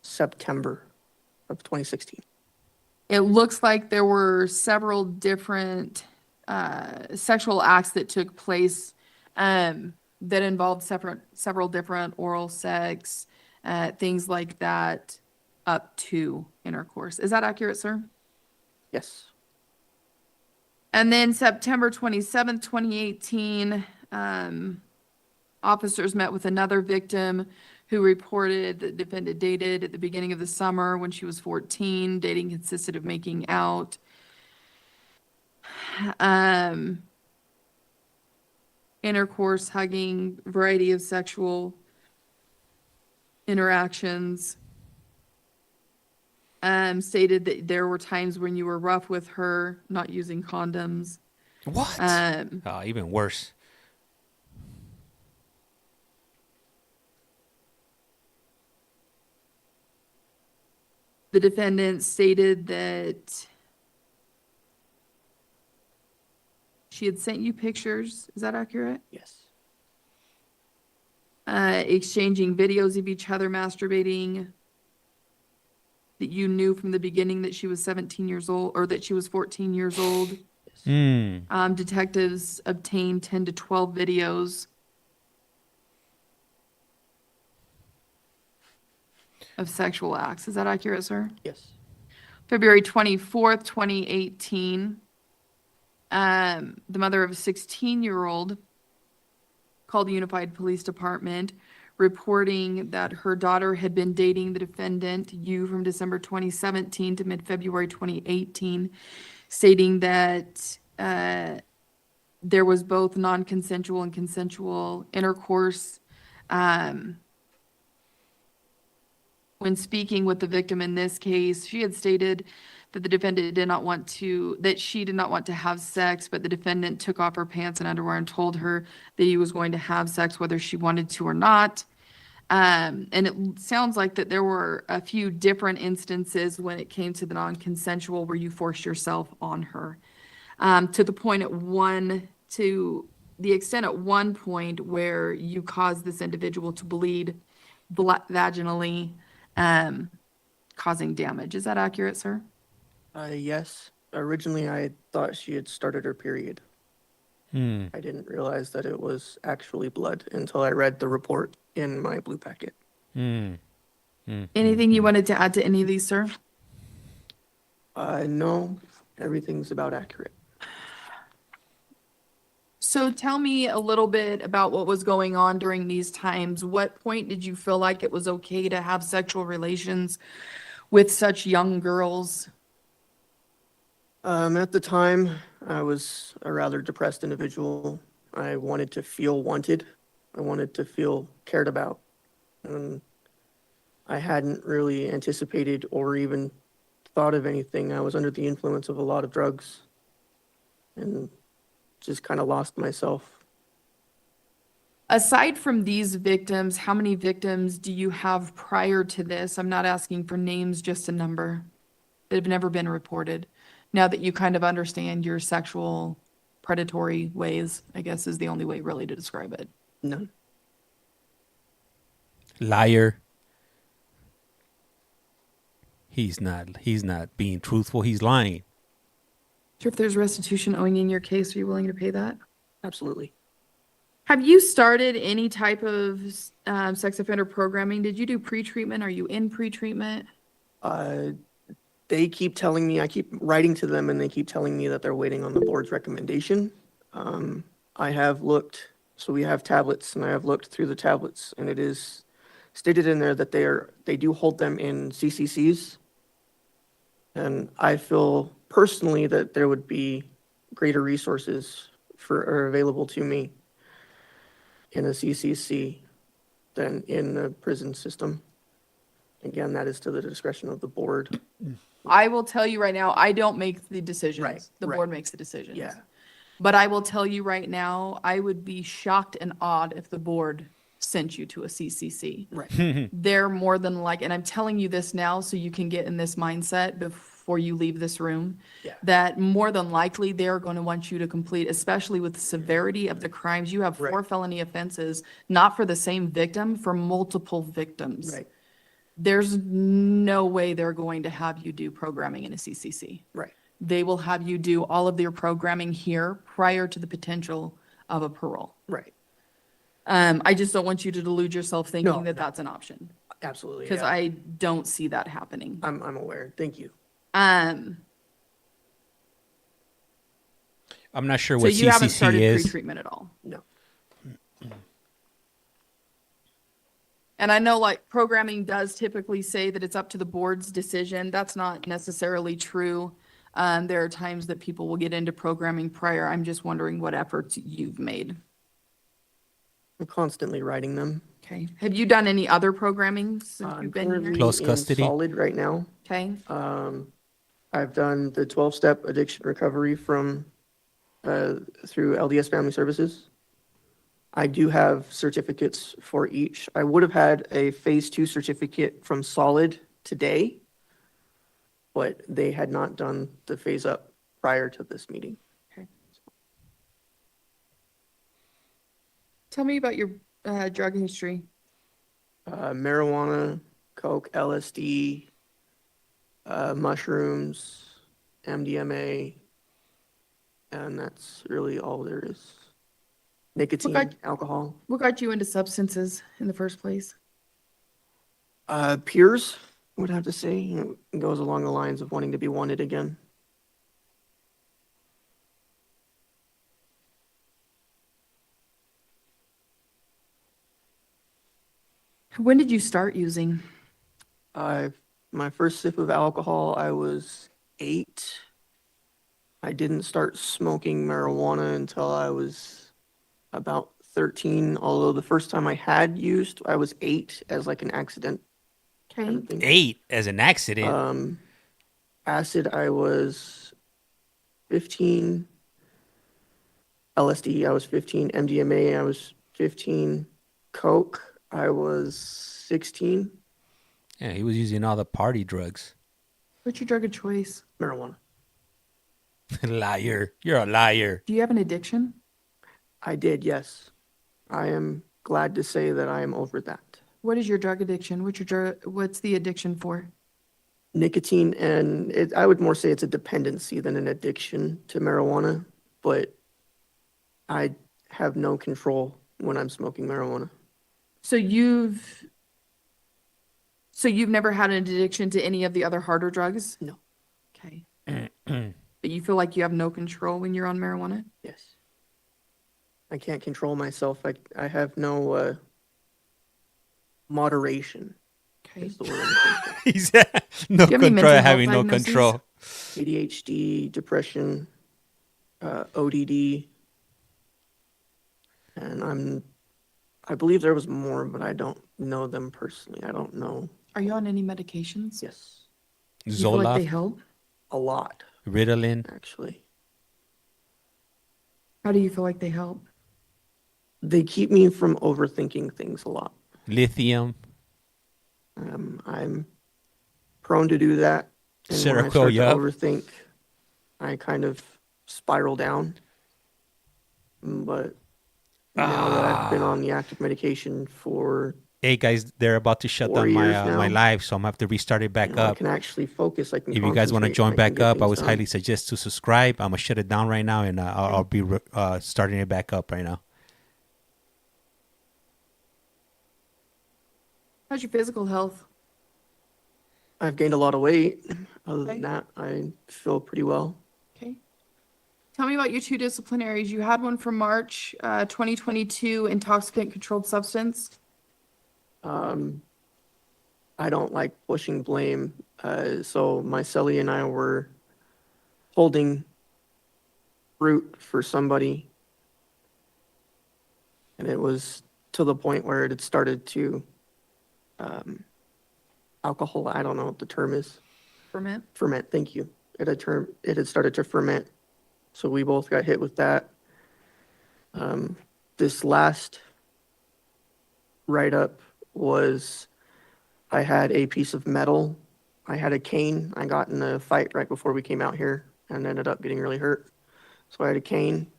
September of 2016.
It looks like there were several different sexual acts that took place that involved several different oral sex, things like that, up to intercourse. Is that accurate, sir?
Yes.
And then September 27th, 2018, officers met with another victim who reported the defendant dated at the beginning of the summer when she was 14. Dating consisted of making out. Intercourse, hugging, variety of sexual interactions. Stated that there were times when you were rough with her, not using condoms.
What? Even worse.
The defendant stated that she had sent you pictures. Is that accurate?
Yes.
Exchanging videos of each other masturbating. That you knew from the beginning that she was 17 years old, or that she was 14 years old. Detectives obtained 10 to 12 videos of sexual acts. Is that accurate, sir?
Yes.
February 24th, 2018, the mother of a 16-year-old called the Unified Police Department, reporting that her daughter had been dating the defendant, you, from December 2017 to mid-February 2018, stating that there was both non-consensual and consensual intercourse. When speaking with the victim in this case, she had stated that the defendant she did not want to have sex, but the defendant took off her pants and underwear and told her that he was going to have sex whether she wanted to or not. And it sounds like that there were a few different instances when it came to the non-consensual where you forced yourself on her. To the extent at one point where you caused this individual to bleed vaginally, causing damage. Is that accurate, sir?
Yes. Originally, I thought she had started her period. I didn't realize that it was actually blood until I read the report in my blue packet.
Anything you wanted to add to any of these, sir?
No, everything's about accurate.
So tell me a little bit about what was going on during these times. What point did you feel like it was okay to have sexual relations with such young girls?
At the time, I was a rather depressed individual. I wanted to feel wanted. I wanted to feel cared about. And I hadn't really anticipated or even thought of anything. I was under the influence of a lot of drugs and just kind of lost myself.
Aside from these victims, how many victims do you have prior to this? I'm not asking for names, just a number that have never been reported. Now that you kind of understand your sexual predatory ways, I guess is the only way really to describe it.
None.
Liar. He's not being truthful. He's lying.
Sure, if there's restitution owing in your case, are you willing to pay that?
Absolutely.
Have you started any type of sex offender programming? Did you do pre-treatment? Are you in pre-treatment?
They keep telling me, I keep writing to them and they keep telling me that they're waiting on the board's recommendation. I have looked, so we have tablets and I have looked through the tablets and it is stated in there that they do hold them in CCCs. And I feel personally that there would be greater resources are available to me in a CCC than in the prison system. Again, that is to the discretion of the board.
I will tell you right now, I don't make the decisions.
Right,
The
right.
board makes the decisions.
Yeah.
But I will tell you right now, I would be shocked and awed if the board sent you to a CCC.
Right.
They're more than like, and I'm telling you this now so you can get in this mindset before you leave this room,
Yeah.
that more than likely they're going to want you to complete, especially with the severity of the crimes. You have 4
Right.
felony offenses, not for the same victim, for multiple victims.
Right.
There's no way they're going to have you do programming in a CCC.
Right.
They will have you do all of their programming here prior to the potential of a parole.
Right.
I just don't want you to delude yourself thinking
No,
that that's an option,
Absolutely.
because
Yeah.
I don't see that happening.
I'm aware. Thank you.
Um,
I'm not sure
so
what
you haven't
CCC
started
is.
pre-treatment at all.
No.
And I know like programming does typically say that it's up to the board's decision. That's not necessarily true. There are times that people will get into programming prior. I'm just wondering what efforts you've made.
I'm constantly writing them.
Okay. Have you done any other programming since
I'm
you've been here?
currently
Close
in
custody?
Solid right now.
Okay.
I've done the 12-step addiction recovery from through LDS Family Services. I do have certificates for each. I would have had a phase 2 certificate from Solid today, but they had not done the phase up prior to this meeting.
Tell me about your drug history.
Marijuana, coke, LSD, mushrooms, MDMA, and that's really all there is. Nicotine,
got-
alcohol.
What got you into substances in the first place?
Peers, I would have to say. It goes along the lines of wanting to be wanted again.
When did you start using?
My first sip of alcohol, I was 8. I didn't start smoking marijuana until I was about 13, although the first time I had used, I was 8 as like an accident.
Okay.
kind of thing.
8 as an accident.
Acid, I was 15. LSD, I was 15. MDMA, I was 15. Coke, I was 16.
Yeah, he was using all the party drugs.
What's your drug of choice?
Marijuana.
Liar. You're a liar.
Do you have an addiction?
I did, yes. I am glad to say that I am over that.
What is your drug addiction? What's the addiction for?
Nicotine, and I would more say it's a dependency than an addiction to marijuana, but I have no control when I'm smoking marijuana.
So you've never had an addiction to any of the other harder drugs?
No.
Okay. But you feel like you have no control when you're on marijuana?
Yes. I can't control myself. I have no moderation.
Okay.
Is the word I'm looking for.
He's no
Do you have any
control,
mental
having
health
no
diagnoses?
control.
ADHD, depression, ODD, and I believe there was more, but I don't know them personally. I don't know.
Are you on any medications?
Yes,
Do you feel like they
Zoloft,
help?
a lot,
Ritalin.
actually.
How do you feel like they help?
They keep me from overthinking things a lot.
Lithium,
I'm prone to do that. And when I
Seroquel,
start to
yup.
overthink, I kind of spiral down. But now that I've been on the active medication for
Hey guys, they're about to shut
4
down my
years now,
my live, so I'm gonna have to restart it back
I
up.
can actually focus. I can
If you guys want to
concentrate,
join
and I can
back
get
up, I
things
would
done.
highly suggest to subscribe. I'm gonna shut it down right now, and I'll be starting it back up right now.
How's your physical health?
I've gained a lot of weight. Other
Okay.
than that, I feel pretty well.
Okay. Tell me about your two disciplinaries. You had one from March 2022, intoxicant controlled substance.
I don't like pushing blame. So my cellie and I were holding fruit for somebody, and it was to the point where it had started to alcohol. I don't know what the term is.
Ferment.
Ferment. Thank you. It had started to ferment. So we both got hit with that. This last write-up was I had a piece of metal. I had a cane. I got in a fight right before we came out here and ended up getting really hurt. So I had a cane,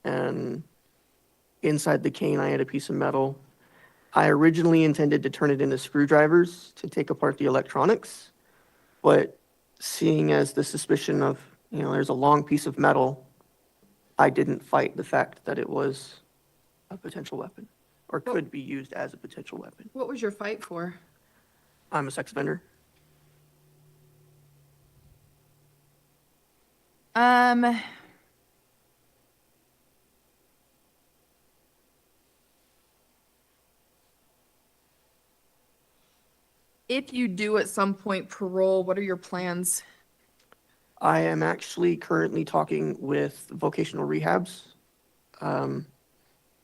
and inside the cane, I had a piece of metal. I originally intended to turn it into screwdrivers to take apart the electronics, but seeing as the suspicion of, there's a long piece of metal, I didn't fight the fact that it was a potential weapon or could be used as a potential weapon.
What was your fight for?
I'm a sex offender.
If you do at some point parole, what are your plans?
I am actually currently talking with vocational rehabs.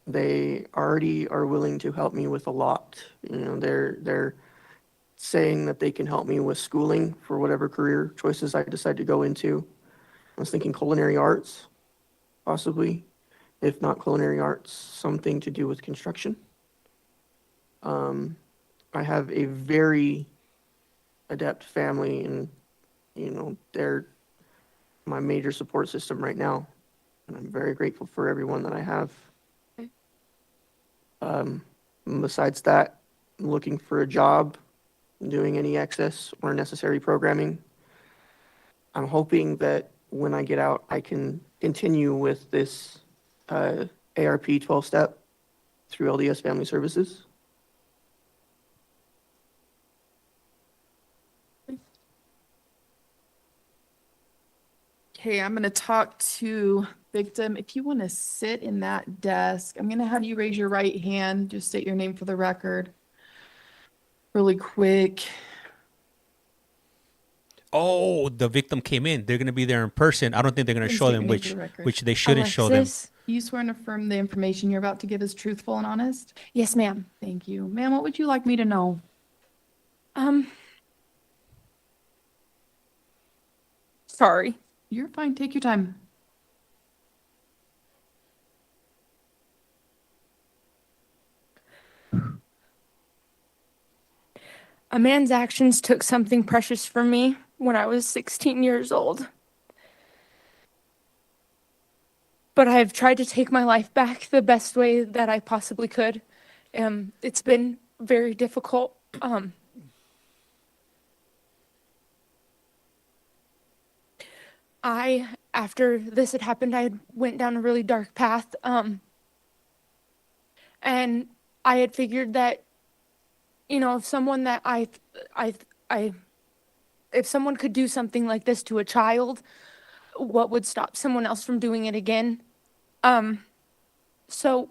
They already are willing to help me with a lot. They're saying that they can help me with schooling for whatever career choices I decide to go into. I was thinking culinary arts, possibly. If not culinary arts, something to do with construction. I have a very adept family, and they're my major support system right now, and I'm very grateful for everyone that I have.
Okay.
Besides that, I'm looking for a job, doing any excess or necessary programming. I'm hoping that when I get out, I can continue with this ARP 12-step through LDS Family Services.
Okay, I'm going to talk to victim. If you want to sit in that desk, I'm going to have you raise your right hand. Just state your name for the record. Really quick.
Oh, the victim came in. They're gonna be there in person. I don't think they're gonna
Please
show
state
them,
your name for the record.
which they shouldn't show them.
You swear and affirm the information you're about to give is truthful and honest?
Yes, ma'am.
Thank you. Ma'am, what would you like me to know?
Sorry.
You're fine. Take your time.
A man's actions took something precious from me when I was 16 years old. But I've tried to take my life back the best way that I possibly could. It's been very difficult. After this had happened, I went down a really dark path. And I had figured that, if someone that if someone could do something like this to a child, what would stop someone else from doing it again? So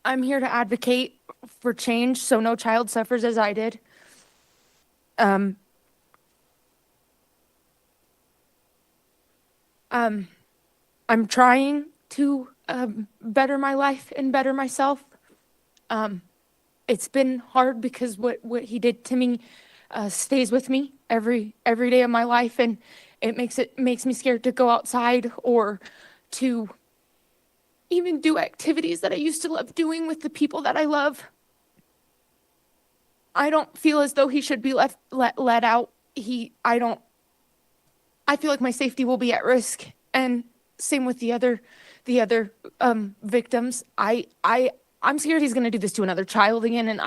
I'm here to advocate for change so no child suffers as I did. I'm trying to better my life and better myself. It's been hard because what he did to me stays with me every day of my life, and it makes me scared to go outside or to even do activities that I used to love doing with the people that I love. I don't feel as though he should be let out. I feel like my safety will be at risk, and same with the other victims. I'm scared he's gonna do this to another child again, and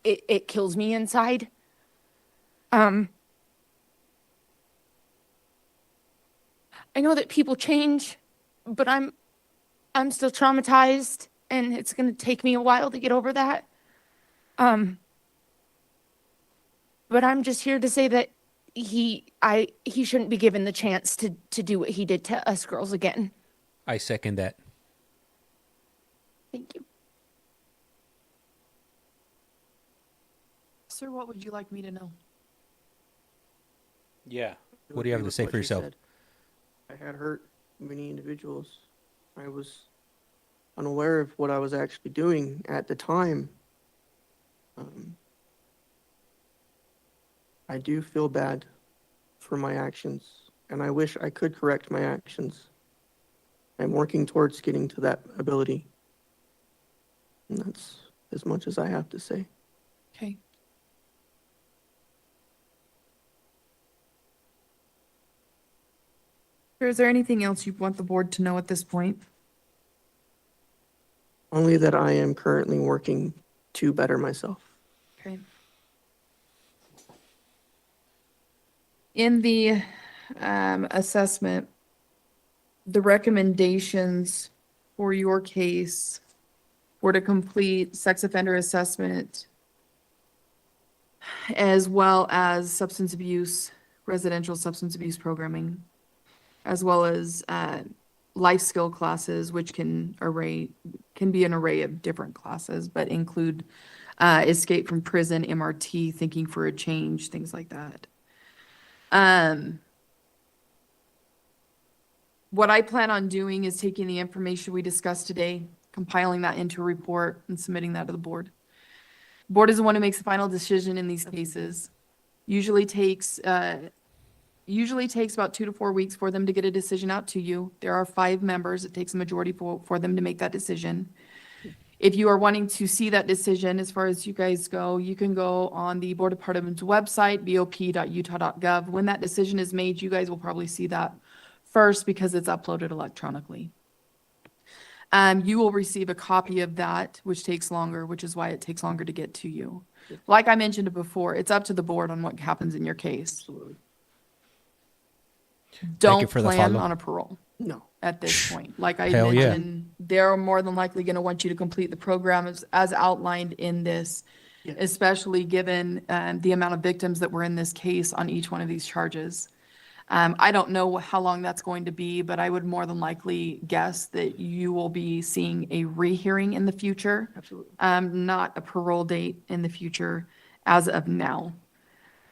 it kills me inside. I know that people change, but I'm still traumatized, and it's gonna take me a while to get over that. But I'm just here to say that he shouldn't be given the chance to do what he did to us girls again.
I second that.
Thank you.
Sir, what would you like me to know?
Yeah. What do you have to say for yourself?
I had hurt many individuals. I was unaware of what I was actually doing at the time. I do feel bad for my actions, and I wish I could correct my actions. I'm working towards getting to that ability. And that's as much as I have to say.
Okay. Is there anything else you want the board to know at this point?
Only that I am currently working to better myself.
Okay. In the assessment, the recommendations for your case were to complete sex offender assessment as well as substance abuse, residential substance abuse programming, as well as life skill classes, which can be an array of different classes, but include escape from prison, MRT, thinking for a change, things like that. What I plan on doing is taking the information we discussed today, compiling that into a report and submitting that to the board. Board is the one who makes the final decision in these cases. Usually takes about 2 to 4 weeks for them to get a decision out to you. There are 5 members. It takes a majority for them to make that decision. If you are wanting to see that decision, as far as you guys go, you can go on the Board of Pardons website, bop.utah.gov. When that decision is made, you guys will probably see that first because it's uploaded electronically. You will receive a copy of that, which takes longer, which is why it takes longer to get to you. Like I mentioned before, it's up to the board on what happens in your case.
Absolutely.
Don't plan on a parole.
No.
At this point. Like I
Hell yeah.
mentioned, they're more than likely going to want you to complete the program as outlined in this, especially given the amount of victims that were in this case on each one of these charges. I don't know how long that's going to be, but I would more than likely guess that you will be seeing a rehearing in the future.
Absolutely.
Not a parole date in the future as of now.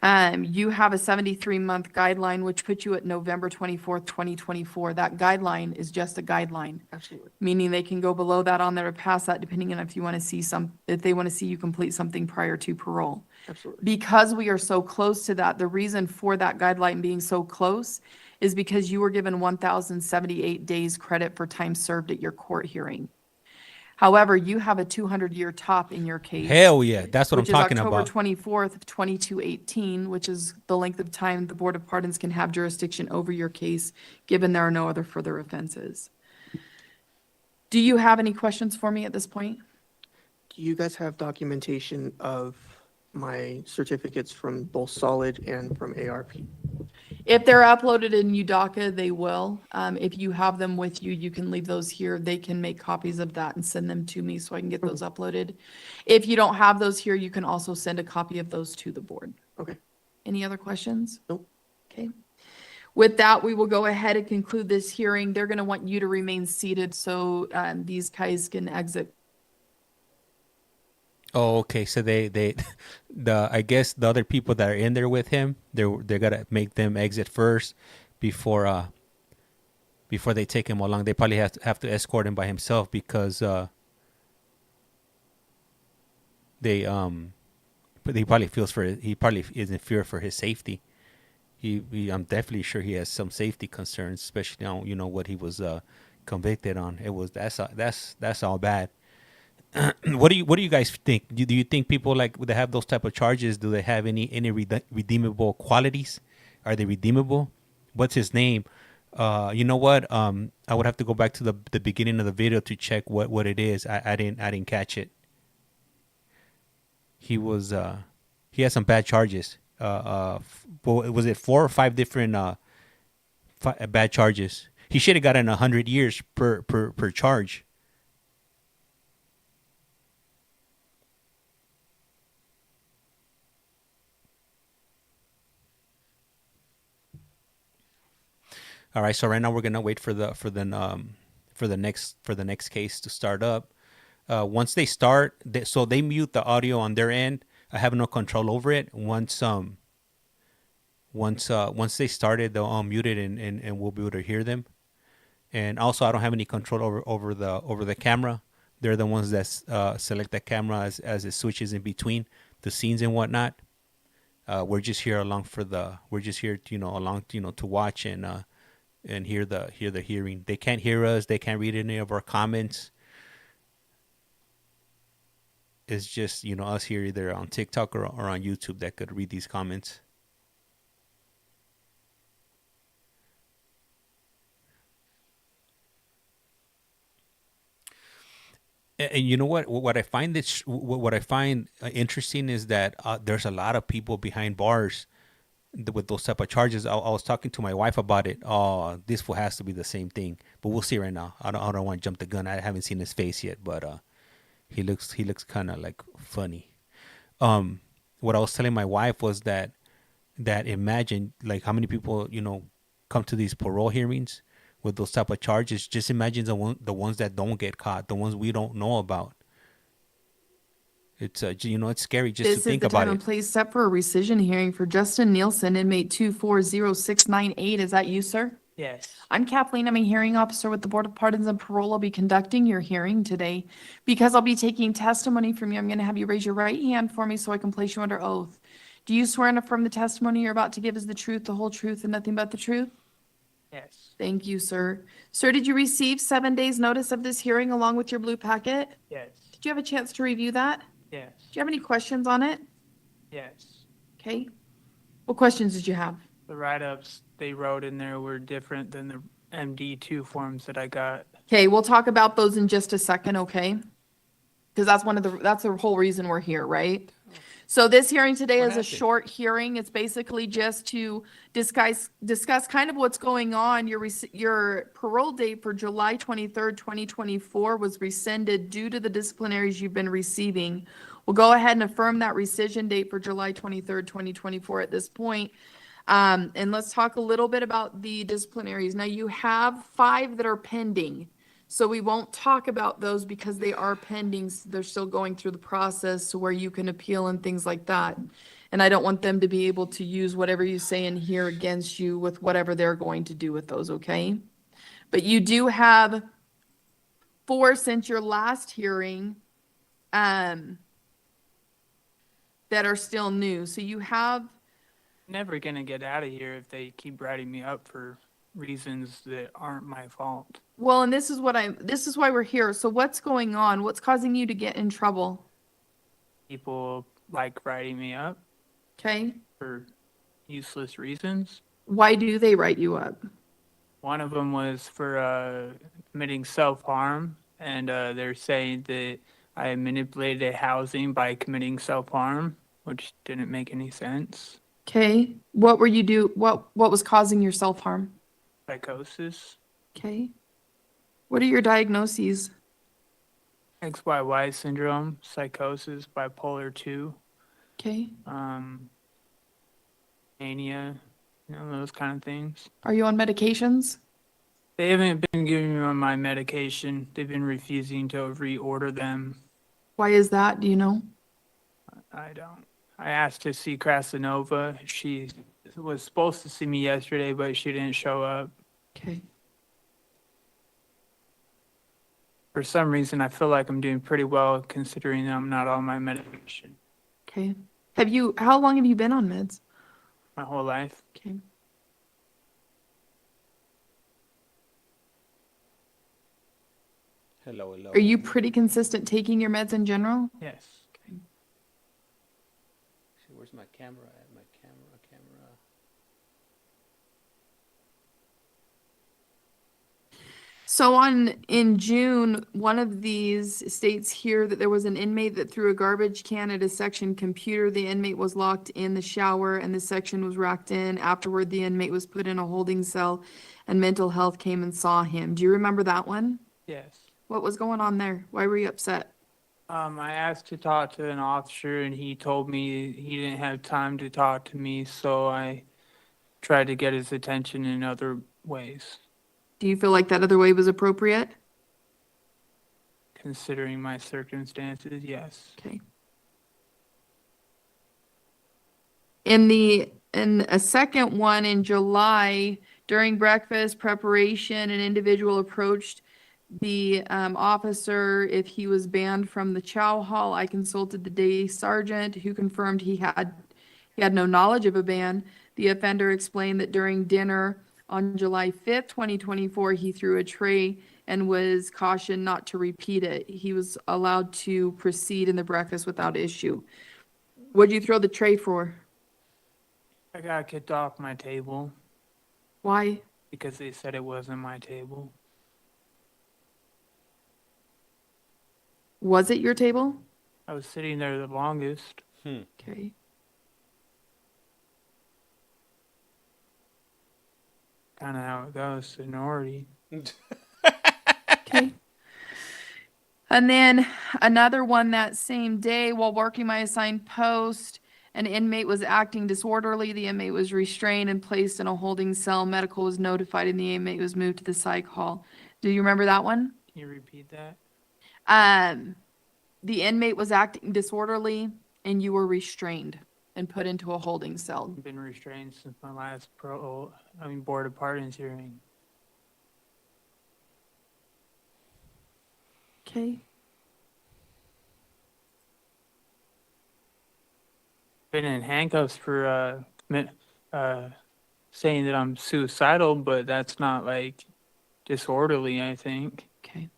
You have a 73-month guideline, which puts you at November 24th, 2024. That guideline is just a guideline.
Absolutely.
Meaning they can go below that on there or past that, depending on if you want to see if they want to see you complete something prior to parole.
Absolutely.
Because we are so close to that, the reason for that guideline being so close is because you were given 1,078 days credit for time served at your court hearing. However, you have a 200-year top in your case.
Hell yeah, that's what I'm talking
about.
about.
October 24th of 2218, which is the length of time the Board of Pardons can have jurisdiction over your case, given there are no other further offenses. Do you have any questions for me at this point?
Do you guys have documentation of my certificates from both Solid and from ARP?
If they're uploaded in UDACA, they will. If you have them with you, you can leave those here. They can make copies of that and send them to me so I can get those uploaded. If you don't have those here, you can also send a copy of those to the board.
Okay.
Any other questions?
Nope.
Okay. With that, we will go ahead and conclude this hearing. They're going to want you to remain seated so these guys can exit.
Oh, okay. So they the I guess the other people that are in there with him, they're gonna make them exit first before before they take him along. They probably have to escort him by himself because they but he probably he probably is in fear for his safety. I'm definitely sure he has some safety concerns, especially on what he was convicted on. It was that's all bad. What do you guys think? Do you think people like that have those type of charges? Do they have any redeemable qualities? Are they redeemable? What's his name? You know what? I would have to go back to the beginning of the video to check what it is. I didn't catch it. He was he had some bad charges. Was it 4 or 5 different bad charges? He should have gotten 100 years per charge. All right, so right now we're gonna wait for the next case to start up. Once they start, so they mute the audio on their end. I have no control over it. Once they started, they'll unmute it and we'll be able to hear them. And also, I don't have any control over the camera. They're the ones that select the camera as it switches in between the scenes and whatnot. We're just here to watch and hear the hearing. They can't hear us. They can't read any of our comments. It's just us here either on TikTok or on YouTube that could read these comments. And you know what? What I find interesting is that there's a lot of people behind bars with those type of charges. I was talking to my wife about it. Oh, this fool has to be the same thing, but we'll see right now. I don't want to jump the gun. I haven't seen his face yet, but he looks kind of like funny. What I was telling my wife was that imagine like how many people come to these parole hearings with those type of charges. Just imagine the ones that don't get caught, the ones we don't know about. It's it's scary just to think about it.
This is the time and place set for a rescission hearing for Justin Nielsen, inmate 2400698. Is that you, sir?
Yes.
I'm Kathleen. I'm a hearing officer with the Board of Pardons and Parole. I'll be conducting your hearing today. Because I'll be taking testimony from you, I'm going to have you raise your right hand for me so I can place you under oath. Do you swear and affirm the testimony you're about to give is the truth, the whole truth, and nothing but the truth?
Yes.
Thank you, sir. Sir, did you receive 7 days' notice of this hearing along with your blue packet?
Yes.
Did you have a chance to review that?
Yes.
Do you have any questions on it?
Yes.
Okay. What questions did you have?
The write-ups they wrote in there were different than the MD2 forms that I got.
Okay, we'll talk about those in just a second, okay? Because that's the whole reason we're here, right? So this hearing today is a short hearing. It's basically just to discuss kind of what's going on. Your parole date for July 23rd, 2024 was rescinded due to the disciplinaries you've been receiving. We'll go ahead and affirm that rescission date for July 23rd, 2024 at this point. And let's talk a little bit about the disciplinaries. Now you have 5 that are pending. So we won't talk about those because they are pending. So they're still going through the process to where you can appeal and things like that. And I don't want them to be able to use whatever you say in here against you with whatever they're going to do with those, okay? But you do have 4 since your last hearing that are still new. So you have...
Never gonna get out of here if they keep writing me up for reasons that aren't my fault.
Well, and this is why we're here. So what's going on? What's causing you to get in trouble?
People like writing me up.
Okay.
For useless reasons.
Why do they write you up?
One of them was for committing self-harm, and they're saying that I manipulated housing by committing self-harm, which didn't make any sense.
Okay. What was causing your self-harm?
Psychosis.
Okay. What are your diagnoses?
XYY syndrome, psychosis, bipolar 2.
Okay.
Mania, those kind of things.
Are you on medications?
They haven't been giving me my medication. They've been refusing to reorder them.
Why is that? Do you know?
I don't. I asked to see Krasinova. She was supposed to see me yesterday, but she didn't show up.
Okay.
For some reason, I feel like I'm doing pretty well considering I'm not on my medication
Okay. How long have you been on meds?
my whole life.
Okay.
Hello, hello.
Are you pretty consistent taking your meds in general?
Yes.
Okay.
See, where's my camera at? My camera.
So in June, one of these states here that there was an inmate that threw a garbage can at a section computer. The inmate was locked in the shower and the section was racked in. Afterward, the inmate was put in a holding cell and mental health came and saw him. Do you remember that one?
Yes.
What was going on there? Why were you upset?
I asked to talk to an officer and he told me he didn't have time to talk to me, so I tried to get his attention in other ways,
Do you feel like that other way was appropriate?
considering my circumstances, yes.
Okay. In a second one in July, during breakfast preparation, an individual approached the officer if he was banned from the chow hall. I consulted the day sergeant who confirmed he had no knowledge of a ban. The offender explained that during dinner on July 5th, 2024, he threw a tray and was cautioned not to repeat it. He was allowed to proceed in the breakfast without issue. What'd you throw the tray for?
I got kicked off my table
Why?
because they said it wasn't my table.
Was it your table?
I was sitting there the longest.
Okay.
Kind of how it goes, seniority.
Okay. And then another one that same day, while working my assigned post, an inmate was acting disorderly. The inmate was restrained and placed in a holding cell. Medical was notified and the inmate was moved to the psych hall. Do you remember that one?
Can you repeat that?
The inmate was acting disorderly and you were restrained and put into a holding cell.
I've been restrained since my last board of pardons hearing.
Okay.
Been in handcuffs for saying that I'm suicidal, but that's not like disorderly, I think.
Okay.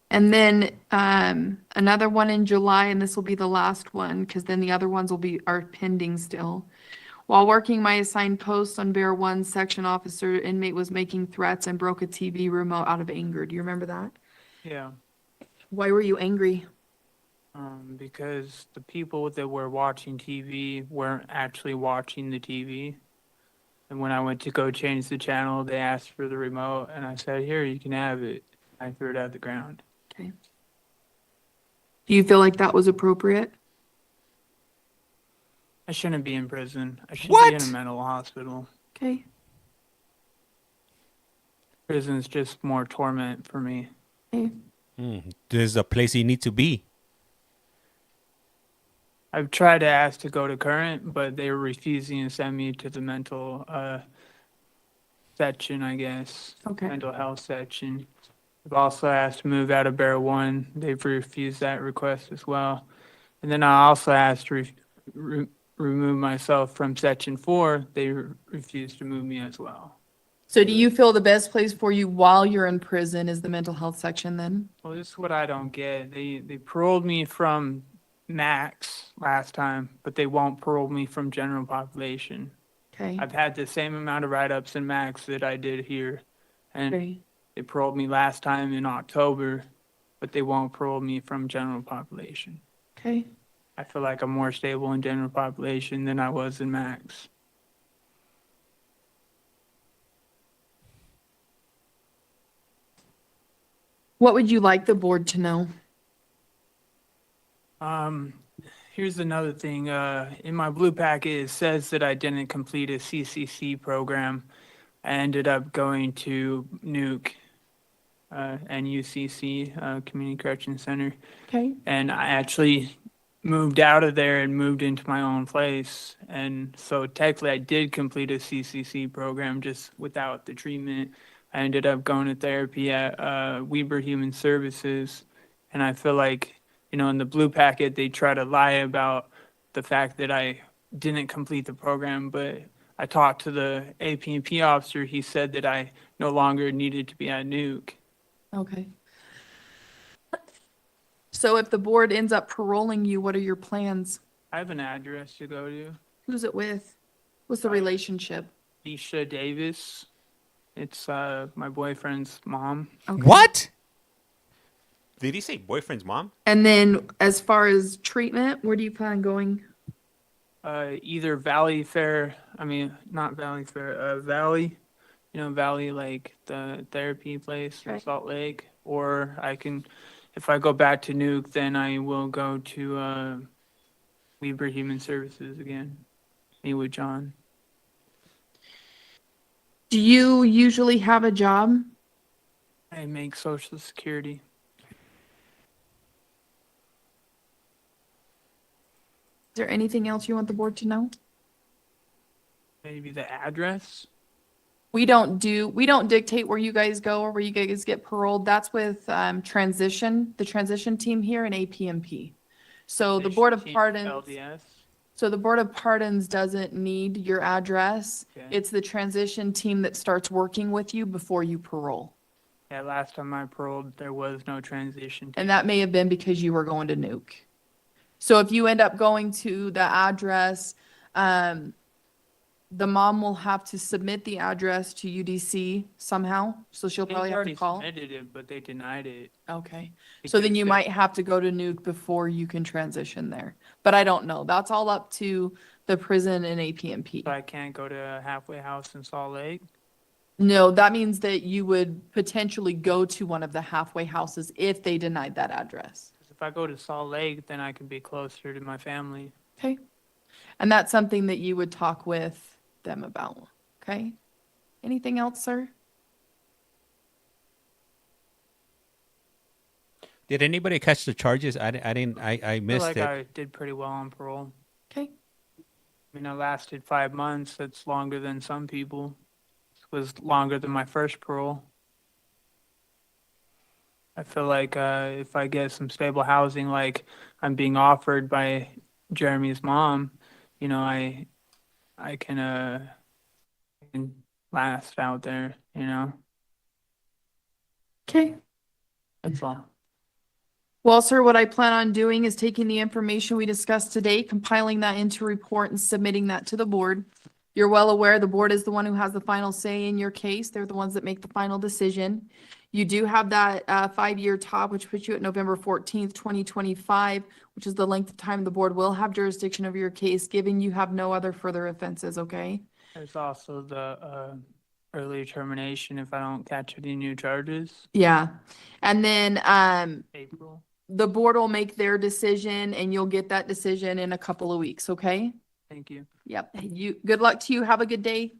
And then another one in July, and this will be the last one because then the other ones are pending still. While working my assigned post on Bear 1, section officer inmate was making threats and broke a TV remote out of anger. Do you remember that?
Yeah.
Why were you angry?
Because the people that were watching TV weren't actually watching the TV. And when I went to go change the channel, they asked for the remote, and I said, "Here, you can have it." I threw it at the ground.
Okay. Do you feel like that was appropriate?
I shouldn't be in prison. I should
What?
be in a mental hospital.
Okay.
Prison's just more torment for me.
Okay.
There's a place you need to be.
I've tried to ask to go to current, but they were refusing to send me to the mental section, I guess.
Okay.
Mental health section. I've also asked to move out of Bear 1. They've refused that request as well. And then I also asked to remove myself from section 4. They refused to move me as well.
So do you feel the best place for you while you're in prison is the mental health section then?
Well, this is what I don't get. They paroled me from max last time, but they won't parole me from general population.
Okay.
I've had the same amount of write-ups in max that I did here. And
Okay.
they paroled me last time in October, but they won't parole me from general population.
Okay.
I feel like I'm more stable in general population than I was in max.
What would you like the board to know?
Here's another thing. In my blue packet, it says that I didn't complete a CCC program. I ended up going to Nuke. NUCC, Community Correction Center.
Okay.
And I actually moved out of there and moved into my own place. And so technically I did complete a CCC program just without the treatment. I ended up going to therapy at Weber Human Services. And I feel like, you know, in the blue packet, they try to lie about the fact that I didn't complete the program, but I talked to the AP&P officer. He said that I no longer needed to be at Nuke.
Okay. So if the board ends up paroling you, what are your plans?
I have an address to go to.
Who's it with? What's the relationship?
Isha Davis. It's my boyfriend's mom.
Okay.
What? Did he say boyfriend's mom?
And then as far as treatment, where do you plan on going?
Either Valley Fair, I mean, not Valley Fair, Valley, you know, Valley, like the therapy place in
Okay.
Salt Lake, or I can, if I go back to Nuke, then I will go to Weber Human Services again, meet with John.
Do you usually have a job?
I make Social Security.
Is there anything else you want the board to know?
Maybe the address.
We don't dictate where you guys go or where you guys get paroled. That's with transition, the transition team here in APMP. So the Board of Pardons,
LDS.
so the Board of Pardons doesn't need your address.
Okay.
It's the transition team that starts working with you before you parole.
Yeah, last time I paroled, there was no transition.
And that may have been because you were going to Nuke. So if you end up going to the address, the mom will have to submit the address to UDC somehow. So she'll
They
probably have to
already
call.
submitted it, but they denied it.
Okay. So then
Because
you
they-
might have to go to Nuke before you can transition there. But I don't know. That's all up to the prison and APMP.
So I can't go to a halfway house in Salt Lake.
No, that means that you would potentially go to one of the halfway houses if they denied that address.
'Cause if I go to Salt Lake, then I can be closer to my family.
Okay. And that's something that you would talk with them about. Okay. Anything else, sir?
Did anybody catch the charges? I didn't. I
I feel
missed
like
it.
I did pretty well on parole.
Okay.
I mean, I lasted 5 months. That's longer than some people. It was longer than my first parole. I feel like if I get some stable housing, like I'm being offered by Jeremy's mom, you know, I can last out there, you know.
Okay.
That's all.
Well, sir, what I plan on doing is taking the information we discussed today, compiling that into a report and submitting that to the board. You're well aware the board is the one who has the final say in your case. They're the ones that make the final decision. You do have that 5-year top, which puts you at November 14th, 2025, which is the length of time the board will have jurisdiction over your case, given you have no other further offenses, okay?
There's also the early termination if I don't catch any new charges.
Yeah. And then
April.
the board will make their decision and you'll get that decision in a couple of weeks, okay?
Thank you.
Yep. Good luck to you. Have a good day.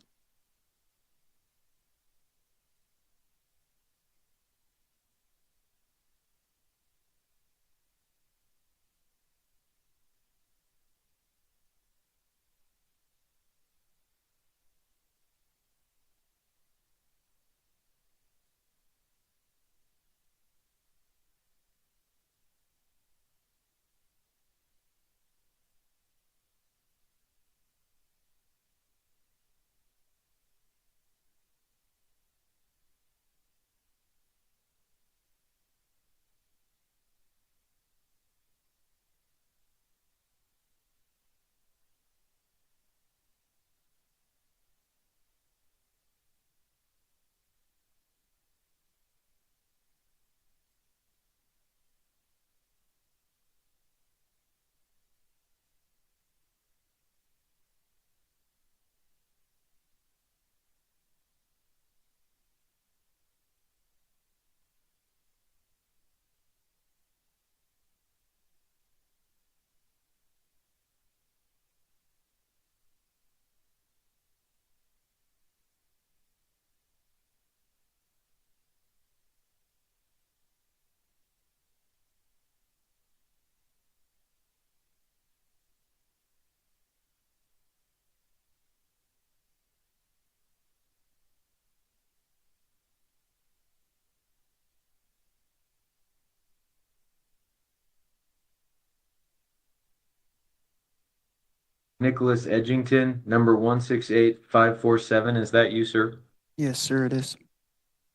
Nicholas Edgington, number 168547. Is that you, sir?
Yes, sir, it is.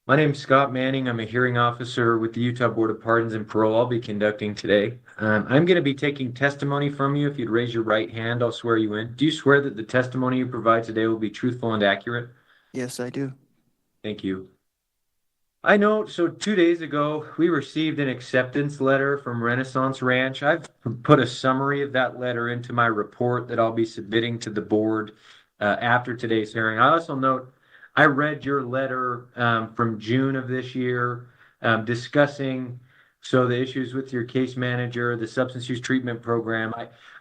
My name's Scott Manning. I'm a hearing officer with the Utah Board of Pardons and Parole. I'll be conducting today. I'm going to be taking testimony from you. If you'd raise your right hand, I'll swear you in. Do you swear that the testimony you provide today will be truthful and accurate?
Yes, I do.
Thank you. I know, so 2 days ago, we received an acceptance letter from Renaissance Ranch. I've put a summary of that letter into my report that I'll be submitting to the board after today's hearing. I also note, I read your letter from June of this year discussing the issues with your case manager, the substance use treatment program.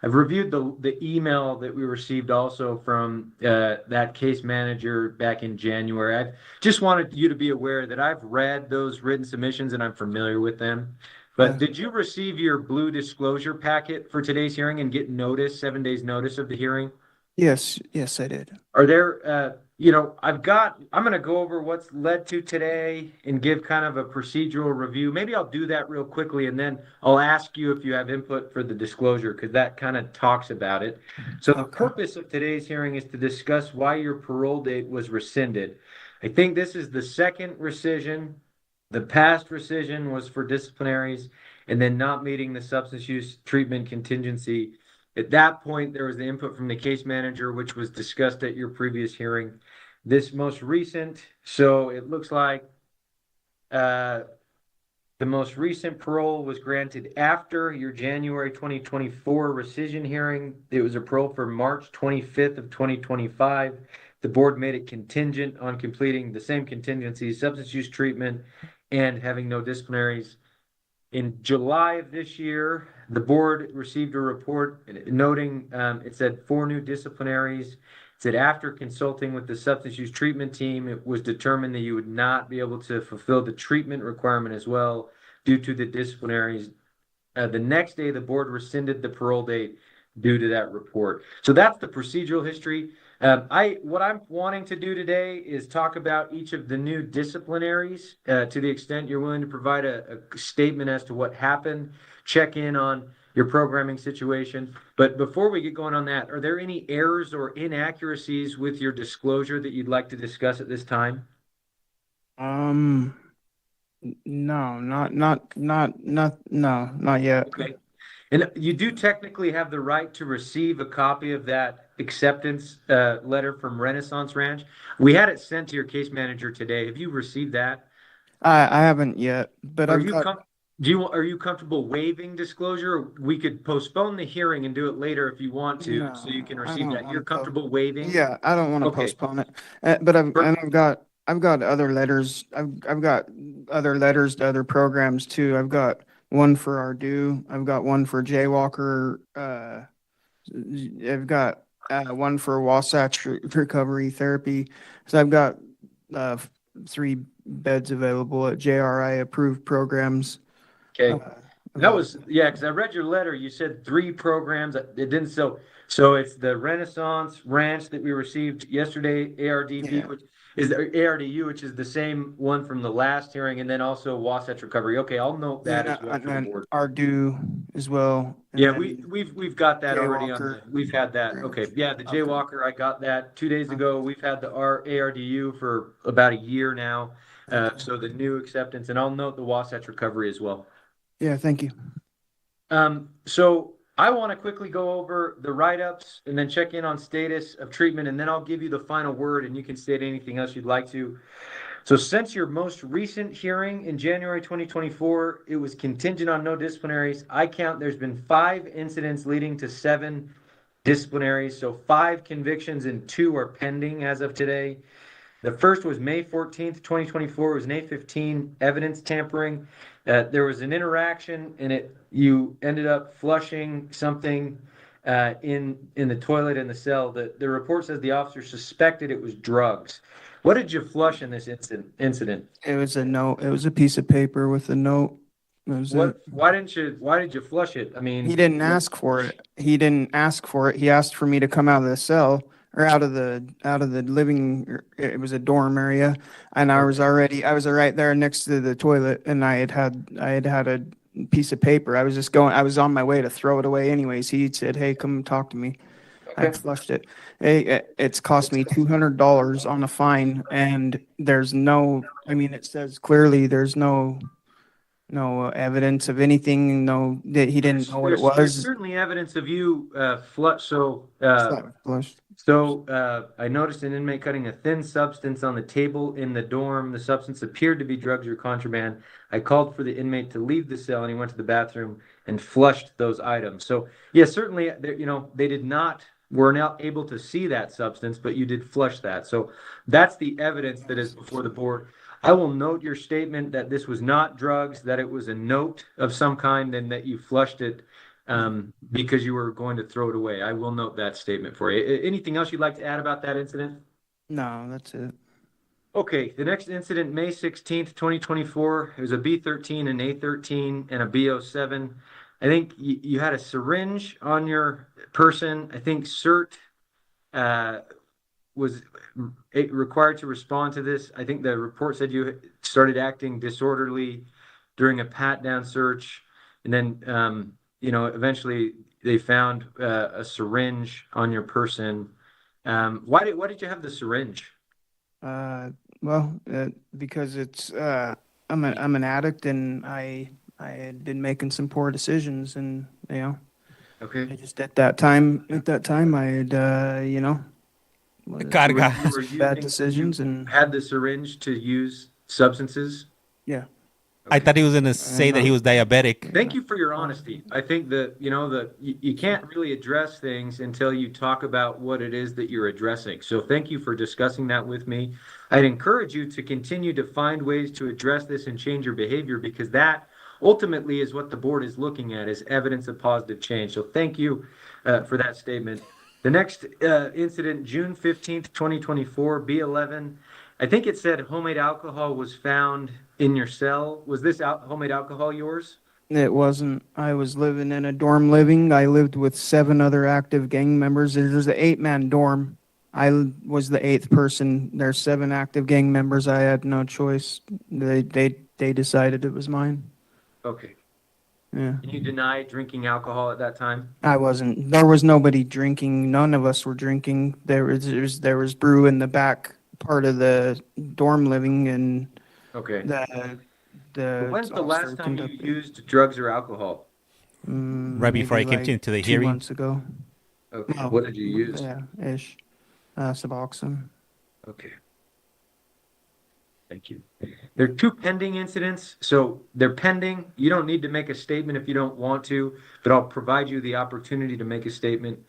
I've reviewed the email that we received also from that case manager back in January. I just wanted you to be aware that I've read those written submissions and I'm familiar with them. But did you receive your blue disclosure packet for today's hearing and get notice, 7 days notice of the hearing?
Yes, I did.
Are there, I'm going to go over what's led to today and give kind of a procedural review. Maybe I'll do that real quickly and then I'll ask you if you have input for the disclosure because that kind of talks about it. So the purpose of today's hearing is to discuss why your parole date was rescinded. I think this is the second rescission. The past rescission was for disciplinaries and then not meeting the substance use treatment contingency. At that point, there was the input from the case manager, which was discussed at your previous hearing. This most recent, so it looks like the most recent parole was granted after your January 2024 rescission hearing. It was a parole for March 25th of 2025. The board made it contingent on completing the same contingencies, substance use treatment, and having no disciplinaries. In July of this year, the board received a report noting it said 4 new disciplinaries. It said after consulting with the substance use treatment team, it was determined that you would not be able to fulfill the treatment requirement as well due to the disciplinaries. The next day, the board rescinded the parole date due to that report. So that's the procedural history. What I'm wanting to do today is talk about each of the new disciplinaries to the extent you're willing to provide a statement as to what happened, check in on your programming situation. But before we get going on that, are there any errors or inaccuracies with your disclosure that you'd like to discuss at this time?
No, not yet.
Okay. And you do technically have the right to receive a copy of that acceptance letter from Renaissance Ranch. We had it sent to your case manager today. Have you received that?
I haven't yet, but
Are you comfortable waiving disclosure? We could postpone the hearing and do it later if you want to, so you can receive that. You're comfortable waiving?
Yeah, I don't want to postpone it. But I've got other letters. I've got other letters to other programs too. I've got one for Ardu. I've got one for Jaywalker. I've got one for Wasatch Recovery Therapy. So I've got 3 beds available at JRI approved programs.
Okay. That was, because I read your letter. You said 3 programs. It didn't. So it's the Renaissance Ranch that we received yesterday, ARDV, which is the ARDU, which is the same one from the last hearing, and then also Wasatch Recovery. Okay, I'll note that as well for the board.
Ardu as well.
Yeah, we've got that already on. We've had that. Okay, yeah, the Jaywalker, I got that 2 days ago. We've had the ARDU for about a year now. So the new acceptance, and I'll note the Wasatch Recovery as well.
Yeah, thank you.
So I want to quickly go over the write-ups and then check in on status of treatment, and then I'll give you the final word and you can state anything else you'd like to. So since your most recent hearing in January 2024, it was contingent on no disciplinaries. I count there's been 5 incidents leading to 7 disciplinaries. So 5 convictions and 2 are pending as of today. The first was May 14th, 2024. It was an A15 evidence tampering. There was an interaction and you ended up flushing something in the toilet in the cell. The report says the officer suspected it was drugs. What did you flush in this incident?
It was a note. It was a piece of paper with a note.
Why did you flush it? I mean,
he didn't ask for it. He asked for me to come out of the cell or out of the living. It was a dorm area, and I was right there next to the toilet, and I had a piece of paper. I was on my way to throw it away anyways. He said, "Hey, come talk to me." I flushed it. It's cost me $200 on a fine, and there's no, I mean, it says clearly there's no evidence of anything, no, that he didn't know what it
There's
was.
certainly evidence of you flush.
Flushed.
I noticed an inmate cutting a thin substance on the table in the dorm. The substance appeared to be drugs or contraband. I called for the inmate to leave the cell, and he went to the bathroom and flushed those items. So, yes, certainly, they were not able to see that substance, but you did flush that. So that's the evidence that is before the board. I will note your statement that this was not drugs, that it was a note of some kind, and that you flushed it because you were going to throw it away. I will note that statement for you. Anything else you'd like to add about that incident?
No, that's it.
Okay, the next incident, May 16th, 2024, it was a B13, an A13, and a B07. I think you had a syringe on your person. I think CERT was required to respond to this. I think the report said you started acting disorderly during a pat-down search, and then eventually they found a syringe on your person. Why did you have the syringe?
Because it's I'm an addict, and I had been making some poor decisions, and
Okay.
I just at that time I had
Carga.
bad decisions, and
had the syringe to use substances.
Yeah.
I thought he was gonna say that he was diabetic.
Thank you for your honesty. I think that you can't really address things until you talk about what it is that you're addressing. So thank you for discussing that with me. I'd encourage you to continue to find ways to address this and change your behavior, because that ultimately is what the board is looking at, is evidence of positive change. So thank you for that statement. The next incident, June 15th, 2024, B11. I think it said homemade alcohol was found in your cell. Was this homemade alcohol yours?
it wasn't. I was living in a dorm living. I lived with 7 other active gang members. There's an 8-man dorm. I was the 8th person. There's 7 active gang members. I had no choice. They decided it was mine.
Okay.
Yeah.
And you denied drinking alcohol at that time?
I wasn't. There was nobody drinking. None of us were drinking. There was brew in the back part of the dorm living, and
Okay.
the
When's the
officer
last time you
conducted-
used drugs or alcohol?
Right before I
maybe
came into the
2
hearing?
months ago.
Okay.
No,
What did you use?
Yeah, ish. Suboxone.
Okay. Thank you. There are 2 pending incidents, so they're pending. You don't need to make a statement if you don't want to, but I'll provide you the opportunity to make a statement.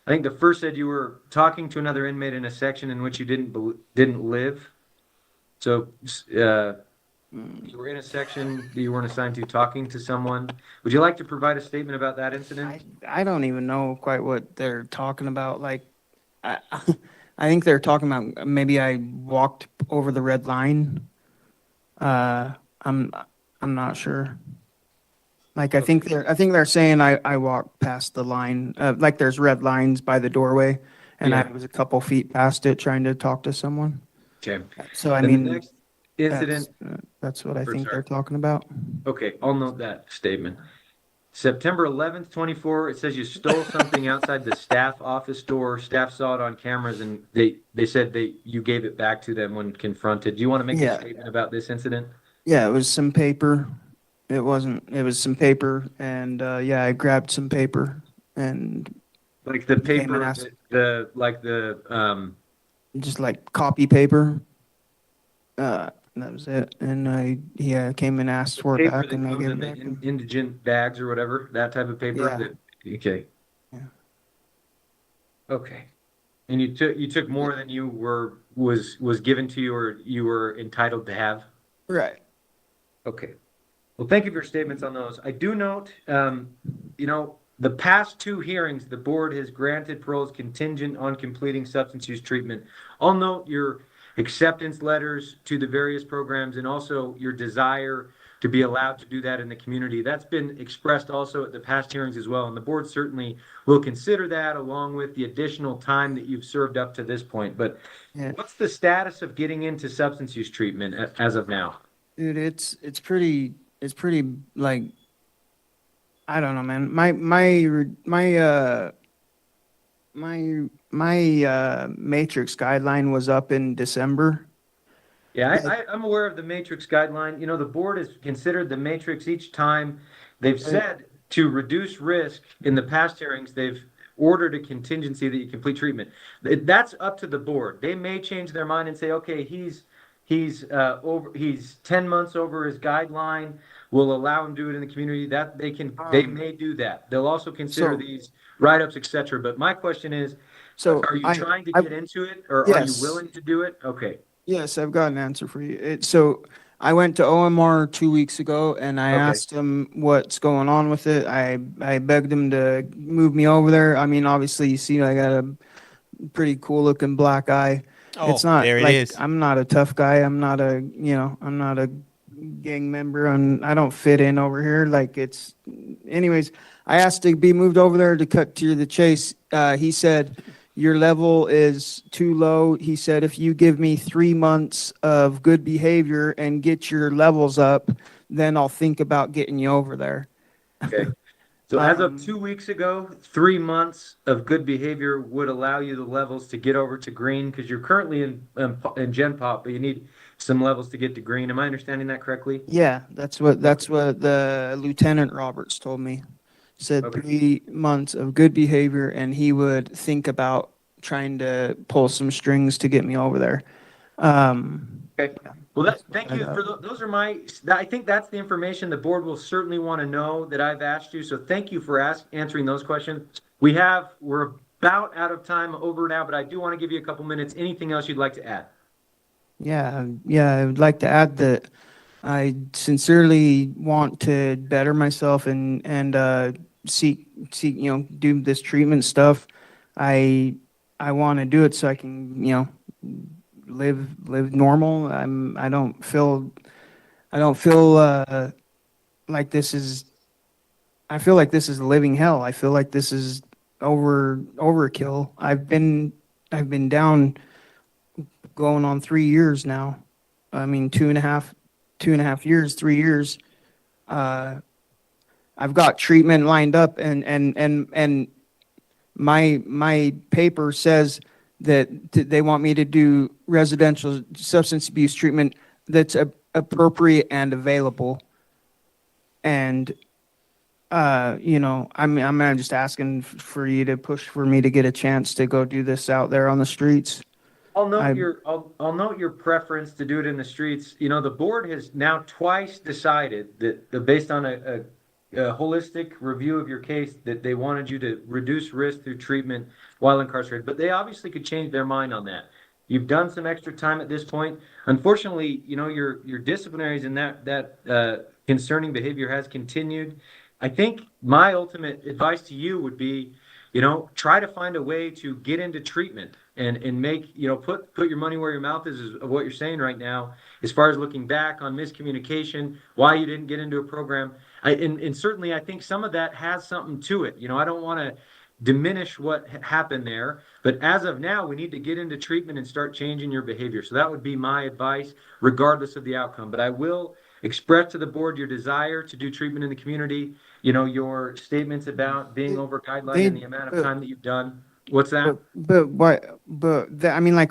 I think the first said you were talking to another inmate in a section in which you didn't live. So you were in a section that you weren't assigned to, talking to someone. Would you like to provide a statement about that incident?
I don't even know quite what they're talking about. Like, I think they're talking about maybe I walked over the red line. I'm not sure. Like, I think they're saying I walked past the line. Like, there's red lines by the doorway, and I
Yeah.
was a couple feet past it trying to talk to someone.
Okay.
So I
And the
mean,
next incident.
that's what I think
sorry.
they're talking about.
Okay, I'll note that statement. September 11th, 24, it says you stole something outside the staff office door. Staff saw it on cameras, and they said you gave it back to them when confronted. Do you want to make
Yeah.
a statement about this incident?
Yeah, it was some paper. It was some paper, and yeah, I grabbed some paper and
Like the
came and
paper,
asked- just like copy paper. That was it. And I came and asked for it
paper
back,
that
and I
comes
gave
in
it
the
back.
indigent bags or whatever, that type of paper.
Yeah.
Okay.
Yeah.
Okay. And you took more than you was given to you or you were entitled to have?
Right.
Okay. Well, thank you for your statements on those. I do note, the past 2 hearings, the board has granted paroles contingent on completing substance use treatment. I'll note your acceptance letters to the various programs and also your desire to be allowed to do that in the community. That's been expressed also at the past hearings as well, and the board certainly will consider that along with the additional time that you've served up to this point. But what's the status of getting into substance use treatment as of now?
Dude, it's pretty like, I don't know, man. my matrix guideline was up in December.
Yeah, I'm aware of the matrix guideline. The board has considered the matrix each time. They've said to reduce risk in the past hearings, they've ordered a contingency that you complete treatment. That's up to the board. They may change their mind and say, okay, he's 10 months over his guideline. We'll allow him to do it in the community. That they may do that. They'll also consider these write-ups, etc. But my question is, are you trying to get into it, or are you willing to do it? Okay.
Yes, I've got an answer for you. So I went to OMR 2 weeks ago and I asked him what's going on with it. I begged him to move me over there. I mean, obviously, you see, I got a pretty cool looking black eye.
Oh,
it's not
there it
like
is.
I'm not a tough guy. I'm not a gang member. I don't fit in over here. Anyways, I asked to be moved over there. To cut to the chase, he said, your level is too low. He said, if you give me 3 months of good behavior and get your levels up, then I'll think about getting you over there.
Okay. So as of 2 weeks ago, 3 months of good behavior would allow you the levels to get over to green, because you're currently in Gen Pop, but you need some levels to get to green. Am I understanding that correctly?
Yeah, that's what the Lieutenant Roberts told me. Said 3 months of good behavior, and he would think about trying to pull some strings to get me over there.
Okay. Well, thank you for those are I think that's the information the board will certainly want to know that I've asked you. So thank you for answering those questions. We're about out of time over now, but I do want to give you a couple minutes. Anything else you'd like to add?
Yeah, I would like to add that I sincerely want to better myself and seek do this treatment stuff. I want to do it so I can live normal. I don't feel like this is. I feel like this is living hell. I feel like this is overkill. I've been down going on 3 years now. I mean, 2.5 years, 3 years. I've got treatment lined up, and my paper says that they want me to do residential substance abuse treatment that's appropriate and available. And I'm just asking for you to push for me to get a chance to go do this out there on the streets.
I'll note your preference to do it in the streets. The board has now twice decided that based on a holistic review of your case, that they wanted you to reduce risk through treatment while incarcerated. But they obviously could change their mind on that. You've done some extra time at this point. Unfortunately, your disciplinaries and that concerning behavior has continued. I think my ultimate advice to you would be, try to find a way to get into treatment and make, put your money where your mouth is of what you're saying right now, as far as looking back on miscommunication, why you didn't get into a program. And certainly I think some of that has something to it. I don't want to diminish what happened there, but as of now, we need to get into treatment and start changing your behavior. So that would be my advice, regardless of the outcome. But I will express to the board your desire to do treatment in the community, your statements about being over guideline and the amount of time that you've done. What's that?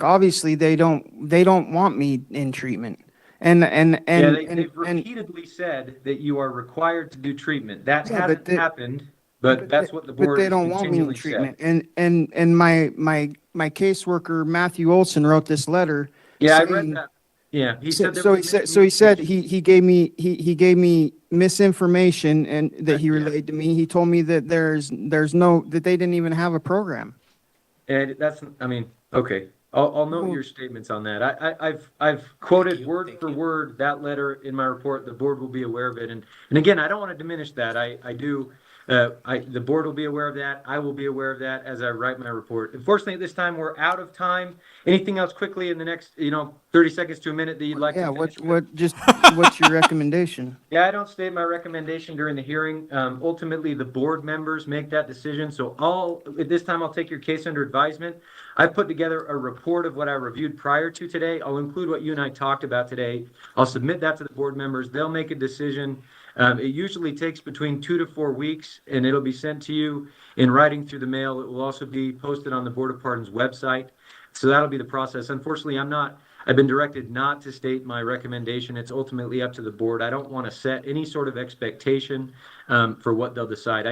Obviously they don't want me in treatment.
They've repeatedly said that you are required to do treatment. That hasn't happened, but that's what the board
they don't want me in treatment. And my caseworker Matthew Olson wrote this letter.
Yeah, I read that. Yeah, he said.
He said he gave me misinformation and that he relayed to me. He told me that that they didn't even have a program.
And okay. I'll note your statements on that. I've quoted word for word that letter in my report. The board will be aware of it. And again, I don't want to diminish that. I do. The board will be aware of that. I will be aware of that as I write my report. Unfortunately, at this time, we're out of time. Anything else quickly in the next, 30 seconds to a minute that you'd like to finish?
What's your recommendation?
Yeah, I don't state my recommendation during the hearing. Ultimately, the board members make that decision. So at this time, I'll take your case under advisement. I've put together a report of what I reviewed prior to today. I'll include what you and I talked about today. I'll submit that to the board members. They'll make a decision It usually takes between 2 to 4 weeks, and it'll be sent to you in writing through the mail. It will also be posted on the Board of Pardons website. So that'll be the process. Unfortunately, I've been directed not to state my recommendation. It's ultimately up to the board. I don't want to set any sort of expectation for what they'll decide.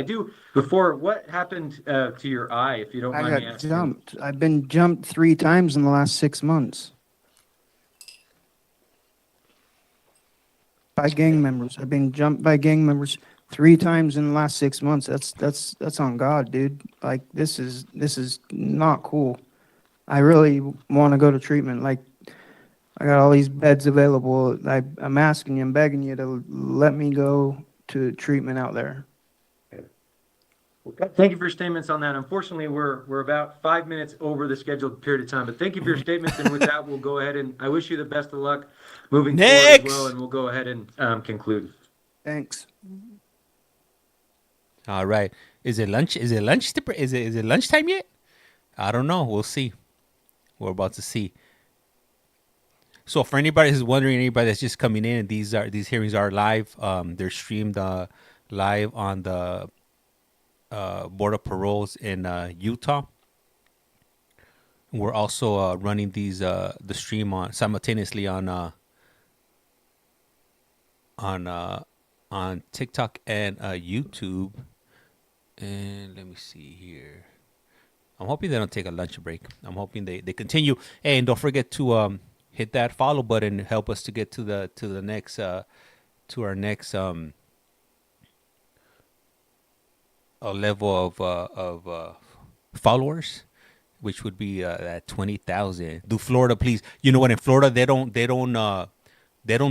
What happened to your eye, if you don't
I
mind me
got
asking?
jumped. I've been jumped 3 times in the last 6 months by gang members. I've been jumped by gang members 3 times in the last 6 months. That's on God, dude. Like this is not cool. I really want to go to treatment. Like I got all these beds available. I'm asking you, I'm begging you to let me go to treatment out there.
Thank you for your statements on that. Unfortunately, we're about 5 minutes over the scheduled period of time, but thank you for your statements. And with that, we'll go ahead and I wish you the best of luck moving forward as well. And we'll go ahead and conclude.
Thanks.
All right. Is it lunch? Is it lunch? Is it lunchtime yet? I don't know. We'll see. We're about to see. So for anybody who's wondering, anybody that's just coming in, these hearings are live. They're streamed live on the Board of Paroles in Utah. We're also running these the stream on simultaneously on TikTok and YouTube. And let me see here. I'm hoping they don't take a lunch break. I'm hoping they continue. Hey, and don't forget to hit that follow button and help us to get to the next to our next a level of followers, which would be at 20,000. Do Florida, please? You know what? In Florida, they don't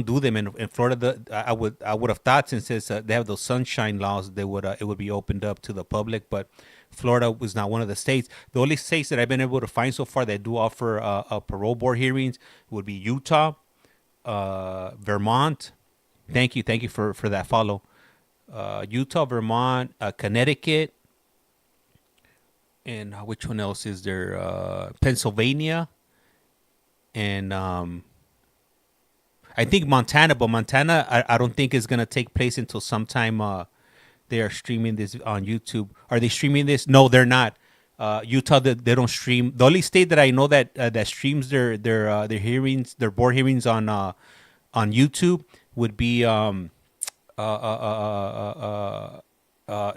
do them. In Florida, I would have thought since they have those sunshine laws, it would be opened up to the public. But Florida was not one of the states. The only states that I've been able to find so far that do offer a parole board hearings would be Utah, Vermont. Thank you for that follow. Utah, Vermont, Connecticut, and which one else is there? Pennsylvania, and I think Montana, but Montana I don't think is gonna take place until sometime. They are streaming this on YouTube. Are they streaming this? No, they're not. Utah, they don't stream. The only state that I know that streams their hearings, their board hearings on YouTube would be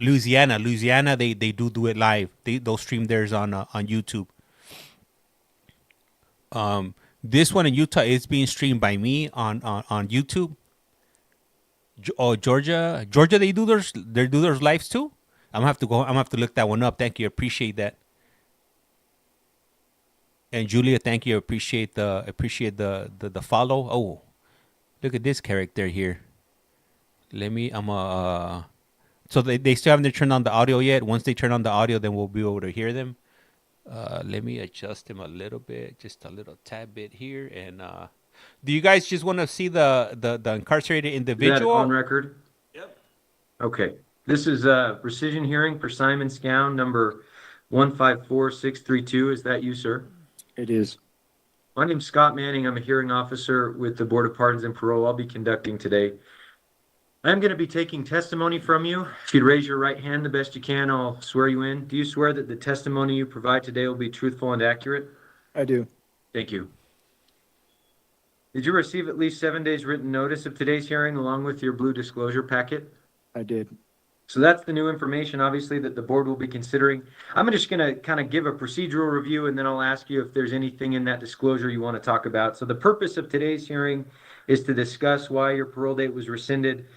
Louisiana. Louisiana, they do it live. They'll stream theirs on YouTube. This one in Utah is being streamed by me on YouTube. Georgia, they do theirs lives too. I'm gonna have to look that one up. Thank you, appreciate that. And Julia, thank you, appreciate the follow. Oh, look at this character here. So they still haven't turned on the audio yet. Once they turn on the audio, then we'll be able to hear them. Let me adjust him a little bit, just a little tad bit here. And do you guys just want to see the incarcerated individual?
Is that on record? Yep. Okay. This is a rescission hearing for Simon Scown, number 154632. Is that you, sir?
It is.
My name's Scott Manning. I'm a hearing officer with the Board of Pardons and Parole. I'll be conducting today. I'm going to be taking testimony from you. If you'd raise your right hand the best you can, I'll swear you in. Do you swear that the testimony you provide today will be truthful and accurate?
I do.
Thank you. Did you receive at least 7 days written notice of today's hearing along with your blue disclosure packet?
I did.
So that's the new information, obviously, that the board will be considering. I'm just going to kind of give a procedural review, and then I'll ask you if there's anything in that disclosure you want to talk about. So the purpose of today's hearing is to discuss why your parole date was rescinded.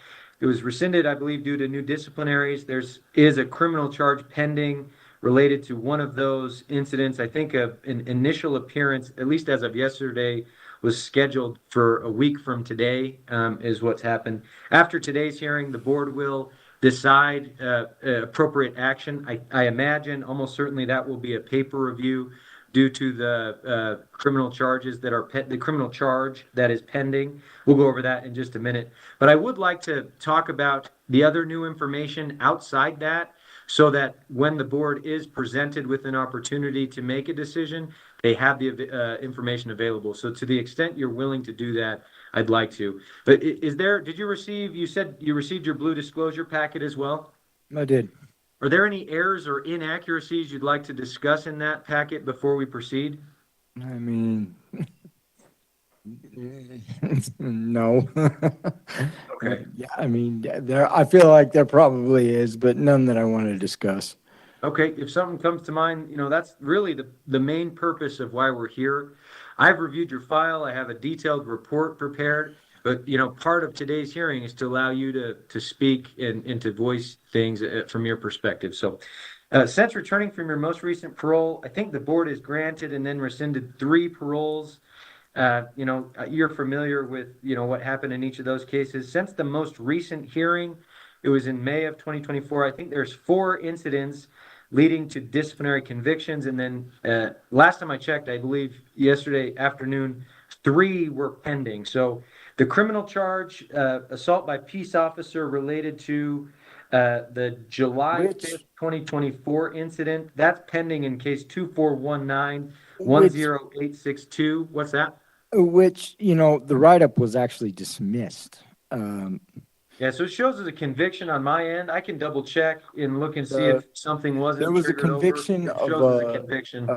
It was rescinded, I believe, due to new disciplinaries. There is a criminal charge pending related to one of those incidents. I think an initial appearance, at least as of yesterday, was scheduled for a week from today, is what's happened. After today's hearing, the board will decide appropriate action. I imagine almost certainly that will be a paper review due to the criminal charges that are the criminal charge that is pending. We'll go over that in just a minute. But I would like to talk about the other new information outside that, so that when the board is presented with an opportunity to make a decision, they have the information available. So to the extent you're willing to do that, I'd like to. But did you receive, you said you received your blue disclosure packet as well?
I did.
Are there any errors or inaccuracies you'd like to discuss in that packet before we proceed?
I mean, no.
Okay.
Yeah, I mean, I feel like there probably is, but none that I want to discuss.
Okay, if something comes to mind, that's really the main purpose of why we're here. I've reviewed your file. I have a detailed report prepared, but part of today's hearing is to allow you to speak and to voice things from your perspective. So, since returning from your most recent parole, I think the board has granted and then rescinded 3 paroles. You're familiar with, what happened in each of those cases. Since the most recent hearing, it was in May of 2024. I think there's 4 incidents leading to disciplinary convictions. And then last time I checked, I believe yesterday afternoon, 3 were pending. So the criminal charge, assault by peace officer related to the July 5th, 2024 incident, that's pending in case 2419-10862. What's that?
Which, the write-up was actually dismissed.
Yeah, so it shows as a conviction on my end. I can double check and look and see if something wasn't
There was a
triggered over.
conviction
It
of
shows as a conviction.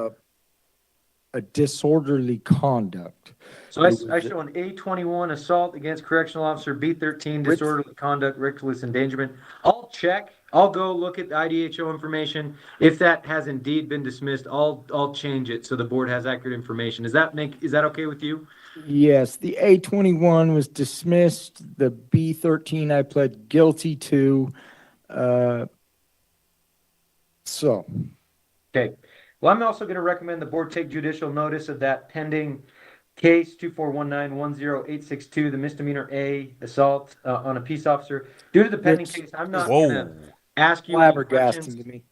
a disorderly conduct.
So I show an A21 assault against correctional officer, B13 disorderly conduct, reckless endangerment. I'll check. I'll go look at the IDHO information. If that has indeed been dismissed, I'll change it so the board has accurate information. Is that okay with you?
Yes, the A21 was dismissed. The B13 I pled guilty to.
Okay. Well, I'm also going to recommend the board take judicial notice of that pending case 2419-10862, the misdemeanor A assault on a peace officer. Due to the pending case, I'm not going to ask you any questions.
To me.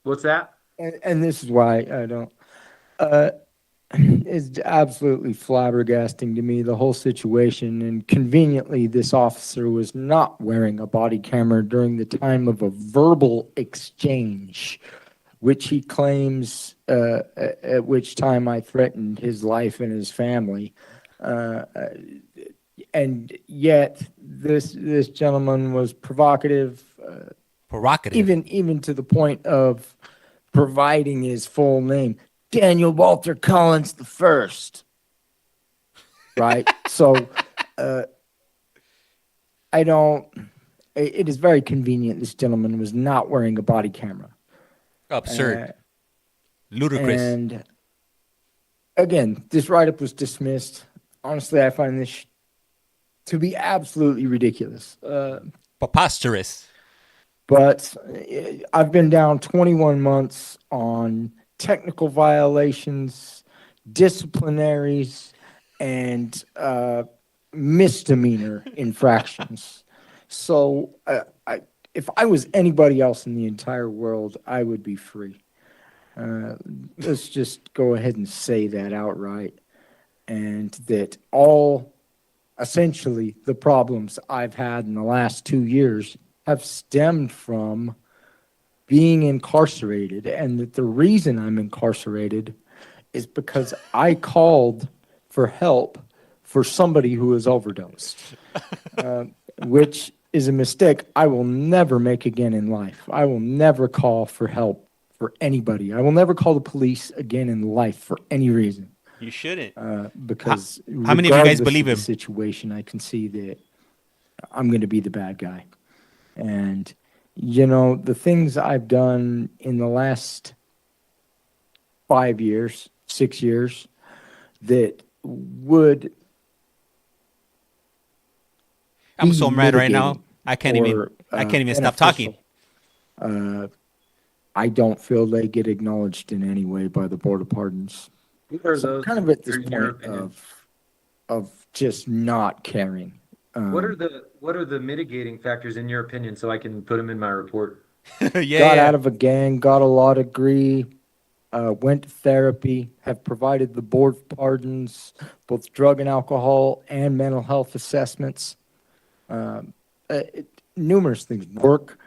What's that?
And this is why I don't. It's absolutely flabbergasting to me, the whole situation. And conveniently, this officer was not wearing a body camera during the time of a verbal exchange, which he claims at which time I threatened his life and his family. And yet, this gentleman was provocative. Even to the point of providing his full name. Daniel Walter Collins the First, right? So, it is very convenient this gentleman was not wearing a body camera.
Absurd. Ludicrous.
And again, this write-up was dismissed. Honestly, I find this to be absolutely ridiculous.
Preposterous.
But I've been down 21 months on technical violations, disciplinaries, and misdemeanor infractions. So if I was anybody else in the entire world, I would be free. Let's just go ahead and say that outright. And that essentially, the problems I've had in the last 2 years have stemmed from being incarcerated, and that the reason I'm incarcerated is because I called for help for somebody who has overdosed, which is a mistake I will never make again in life. I will never call for help for anybody. I will never call the police again in life for any reason.
You shouldn't.
Because
how many of you guys believe him?
The situation, I can see that I'm going to be the bad guy. And, the things I've done in the last 5 years, 6 years, that would.
I'm so mad right now. I can't even stop talking.
I don't feel they get acknowledged in any way by the Board of Pardons. So I'm kind of at this point of just not caring.
What are the mitigating factors in your opinion, so I can put them in my report?
Got out of a gang, got a law degree, went to therapy, have provided the Board of Pardons both drug and alcohol and mental health assessments. Numerous things. Work.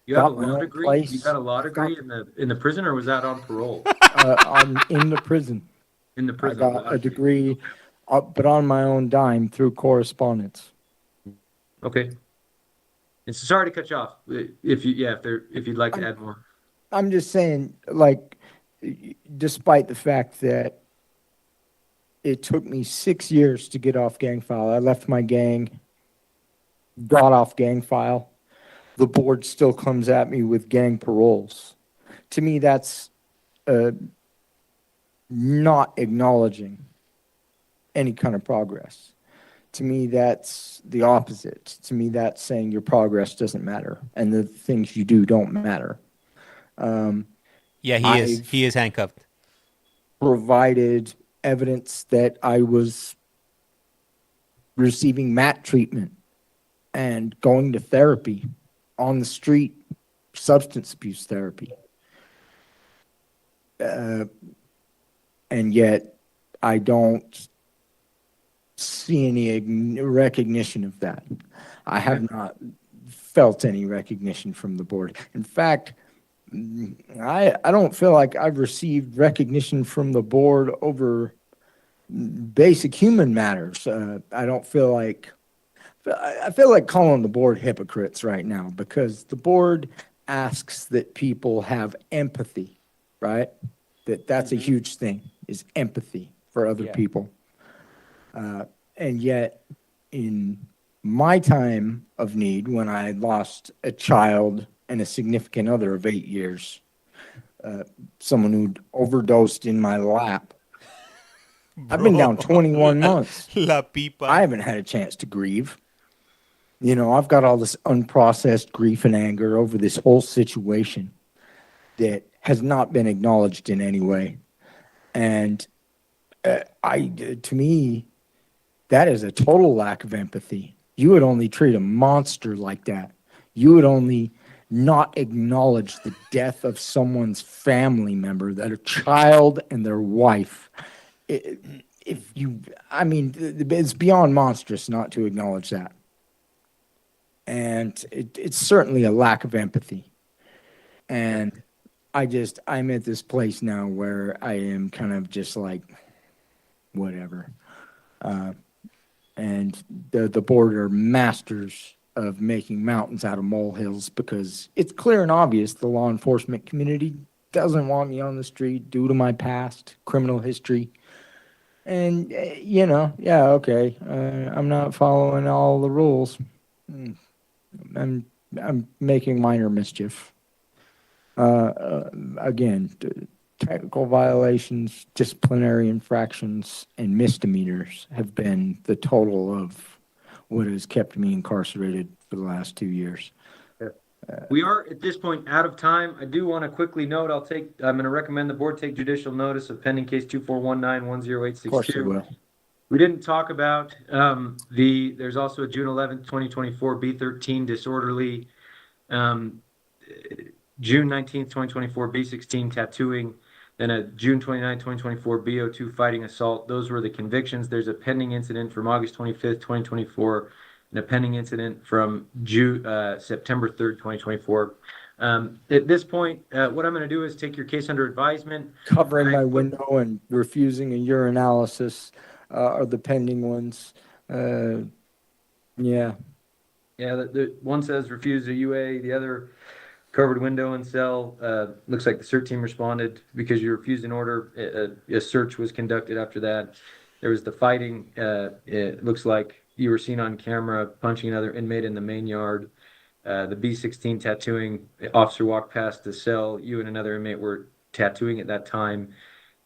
You have a law degree? You got a law degree in the prison, or was that on parole?
I'm in the prison.
In the prison.
I got a degree
but on my own dime through correspondence.
Okay. And so sorry to cut you off. If you'd like to add more.
I'm just saying, like, despite the fact that it took me 6 years to get off gang file, I left my gang, got off gang file, the board still comes at me with gang paroles. To me, that's not acknowledging any kind of progress. To me, that's the opposite. To me, that's saying your progress doesn't matter and the things you do don't matter.
Yeah, he is handcuffed.
Provided evidence that I was receiving MAT treatment and going to therapy on the street, substance abuse therapy. And yet I don't see any recognition of that. I have not felt any recognition from the board. In fact, I don't feel like I've received recognition from the board over basic human matters. I feel like calling the board hypocrites right now, because the board asks that people have empathy, right? That's a huge thing, is empathy for other people. And yet, in my time of need, when I lost a child and a significant other of 8 years, someone who'd overdosed in my lap, I've been down 21 months.
La pipa.
I haven't had a chance to grieve. You know, I've got all this unprocessed grief and anger over this whole situation that has not been acknowledged in any way. And to me, that is a total lack of empathy. You would only treat a monster like that. You would only not acknowledge the death of someone's family member, that a child and their wife. It's beyond monstrous not to acknowledge that. And it's certainly a lack of empathy. And I'm at this place now where I am kind of just like, whatever. And the board are masters of making mountains out of molehills, because it's clear and obvious the law enforcement community doesn't want me on the street due to my past criminal history. And, okay, I'm not following all the rules. I'm making minor mischief. Again, technical violations, disciplinary infractions, and misdemeanors have been the total of what has kept me incarcerated for the last 2 years.
We are at this point out of time. I do want to quickly note, I'm going to recommend the board take judicial notice of pending case 2419-10862.
Of course it will.
We didn't talk about there's also a June 11th, 2024 B13 disorderly, June 19th, 2024 B16 tattooing, then a June 29th, 2024 B02 fighting assault. Those were the convictions. There's a pending incident from August 25th, 2024, and a pending incident from September 3rd, 2024. At this point, what I'm going to do is take your case under advisement.
Covering my window and refusing a urinalysis are the pending ones. Yeah.
Yeah, the one says refuse a UA, the other covered window and cell. Looks like the CERT team responded because you refused an order. A search was conducted after that. There was the fighting. It looks like you were seen on camera punching another inmate in the main yard. The B16 tattooing, officer walked past the cell. You and another inmate were tattooing at that time.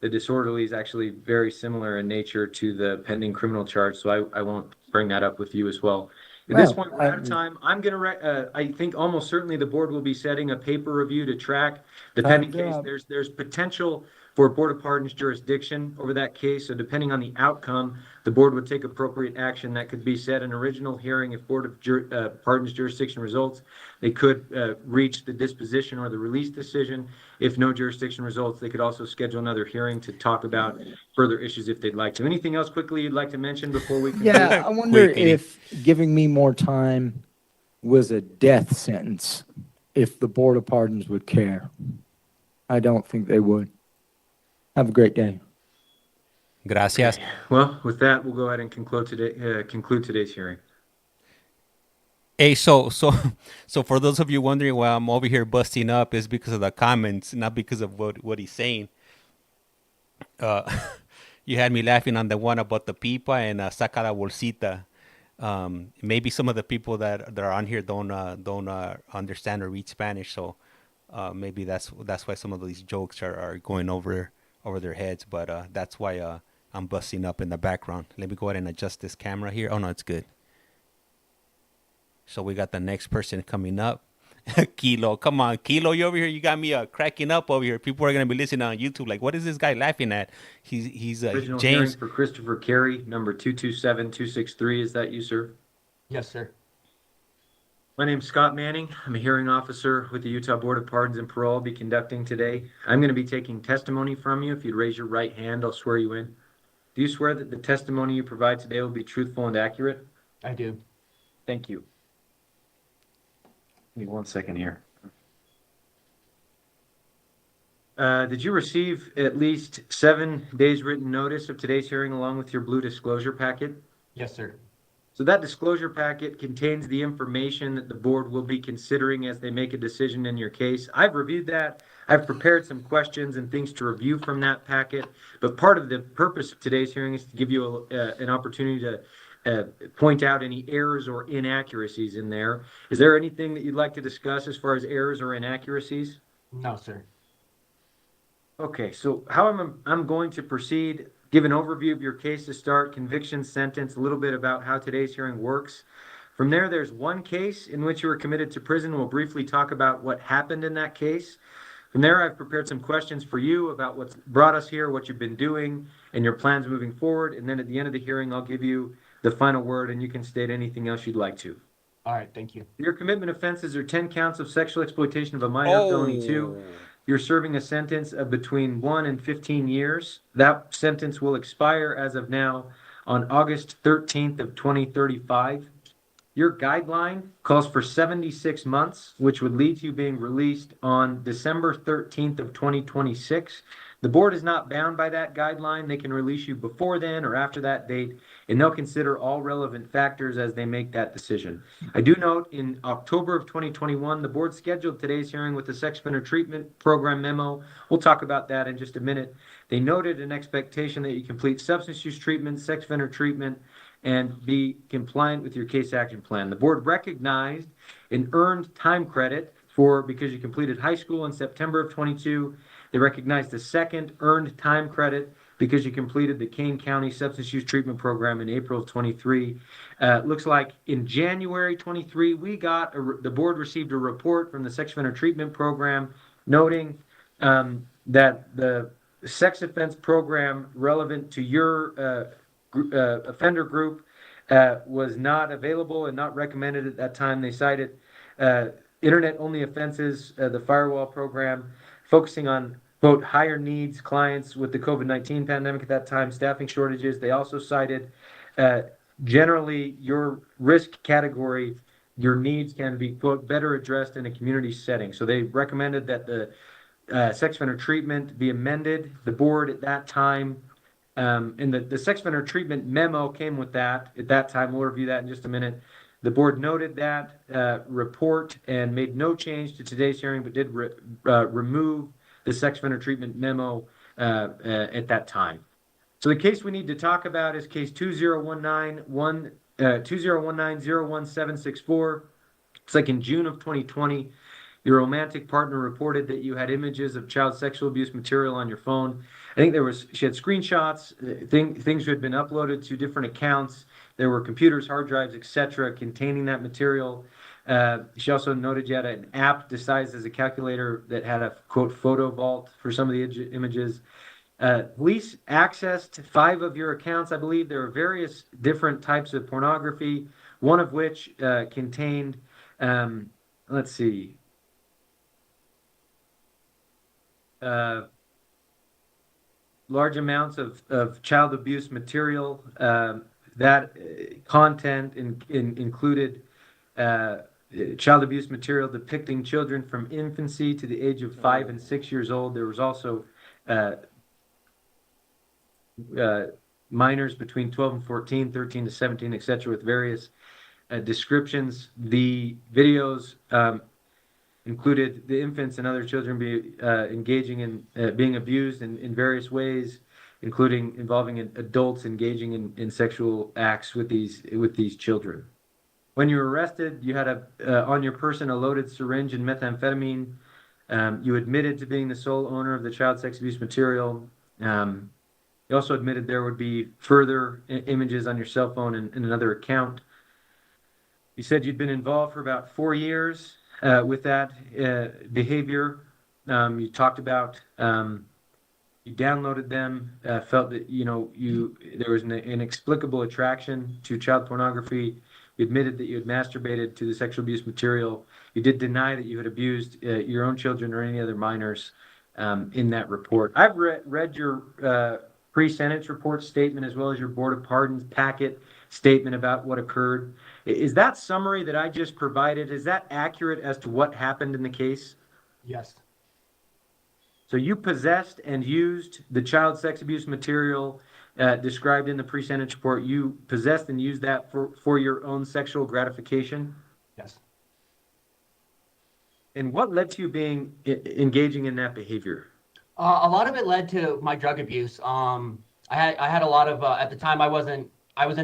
The disorderly is actually very similar in nature to the pending criminal charge, so I won't bring that up with you as well. At this point, we're out of time. I'm going to, I think almost certainly the board will be setting a paper review to track the pending case. There's potential for a Board of Pardons jurisdiction over that case. So depending on the outcome, the board would take appropriate action. That could be set an original hearing. If Board of Pardons jurisdiction results, they could reach the disposition or the release decision. If no jurisdiction results, they could also schedule another hearing to talk about further issues if they'd like to. Anything else quickly you'd like to mention before we conclude?
Yeah, I wonder if giving me more time was a death sentence, if the Board of Pardons would care. I don't think they would. Have a great day.
Gracias.
Okay. Well, with that, we'll go ahead and conclude today's hearing.
Hey, so for those of you wondering why I'm over here busting up is because of the comments, not because of what he's saying. Uh, you had me laughing on the one about the pipa and saca la bolsita. Maybe some of the people that are on here don't understand or read Spanish, so maybe that's why some of these jokes are going over their heads. But that's why I'm busting up in the background. Let me go ahead and adjust this camera here. Oh no, it's good. So we got the next person coming up. Kilo, come on, Kilo, you over here. You got me cracking up over here. People are gonna be listening on YouTube. Like, what is this guy laughing at? He's
Original
James.
hearing for Christopher Carey, number 227263. Is that you, sir?
Yes, sir.
My name's Scott Manning. I'm a hearing officer with the Utah Board of Pardons and Parole. I'll be conducting today. I'm going to be taking testimony from you. If you'd raise your right hand, I'll swear you in. Do you swear that the testimony you provide today will be truthful and accurate?
I do.
Thank you. Give me 1 second here. Did you receive at least 7 days written notice of today's hearing along with your blue disclosure packet?
Yes, sir.
So that disclosure packet contains the information that the board will be considering as they make a decision in your case. I've reviewed that. I've prepared some questions and things to review from that packet. But part of the purpose of today's hearing is to give you an opportunity to point out any errors or inaccuracies in there. Is there anything that you'd like to discuss as far as errors or inaccuracies?
No, sir.
Okay, so how I'm going to proceed, give an overview of your case to start, conviction, sentence, a little bit about how today's hearing works. From there, there's one case in which you were committed to prison. We'll briefly talk about what happened in that case. From there, I've prepared some questions for you about what's brought us here, what you've been doing, and your plans moving forward. And then at the end of the hearing, I'll give you the final word, and you can state anything else you'd like to.
All right, thank you.
Your commitment offenses are 10 counts of sexual exploitation of a minor, felony 2. You're serving a sentence of between 1 and 15 years. That sentence will expire as of now on August 13th of 2035. Your guideline calls for 76 months, which would lead to you being released on December 13th of 2026. The board is not bound by that guideline. They can release you before then or after that date, and they'll consider all relevant factors as they make that decision. I do note in October of 2021, the board scheduled today's hearing with the Sex Offender Treatment Program memo. We'll talk about that in just a minute. They noted an expectation that you complete substance use treatment, sex offender treatment, and be compliant with your case action plan. The board recognized an earned time credit because you completed high school in September of 22. They recognized a second earned time credit because you completed the Kane County Substance Use Treatment Program in April of 23. Looks like in January 23, the board received a report from the Sex Offender Treatment Program noting that the sex offense program relevant to your offender group was not available and not recommended at that time. They cited internet-only offenses, the firewall program, focusing on, quote, higher needs clients with the COVID-19 pandemic at that time, staffing shortages. They also cited generally your risk category, your needs can be, quote, better addressed in a community setting. So they recommended that the sex offender treatment be amended. The board at that time, and the sex offender treatment memo came with that at that time. We'll review that in just a minute. The board noted that report and made no change to today's hearing, but did remove the sex offender treatment memo at that time. So the case we need to talk about is case 2019-01764. It's like in June of 2020, your romantic partner reported that you had images of child sexual abuse material on your phone. I think she had screenshots, things had been uploaded to different accounts. There were computers, hard drives, etc., containing that material. She also noted you had an app disguised as a calculator that had a, quote, photo vault for some of the images. Police accessed 5 of your accounts. I believe there were various different types of pornography, one of which contained, let's see, large amounts of child abuse material. That content included child abuse material depicting children from infancy to the age of 5 and 6 years old. There was also minors between 12 and 14, 13 to 17, et cetera, with various descriptions. The videos included the infants and other children engaging in being abused in various ways, including involving adults engaging in sexual acts with these children. When you were arrested, you had on your person a loaded syringe and methamphetamine. You admitted to being the sole owner of the child sex abuse material. You also admitted there would be further images on your cell phone and another account. You said you'd been involved for about 4 years with that behavior. You talked about you downloaded them, felt that there was an inexplicable attraction to child pornography. You admitted that you had masturbated to the sexual abuse material. You did deny that you had abused your own children or any other minors in that report. I've read your pre-sentence report statement as well as your Board of Pardons packet statement about what occurred. Is that summary that I just provided, is that accurate as to what happened in the case?
Yes.
So you possessed and used the child sex abuse material described in the pre-sentence report. You possessed and used that for your own sexual gratification?
Yes.
And what led to you engaging in that behavior?
A lot of it led to my drug abuse. I had a lot of at the time I was in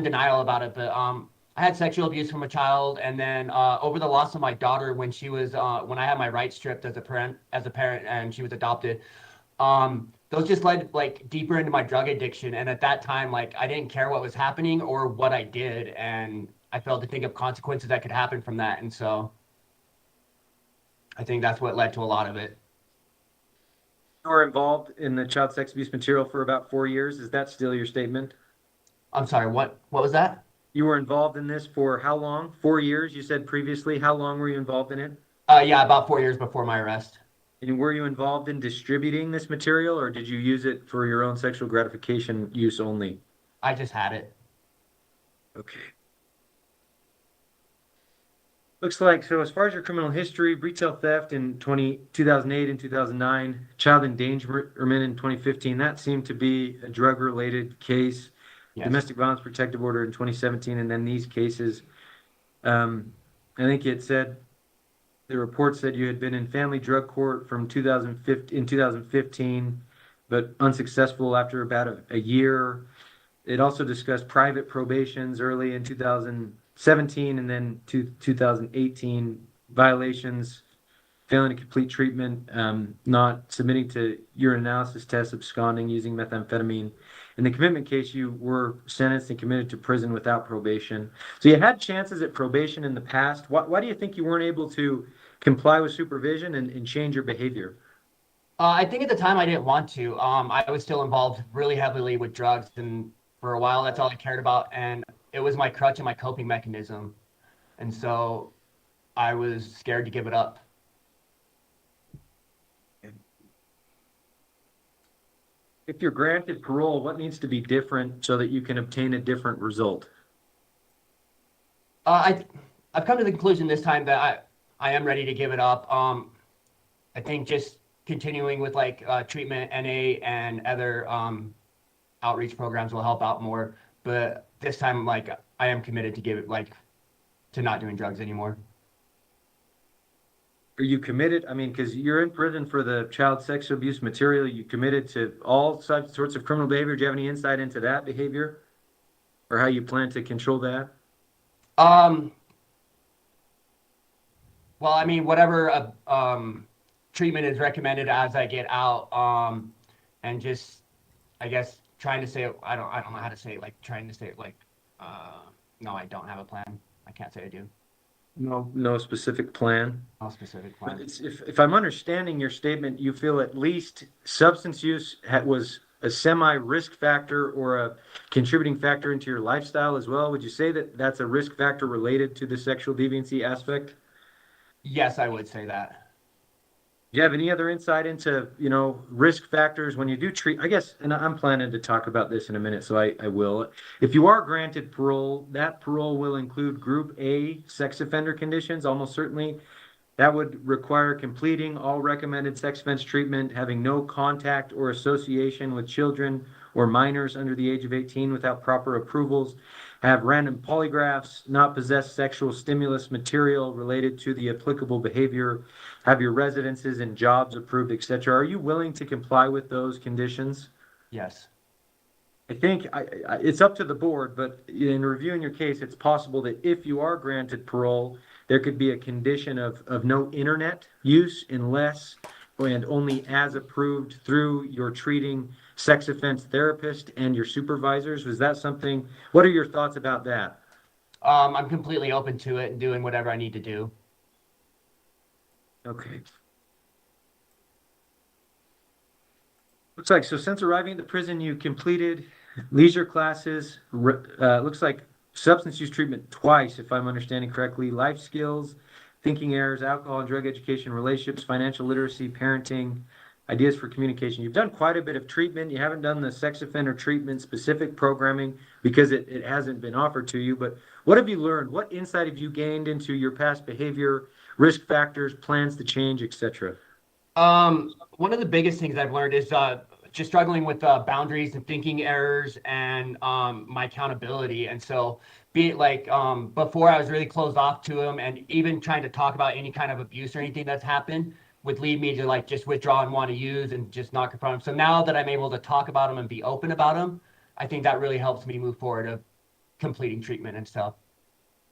denial about it, but I had sexual abuse from a child, and then over the loss of my daughter when she was when I had my rights stripped as a parent and she was adopted. Those just led like deeper into my drug addiction, and at that time like I didn't care what was happening or what I did, and I failed to think of consequences that could happen from that, and so I think that's what led to a lot of it.
You were involved in the child sex abuse material for about 4 years. Is that still your statement?
I'm sorry, what was that?
You were involved in this for how long? 4 years, you said previously. How long were you involved in it?
Yeah, about 4 years before my arrest.
And were you involved in distributing this material, or did you use it for your own sexual gratification use only?
I just had it.
Okay. Looks like, so as far as your criminal history, retail theft in 2008 and 2009, child endangerment in 2015, that seemed to be a drug-related case. Yes. Domestic violence protective order in 2017, and then these cases. I think it said, the report said you had been in family drug court from 2015, but unsuccessful after about a year. It also discussed private probations early in 2017 and then 2018 violations, failing to complete treatment, not submitting to urine analysis tests, absconding, using methamphetamine. In the commitment case, you were sentenced and committed to prison without probation. So you had chances at probation in the past. Why do you think you weren't able to comply with supervision and change your behavior?
I think at the time I didn't want to. I was still involved really heavily with drugs, and for a while that's all I cared about, and it was my crutch and my coping mechanism. And so I was scared to give it up.
If you're granted parole, what needs to be different so that you can obtain a different result?
I've come to the conclusion this time that I am ready to give it up. I think just continuing with like treatment, NA, and other outreach programs will help out more. But this time, like I am committed to give it to not doing drugs anymore.
Are you committed? I mean, because you're in prison for the child sex abuse material, you committed to all such sorts of criminal behavior. Do you have any insight into that behavior or how you plan to control that?
Well, I mean, whatever treatment is recommended as I get out, and just, I guess, trying to say, I don't know how to say it, like trying to say it like, no, I don't have a plan. I can't say I do.
No specific plan.
No specific plan.
If I'm understanding your statement, you feel at least substance use was a semi-risk factor or a contributing factor into your lifestyle as well. Would you say that that's a risk factor related to the sexual deviancy aspect?
Yes, I would say that.
Do you have any other insight into, risk factors when you do treat, I guess, and I'm planning to talk about this in a minute, so I will. If you are granted parole, that parole will include group A sex offender conditions, almost certainly. That would require completing all recommended sex offense treatment, having no contact or association with children or minors under the age of 18 without proper approvals, have random polygraphs, not possess sexual stimulus material related to the applicable behavior, have your residences and jobs approved, etc. Are you willing to comply with those conditions?
Yes.
I think it's up to the board, but in reviewing your case, it's possible that if you are granted parole, there could be a condition of no internet use unless and only as approved through your treating sex offense therapist and your supervisors. Was that something? What are your thoughts about that?
I'm completely open to it and doing whatever I need to do.
Okay. Looks like, so since arriving at the prison, you completed leisure classes, looks like substance use treatment twice, if I'm understanding correctly, life skills, thinking errors, alcohol and drug education, relationships, financial literacy, parenting, ideas for communication. You've done quite a bit of treatment. You haven't done the sex offender treatment specific programming because it hasn't been offered to you, but what have you learned? What insight have you gained into your past behavior, risk factors, plans to change, etc.?
One of the biggest things I've learned is just struggling with boundaries and thinking errors and my accountability. And so, be it like before, I was really closed off to him, and even trying to talk about any kind of abuse or anything that's happened would lead me to like just withdraw and want to use and just not confront him. So now that I'm able to talk about him and be open about him, I think that really helps me move forward of completing treatment and stuff.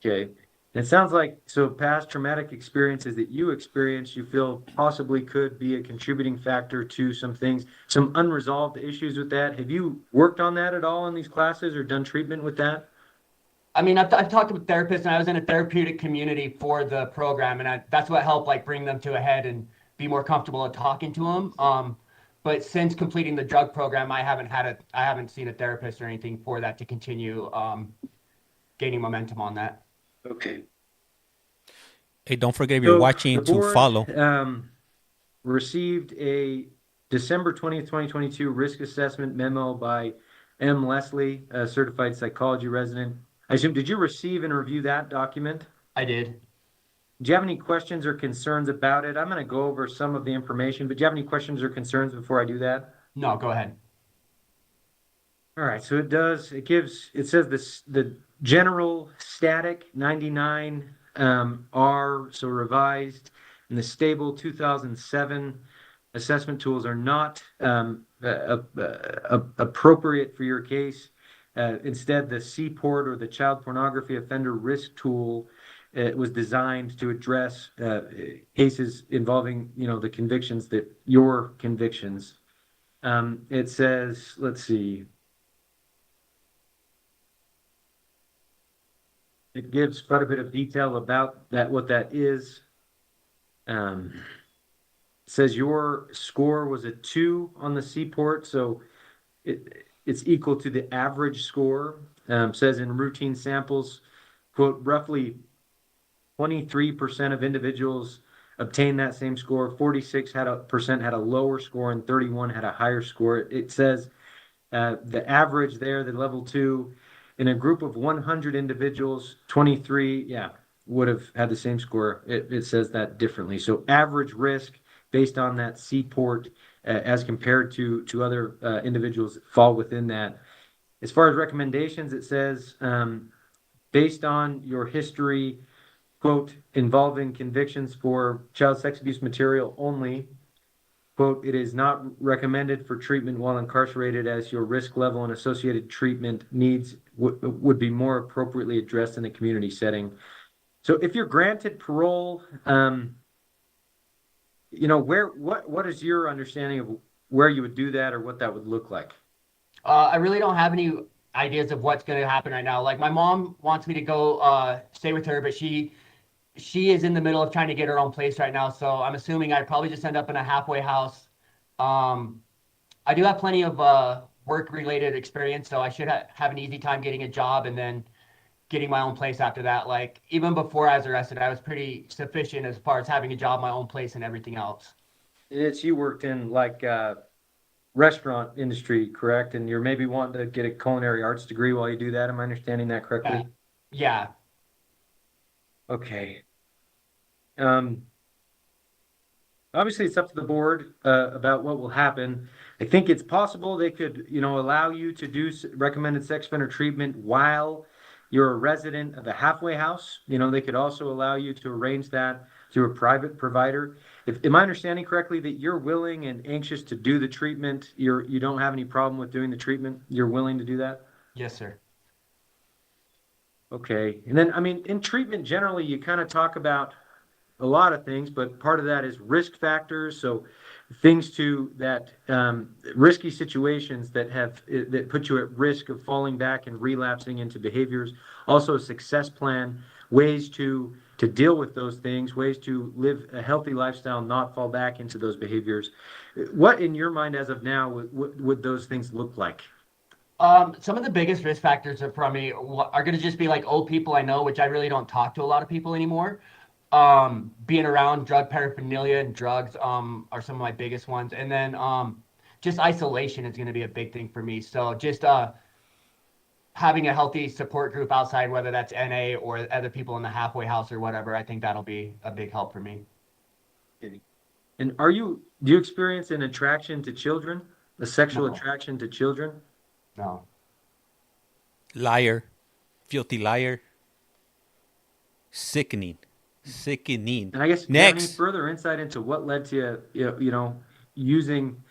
Okay. It sounds like so past traumatic experiences that you experienced, you feel possibly could be a contributing factor to some things, some unresolved issues with that. Have you worked on that at all in these classes or done treatment with that?
I mean, I've talked to therapists, and I was in a therapeutic community for the program, and that's what helped like bring them to a head and be more comfortable at talking to them. But since completing the drug program, I haven't seen a therapist or anything for that to continue gaining momentum on that.
Okay.
Hey, don't forget if you're watching
the
to
board,
follow.
Received a December 20th, 2022 risk assessment memo by M. Leslie, a certified psychology resident. I assume, did you receive and review that document?
I did.
Do you have any questions or concerns about it? I'm going to go over some of the information, but do you have any questions or concerns before I do that?
No, go ahead.
All right, so it says this, the general static 99 R, so revised, and the stable 2007 assessment tools are not appropriate for your case. Instead, the CPORT, or the Child Pornography Offender Risk Tool, was designed to address cases involving, the convictions your convictions. It says, let's see. It gives quite a bit of detail about that, what that is. It says your score was a 2 on the CPORT, so it's equal to the average score. Says in routine samples, quote, roughly 23% of individuals obtained that same score, 46% had a lower score, and 31 had a higher score. It says the average there, the level 2, in a group of 100 individuals, 23, would have had the same score. It says that differently. So average risk based on that CPORT as compared to other individuals that fall within that. As far as recommendations, it says based on your history, quote, involving convictions for child sex abuse material only, quote, it is not recommended for treatment while incarcerated as your risk level and associated treatment needs would be more appropriately addressed in a community setting. So if you're granted parole, what is your understanding of where you would do that or what that would look like?
I really don't have any ideas of what's going to happen right now. Like my mom wants me to go stay with her, but she is in the middle of trying to get her own place right now. So I'm assuming I'd probably just end up in a halfway house. I do have plenty of work-related experience, so I should have an easy time getting a job and then getting my own place after that. Like even before I was arrested, I was pretty sufficient as far as having a job, my own place, and everything else.
You worked in like restaurant industry, correct? And you're maybe wanting to get a culinary arts degree while you do that. Am I understanding that correctly?
Yeah.
Okay. obviously it's up to the board about what will happen. I think it's possible they could, allow you to do recommended sex offender treatment while you're a resident of a halfway house. They could also allow you to arrange that through a private provider. Am I understanding correctly that you're willing and anxious to do the treatment? You don't have any problem with doing the treatment? You're willing to do that?
Yes, sir.
Okay. And then, I mean, in treatment generally, you kind of talk about a lot of things, but part of that is risk factors. So things that risky situations that put you at risk of falling back and relapsing into behaviors. Also a success plan, ways to deal with those things, ways to live a healthy lifestyle, not fall back into those behaviors. What in your mind as of now would those things look like?
Some of the biggest risk factors are probably are going to just be like old people I know, which I really don't talk to a lot of people anymore. Being around drug paraphernalia and drugs are some of my biggest ones, and then just isolation is going to be a big thing for me. So just having a healthy support group outside, whether that's NA or other people in the halfway house or whatever, I think that'll be a big help for me.
And do you experience an attraction to children, a sexual
No.
attraction to children?
No.
Liar. Filthy liar. Sickening. Sickening.
And I guess do you have any further insight into what led to using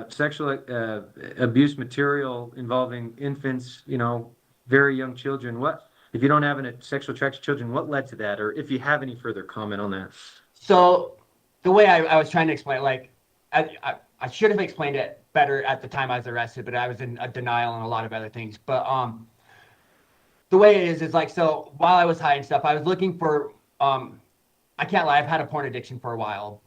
sexual abuse material involving infants, very young children? What, if you don't have a sexual attraction to children, what led to that? Or if you have any further comment on that?
So the way I was trying to explain, like, I should have explained it better at the time I was arrested, but I was in a denial and a lot of other things. But the way it is like, so while I was high and stuff, I was looking for, I can't lie, I've had a porn addiction for a while.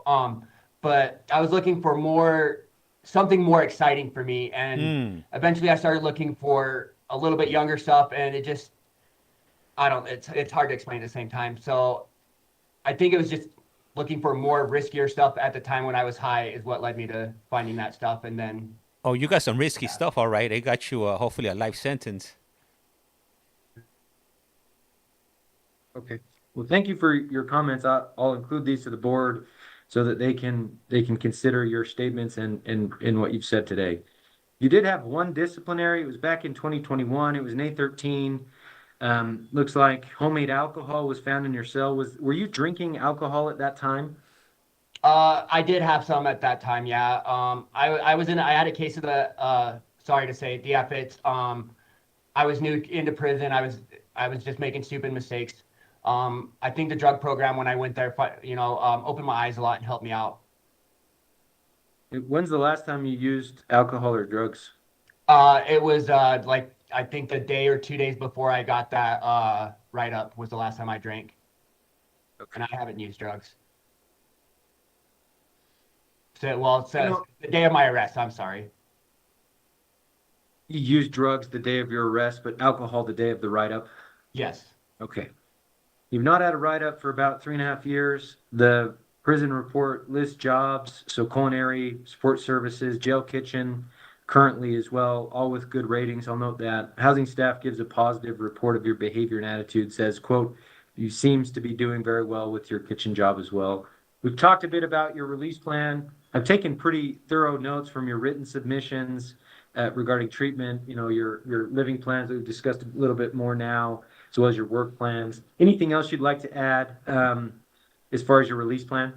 But I was looking for something more exciting for me. And eventually I started looking for a little bit younger stuff, and it just, it's hard to explain at the same time. So I think it was just looking for more riskier stuff at the time when I was high is what led me to finding that stuff. And then.
Oh, you got some risky stuff, all right. They got you hopefully a life sentence.
Okay. Well, thank you for your comments. I'll include these to the board so that they can consider your statements and what you've said today. You did have one disciplinary. It was back in 2021. It was an A13. Looks like homemade alcohol was found in your cell. Were you drinking alcohol at that time?
I did have some at that time, yeah. I had a case of the sorry to say, diabetes. I was new into prison. I was just making stupid mistakes. I think the drug program when I went there, opened my eyes a lot and helped me out.
When's the last time you used alcohol or drugs?
It was I think the day or 2 days before I got that write-up was the last time I drank. Okay. And I haven't used drugs. So, it says the day of my arrest, I'm sorry.
You used drugs the day of your arrest, but alcohol the day of the write-up?
Yes.
Okay. You've not had a write-up for about 3.5 years. The prison report lists jobs, so culinary, support services, jail kitchen, currently as well, all with good ratings. I'll note that. Housing staff gives a positive report of your behavior and attitude, says, quote, you seems to be doing very well with your kitchen job as well. We've talked a bit about your release plan. I've taken pretty thorough notes from your written submissions regarding treatment, your living plans that we've discussed a little bit more now, as well as your work plans. Anything else you'd like to add as far as your release plan?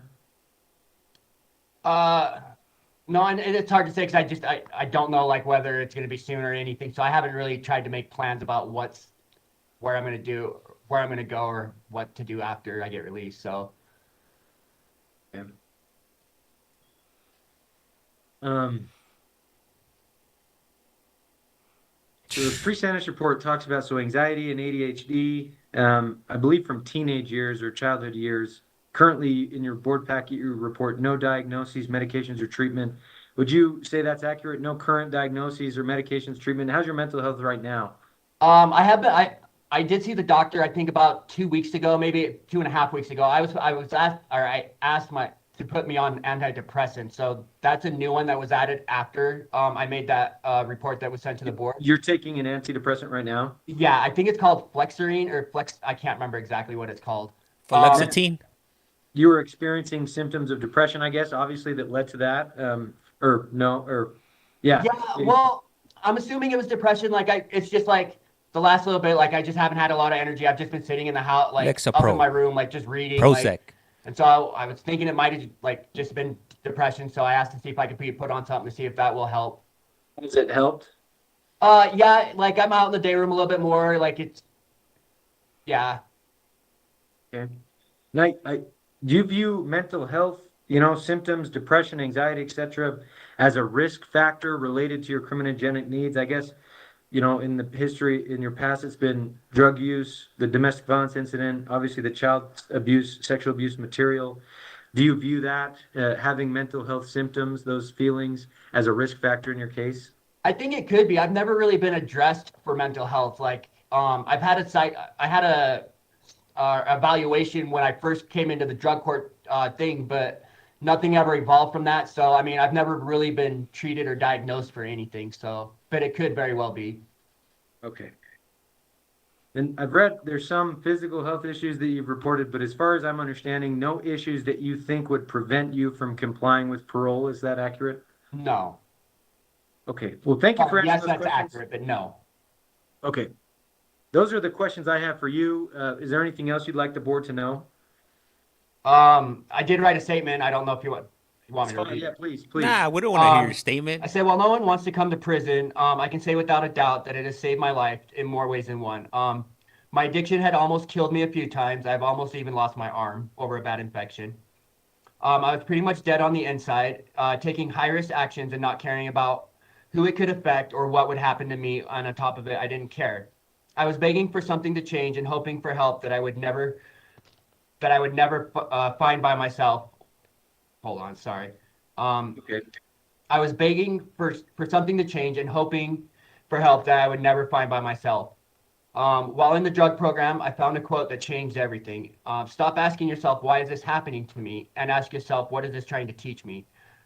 No, and it's hard to say because I don't know like whether it's going to be soon or anything. So I haven't really tried to make plans about where I'm going to go or what to do after I get released. So.
Yeah. The pre-sentence report talks about anxiety and ADHD, I believe from teenage years or childhood years. Currently in your board packet, you report no diagnoses, medications, or treatment. Would you say that's accurate? No current diagnoses or medications, treatment. How's your mental health right now?
I did see the doctor, I think about 2 weeks ago, maybe 2.5 weeks ago. I asked to put me on antidepressant. So that's a new one that was added after I made that report that was sent to the board.
You're taking an antidepressant right now?
Yeah, I think it's called Flexerine or I can't remember exactly what it's called.
Flexitine?
you were experiencing symptoms of depression, I guess, obviously that led to that. Or no, or yeah.
Yeah, well, I'm assuming it was depression. It's just like the last little bit, like I just haven't had a lot of energy. I've just been sitting in the house, like up in
Lexapro,
my room, like just reading,
Prozac.
and so I was thinking it might have like just been depression. So I asked to see if I could be put on something to see if that will help.
Has it helped?
Yeah, like I'm out in the day room a little bit more. Yeah.
Okay. Now, do you view mental health, symptoms, depression, anxiety, etc., as a risk factor related to your criminogenic needs? I guess, in the history, in your past, it's been drug use, the domestic violence incident, obviously the child abuse, sexual abuse material. Do you view that, having mental health symptoms, those feelings, as a risk factor in your case?
I think it could be. I've never really been addressed for mental health. I had a evaluation when I first came into the drug court thing, but nothing ever evolved from that. So, I mean, I've never really been treated or diagnosed for anything. So, but it could very well be.
Okay. And I've read there's some physical health issues that you've reported, but as far as I'm understanding, no issues that you think would prevent you from complying with parole. Is that accurate?
No.
Okay. Well, thank you for answering
Yes,
those
that's
questions.
accurate, but no.
Okay. Those are the questions I have for you. Is there anything else you'd like the board to know?
I did write a statement. I don't know if you want me to repeat
Yeah,
it.
please, please.
Nah, we don't want to hear your statement.
I say, while no one wants to come to prison, I can say without a doubt that it has saved my life in more ways than one. My addiction had almost killed me a few times. I've almost even lost my arm over a bad infection. I was pretty much dead on the inside, taking high-risk actions and not caring about who it could affect or what would happen to me. On top of it, I didn't care. I was begging for something to change and hoping for help that I would never find by myself. Hold on, sorry.
Okay.
I was begging for something to change and hoping for help that I would never find by myself. While in the drug program, I found a quote that changed everything. Stop asking yourself, why is this happening to me? And ask yourself, what is this trying to teach me?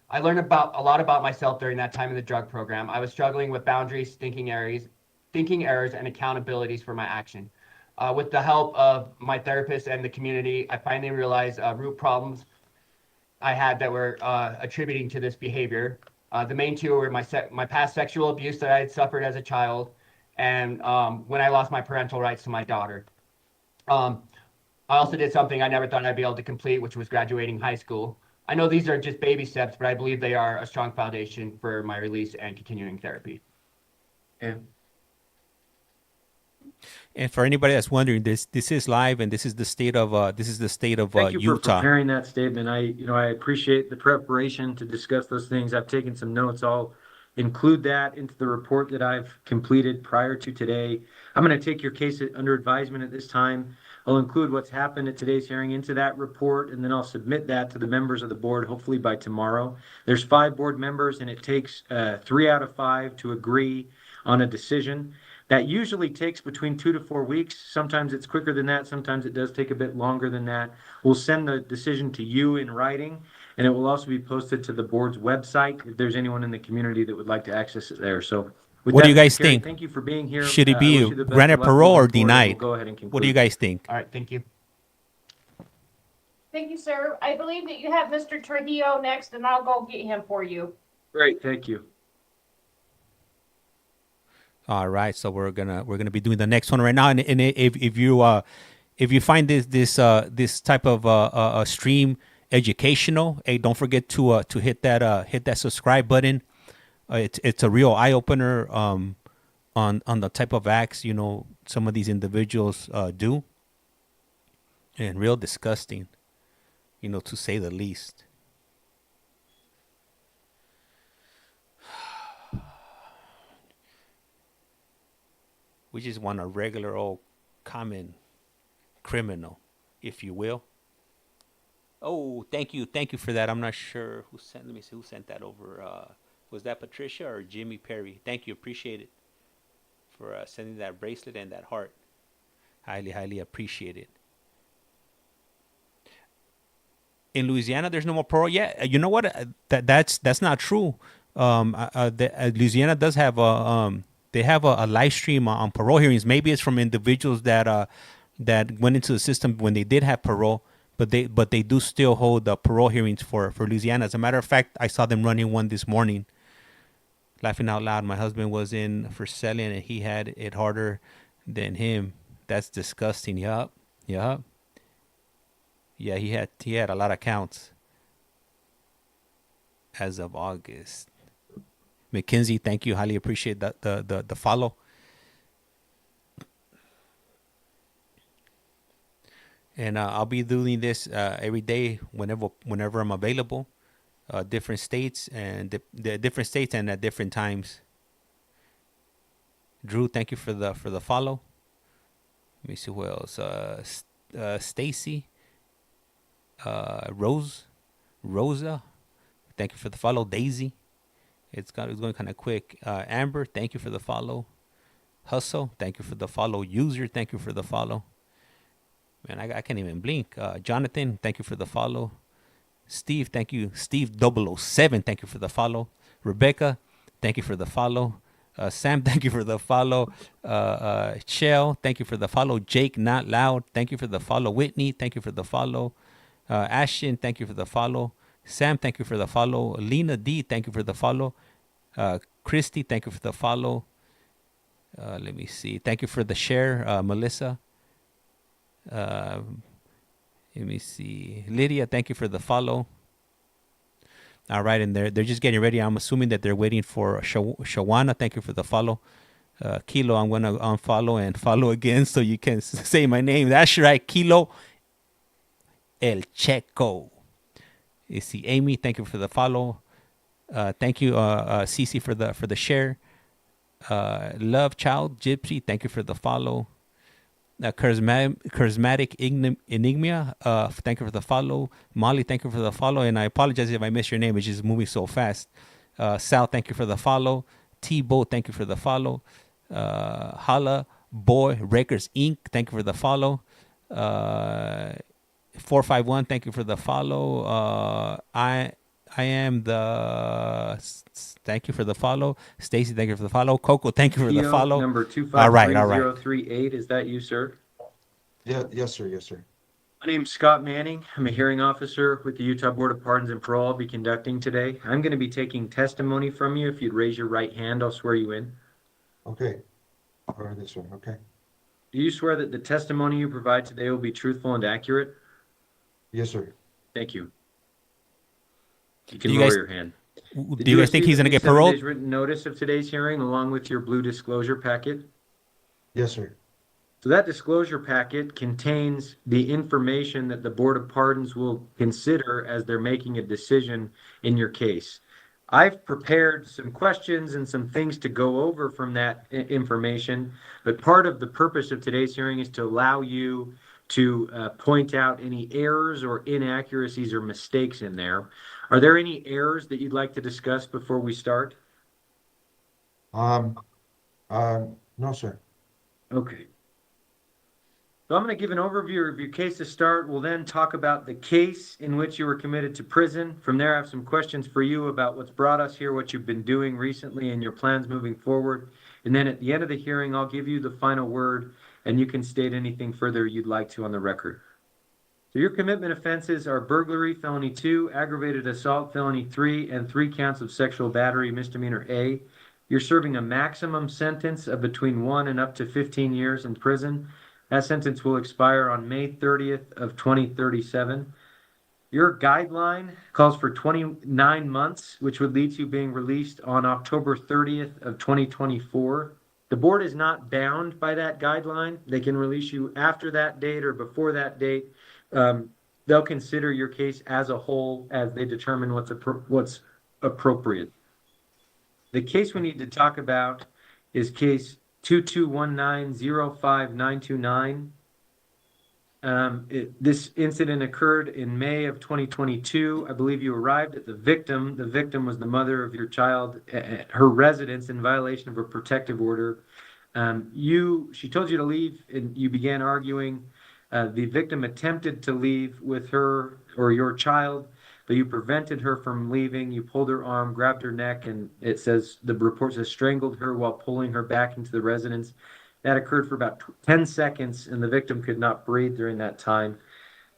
I learned a lot about myself during that time in the drug program. I was struggling with boundaries, thinking errors, and accountabilities for my action. With the help of my therapist and the community, I finally realized root problems I had that were attributing to this behavior. The main two were my past sexual abuse that I had suffered as a child, and when I lost my parental rights to my daughter. I also did something I never thought I'd be able to complete, which was graduating high school. I know these are just baby steps, but I believe they are a strong foundation for my release and continuing therapy.
Yeah.
And for anybody that's wondering, this is live, and this is the state of
Thank you for
Utah.
preparing that statement. I appreciate the preparation to discuss those things. I've taken some notes. I'll include that into the report that I've completed prior to today. I'm going to take your case under advisement at this time. I'll include what's happened at today's hearing into that report, and then I'll submit that to the members of the board, hopefully by tomorrow. There's 5 board members, and it takes 3 out of 5 to agree on a decision. That usually takes between 2 to 4 weeks. Sometimes it's quicker than that. Sometimes it does take a bit longer than that. We'll send the decision to you in writing, and it will also be posted to the board's website if there's anyone in the community that would like to access it there. So,
What do you guys
Carrie,
think?
Thank you for being here.
Should it
I
be
wish you the best
granted
of luck
parole or
moving forward, and
denied?
we'll go ahead and conclude.
What do you guys think?
All right, thank you.
Thank you, sir. I believe that you have Mr. Trujillo next, and I'll go get him for you.
Great, thank you.
All right, so we're gonna be doing the next one right now, and if you find this type of stream educational, hey, don't forget to hit that subscribe button. It's a real eye opener on the type of acts some of these individuals do, and real disgusting, to say the least. We just want a regular old common criminal, if you will. Oh, thank you for that. I'm not sure who sent. Let me see who sent that over. Was that Patricia or Jimmy Perry? Thank you, appreciate it for sending that bracelet and that heart. Highly appreciate it. In Louisiana, there's no more parole. Yeah, you know what? That's not true. Louisiana does have they have a live stream on parole hearings. Maybe it's from individuals that went into the system when they did have parole, but they do still hold the parole hearings for Louisiana. As a matter of fact, I saw them running one this morning. Laughing out loud, my husband was in for selling, and he had it harder than him. That's disgusting. Yup. Yeah, he had a lot of counts as of August. Mackenzie, thank you. Highly appreciate the follow. And I'll be doing this every day whenever I'm available. Different states and the different states and at different times. Drew, thank you for the follow. Let me see who else. Stacy, Rosa, thank you for the follow. Daisy, it's going kind of quick. Amber, thank you for the follow. Hustle, thank you for the follow. User, thank you for the follow. Man, I can't even blink. Jonathan, thank you for the follow. Steve, thank you. Steve 007, thank you for the follow. Rebecca, thank you for the follow. Sam, thank you for the follow. Shell, thank you for the follow. Jake, not loud, thank you for the follow. Whitney, thank you for the follow. Ashton, thank you for the follow. Sam, thank you for the follow. Lena D, thank you for the follow. Christy, thank you for the follow. Let me see. Thank you for the share, Melissa. Let me see. Lydia, thank you for the follow. All right, and they're just getting ready. I'm assuming that they're waiting for Shawana. Thank you for the follow. Kilo, I'm going to unfollow and follow again so you can say my name. That's right, Kilo El Checo. You see, Amy, thank you for the follow. Thank you, Cece, for the share. Love Child Gypsy, thank you for the follow. Charismatic Enigma, thank you for the follow. Molly, thank you for the follow. And I apologize if I missed your name. It's just moving so fast. Sal, thank you for the follow. T-Bo, thank you for the follow. Hala Boy Records Inc., thank you for the follow. 451, thank you for the follow. I am the... Thank you for the follow. Stacy, thank you for the follow. Coco, thank you for the follow.
Number
All right.
253038. Is that you, sir?
Yeah, yes, sir. Yes, sir.
My name's Scott Manning. I'm a hearing officer with the Utah Board of Pardons and Parole. I'll be conducting today. I'm going to be taking testimony from you. If you'd raise your right hand, I'll swear you in.
Okay. All right, this one. Okay.
Do you swear that the testimony you provide today will be truthful and accurate?
Yes, sir.
Thank you. You can
Do you
lower
guys-
your hand.
Do you guys think he's going to get paroled?
Written notice of today's hearing along with your blue disclosure packet?
Yes, sir.
So that disclosure packet contains the information that the Board of Pardons will consider as they're making a decision in your case. I've prepared some questions and some things to go over from that information, but part of the purpose of today's hearing is to allow you to point out any errors or inaccuracies or mistakes in there. Are there any errors that you'd like to discuss before we start?
No, sir.
Okay. So I'm going to give an overview of your case to start. We'll then talk about the case in which you were committed to prison. From there, I have some questions for you about what's brought us here, what you've been doing recently, and your plans moving forward. And then at the end of the hearing, I'll give you the final word, and you can state anything further you'd like to on the record. So your commitment offenses are burglary, felony 2, aggravated assault, felony 3, and 3 counts of sexual battery, misdemeanor A. You're serving a maximum sentence of between 1 and up to 15 years in prison. That sentence will expire on May 30th of 2037. Your guideline calls for 29 months, which would lead to you being released on October 30th of 2024. The board is not bound by that guideline. They can release you after that date or before that date. They'll consider your case as a whole as they determine what's appropriate. The case we need to talk about is case 221905929. This incident occurred in May of 2022. I believe you arrived at the victim. The victim was the mother of your child at her residence in violation of a protective order. She told you to leave and you began arguing. The victim attempted to leave with her or your child, but you prevented her from leaving. You pulled her arm, grabbed her neck, and the report says strangled her while pulling her back into the residence. That occurred for about 10 seconds, and the victim could not breathe during that time.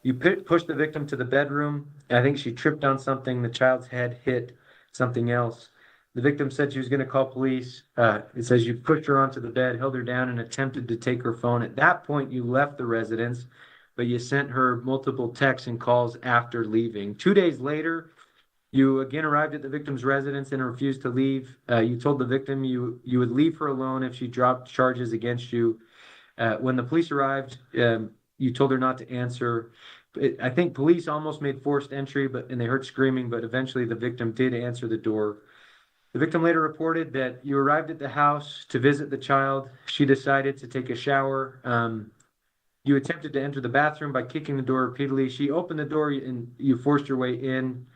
You pushed the victim to the bedroom. I think she tripped on something. The child's head hit something else. The victim said she was going to call police. It says you pushed her onto the bed, held her down, and attempted to take her phone. At that point, you left the residence, but you sent her multiple texts and calls after leaving. 2 days later, you again arrived at the victim's residence and refused to leave. You told the victim you would leave her alone if she dropped charges against you. When the police arrived, you told her not to answer. I think police almost made forced entry, and they heard screaming, but eventually the victim did answer the door. The victim later reported that you arrived at the house to visit the child. She decided to take a shower. You attempted to enter the bathroom by kicking the door repeatedly. She opened the door and you forced your way in.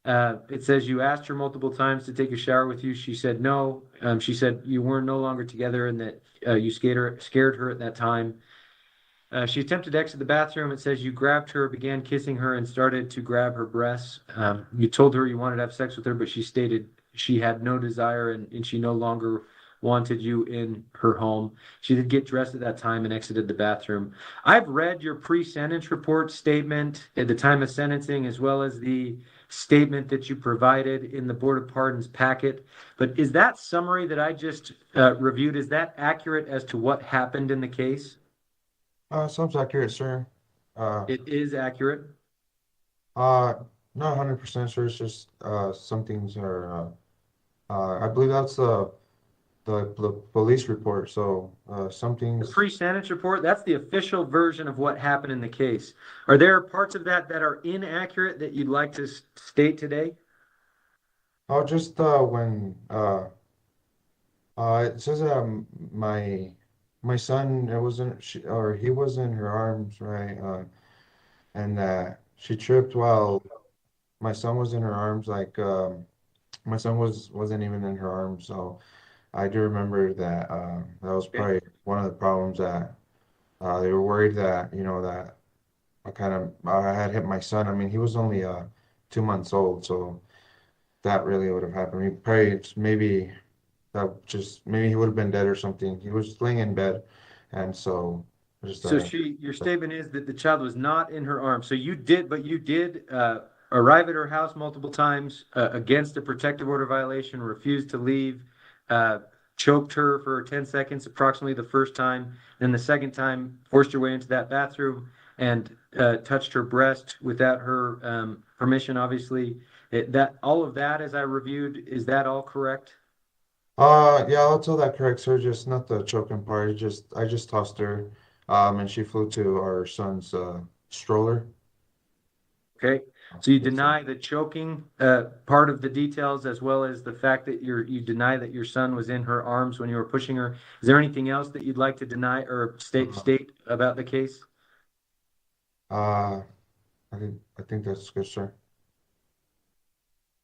It says you asked her multiple times to take a shower with you. She said no. She said you were no longer together and that you scared her at that time. She attempted to exit the bathroom. It says you grabbed her, began kissing her, and started to grab her breasts. You told her you wanted to have sex with her, but she stated she had no desire and she no longer wanted you in her home. She did get dressed at that time and exited the bathroom. I've read your pre-sentence report statement at the time of sentencing, as well as the statement that you provided in the Board of Pardons packet. But is that summary that I just reviewed, is that accurate as to what happened in the case?
Sounds accurate, sir.
It is accurate.
Not 100%, sir. It's just some things are. I believe that's the police report. So some
The
things.
pre-sentence report, that's the official version of what happened in the case. Are there parts of that that are inaccurate that you'd like to state today?
Oh, just when it says my son, it wasn't or he was in her arms, right? And that she tripped while my son was in her arms. Like my son wasn't even in her arms. So I do remember that that was probably one of the problems that they were worried that that I had hit my son. I mean, he was only 2 months old, so that really would have happened. Maybe maybe he would have been dead or something. He was laying in bed, and so just
So your statement is that the child was not in her arms. So you did arrive at her house multiple times against a protective order violation, refused to leave, choked her for 10 seconds approximately the first time, then the second time forced your way into that bathroom and touched her breast without her permission, obviously. That all of that, as I reviewed, is that all correct?
Yeah, I'll tell that correct, sir. Just not the choking part. I just tossed her, and she flew to our son's stroller.
Okay, so you deny the choking part of the details, as well as the fact that you deny that your son was in her arms when you were pushing her. Is there anything else that you'd like to deny or state about the case?
Uh, I think that's good, sir.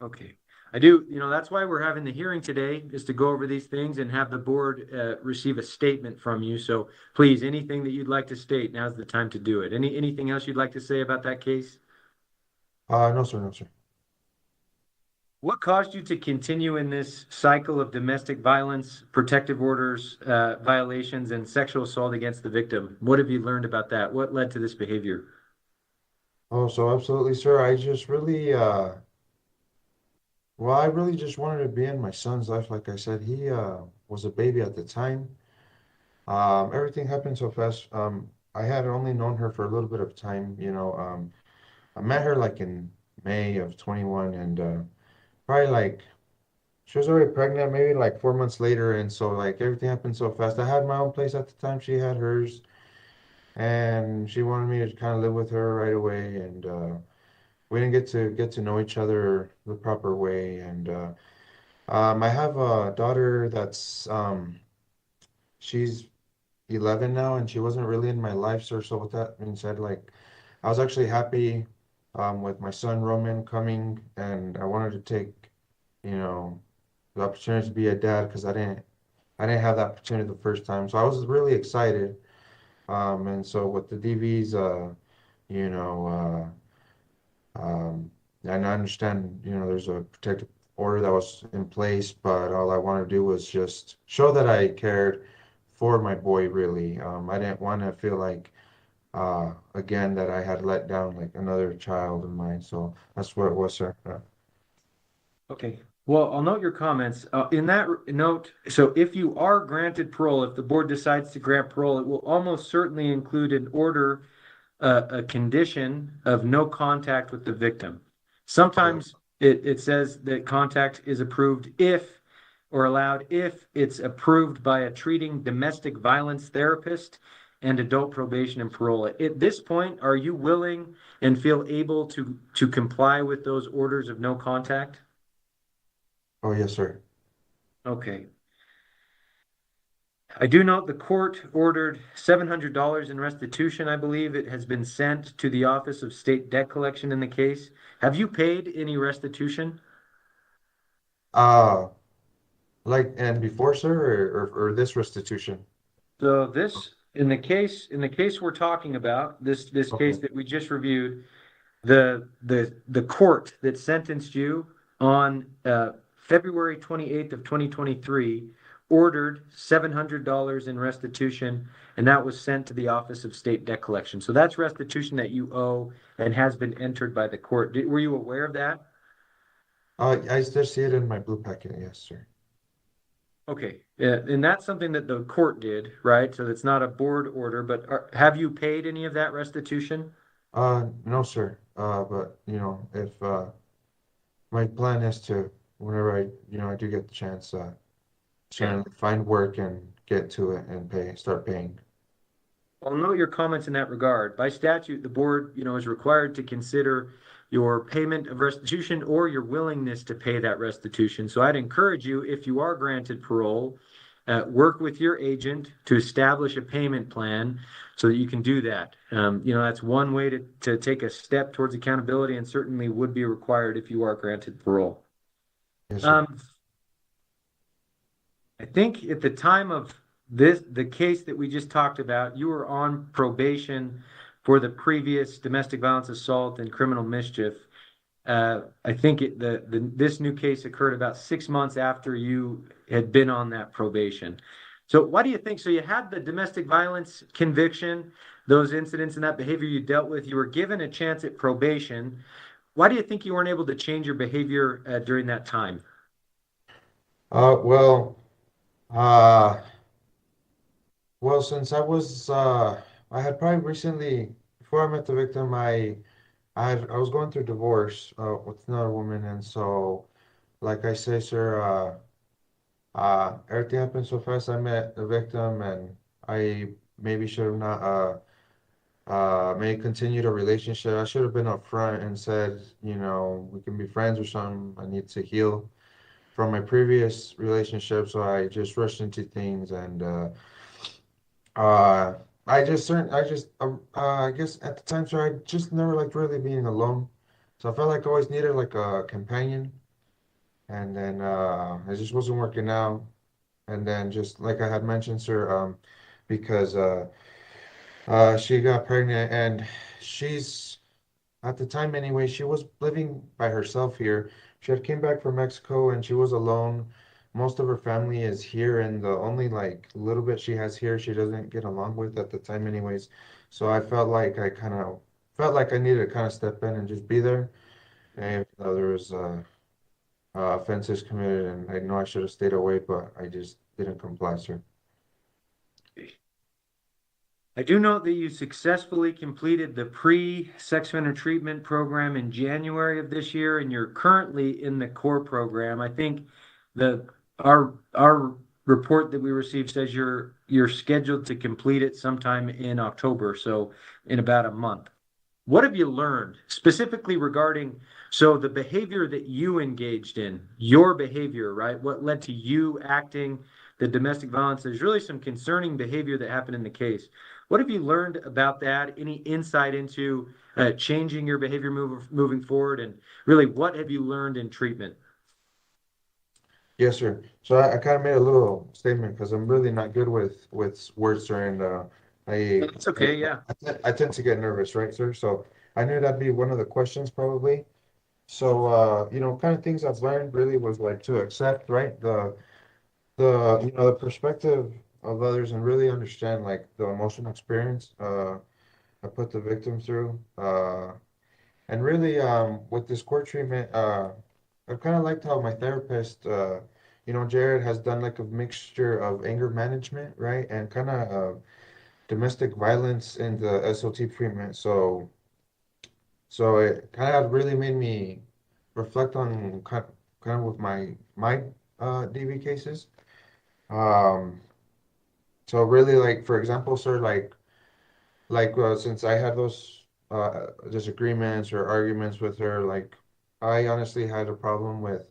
Okay. I do, that's why we're having the hearing today, is to go over these things and have the board receive a statement from you. So please, anything that you'd like to state, now's the time to do it. Anything else you'd like to say about that case?
No, sir, no, sir.
What caused you to continue in this cycle of domestic violence, protective orders, violations, and sexual assault against the victim? What have you learned about that? What led to this behavior?
Oh, so absolutely, sir. I just really, well, I really just wanted to be in my son's life. Like I said, he was a baby at the time. Everything happened so fast. I had only known her for a little bit of time, I met her like in May of 21, and probably like she was already pregnant, maybe like 4 months later, and so like everything happened so fast. I had my own place at the time. She had hers, and she wanted me to kind of live with her right away, and we didn't get to know each other the proper way. And I have a daughter that's she's 11 now, and she wasn't really in my life, sir. So with that being said, like I was actually happy with my son Roman coming, and I wanted to take, the opportunity to be a dad because I didn't have that opportunity the first time. So I was really excited. And so with the DVs, you know, and I understand, there's a protective order that was in place, but all I wanted to do was just show that I cared for my boy, really. I didn't want to feel like again, that I had let down like another child of mine. So that's what it was, sir.
Okay. Well, I'll note your comments. In that note, so if you are granted parole, if the board decides to grant parole, it will almost certainly include an order, a condition of no contact with the victim. Sometimes it says that contact is approved if or allowed if it's approved by a treating domestic violence therapist and adult probation and parole. At this point, are you willing and feel able to comply with those orders of no contact?
Oh, yes, sir.
Okay. I do note the court ordered $700 in restitution. I believe it has been sent to the Office of State Debt Collection in the case. Have you paid any restitution?
Uh, like, and before, sir, or this restitution?
So this, in the case we're talking about, this case that we just reviewed, the court that sentenced you on February 28th of 2023 ordered $700 in restitution, and that was sent to the Office of State Debt Collection. So that's restitution that you owe and has been entered by the court. Were you aware of that?
I still see it in my blue packet. Yes, sir.
Okay, and that's something that the court did, right? So it's not a board order, but have you paid any of that restitution?
No, sir. But you know, if my plan is to, whenever I do get the chance, certainly find work and get to it and start paying.
I'll note your comments in that regard. By statute, the board, is required to consider your payment of restitution or your willingness to pay that restitution. So I'd encourage you, if you are granted parole, work with your agent to establish a payment plan so that you can do that. That's one way to take a step towards accountability, and certainly would be required if you are granted parole.
Yes, sir.
I think at the time of the case that we just talked about, you were on probation for the previous domestic violence assault and criminal mischief. I think this new case occurred about 6 months after you had been on that probation. So why do you think? So you had the domestic violence conviction, those incidents and that behavior you dealt with. You were given a chance at probation. Why do you think you weren't able to change your behavior during that time?
Well, since I had probably recently, before I met the victim, I was going through divorce with another woman, and so, like I say, sir, everything happened so fast. I met the victim, and I maybe should have not maybe continued a relationship. I should have been upfront and said, we can be friends or something. I need to heal from my previous relationship, so I just rushed into things, and I guess at the time, sir, I just never liked really being alone. So I felt like I always needed like a companion, and then it just wasn't working out. And then just like I had mentioned, sir, because she got pregnant, and she's at the time anyway, she was living by herself here. She had came back from Mexico, and she was alone. Most of her family is here, and the only like little bit she has here, she doesn't get along with at the time anyways. So I felt like I needed to kind of step in and just be there. And there was offenses committed, and I know I should have stayed away, but I just didn't comply, sir.
I do note that you successfully completed the pre-sex offender treatment program in January of this year, and you're currently in the core program. I think our report that we received says you're scheduled to complete it sometime in October, so in about a month. What have you learned specifically regarding the behavior that you engaged in, your behavior, right? What led to you acting the domestic violence? There's really some concerning behavior that happened in the case. What have you learned about that? Any insight into changing your behavior moving forward? And really, what have you learned in treatment?
Yes, sir. So I kind of made a little statement because I'm really not good with words, sir, and
That's okay, yeah.
I tend to get nervous, right, sir? So I knew that'd be one of the questions probably. So kind of things I've learned really was like to accept, right, the perspective of others and really understand like the emotional experience I put the victim through. And really, with this court treatment, I kind of liked how my therapist, Jared has done like a mixture of anger management, right, and kind of domestic violence in the SOT treatment. So it kind of really made me reflect on kind of with my DV cases. Um, so really, like for example, sir, since I had those disagreements or arguments with her, like I honestly had a problem with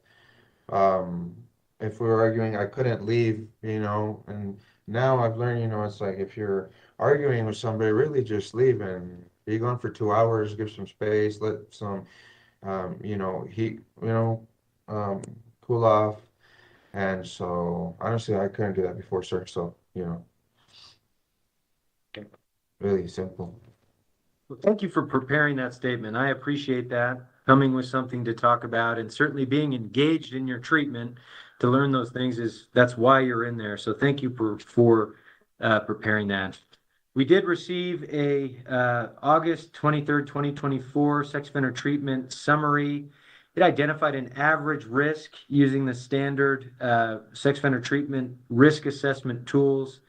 um, if we were arguing, I couldn't leave, and now I've learned, it's like if you're arguing with somebody, really just leave and be gone for 2 hours, give some space, let some, heat, um, cool off. And so honestly, I couldn't do that before, sir. So, really simple.
Well, thank you for preparing that statement. I appreciate that, coming with something to talk about, and certainly being engaged in your treatment to learn those things that's why you're in there. So thank you for preparing that. We did receive a August 23rd, 2024 sex offender treatment summary. It identified an average risk using the standard sex offender treatment risk assessment tools.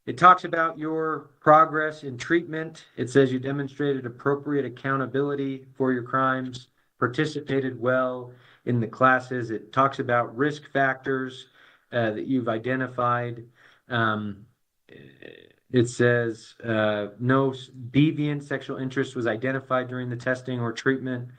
It talks about your progress in treatment. It says you demonstrated appropriate accountability for your crimes, participated well in the classes. It talks about risk factors that you've identified. It says no deviant sexual interest was identified during the testing or treatment.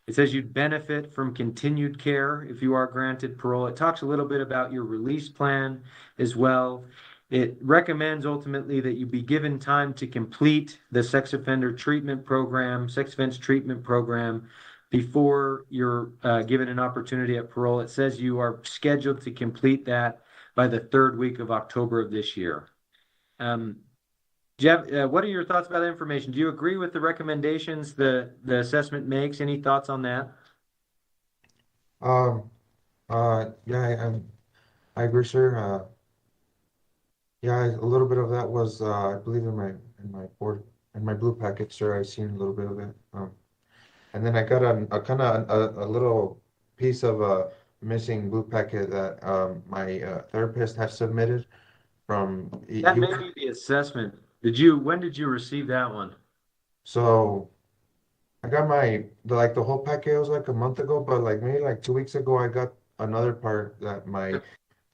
It says you'd benefit from continued care if you are granted parole. It talks a little bit about your release plan as well. It recommends ultimately that you be given time to complete the sex offender treatment program, sex offense treatment program, before you're given an opportunity at parole. It says you are scheduled to complete that by the 3rd week of October of this year. Jeff, what are your thoughts about that information? Do you agree with the recommendations the assessment makes? Any thoughts on that?
Yeah, I agree, sir. Yeah, a little bit of that was, I believe in my blue packet, sir. I seen a little bit of it. And then I got a kind of a little piece of a missing blue packet that my therapist has submitted from.
That may be the assessment. When did you receive that one?
So I got the whole packet was like a month ago, but like maybe like 2 weeks ago, I got another part that my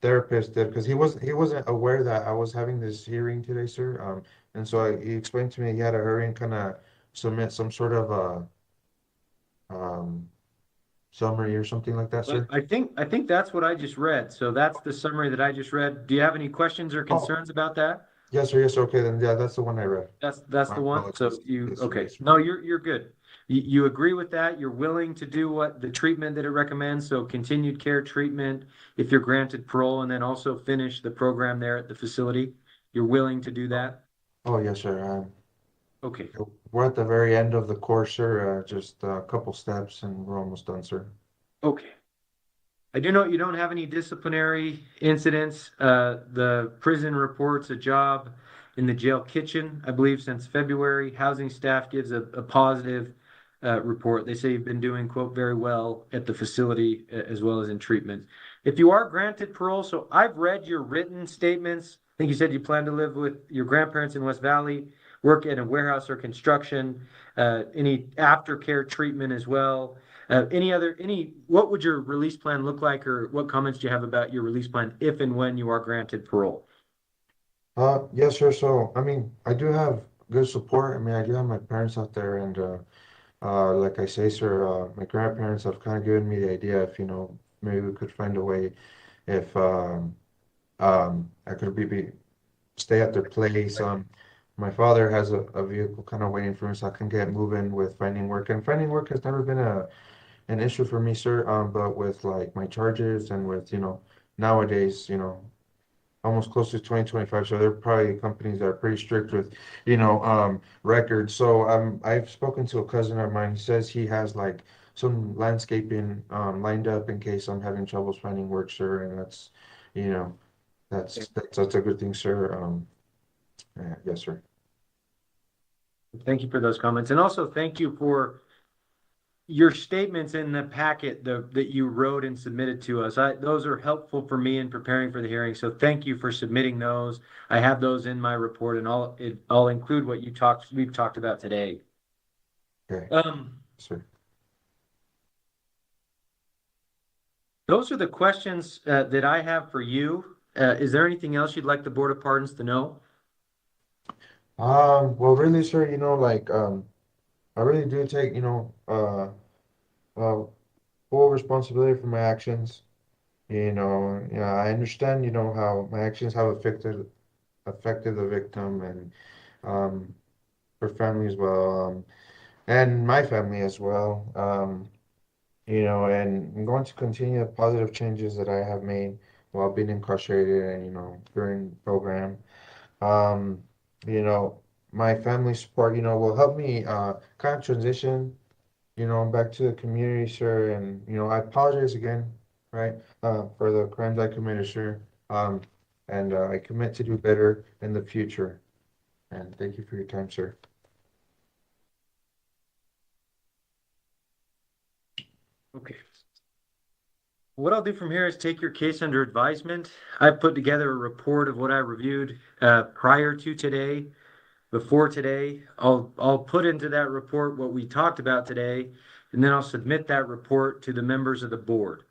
therapist did because he wasn't aware that I was having this hearing today, sir. And so he explained to me he had to hurry and kind of submit some sort of um summary or something like that, sir.
I think that's what I just read. So that's the summary that I just read. Do you have any questions or concerns about that?
Yes, sir. Yes, sir. Okay, then yeah, that's the one I read.
That's
My
the one.
apologies.
So you
Yes, sir.
okay?
Yes, sir.
No, you're good. You agree with that? You're willing to do what the treatment that it recommends? So continued care treatment if you're granted parole, and then also finish the program there at the facility. You're willing to do that?
Oh, yes, sir.
Okay.
We're at the very end of the course, sir. Just a couple steps, and we're almost done, sir.
Okay. I do note you don't have any disciplinary incidents. The prison reports a job in the jail kitchen, I believe, since February. Housing staff gives a positive report. They say you've been doing, quote, very well at the facility as well as in treatment. If you are granted parole, so I've read your written statements. I think you said you plan to live with your grandparents in West Valley, work in a warehouse or construction, any aftercare treatment as well. What would your release plan look like, or what comments do you have about your release plan if and when you are granted parole?
Yes, sir. So, I mean, I do have good support. I mean, I do have my parents out there, and like I say, sir, my grandparents have kind of given me the idea if, maybe we could find a way if I could stay at their place. My father has a vehicle kind of waiting for me, so I can get moving with finding work. And finding work has never been an issue for me, sir. But with like my charges and with, nowadays, almost close to 2025. So there are probably companies that are pretty strict with, records. So I've spoken to a cousin of mine. He says he has like some landscaping lined up in case I'm having troubles finding work, sir. And that's, you know, that's a good thing, sir. Yes, sir.
Thank you for those comments. And also thank you for your statements in the packet that you wrote and submitted to us. Those are helpful for me in preparing for the hearing. So thank you for submitting those. I have those in my report, and I'll include what we've talked about today.
Okay. Sir.
Those are the questions that I have for you. Is there anything else you'd like the Board of Pardons to know?
Well, really, sir, I really do take, full responsibility for my actions. I understand, how my actions have affected the victim and her family as well, and my family as well. And I'm going to continue the positive changes that I have made while being incarcerated and, during program. Um, you know, my family support, will help me kind of transition, back to the community, sir. And, I apologize again, right, for the crimes I committed, sir. And I commit to do better in the future. And thank you for your time, sir.
Okay. What I'll do from here is take your case under advisement. I've put together a report of what I reviewed prior to today, before today. I'll put into that report what we talked about today, and then I'll submit that report to the members of the board.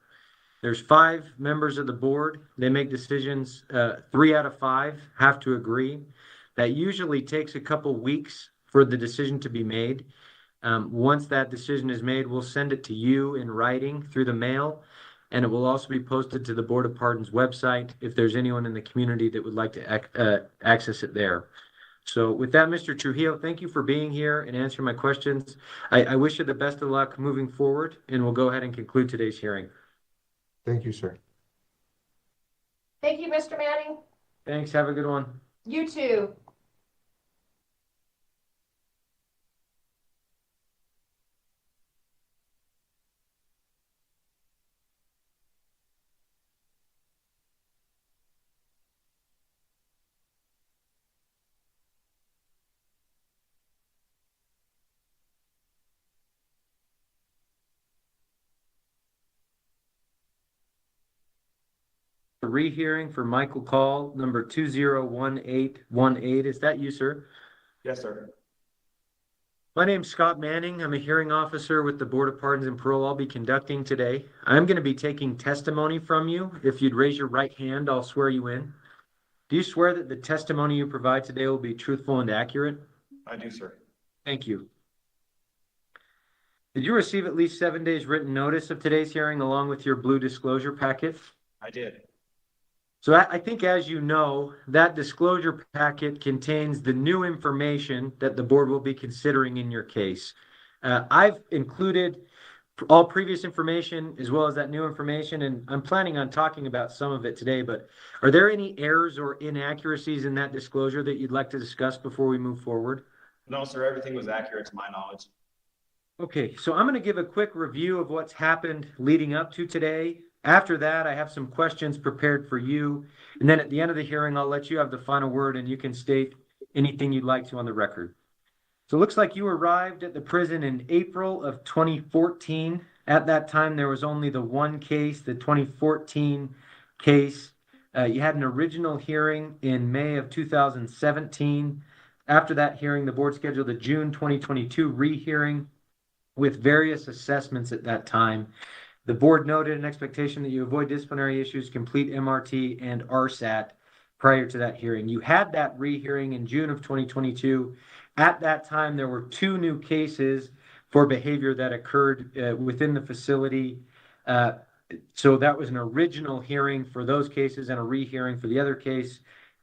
There's 5 members of the board. They make decisions. 3 out of 5 have to agree. That usually takes a couple weeks for the decision to be made. Once that decision is made, we'll send it to you in writing through the mail, and it will also be posted to the Board of Pardons website if there's anyone in the community that would like to access it there. So with that, Mr. Trujillo, thank you for being here and answering my questions. I wish you the best of luck moving forward, and we'll go ahead and conclude today's hearing.
Thank you, sir.
Thank you, Mr. Manning.
Thanks. Have a good one.
You too.
A rehearing for Michael Call, number 201818. Is that you, sir?
Yes, sir.
My name's Scott Manning. I'm a hearing officer with the Board of Pardons and Parole I'll be conducting today. I'm going to be taking testimony from you. If you'd raise your right hand, I'll swear you in. Do you swear that the testimony you provide today will be truthful and accurate?
I do, sir.
Thank you. Did you receive at least 7 days written notice of today's hearing along with your blue disclosure packet?
I did.
So I think, as you know, that disclosure packet contains the new information that the board will be considering in your case. I've included all previous information as well as that new information, and I'm planning on talking about some of it today, but are there any errors or inaccuracies in that disclosure that you'd like to discuss before we move forward?
No, sir. Everything was accurate to my knowledge.
Okay, so I'm going to give a quick review of what's happened leading up to today. After that, I have some questions prepared for you. And then at the end of the hearing, I'll let you have the final word and you can state anything you'd like to on the record. So it looks like you arrived at the prison in April of 2014. At that time, there was only the one case, the 2014 case. You had an original hearing in May of 2017. After that hearing, the board scheduled a June 2022 rehearing with various assessments at that time. The board noted an expectation that you avoid disciplinary issues, complete MRT and RSAT prior to that hearing. You had that rehearing in June of 2022. At that time, there were 2 new cases for behavior that occurred within the facility. So that was an original hearing for those cases and a rehearing for the other case.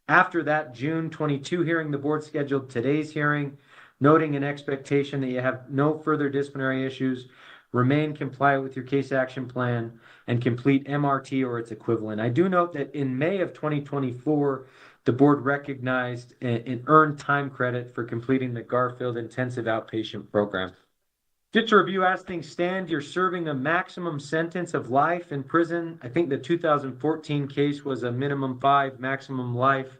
After that June 22 hearing, the board scheduled today's hearing, noting an expectation that you have no further disciplinary issues, remain compliant with your case action plan, and complete MRT or its equivalent. I do note that in May of 2024, the board recognized an earned time credit for completing the Garfield Intensive Outpatient Program. Just to review, as things stand, you're serving a maximum sentence of life in prison. I think the 2014 case was a minimum 5, maximum life.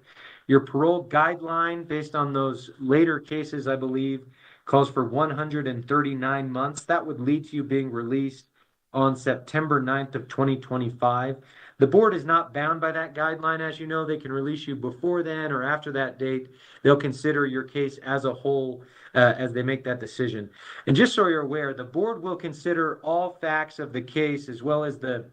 Your parole guideline, based on those later cases, I believe, calls for 139 months. That would lead to you being released on September 9th of 2025. The board is not bound by that guideline. As you know, they can release you before then or after that date. They'll consider your case as a whole as they make that decision. And just so you're aware, the board will consider all facts of the case as well as the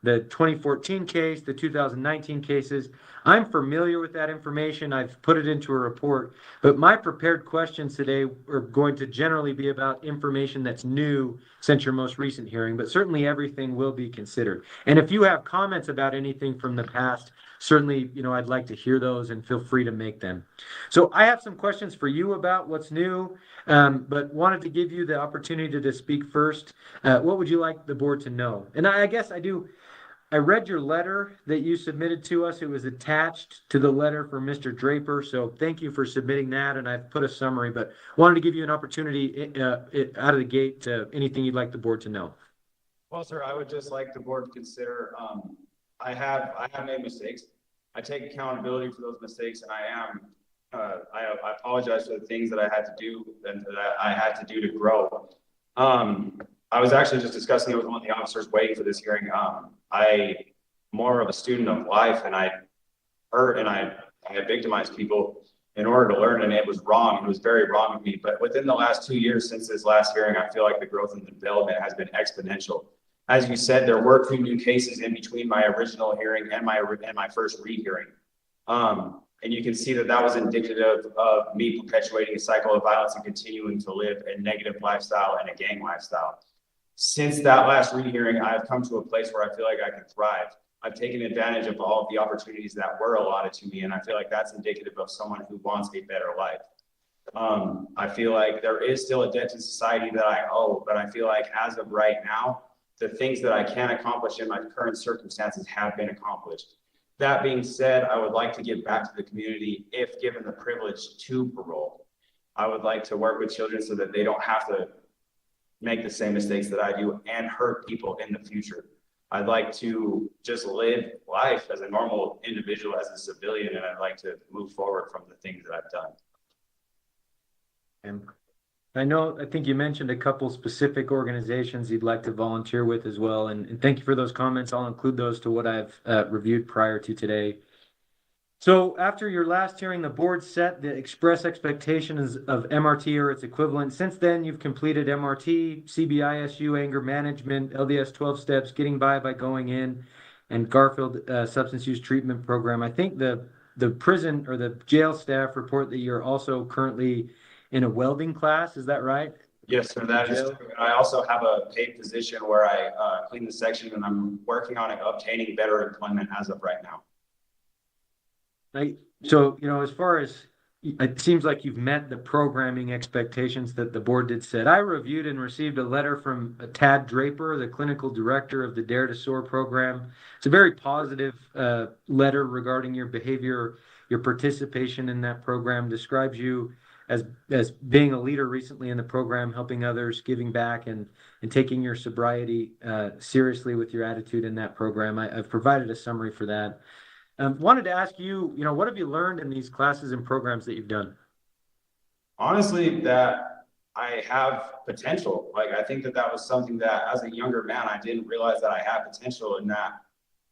2014 case, the 2019 cases. I'm familiar with that information. I've put it into a report, but my prepared questions today are going to generally be about information that's new since your most recent hearing, but certainly everything will be considered. And if you have comments about anything from the past, certainly, I'd like to hear those and feel free to make them. So I have some questions for you about what's new, but wanted to give you the opportunity to speak first. What would you like the board to know? And I guess I read your letter that you submitted to us. It was attached to the letter from Mr. Draper. So thank you for submitting that. And I've put a summary, but wanted to give you an opportunity out of the gate to anything you'd like the board to know.
Well, sir, I would just like the board to consider, I have made mistakes. I take accountability for those mistakes, and I apologize for the things that I had to do and that I had to do to grow. I was actually just discussing it with one of the officers waiting for this hearing. I'm more of a student of life, and I hurt and I victimized people in order to learn, and it was wrong. It was very wrong of me. But within the last 2 years since this last hearing, I feel like the growth and development has been exponential. As you said, there were 2 new cases in between my original hearing and my first rehearing. And you can see that was indicative of me perpetuating a cycle of violence and continuing to live a negative lifestyle and a gang lifestyle. Since that last rehearing, I've come to a place where I feel like I can thrive. I've taken advantage of all of the opportunities that were allotted to me, and I feel like that's indicative of someone who wants a better life. I feel like there is still a debt to society that I owe, but I feel like as of right now, the things that I can accomplish in my current circumstances have been accomplished. That being said, I would like to give back to the community if given the privilege to parole. I would like to work with children so that they don't have to make the same mistakes that I do and hurt people in the future. I'd like to just live life as a normal individual, as a civilian, and I'd like to move forward from the things that I've done.
And I think you mentioned a couple specific organizations you'd like to volunteer with as well. And thank you for those comments. I'll include those to what I've reviewed prior to today. So after your last hearing, the board set the express expectations of MRT or its equivalent. Since then, you've completed MRT, CBISU, anger management, LDS 12 steps, getting by going in, and Garfield substance use treatment program. I think the prison or the jail staff report that you're also currently in a welding class. Is that right?
Yes, sir, that is true. And I also have a paid position where I clean the section, and I'm working on obtaining better employment as of right now.
So, as far as it seems like you've met the programming expectations that the board did set. I reviewed and received a letter from Tad Draper, the clinical director of the Dare to Soar program. It's a very positive letter regarding your behavior, your participation in that program, describes you as being a leader recently in the program, helping others, giving back, and taking your sobriety seriously with your attitude in that program. I've provided a summary for that. Wanted to ask you, what have you learned in these classes and programs that you've done?
Honestly, that I have potential. I think that was something that as a younger man, I didn't realize that I had potential, and that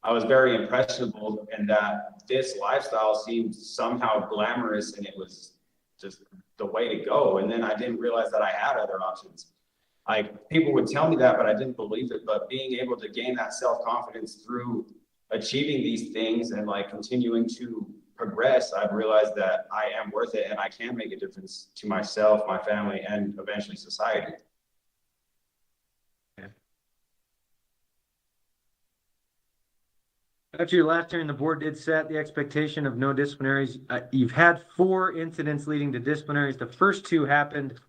I was very impressionable, and that this lifestyle seemed somehow glamorous, and it was just the way to go. And then I didn't realize that I had other options. People would tell me that, but I didn't believe it. But being able to gain that self-confidence through achieving these things and continuing to progress, I've realized that I am worth it and I can make a difference to myself, my family, and eventually society.
Okay. After your last hearing, the board did set the expectation of no disciplinaries. You've had 4 incidents leading to disciplinaries. The first 2 happened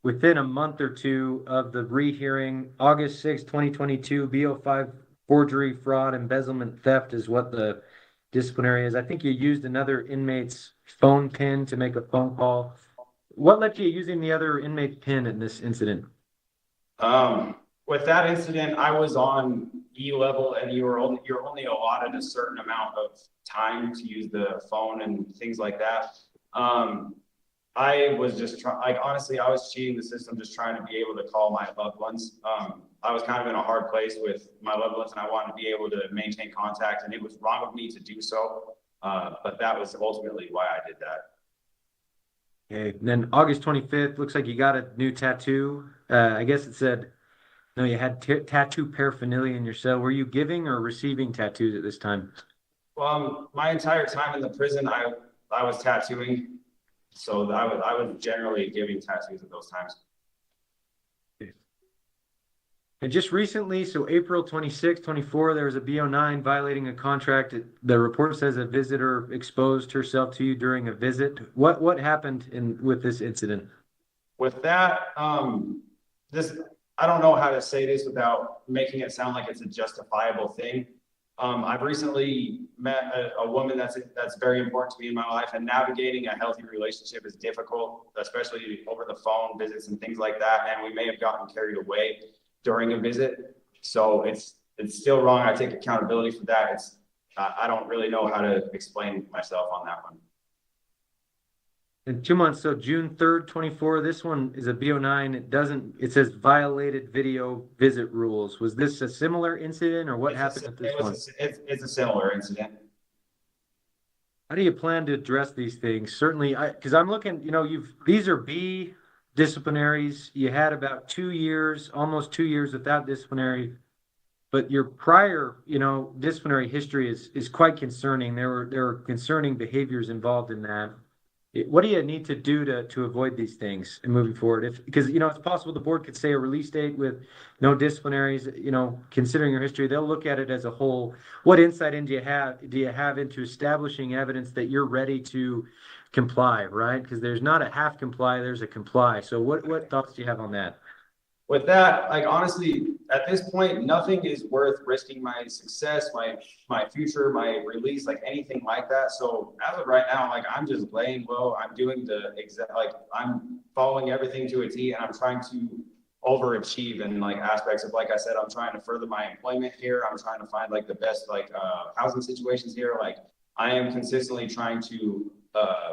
within a month or 2 of the rehearing. August 6, 2022, BO5 forgery, fraud, embezzlement, theft is what the disciplinary is. I think you used another inmate's phone pin to make a phone call. What led you using the other inmate's pin in this incident?
With that incident, I was on E level and you're only allotted a certain amount of time to use the phone and things like that. I was just trying, like, honestly, I was cheating the system, just trying to be able to call my loved ones. I was kind of in a hard place with my loved ones and I wanted to be able to maintain contact, and it was wrong of me to do so. But that was ultimately why I did that.
Okay. And then August 25th, looks like you got a new tattoo. I guess it said, no, you had tattoo paraphernalia in your cell. Were you giving or receiving tattoos at this time?
Well, my entire time in the prison, I was tattooing. So I was generally giving tattoos at those times.
And just recently, so April 26, 24, there was a BO9 violating a contract. The report says a visitor exposed herself to you during a visit. What happened with this incident?
With that, I don't know how to say this without making it sound like it's a justifiable thing. I've recently met a woman that's very important to me in my life, and navigating a healthy relationship is difficult, especially over the phone visits and things like that. And we may have gotten carried away during a visit, so it's still wrong. I take accountability for that. I don't really know how to explain myself on that one.
In 2 months, so June 3rd, 24, this one is a BO9. It says violated video visit rules. Was this a similar incident, or what happened with this one?
It's a similar incident.
How do you plan to address these things? Certainly, because I'm looking, these are B disciplinaries. You had about 2 years, almost 2 years without disciplinary, but your prior, disciplinary history is quite concerning. There were concerning behaviors involved in that. What do you need to do to avoid these things and moving forward? Because it's possible the board could say a release date with no disciplinaries. Considering your history, they'll look at it as a whole. What insight do you have into establishing evidence that you're ready to comply, right? Because there's not a half comply, there's a comply. So what thoughts do you have on that?
With that, like, honestly, at this point, nothing is worth risking my success, my future, my release, like anything like that. So as of right now, like, I'm just laying low. I'm doing I'm following everything to a T, and I'm trying to overachieve in like aspects of, like I said, I'm trying to further my employment here. I'm trying to find like the best housing situations here. Like, I am consistently trying to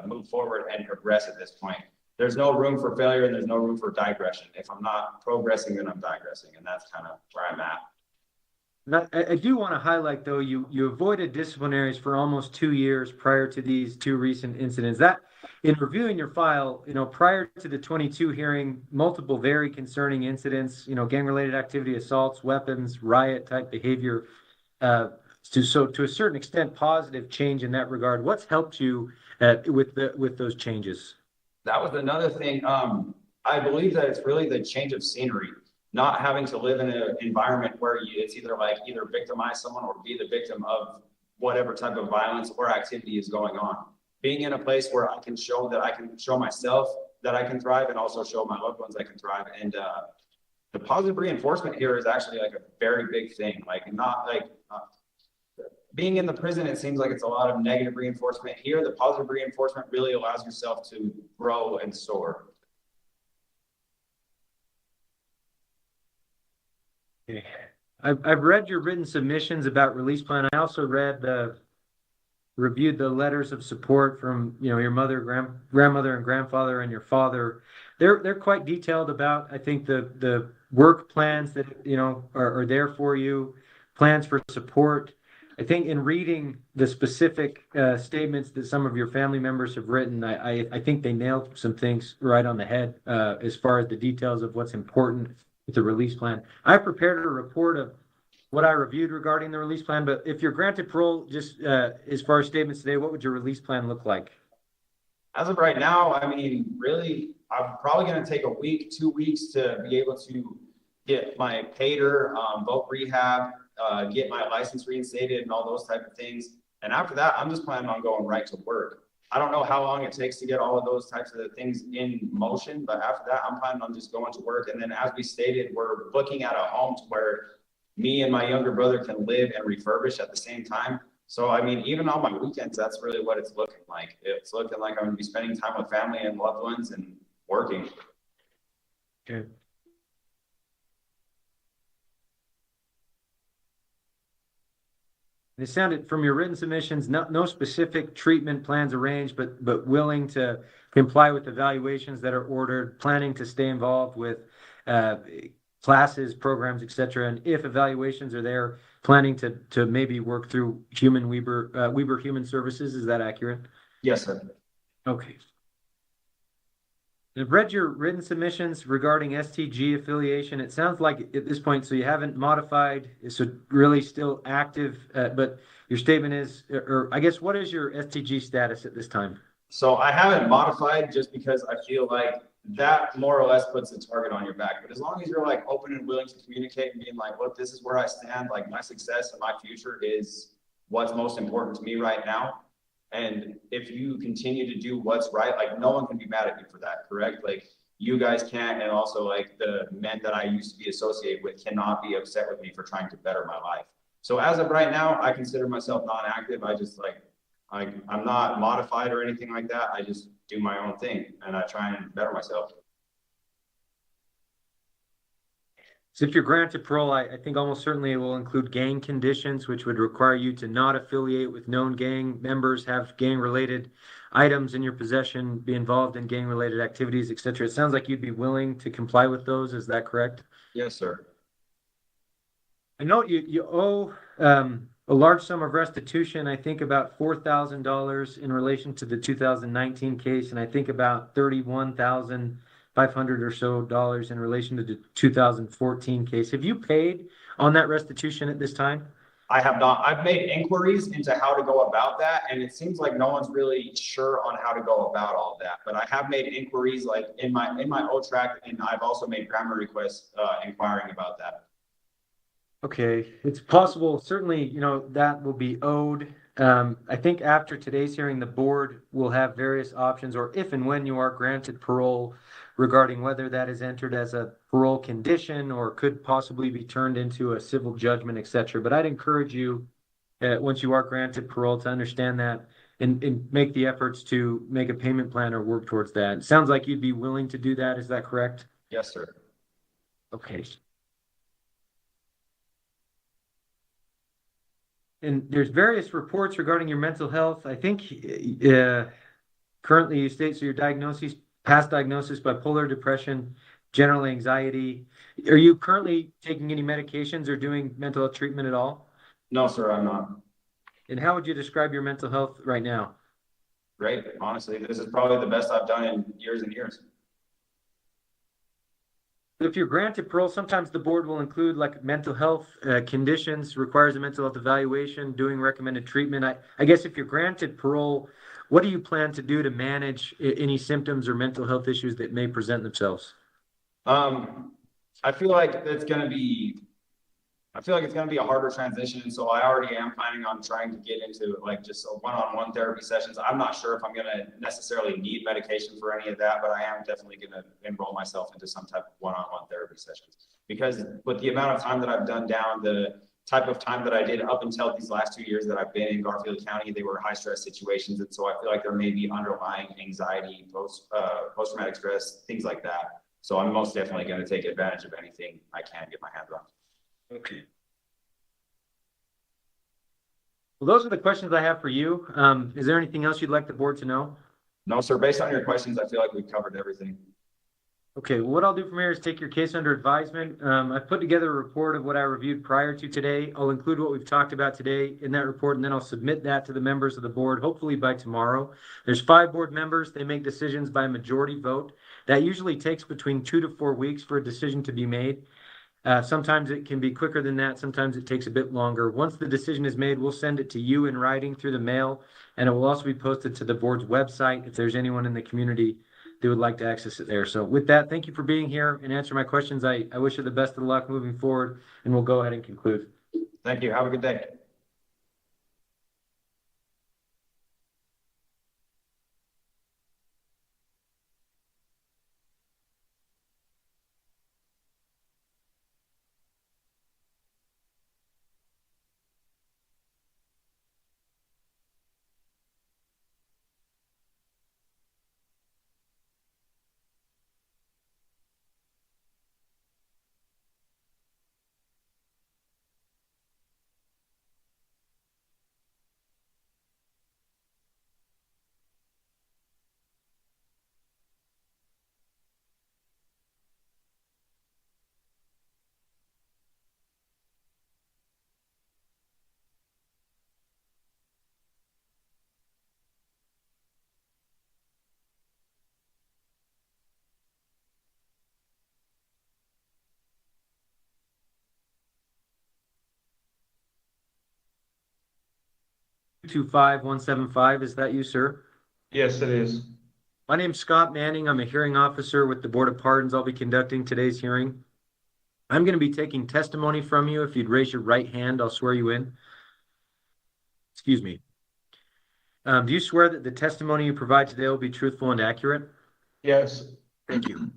move forward and progress at this point. There's no room for failure and there's no room for digression. If I'm not progressing, then I'm digressing. And that's kind of where I'm at.
I do want to highlight, though, you avoided disciplinaries for almost 2 years prior to these 2 recent incidents. That, in reviewing your file, prior to the 22 hearing, multiple very concerning incidents, gang-related activity, assaults, weapons, riot-type behavior. To a certain extent, positive change in that regard. What's helped you with those changes?
That was another thing. I believe that it's really the change of scenery, not having to live in an environment where it's either victimize someone or be the victim of whatever type of violence or activity is going on. Being in a place where I can show myself that I can thrive, and also show my loved ones I can thrive. And the positive reinforcement here is actually like a very big thing. Like, not like being in the prison, it seems like it's a lot of negative reinforcement. Here, the positive reinforcement really allows yourself to grow and soar.
Okay. I've read your written submissions about release plan. I also reviewed the letters of support from your mother, grandmother, and grandfather, and your father. They're quite detailed about, I think, the work plans that are there for you, plans for support. I think in reading the specific statements that some of your family members have written, I think they nailed some things right on the head as far as the details of what's important with the release plan. I prepared a report of what I reviewed regarding the release plan, but if you're granted parole, just as far as statements today, what would your release plan look like?
As of right now, I mean, really, I'm probably going to take a week, 2 weeks to be able to get my PATER, voc rehab, get my license reinstated and all those type of things. And after that, I'm just planning on going right to work. I don't know how long it takes to get all of those types of things in motion, but after that, I'm planning on just going to work. And then, as we stated, we're looking at a home to where me and my younger brother can live and refurbish at the same time. So, I mean, even on my weekends, that's really what it's looking like. It's looking like I'm going to be spending time with family and loved ones and working.
Okay. It sounded from your written submissions, no specific treatment plans arranged, but willing to comply with evaluations that are ordered, planning to stay involved with classes, programs, etc. And if evaluations are there, planning to maybe work through Weber Human Services. Is that accurate?
Yes, sir.
Okay. I've read your written submissions regarding STG affiliation. It sounds like at this point, so you haven't modified, so really still active, but your statement is, or I guess, what is your STG status at this time?
So I haven't modified just because I feel like that more or less puts a target on your back. But as long as you're like open and willing to communicate and being like, look, this is where I stand. Like my success and my future is what's most important to me right now. And if you continue to do what's right, like no one can be mad at you for that, correct? Like you guys can't, and also like the men that I used to be associated with cannot be upset with me for trying to better my life. So as of right now, I consider myself non-active. I just like, I'm not modified or anything like that. I just do my own thing and I try and better myself.
So if you're granted parole, I think almost certainly it will include gang conditions, which would require you to not affiliate with known gang members, have gang-related items in your possession, be involved in gang-related activities, etc. It sounds like you'd be willing to comply with those. Is that correct?
Yes, sir.
I know you owe a large sum of restitution. I think about $4,000 in relation to the 2019 case, and I think about $31,500 or so in relation to the 2014 case. Have you paid on that restitution at this time?
I have not. I've made inquiries into how to go about that, and it seems like no one's really sure on how to go about all of that. But I have made inquiries like in my OTRAC, and I've also made grammar requests inquiring about that.
Okay, it's possible, certainly, that will be owed. I think after today's hearing, the board will have various options, or if and when you are granted parole, regarding whether that is entered as a parole condition or could possibly be turned into a civil judgment, etc. But I'd encourage you, once you are granted parole, to understand that and make the efforts to make a payment plan or work towards that. It sounds like you'd be willing to do that. Is that correct?
Yes, sir.
Okay. And there's various reports regarding your mental health. I think currently you state so your diagnosis, past diagnosis, bipolar depression, general anxiety. Are you currently taking any medications or doing mental health treatment at all?
No, sir, I'm not.
And how would you describe your mental health right now?
Great. Honestly, this is probably the best I've done in years and years.
If you're granted parole, sometimes the board will include like mental health conditions, requires a mental health evaluation, doing recommended treatment. I guess if you're granted parole, what do you plan to do to manage any symptoms or mental health issues that may present themselves?
I feel like it's going to be a harder transition. So I already am planning on trying to get into like just one-on-one therapy sessions. I'm not sure if I'm going to necessarily need medication for any of that, but I am definitely going to enroll myself into some type of one-on-one therapy sessions, because with the amount of time that I've done down, the type of time that I did up until these last 2 years that I've been in Garfield County, they were high stress situations. And so I feel like there may be underlying anxiety, post-traumatic stress, things like that. So I'm most definitely going to take advantage of anything I can get my hands on.
Okay. Well, those are the questions I have for you. Is there anything else you'd like the board to know?
No, sir. Based on your questions, I feel like we've covered everything.
Okay, well, what I'll do from here is take your case under advisement. I've put together a report of what I reviewed prior to today. I'll include what we've talked about today in that report, and then I'll submit that to the members of the board, hopefully by tomorrow. There's 5 board members. They make decisions by majority vote. That usually takes between 2 to 4 weeks for a decision to be made. Sometimes it can be quicker than that. Sometimes it takes a bit longer. Once the decision is made, we'll send it to you in writing through the mail, and it will also be posted to the board's website if there's anyone in the community that would like to access it there. So with that, thank you for being here and answering my questions. I wish you the best of luck moving forward, and we'll go ahead and conclude.
Thank you. Have a good day.
225-175. Is that you, sir?
Yes, it is.
My name's Scott Manning. I'm a hearing officer with the Board of Pardons. I'll be conducting today's hearing. I'm going to be taking testimony from you. If you'd raise your right hand, I'll swear you in. Excuse me. Do you swear that the testimony you provide today will be truthful and accurate?
Yes.
Thank you.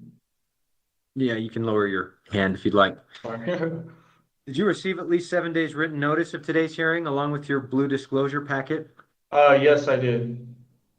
Yeah, you can lower your hand if you'd like. Did you receive at least 7 days written notice of today's hearing along with your blue disclosure packet?
Yes, I did.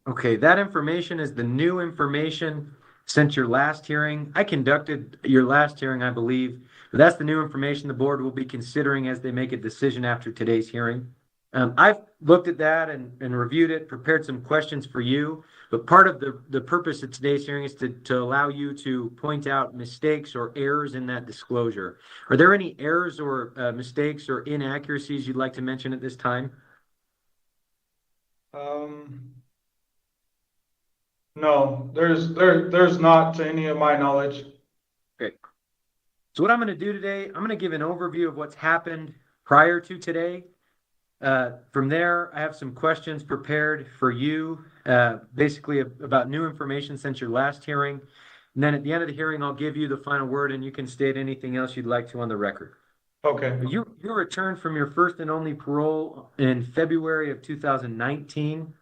Okay, that information is the new information since your last hearing. I conducted your last hearing, I believe, but that's the new information the board will be considering as they make a decision after today's hearing. I've looked at that and reviewed it, prepared some questions for you, but part of the purpose of today's hearing is to allow you to point out mistakes or errors in that disclosure. Are there any errors or mistakes or inaccuracies you'd like to mention at this time?
No, there's not to any of my knowledge.
Okay. So what I'm going to do today, I'm going to give an overview of what's happened prior to today. From there, I have some questions prepared for you, basically about new information since your last hearing. And then at the end of the hearing, I'll give you the final word and you can state anything else you'd like to on the record.
Okay.
You returned from your first and only parole in February of 2019.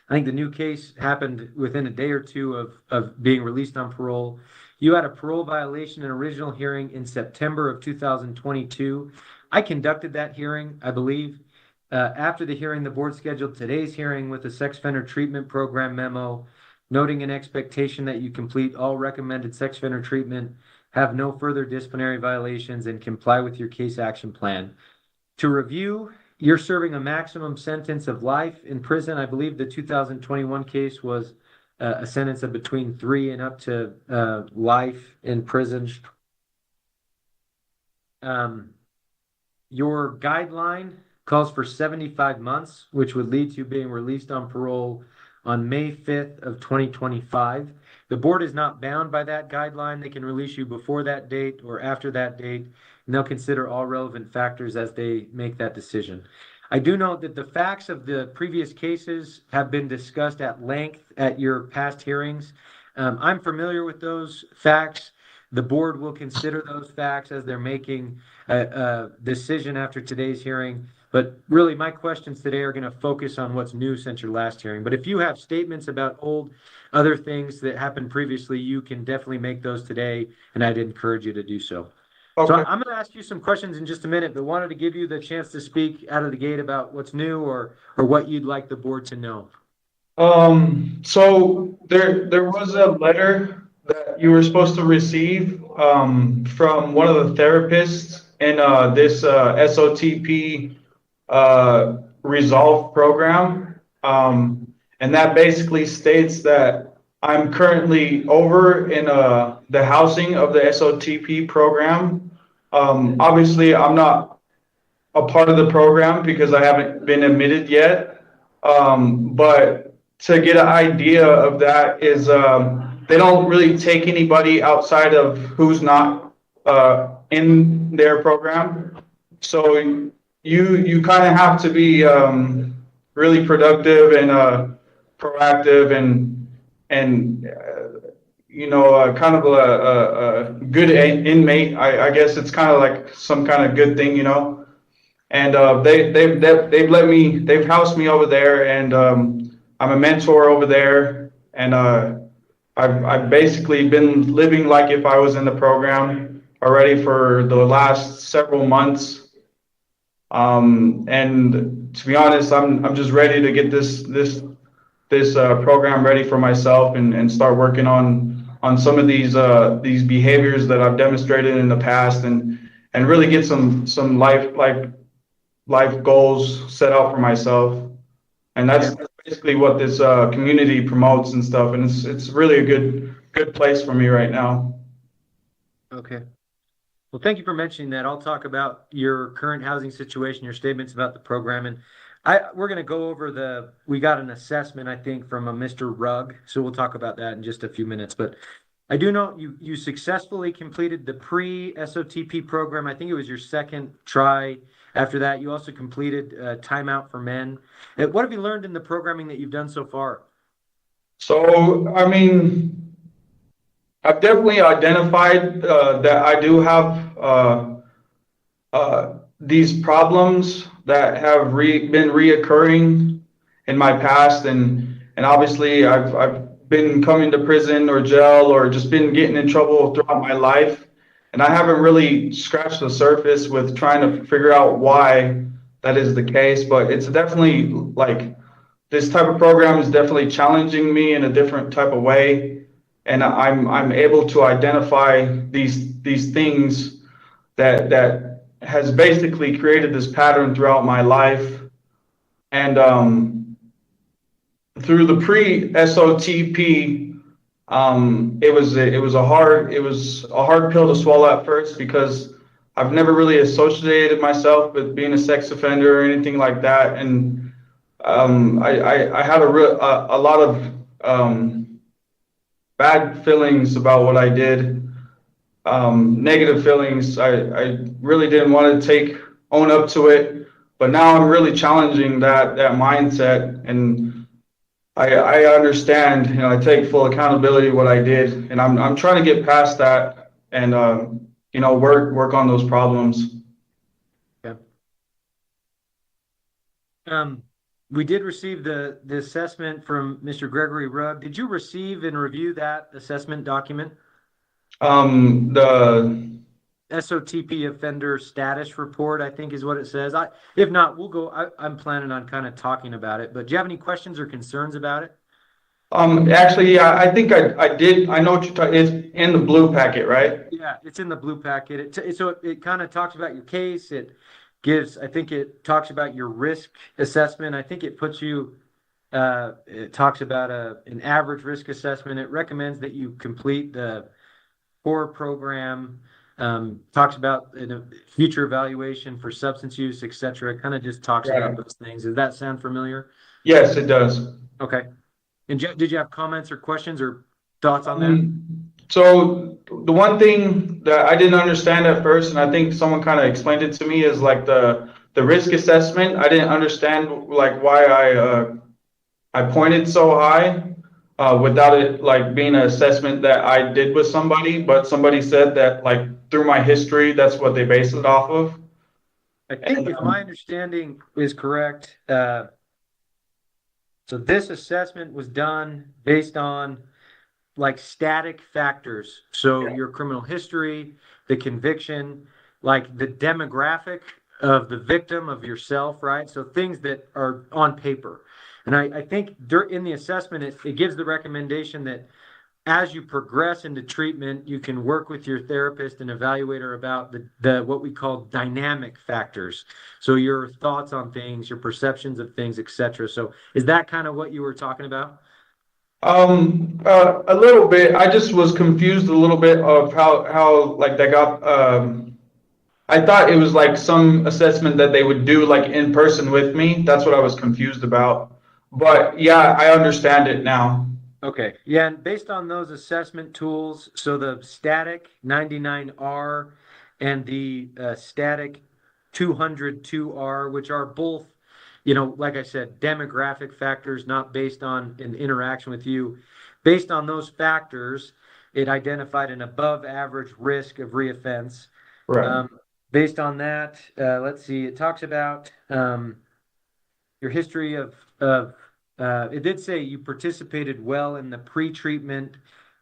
I think the new case happened within a day or two of being released on parole. You had a parole violation in original hearing in September of 2022. I conducted that hearing, I believe. After the hearing, the board scheduled today's hearing with a sex offender treatment program memo, noting an expectation that you complete all recommended sex offender treatment, have no further disciplinary violations, and comply with your case action plan. To review, you're serving a maximum sentence of life in prison. I believe the 2021 case was a sentence of between 3 and up to life in prison. Your guideline calls for 75 months, which would lead to you being released on parole on May 5th of 2025. The board is not bound by that guideline. They can release you before that date or after that date, and they'll consider all relevant factors as they make that decision. I do note that the facts of the previous cases have been discussed at length at your past hearings. I'm familiar with those facts. The board will consider those facts as they're making a decision after today's hearing. But really, my questions today are going to focus on what's new since your last hearing. But if you have statements about other things that happened previously, you can definitely make those today, and I'd encourage you to do so. Okay. So I'm going to ask you some questions in just a minute, but wanted to give you the chance to speak out of the gate about what's new or what you'd like the board to know.
So there was a letter that you were supposed to receive from one of the therapists in this SOTP Resolve program. And that basically states that I'm currently over in the housing of the SOTP program. Obviously, I'm not a part of the program because I haven't been admitted yet. But to get an idea of that is they don't really take anybody outside of who's not in their program. So you kind of have to be really productive and proactive and kind of a good inmate. I guess it's kind of like some kind of good thing, And they've housed me over there, and I'm a mentor over there, and I've basically been living like if I was in the program already for the last several months. And to be honest, I'm just ready to get this program ready for myself and start working on some of these behaviors that I've demonstrated in the past and really get some life goals set out for myself. And that's basically what this community promotes and stuff. And it's really a good place for me right now.
Okay. Well, thank you for mentioning that. I'll talk about your current housing situation, your statements about the program. And we're going to go over we got an assessment, I think, from a Mr. Rugg. So we'll talk about that in just a few minutes. But I do know you successfully completed the pre-SOTP program. I think it was your second try After that, you also completed Timeout for Men. What have you learned in the programming that you've done so far?
So, I mean, I've definitely identified that I do have these problems that have been reoccurring in my past, and obviously I've been coming to prison or jail or just been getting in trouble throughout my life, and I haven't really scratched the surface with trying to figure out why that is the case. But it's definitely like this type of program is definitely challenging me in a different type of way, and I'm able to identify these things that has basically created this pattern throughout my life. And through the pre-SOTP, it was a hard pill to swallow at first because I've never really associated myself with being a sex offender or anything like that. And I had a lot of bad feelings about what I did, negative feelings. I really didn't want to own up to it, but now I'm really challenging that mindset, and I understand. You know, I take full accountability of what I did, and I'm trying to get past that and you know, work on those problems.
Yeah. We did receive the assessment from Mr. Gregory Rugg. Did you receive and review that assessment document?
The
SOTP offender status report, I think is what it says. If not, I'm planning on kind of talking about it, but do you have any questions or concerns about it?
Actually, yeah, I think I did. I know what you're talking. It's in the blue packet, right?
Yeah, it's in the blue packet. It kind of talks about your case. I think it talks about your risk assessment. I think it puts you, it talks about an average risk assessment. It recommends that you complete the core program, talks about future evaluation for substance use, etc. It kind of just talks about those things. Does that sound familiar?
Yes, it does.
Okay. And did you have comments or questions or thoughts on that?
So the one thing that I didn't understand at first, and I think someone kind of explained it to me, is like the risk assessment. I didn't understand like why I pointed so high without it like being an assessment that I did with somebody, but somebody said that like through my history, that's what they based it off of.
I think if my understanding is correct, so this assessment was done based on like static factors. So your criminal history, the conviction, like the demographic of the victim, of yourself, right? So things that are on paper. And I think in the assessment, it gives the recommendation that as you progress into treatment, you can work with your therapist and evaluator about the what we call dynamic factors. So your thoughts on things, your perceptions of things, etc. So is that kind of what you were talking about?
A little bit. I just was confused a little bit of how like they got. I thought it was like some assessment that they would do like in person with me. That's what I was confused about. But yeah, I understand it now.
Okay. Yeah, and based on those assessment tools, so the static 99R and the static 202R, which are both, you know, like I said, demographic factors, not based on an interaction with you. Based on those factors, it identified an above average risk of reoffense.
Right.
Based on that, let's see, it talks about your history of it did say you participated well in the pre-treatment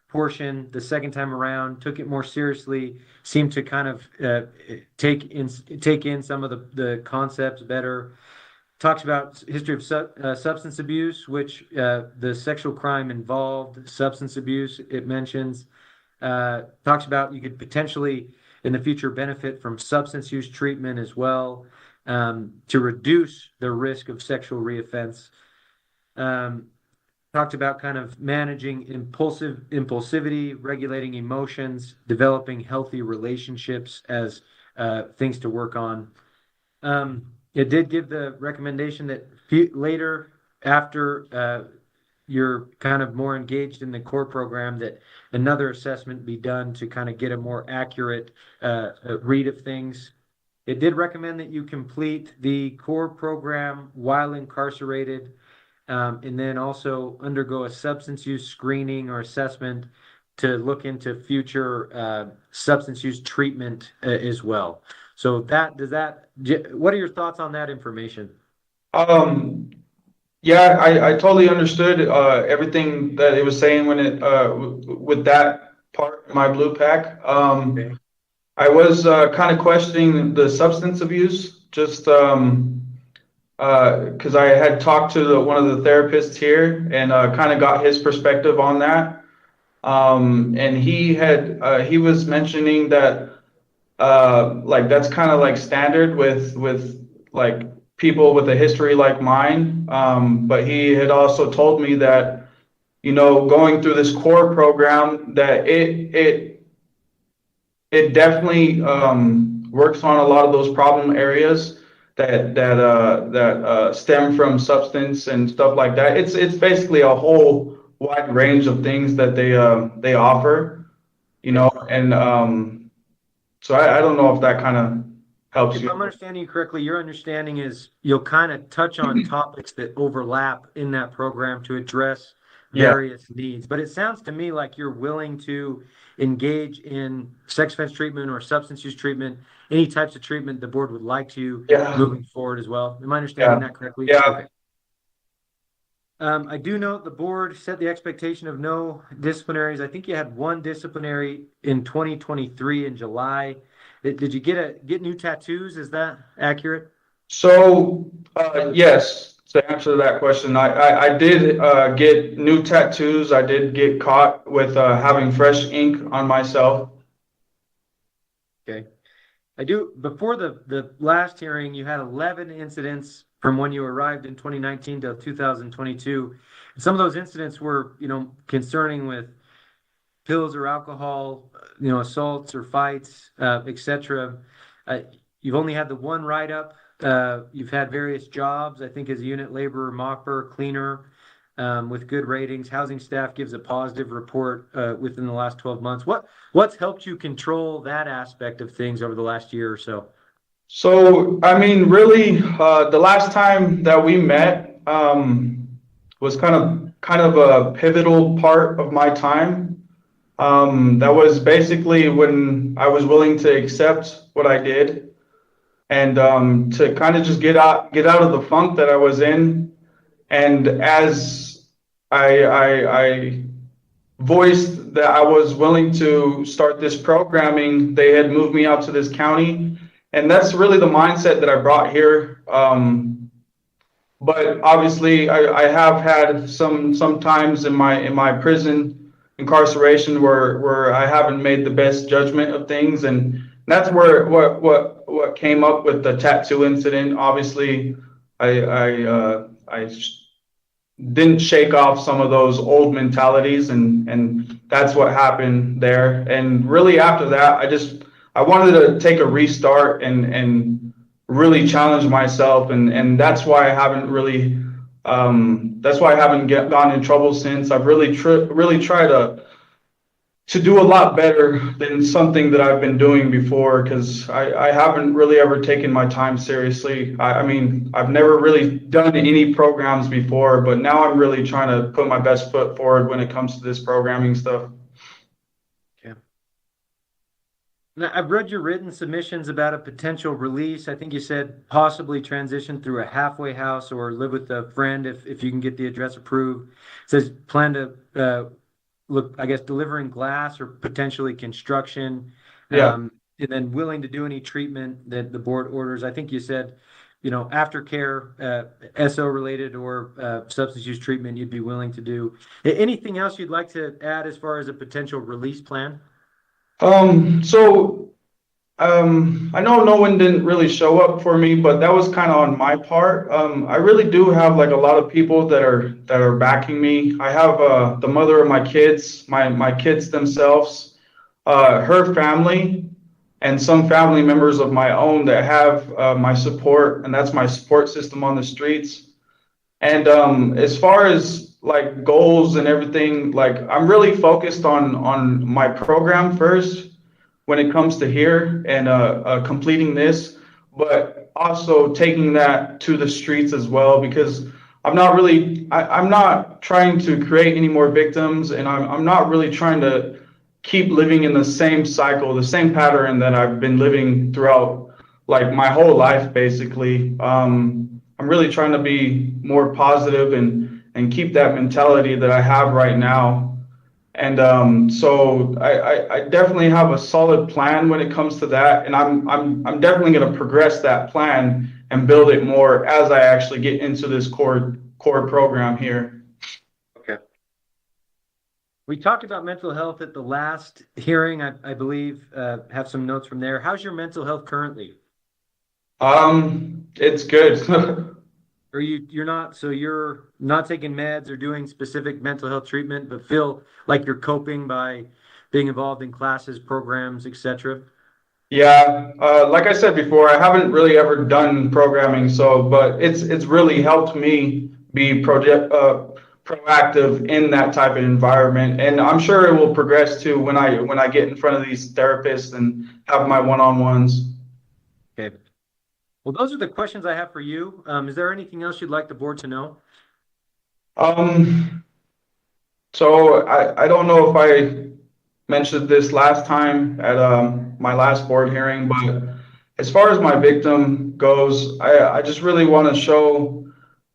portion the second time around, took it more seriously, seemed to kind of take in some of the concepts better. Talks about history of substance abuse, which the sexual crime involved substance abuse. It mentions talks about you could potentially in the future benefit from substance use treatment as well, to reduce the risk of sexual reoffense. Talked about kind of managing impulsivity, regulating emotions, developing healthy relationships as things to work on. It did give the recommendation that later, after you're kind of more engaged in the core program, that another assessment be done to kind of get a more accurate read of things. It did recommend that you complete the core program while incarcerated, and then also undergo a substance use screening or assessment to look into future substance use treatment as well. So what are your thoughts on that information?
Yeah, I totally understood everything that it was saying when it with that part in my blue pack. I was kind of questioning the substance abuse, just because I had talked to one of the therapists here and kind of got his perspective on that. And he was mentioning that like that's kind of like standard with like people with a history like mine. But he had also told me that, you know, going through this core program, that it definitely works on a lot of those problem areas that stem from substance and stuff like that. It's basically a whole wide range of things that they offer, you know, and so I don't know if that kind of helps
If
you.
I'm understanding you correctly, your understanding is you'll kind of touch on topics that overlap in that program to address various needs. But it sounds to me like you're willing to engage in sex offense treatment or substance use treatment, any types of treatment the board would like to moving forward as well. Am I understanding that correctly?
Yeah.
Okay. I do note the board set the expectation of no disciplinaries. I think you had one disciplinary in 2023 in July. Did you get new tattoos? Is that accurate?
So yes, to answer that question, I did get new tattoos. I did get caught with having fresh ink on myself.
Okay. I do. Before the last hearing, you had 11 incidents from when you arrived in 2019 to 2022. Some of those incidents were, you know, concerning with pills or alcohol, you know, assaults or fights, etc. You've only had the one write-up. You've had various jobs, I think, as a unit laborer, mopper, cleaner, with good ratings. Housing staff gives a positive report within the last 12 months. What's helped you control that aspect of things over the last year or so?
So, I mean, really, the last time that we met was kind of a pivotal part of my time. That was basically when I was willing to accept what I did and to kind of just get out of the funk that I was in. And as I voiced that I was willing to start this programming, they had moved me out to this county. And that's really the mindset that I brought here. But obviously, I have had some times in my prison incarceration where I haven't made the best judgment of things, and that's where what came up with the tattoo incident. Obviously, I didn't shake off some of those old mentalities, and that's what happened there. And really, after that, I wanted to take a restart and really challenge myself, and that's why I haven't really gotten in trouble since. I've really tried to do a lot better than something that I've been doing before, because I haven't really ever taken my time seriously. I mean, I've never really done any programs before, but now I'm really trying to put my best foot forward when it comes to this programming stuff.
Now, I've read your written submissions about a potential release. I think you said possibly transition through a halfway house or live with a friend if you can get the address approved. It says plan to look, I guess, delivering glass or potentially construction. And then willing to do any treatment that the board orders. I think you said, you know, aftercare, SO related or substance use treatment you'd be willing to do. Anything else you'd like to add as far as a potential release plan?
I know no one didn't really show up for me, but that was kind of on my part. I really do have like a lot of people that are backing me. I have the mother of my kids, my kids themselves, her family, and some family members of my own that have my support, and that's my support system on the streets. And as far as like goals and everything, like I'm really focused on my program first when it comes to here and completing this.
but also taking that to the streets as well, because I'm not trying to create any more victims, and I'm not really trying to keep living in the same cycle, the same pattern that I've been living throughout like my whole life, basically. I'm really trying to be more positive and keep that mentality that I have right now. And so I definitely have a solid plan when it comes to that, and I'm definitely going to progress that plan and build it more as I actually get into this core program here.
Okay. We talked about mental health at the last hearing, I believe. Have some notes from there. How's your mental health currently?
It's good.
Or you're not taking meds or doing specific mental health treatment, but feel like you're coping by being involved in classes, programs, etc.
Yeah, like I said before, I haven't really ever done programming, but it's really helped me be proactive in that type of environment, and I'm sure it will progress too when I get in front of these therapists and have my one-on-ones.
Okay. Well, those are the questions I have for you. Is there anything else you'd like the board to know?
So I don't know if I mentioned this last time at my last board hearing, but as far as my victim goes, I just really want to show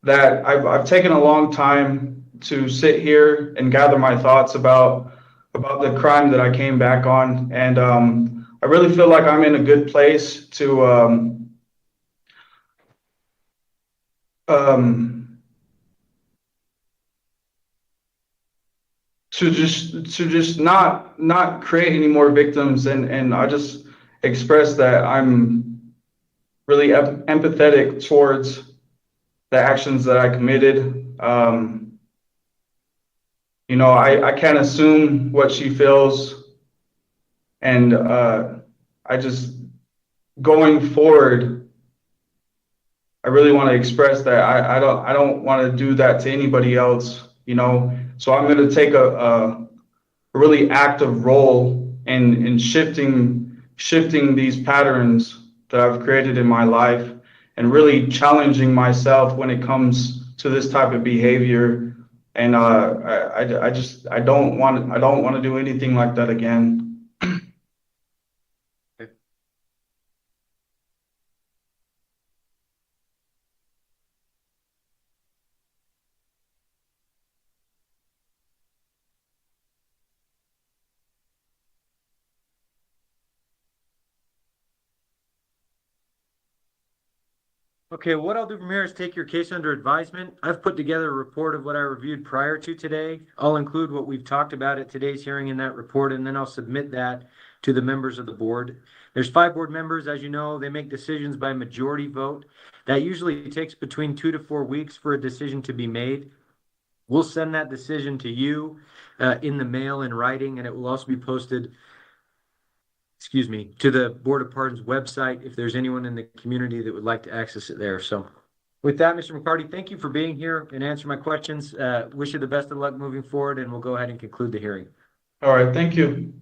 that I've taken a long time to sit here and gather my thoughts about the crime that I came back on, and I really feel like I'm in a good place to just not create any more victims, and I just express that I'm really empathetic towards the actions that I committed. I can't assume what she feels, and I just, going forward, I really want to express that I don't want to do that to anybody else, So I'm going to take a really active role in shifting these patterns that I've created in my life, and really challenging myself when it comes to this type of behavior. And I don't want to do anything like that again.
Okay, what I'll do from here is take your case under advisement. I've put together a report of what I reviewed prior to today. I'll include what we've talked about at today's hearing in that report, and then I'll submit that to the members of the board. There's 5 board members, as you know. They make decisions by majority vote. That usually takes between 2 to 4 weeks for a decision to be made. We'll send that decision to you in the mail in writing, and it will also be posted to the Board of Pardons website if there's anyone in the community that would like to access it there. So with that, Mr. McCarty, thank you for being here and answering my questions. Wish you the best of luck moving forward, and we'll go ahead and conclude the hearing.
All right, thank you.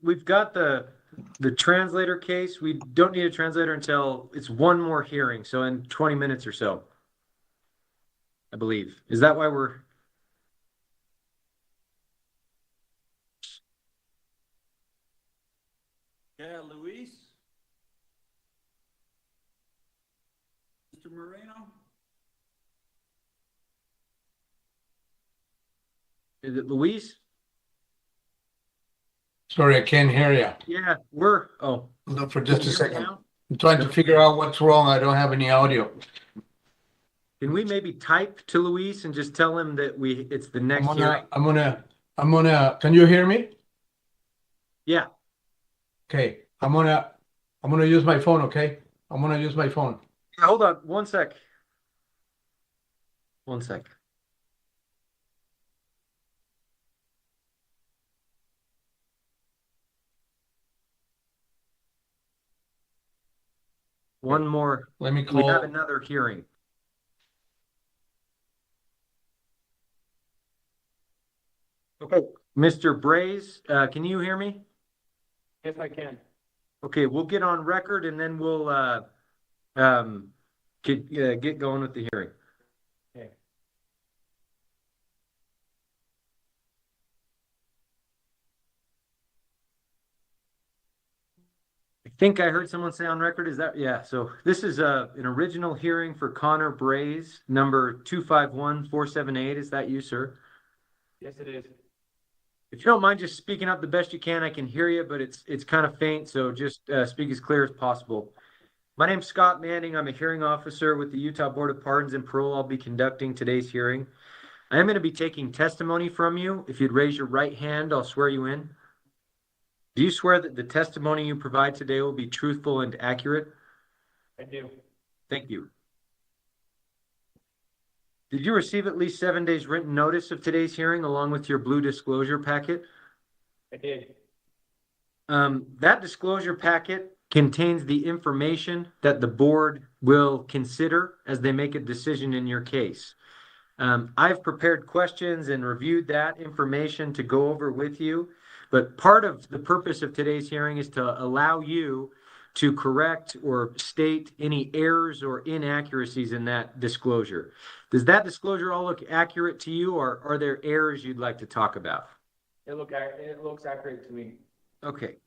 We've got the translator case. We don't need a translator until it's one more hearing, so in 20 minutes or so, I believe. Is that why we're...
Yeah, Luis? Mr. Moreno?
Is it Luis?
Sorry, I can't hear you.
Yeah,
hold on for just a second. I'm trying to figure out what's wrong. I don't have any audio.
Can we maybe type to Luis and just tell him that it's the next hearing?
I'm gonna, can you hear me?
Yeah.
Okay, I'm gonna use my phone, okay? I'm gonna use my phone.
Hold on, one sec. One more.
Let me
We have
call,
another hearing. Okay, Mr. Braze, can you hear me?
Yes, I can.
Okay, we'll get on record and then we'll get going with the hearing.
Okay.
I think I heard someone say on record, is that, yeah, so this is an original hearing for Connor Braze, number 251478. Is that you, sir?
Yes, it is.
If you don't mind just speaking up the best you can, I can hear you, but it's kind of faint, so just speak as clear as possible. My name's Scott Manning. I'm a hearing officer with the Utah Board of Pardons and Parole. I'll be conducting today's hearing. I am going to be taking testimony from you. If you'd raise your right hand, I'll swear you in. Do you swear that the testimony you provide today will be truthful and accurate?
I do.
Thank you. Did you receive at least 7 days written notice of today's hearing along with your blue disclosure packet?
I did.
That disclosure packet contains the information that the board will consider as they make a decision in your case. I've prepared questions and reviewed that information to go over with you, but part of the purpose of today's hearing is to allow you to correct or state any errors or inaccuracies in that disclosure. Does that disclosure all look accurate to you, or are there errors you'd like to talk about?
It looks accurate to me.
Okay.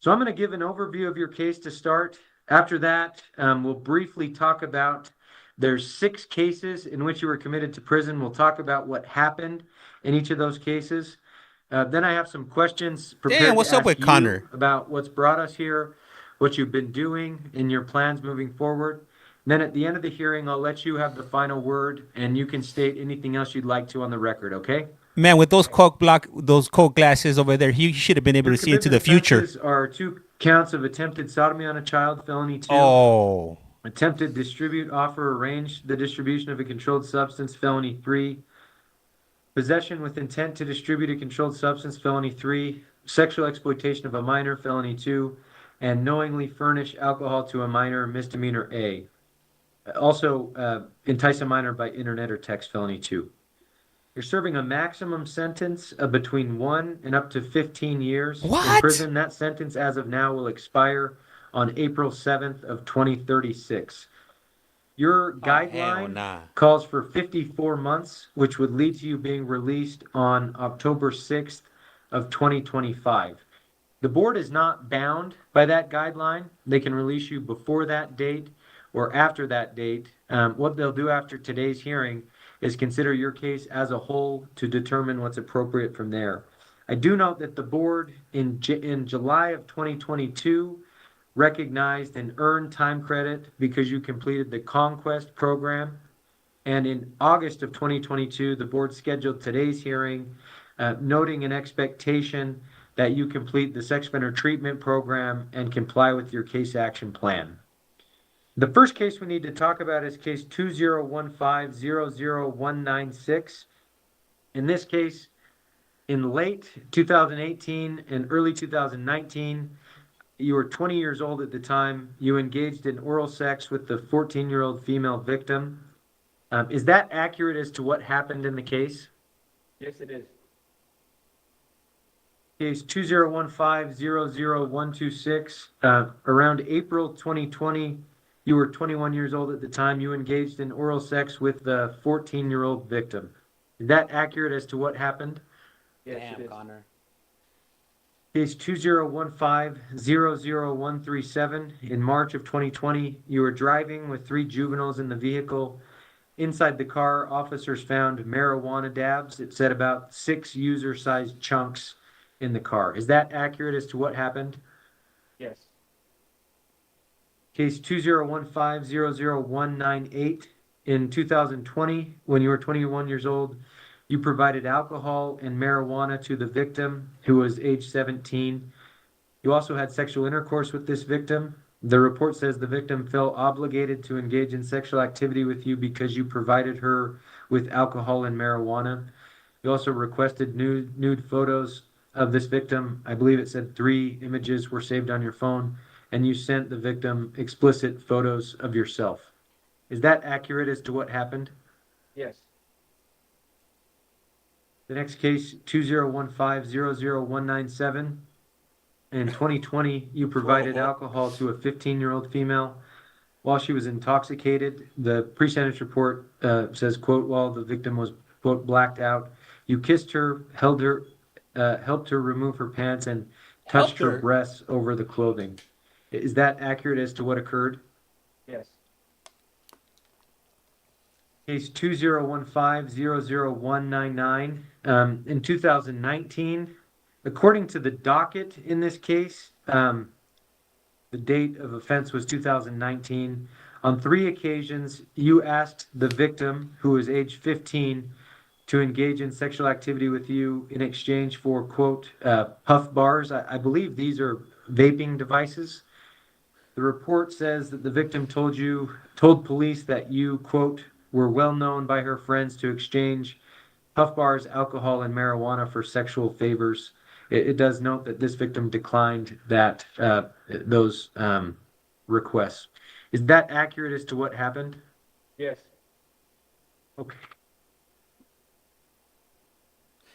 So I'm going to give an overview of your case to start. After that, we'll briefly talk about, there's 6 cases in which you were committed to prison. We'll talk about what happened in each of those cases. Then I have some questions prepared
Damn, what's
to
up
ask
with
you
Connor?
about what's brought us here, what you've been doing, and your plans moving forward. Then at the end of the hearing, I'll let you have the final word, and you can state anything else you'd like to on the record, okay?
Man, with those Coke glasses over there, he should have been able to see into the
Commitment
future.
offenses are 2 counts of attempted sodomy on a child, felony 2.
Oh,
Attempted distribute, offer, arrange the distribution of a controlled substance, felony 3. Possession with intent to distribute a controlled substance, felony 3. Sexual exploitation of a minor, felony 2. And knowingly furnish alcohol to a minor, misdemeanor A. Also, entice a minor by internet or text, felony 2. You're serving a maximum sentence of between 1 and up to 15 years in prison. That sentence, as of now, will expire on April 7th of 2036. Your guideline calls for 54 months, which would lead to you being released on October 6th of 2025. The board is not bound by that guideline. They can release you before that date or after that date. What they'll do after today's hearing is consider your case as a whole to determine what's appropriate from there. I do note that the board in July of 2022 recognized and earned time credit because you completed the Conquest program. And in August of 2022, the board scheduled today's hearing, noting an expectation that you complete the sex offender treatment program and comply with your case action plan. The first case we need to talk about is case 201500196. In this case, in late 2018 and early 2019, you were 20 years old at the time. You engaged in oral sex with the 14-year-old female victim. Is that accurate as to what happened in the case?
Yes, it is.
Case 201500126. Around April 2020, you were 21 years old at the time. You engaged in oral sex with the 14-year-old victim. Is that accurate as to what happened?
Yes, it is.
Connor.
Case 201500137. In March of 2020, you were driving with 3 juveniles in the vehicle. Inside the car, officers found marijuana dabs. It said about 6 user-sized chunks in the car. Is that accurate as to what happened?
Yes.
Case 201500198. In 2020, when you were 21 years old, you provided alcohol and marijuana to the victim, who was age 17. You also had sexual intercourse with this victim. The report says the victim felt obligated to engage in sexual activity with you because you provided her with alcohol and marijuana. You also requested nude photos of this victim. I believe it said 3 images were saved on your phone. and you sent the victim explicit photos of yourself. Is that accurate as to what happened?
Yes.
The next case, 2015-00197. In 2020, you provided alcohol to a 15-year-old female while she was intoxicated. The pre-sentence report says, quote, while the victim was, quote, blacked out, you kissed her, helped her remove her pants, and touched her breasts over the clothing. Is that accurate as to what occurred?
Yes.
Case 2015-00199. In 2019, according to the docket in this case, the date of offense was 2019. On 3 occasions, you asked the victim, who was age 15, to engage in sexual activity with you in exchange for, quote, puff bars. I believe these are vaping devices. The report says that the victim told police that you, quote, were well known by her friends to exchange puff bars, alcohol, and marijuana for sexual favors. It does note that this victim declined those requests. Is that accurate as to what happened?
Yes.
Okay.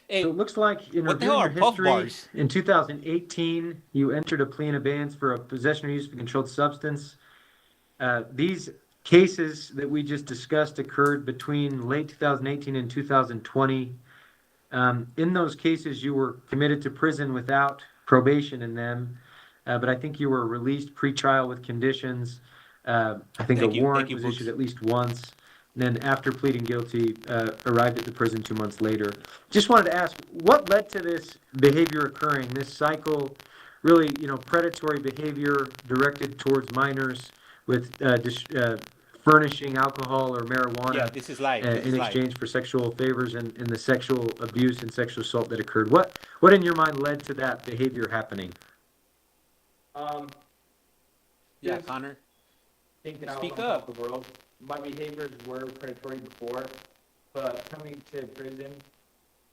Hey,
so it looks like in
what the hell
reviewing your
are puff
history,
bars?
in 2018, you entered a plea in abeyance for a possession or use of a controlled substance. These cases that we just discussed occurred between late 2018 and 2020. In those cases, you were committed to prison without probation in them, but I think you were released pre-trial with conditions. I think a warrant was issued at least once. And then after pleading guilty, arrived at the prison 2 months later. Just wanted to ask, what led to this behavior occurring, this cycle, really, predatory behavior directed towards minors with furnishing alcohol or marijuana
Yeah, this is live. This
in
is live.
exchange for sexual favors and the sexual abuse and sexual assault that occurred. What in your mind led to that behavior happening?
Yeah,
Just
Connor.
thinking out
Speak
on
up.
top of the world. My behaviors were predatory before, but coming to prison,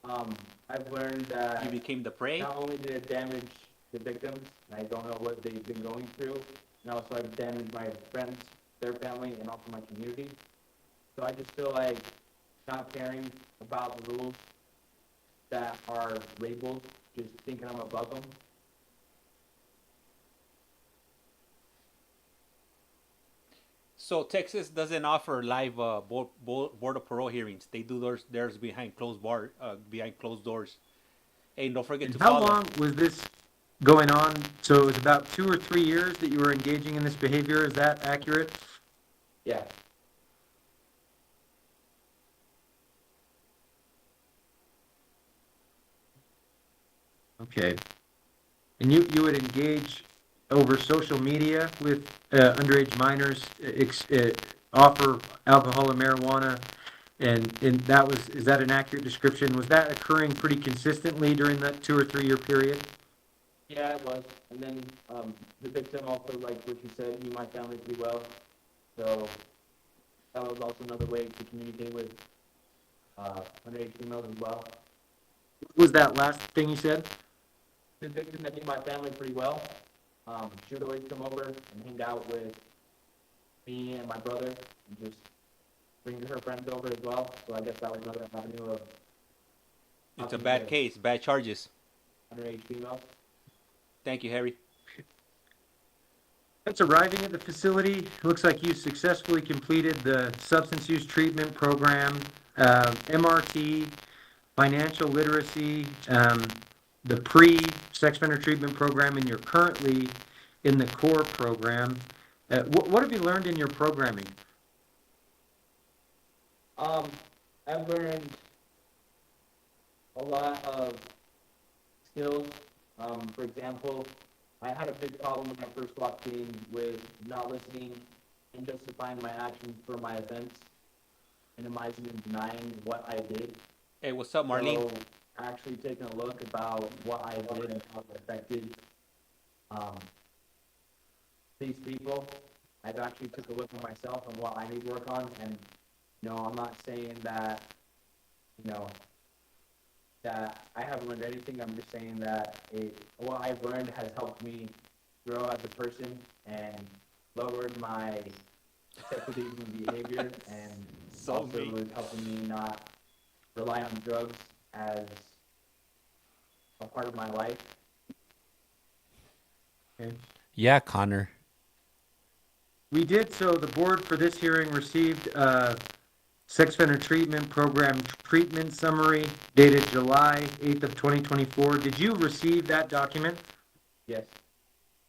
I've learned that
You became the prey.
not only did it damage the victims, and I don't know what they've been going through, and also I've damaged my friends, their family, and also my community. So I just feel like not caring about the rules that are labeled, just thinking I'm above them.
So Texas doesn't offer live board of parole hearings. They do theirs behind behind closed doors. Hey, don't forget to
How
follow.
long was this going on? So it was about 2 or 3 years that you were engaging in this behavior. Is that accurate?
Yeah.
Okay. And you would engage over social media with underage minors, offer alcohol and marijuana, and is that an accurate description? Was that occurring pretty consistently during that 2 or 3 year period?
Yeah, it was. And then the victim also, like what you said, knew my family pretty well. So that was also another way to communicate with underage females as well.
What was that last thing you said?
The victim that knew my family pretty well, she would always come over and hang out with me and my brother and just bring her friends over as well. So I guess that was another avenue of
It's a bad case, bad charges.
underage females.
Thank you, Harry.
Since arriving at the facility, looks like you successfully completed the substance use treatment program, MRT, financial literacy, the pre-sex offender treatment program, and you're currently in the core program. What have you learned in your programming?
I've learned a lot of skills. For example, I had a big problem when I first walked in with not listening and justifying my actions for my offense, minimizing and denying what I did.
Hey, what's up, Marlene?
So actually taking a look about what I did and how it affected these people, I've actually took a look at myself and what I need to work on. And I'm not saying that that I haven't learned anything. I'm just saying that what I've learned has helped me
grow as a person and lowered my sexual deviant behavior, and also is helping me not rely on drugs as a part of my life.
Okay.
Yeah, Connor.
We did, so the board for this hearing received sex offender treatment program treatment summary dated July 8th of 2024. Did you receive that document?
Yes.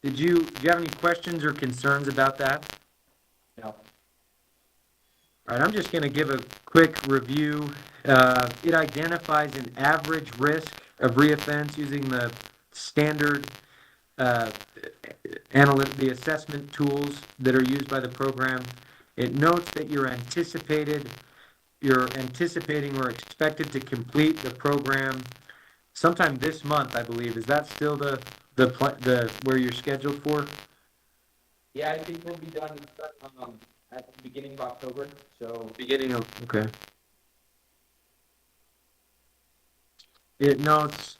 Do you have any questions or concerns about that?
No.
All right, I'm just going to give a quick review. It identifies an average risk of reoffense using the standard the assessment tools that are used by the program. It notes that you're anticipating or expected to complete the program sometime this month, I believe. Is that still the where you're scheduled for?
Yeah, I think we'll be done at the beginning of October. So
Okay. It notes.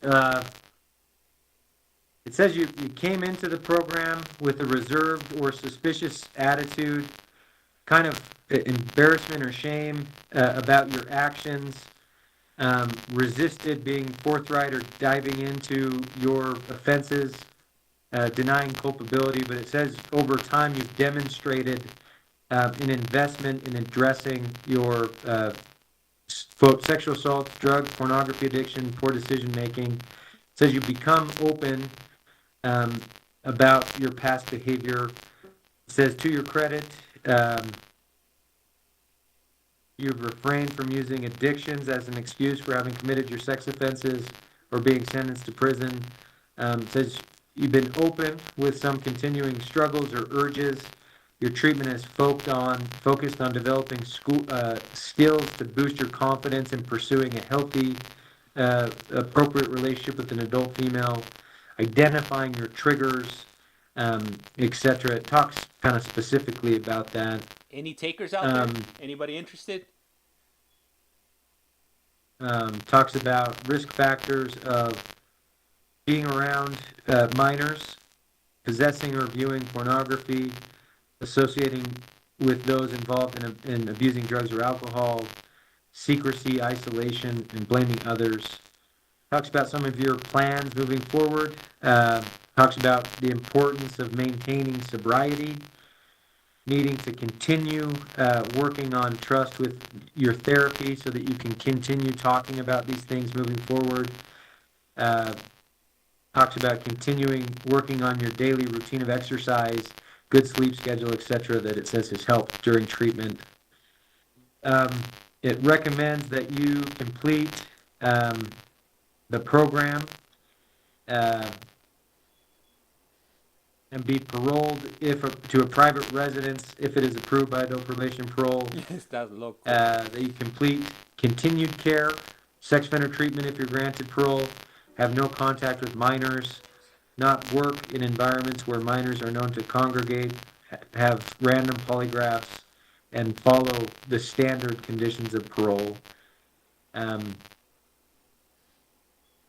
It says you came into the program with a reserved or suspicious attitude, kind of embarrassment or shame about your actions, resisted being forthright or diving into your offenses, denying culpability, but it says over time you've demonstrated an investment in addressing your sexual assault, drug, pornography addiction, poor decision making. It says you become open about your past behavior. It says to your credit, you've refrained from using addictions as an excuse for having committed your sex offenses or being sentenced to prison. It says you've been open with some continuing struggles or urges. Your treatment is focused on developing skills to boost your confidence in pursuing a healthy, appropriate relationship with an adult female, identifying your triggers, etc. It talks kind of specifically about that.
Any takers out there? Anybody interested?
Talks about risk factors of being around minors, possessing or viewing pornography, associating with those involved in abusing drugs or alcohol, secrecy, isolation, and blaming others. Talks about some of your plans moving forward. Talks about the importance of maintaining sobriety, needing to continue working on trust with your therapy so that you can continue talking about these things moving forward. Talks about continuing working on your daily routine of exercise, good sleep schedule, etc., that it says has helped during treatment. It recommends that you complete the program and be paroled to a private residence if it is approved by adult probation parole.
Yes, that's local.
That you complete continued care, sex offender treatment if you're granted parole, have no contact with minors, not work in environments where minors are known to congregate, have random polygraphs, and follow the standard conditions of parole.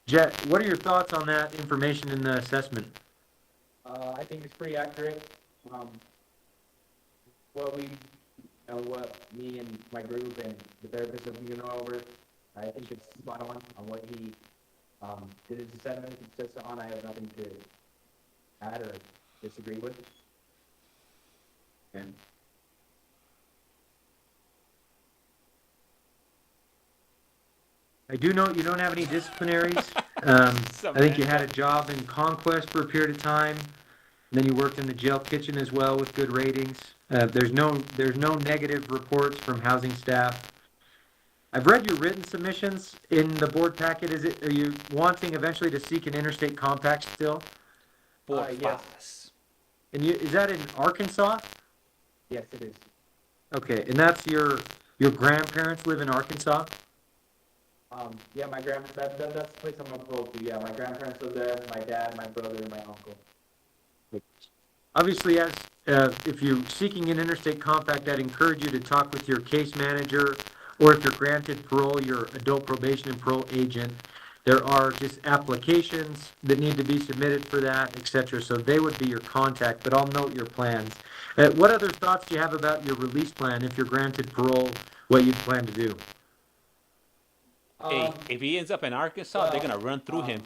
Jet, what are your thoughts on that information in the assessment?
I think it's pretty accurate. What me and my group and the therapist have been going over, I think it's spot on what he did his assessment consist on. I have nothing to add or disagree with.
Okay. I do note you don't have any disciplinaries. I think you had a job in Conquest for a period of time. And then you worked in the jail kitchen as well with good ratings. There's no negative reports from housing staff. I've read your written submissions in the board packet. Are you wanting eventually to seek an interstate compact still?
Yes.
And is that in Arkansas?
Yes, it is.
Okay, and that's your grandparents live in Arkansas?
Yeah, my that's the place I'm gonna go to. Yeah, my grandparents live there. My dad, my brother, and my uncle.
Obviously, if you're seeking an interstate compact, I'd encourage you to talk with your case manager, or if you're granted parole, your adult probation and parole agent, There are just applications that need to be submitted for that, etc. So they would be your contact, but I'll note your plans. What other thoughts do you have about your release plan if you're granted parole, what you plan to do?
Hey, if he ends up in Arkansas, they're gonna run through him.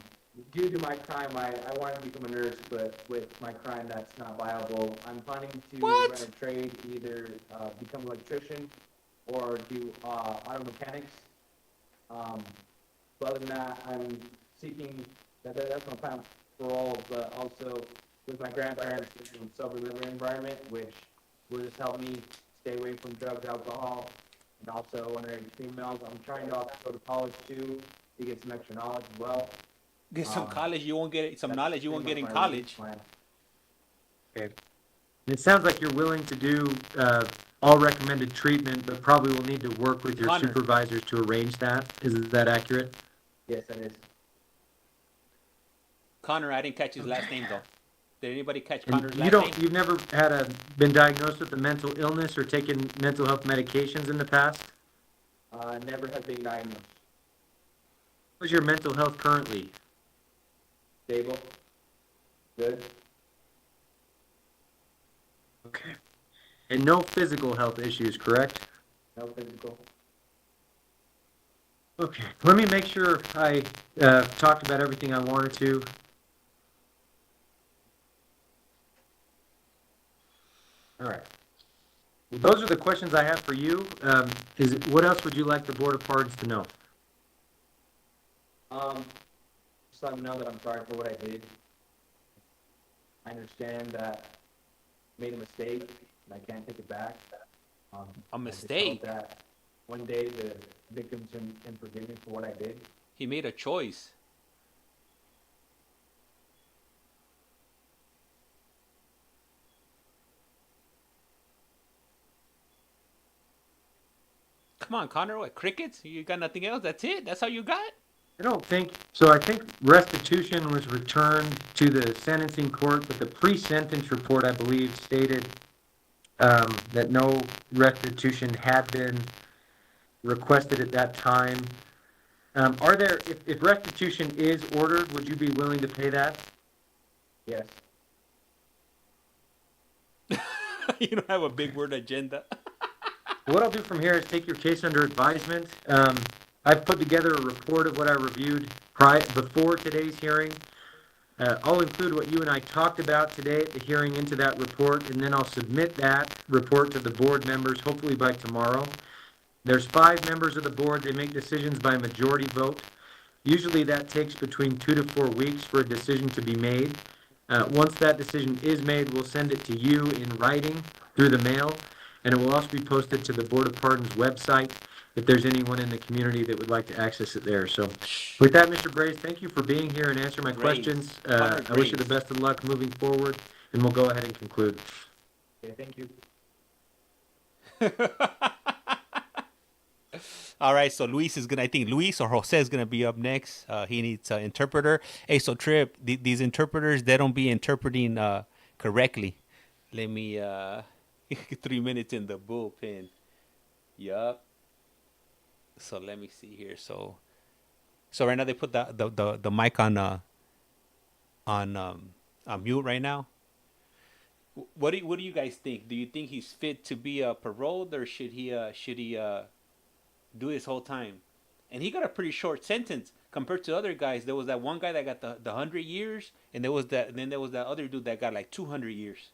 Due to my crime, I wanted to become a nurse, but with my crime, that's not viable. I'm planning to run a trade, either become an electrician or do auto mechanics. But other than that, I'm seeking, that's my plan for parole, but also with my grandparents in a sober living environment, which will just help me stay away from drugs, alcohol, and also underage females. I'm trying to also go to college too to get some extra knowledge as well.
Get some college you won't get, some knowledge you won't get in
That's pretty much
college.
Okay. It sounds like you're willing to do all recommended treatment, but probably will need to work with your
Connor.
supervisors to arrange that. Is that accurate?
Yes, that is.
Connor, I didn't catch his last name though. Did anybody catch
And
Connor's last name?
you've never been diagnosed with a mental illness or taken mental health medications in the past?
Never have been diagnosed.
How's your mental health currently?
Stable. Good.
Okay. And no physical health issues, correct?
No physical.
Okay. Let me make sure I talked about everything I wanted to. All right. Well, those are the questions I have for you. What else would you like the Board of Pardons to know?
Just let them know that I'm sorry for what I did. I understand that I made a mistake and I can't take it back.
A mistake?
I just hope that one day the victims can forgive me for what I did.
He made a choice. Come on, Connor, what, crickets? You got nothing else? That's it? That's all you got?
I don't think so. I think restitution was returned to the sentencing court, but the pre-sentence report, I believe, stated that no restitution had been requested at that time. Are there, if restitution is ordered, would you be willing to pay that?
Yes.
You don't have a big word agenda.
What I'll do from here is take your case under advisement. I've put together a report of what I reviewed before today's hearing. I'll include what you and I talked about today at the hearing into that report, and then I'll submit that report to the board members, hopefully by tomorrow. There's 5 members of the board. They make decisions by majority vote. Usually that takes between 2 to 4 weeks for a decision to be made. Once that decision is made, we'll send it to you in writing through the mail, and it will also be posted to the Board of Pardons website if there's anyone in the community that would like to access it there. So with that, Mr. Graves, thank you for being here and answering my questions. I wish you the best of luck moving forward, and we'll go ahead and conclude.
Okay, thank you.
All right, so Luis is gonna. I think Luis or Jose is gonna be up next. He needs an interpreter. Hey, so Trip, these interpreters, they don't be interpreting correctly. Let me 3 minutes in the bullpen. Yup. So let me see here. So right now they put the mic on mute right now. What do you guys think? Do you think he's fit to be paroled, or should he do his whole time? And he got a pretty short sentence compared to other guys. There was that one guy that got the 100 years, and then there was that other dude that got like 200 years.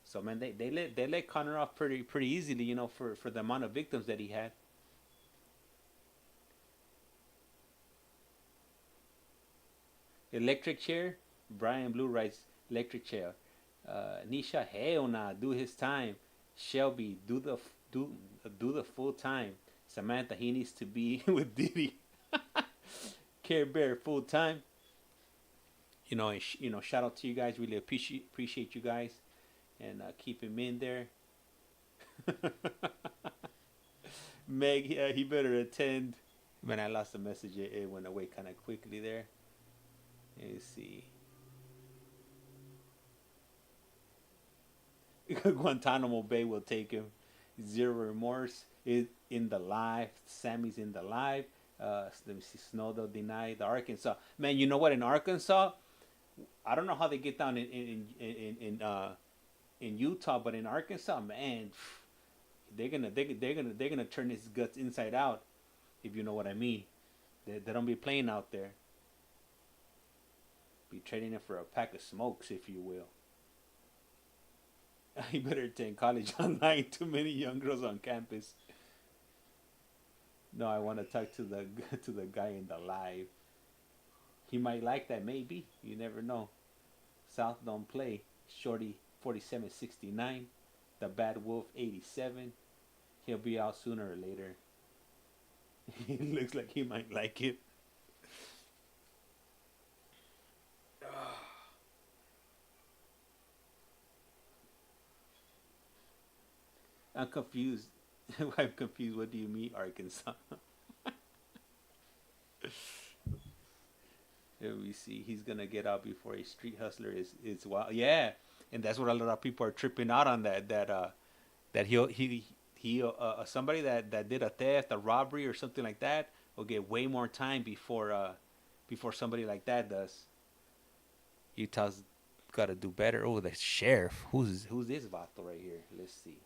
So man, they let Connor off pretty easily, you know, for the amount of victims that he had. Electric chair. Brian Blue writes electric chair. Nisha, hell nah, do his time. Shelby, do the full time. Samantha, he needs to be with Diddy. Care Bear, full time. You know, shout out to you guys. Really appreciate you guys, and keep him in there. Meg, he better attend. Man, I lost the message. It went away kind of quickly there. Let's see. Guantanamo Bay will take him. Zero remorse is in the live. Sammy's in the live. Let me see. Snow they'll deny the Arkansas. Man, you know what? In Arkansas, I don't know how they get down in Utah, but in Arkansas, man, they're gonna turn his guts inside out, if you know what I mean. They don't be playing out there. Be trading it for a pack of smokes, if you will. You better attend college online. Too many young girls on campus. No, I want to talk to the to the guy in the live. He might like that, maybe. You never know. South don't play. Shorty 4769. The Bad Wolf 87. He'll be out sooner or later. He looks like he might like it. I'm confused. I'm confused. What do you mean, Arkansas? Let me see. He's gonna get out before a street hustler is wild. Yeah, and that's what a lot of people are tripping out on. That he somebody that did a theft, a robbery, or something like that will get way more time before somebody like that does. Utah's got to do better. Oh, the sheriff. Who's this vato right here? Let's see.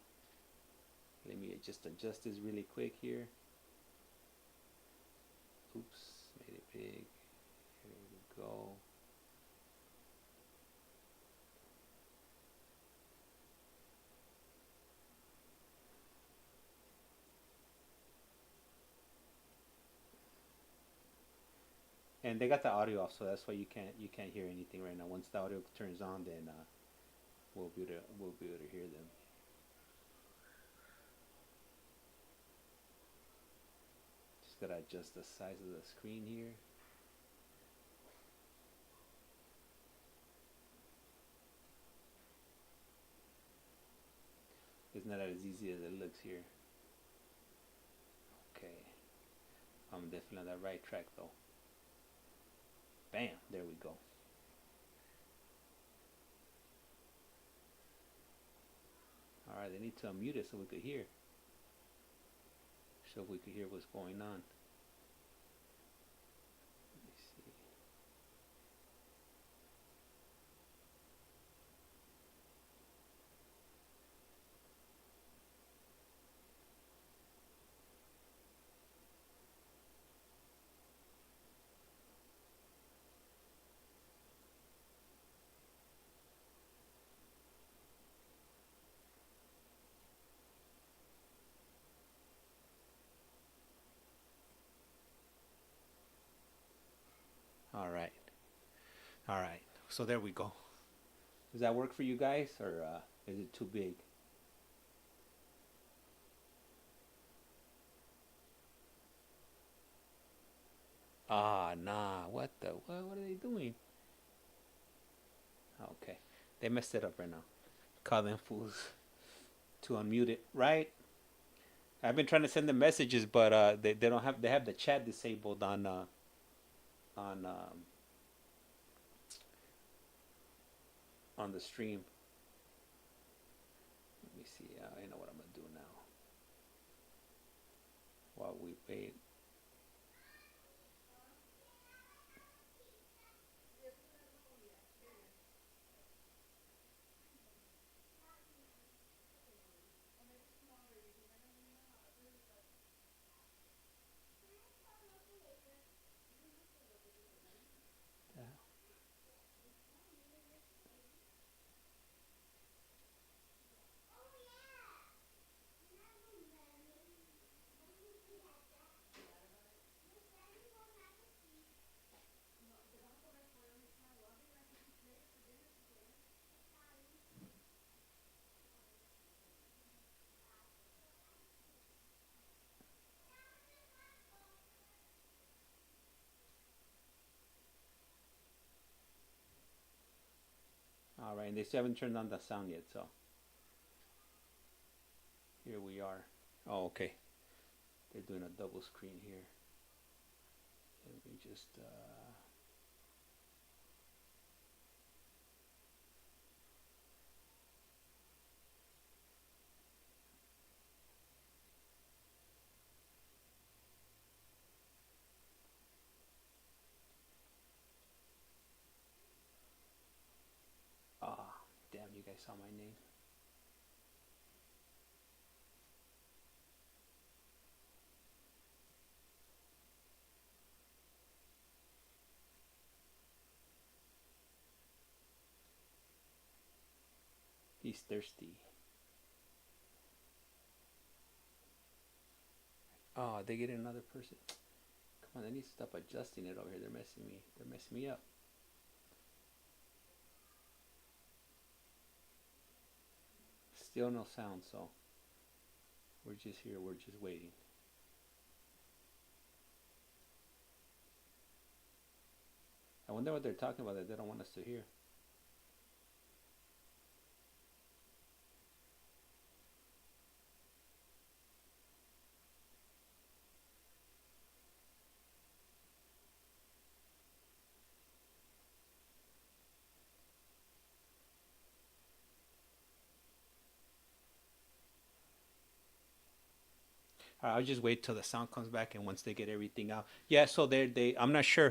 Let me just adjust this really quick here. Oops, made it big. Here we go. And they got the audio off, so that's why you can't hear anything right now. Once the audio turns on, then we'll be able to hear them. Just gotta adjust the size of the screen here. It's not as easy as it looks here. Okay, I'm definitely on that right track though. Bam, there we go. Alright, they need to unmute it so we could hear. So we could hear what's going on. Let me see. All right. All right. So there we go. Does that work for you guys, or is it too big? Ah, nah. What are they doing? Okay. They messed it up right now. Call them fools to unmute it, right? I've been trying to send them messages, but they don't have the chat disabled on the stream. Let me see. I know what I'm gonna do now. While we wait. All right, and they still haven't turned on the sound yet, so here we are. Oh, okay. They're doing a double screen here. Let me just guys saw my name. He's thirsty. Oh, they get another person. Come on, they need to stop adjusting it over here. They're messing me up. Still no sound, so we're just here, we're just waiting. I wonder what they're talking about that they don't want us to hear. I'll just wait till the sound comes back, and once they get everything out, yeah. So I'm not sure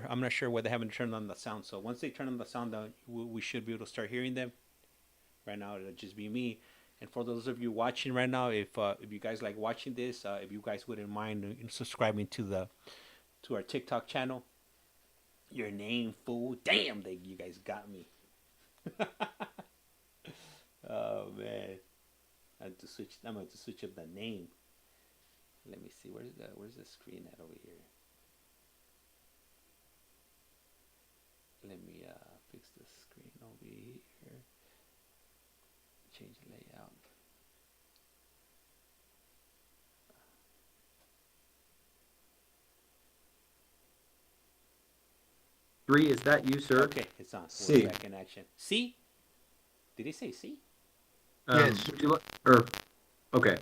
whether they haven't turned on the sound. So once they turn on the sound, we should be able to start hearing them. Right now, it'll just be me. And for those of you watching right now, if you guys like watching this, if you guys wouldn't mind subscribing to our TikTok channel. Your name, fool. Damn, you guys got me. Oh man, I'm going to switch up the name. Let me see, where's the screen at over here? Let me fix the screen over here. Change the layout.
Three, is that you, sir?
Okay, it's on.
C.
We're back in action. C? Did he say C?
Yes. Okay.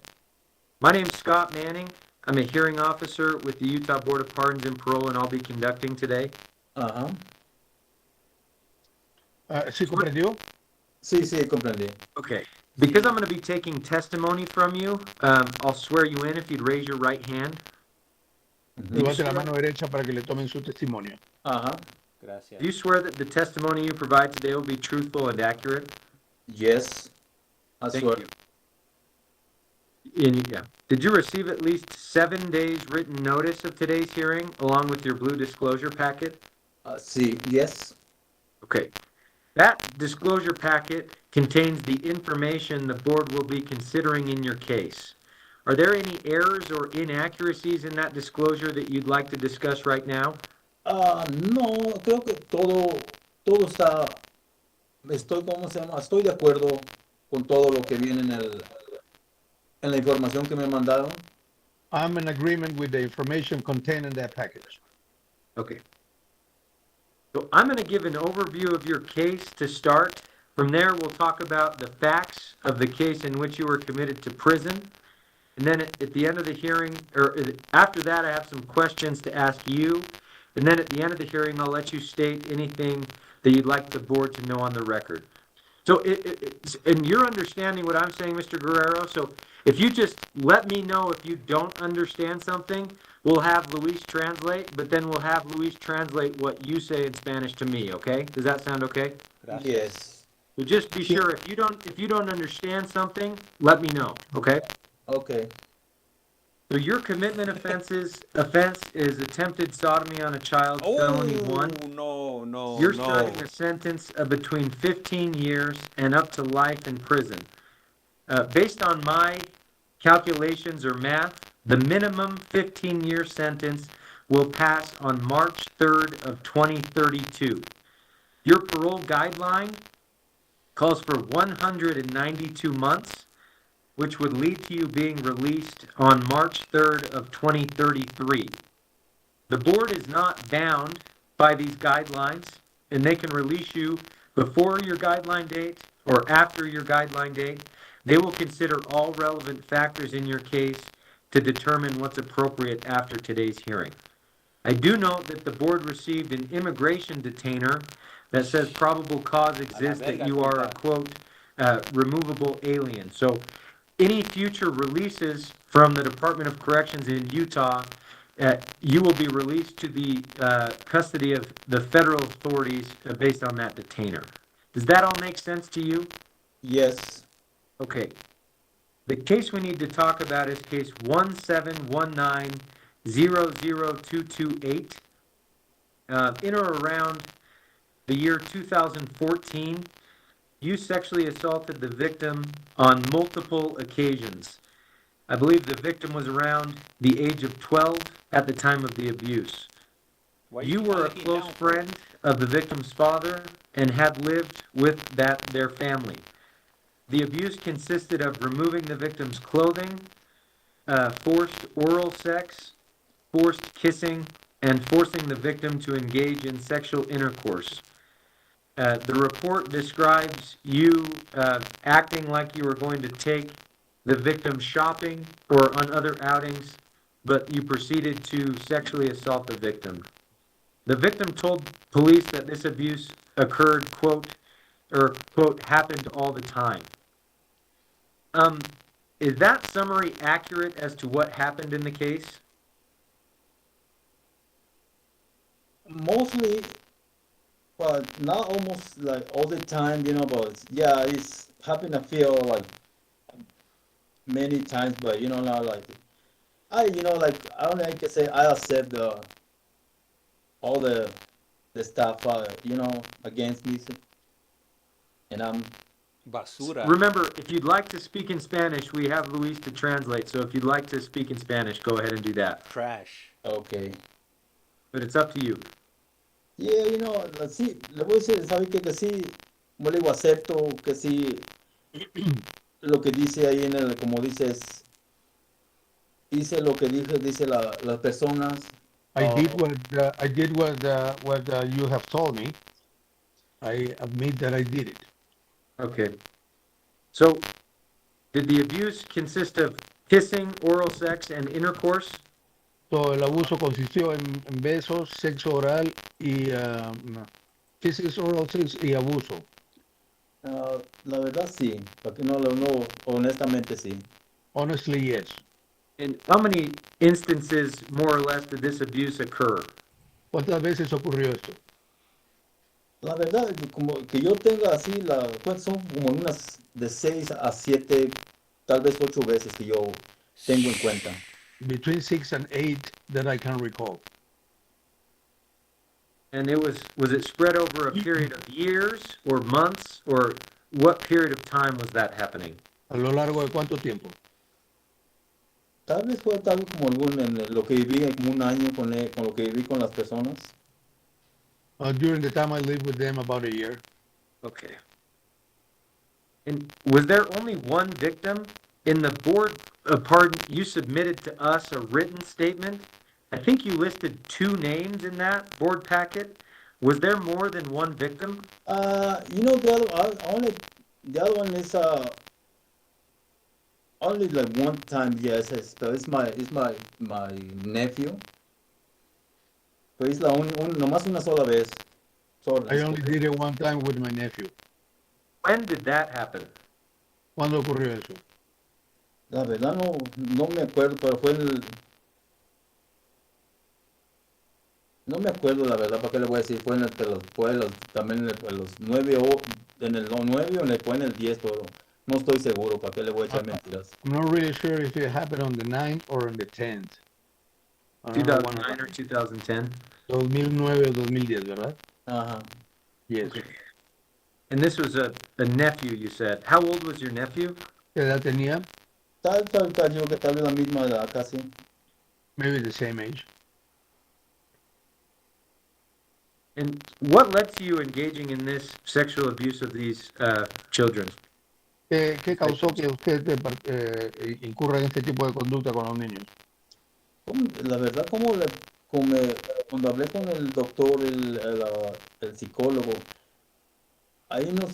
My name's Scott Manning. I'm a hearing officer with the Utah Board of Pardons and Parole, and I'll be conducting today.
¿Sí comprendió?
Sí, comprendí.
Okay. Because I'm going to be taking testimony from you, I'll swear you in if you'd raise your right hand.
Levante la mano derecha para que le tomen su testimonio.
Gracias.
Do you swear that the testimony you provide today will be truthful and accurate?
Yes, I swear.
Did you receive at least 7 days written notice of today's hearing along with your blue disclosure packet?
Sí, yes.
Okay. That disclosure packet contains the information the board will be considering in your case. Are there any errors or inaccuracies in that disclosure that you'd like to discuss right now?
No, creo que todo está, estoy de acuerdo con todo lo que viene en la información que me mandaron.
I'm in agreement with the information contained in that package.
Okay. So I'm going to give an overview of your case to start. From there, we'll talk about the facts of the case in which you were committed to prison. And then at the end of the hearing, or after that, I have some questions to ask you. And then at the end of the hearing, I'll let you state anything that you'd like the board to know on the record. So, and you're understanding what I'm saying, Mr. Guerrero. So if you just let me know if you don't understand something, we'll have Luis translate, but then we'll have Luis translate what you say in Spanish to me, okay? Does that sound okay?
Yes.
So just be sure if you don't understand something, let me know, okay?
Okay.
So your commitment offense is attempted sodomy on a child, felony 1.
No.
You're starting a sentence of between 15 years and up to life in prison. Based on my calculations or math, the minimum 15-year sentence will pass on March 3rd of 2032. Your parole guideline calls for 192 months, which would lead to you being released on March 3rd of 2033. The board is not bound by these guidelines, and they can release you before your guideline date or after your guideline date. They will consider all relevant factors in your case to determine what's appropriate after today's hearing. I do note that the board received an immigration detainer that says probable cause exists that you are a, quote, removable alien. So any future releases from the Department of Corrections in Utah, you will be released to the custody of the federal authorities based on that detainer. Does that all make sense to you?
Yes.
Okay. The case we need to talk about is case 171900228. In or around the year 2014, you sexually assaulted the victim on multiple occasions. I believe the victim was around the age of 12 at the time of the abuse. You were a close friend of the victim's father and had lived with their family. The abuse consisted of removing the victim's clothing, forced oral sex, forced kissing, and forcing the victim to engage in sexual intercourse. The report describes you acting like you were going to take the victim shopping or on other outings, but you proceeded to sexually assault the victim. The victim told police that this abuse occurred, quote, happened all the time. Is that summary accurate as to what happened in the case?
Mostly, but not almost like all the time, but yeah, it's happened. I feel like many times, but not like like I don't know. I can say I accept all the stuff, against me, and I'm
Basura.
Remember, if you'd like to speak in Spanish, we have Luis to translate. So if you'd like to speak in Spanish, go ahead and do that.
Trash.
Okay.
But it's up to you.
Yeah, sí, le voy a decir, ¿sabe qué? Que sí, yo le digo, acepto que sí, lo que dice ahí como dices, hice lo que dice las personas.
I did what you have told me. I admit that I did it.
Okay. So, did the abuse consist of kissing, oral sex, and intercourse?
So, el abuso consistió en besos, sexo oral y kisses, oral sex y abuso.
La verdad sí, porque no, honestamente sí.
Honestly, yes.
And how many instances, more or less, did this abuse occur?
¿Cuántas veces ocurrió esto?
La verdad, como que yo tenga así, pues son como unas de 6 a 7, tal vez 8 veces que yo tengo en cuenta.
Between 6 and 8 that I can recall.
And was it spread over a period of years or months, or what period of time was that happening?
¿A lo largo de cuánto tiempo?
Tal vez fue tal como en lo que viví, como un año con lo que viví con las personas.
During the time I lived with them, about a year.
Okay. And was there only one victim? In the board pardon, you submitted to us a written statement. I think you listed 2 names in that board packet. Was there more than one victim?
The other one is only like one time. Yes, it's my nephew. Pero es nomás una sola vez.
I only did it one time with my nephew.
When did that happen?
¿Cuándo ocurrió eso?
La verdad no me acuerdo, pero no me acuerdo la verdad, ¿para qué le voy a decir? Fue también en los 9 o en el 9 o fue en el 10, pero no estoy seguro, ¿para qué le voy a echar mentiras?
I'm not really sure if it happened on the 9th or on the 10th.
2009 or 2010?
2009 o 2010, ¿verdad?
Ajá.
Yes.
Okay. And this was a nephew, you said. How old was your nephew?
¿Qué edad tenía?
Tal yo que tal vez la misma edad casi.
Maybe the same age.
And what led to you engaging in this sexual abuse of these children?
¿Qué causó que usted incurra en este tipo de conducta con los niños?
La verdad, cuando hablé con el doctor, el psicólogo, ahí yo no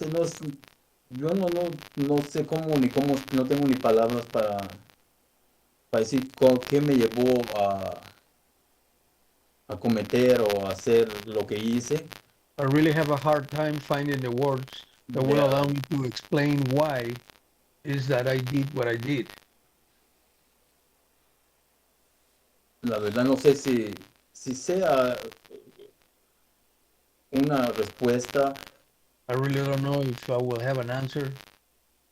sé cómo, no tengo ni palabras para decir qué me llevó a cometer o a hacer lo que hice.
I really have a hard time finding the words that will allow me to explain why is that I did what I did.
La verdad no sé si sea una respuesta.
I really don't know if I will have an answer.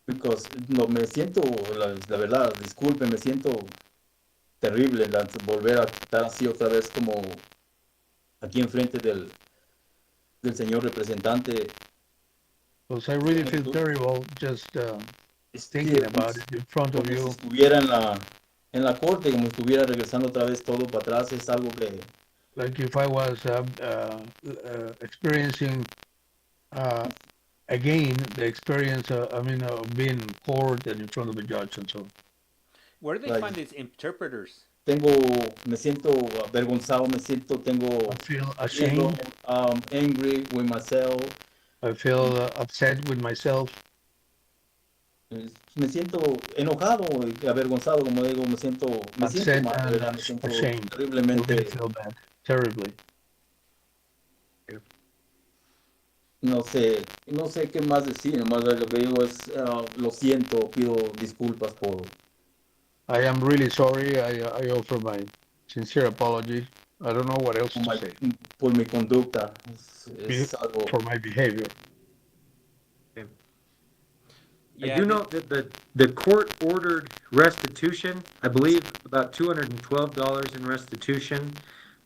because no me siento, la verdad, disculpe, me siento terrible volver a estar así otra vez como aquí enfrente del señor representante.
Because I really feel terrible just thinking about it in front of
Como si
you.
estuviera en la corte, como si estuviera regresando otra vez todo para atrás, es algo que
Like if I was experiencing again the experience, of being in court and in front of a judge and so on.
Where do they
Like-
find these interpreters?
me siento avergonzado,
I feel ashamed.
Angry with myself.
I feel upset with myself.
Me siento enojado y avergonzado, como digo, me siento
Upset
mal, de
and
verdad, me siento
ashamed. I
terriblemente.
really feel bad, terribly.
No sé qué más decir, nomás lo que digo es, lo siento, pido disculpas por,
I am really sorry. I offer my sincere apology. I don't know what else to say.
por mi conducta. Es algo.
For my behavior.
I do know that the court ordered restitution, I believe about $212 in restitution.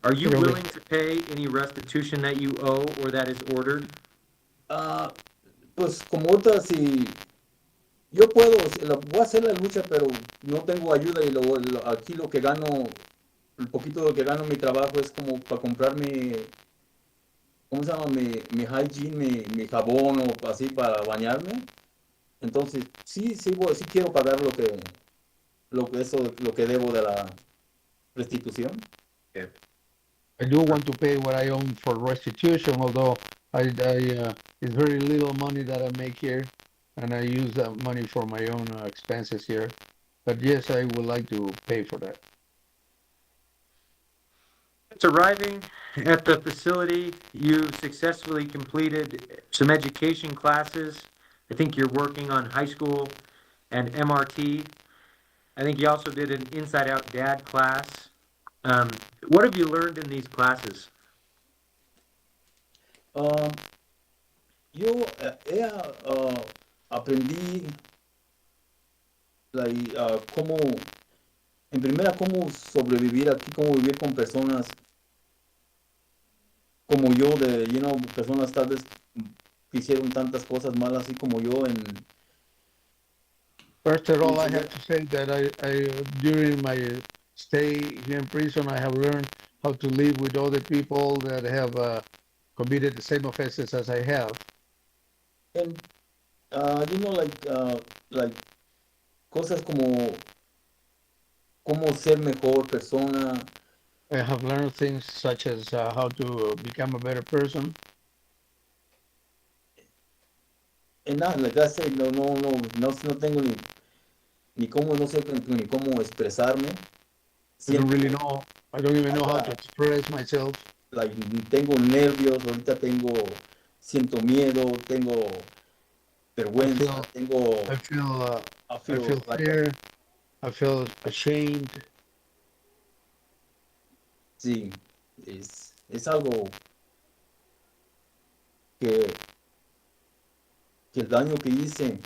Are you
Pero-
willing to pay any restitution that you owe or that is ordered?
Pues como ahorita si yo puedo, voy a hacer la lucha, pero no tengo ayuda y aquí lo que gano, el poquito de lo que gano en mi trabajo es como para comprarme, ¿cómo se llama? Mi hygiene, mi jabón o así para bañarme. Entonces, sí quiero pagar lo que debo de la restitución.
I do want to pay what I own for restitution, although it's very little money that I make here, and I use that money for my own expenses here. But yes, I would like to pay for that.
It's arriving at the facility. You successfully completed some education classes. I think you're working on high school and MRT. I think you also did an Inside Out Dad class. What have you learned in these classes?
Yo aprendí en primera, cómo sobrevivir aquí, cómo vivir con personas como yo, personas tal vez que hicieron tantas cosas malas así como yo
First of all, I have to say that I during my stay here in prison, I have learned how to live with other people that have committed the same offenses as I have.
And like cosas como cómo ser mejor persona.
I have learned things such as how to become a better person.
And nada, like I said, no tengo ni cómo, no sé ni cómo expresarme.
I don't really know. I don't even know how to express myself.
Like, tengo nervios, ahorita siento miedo, tengo vergüenza,
I feel fear. I feel ashamed.
Sí, es algo que el daño que hice,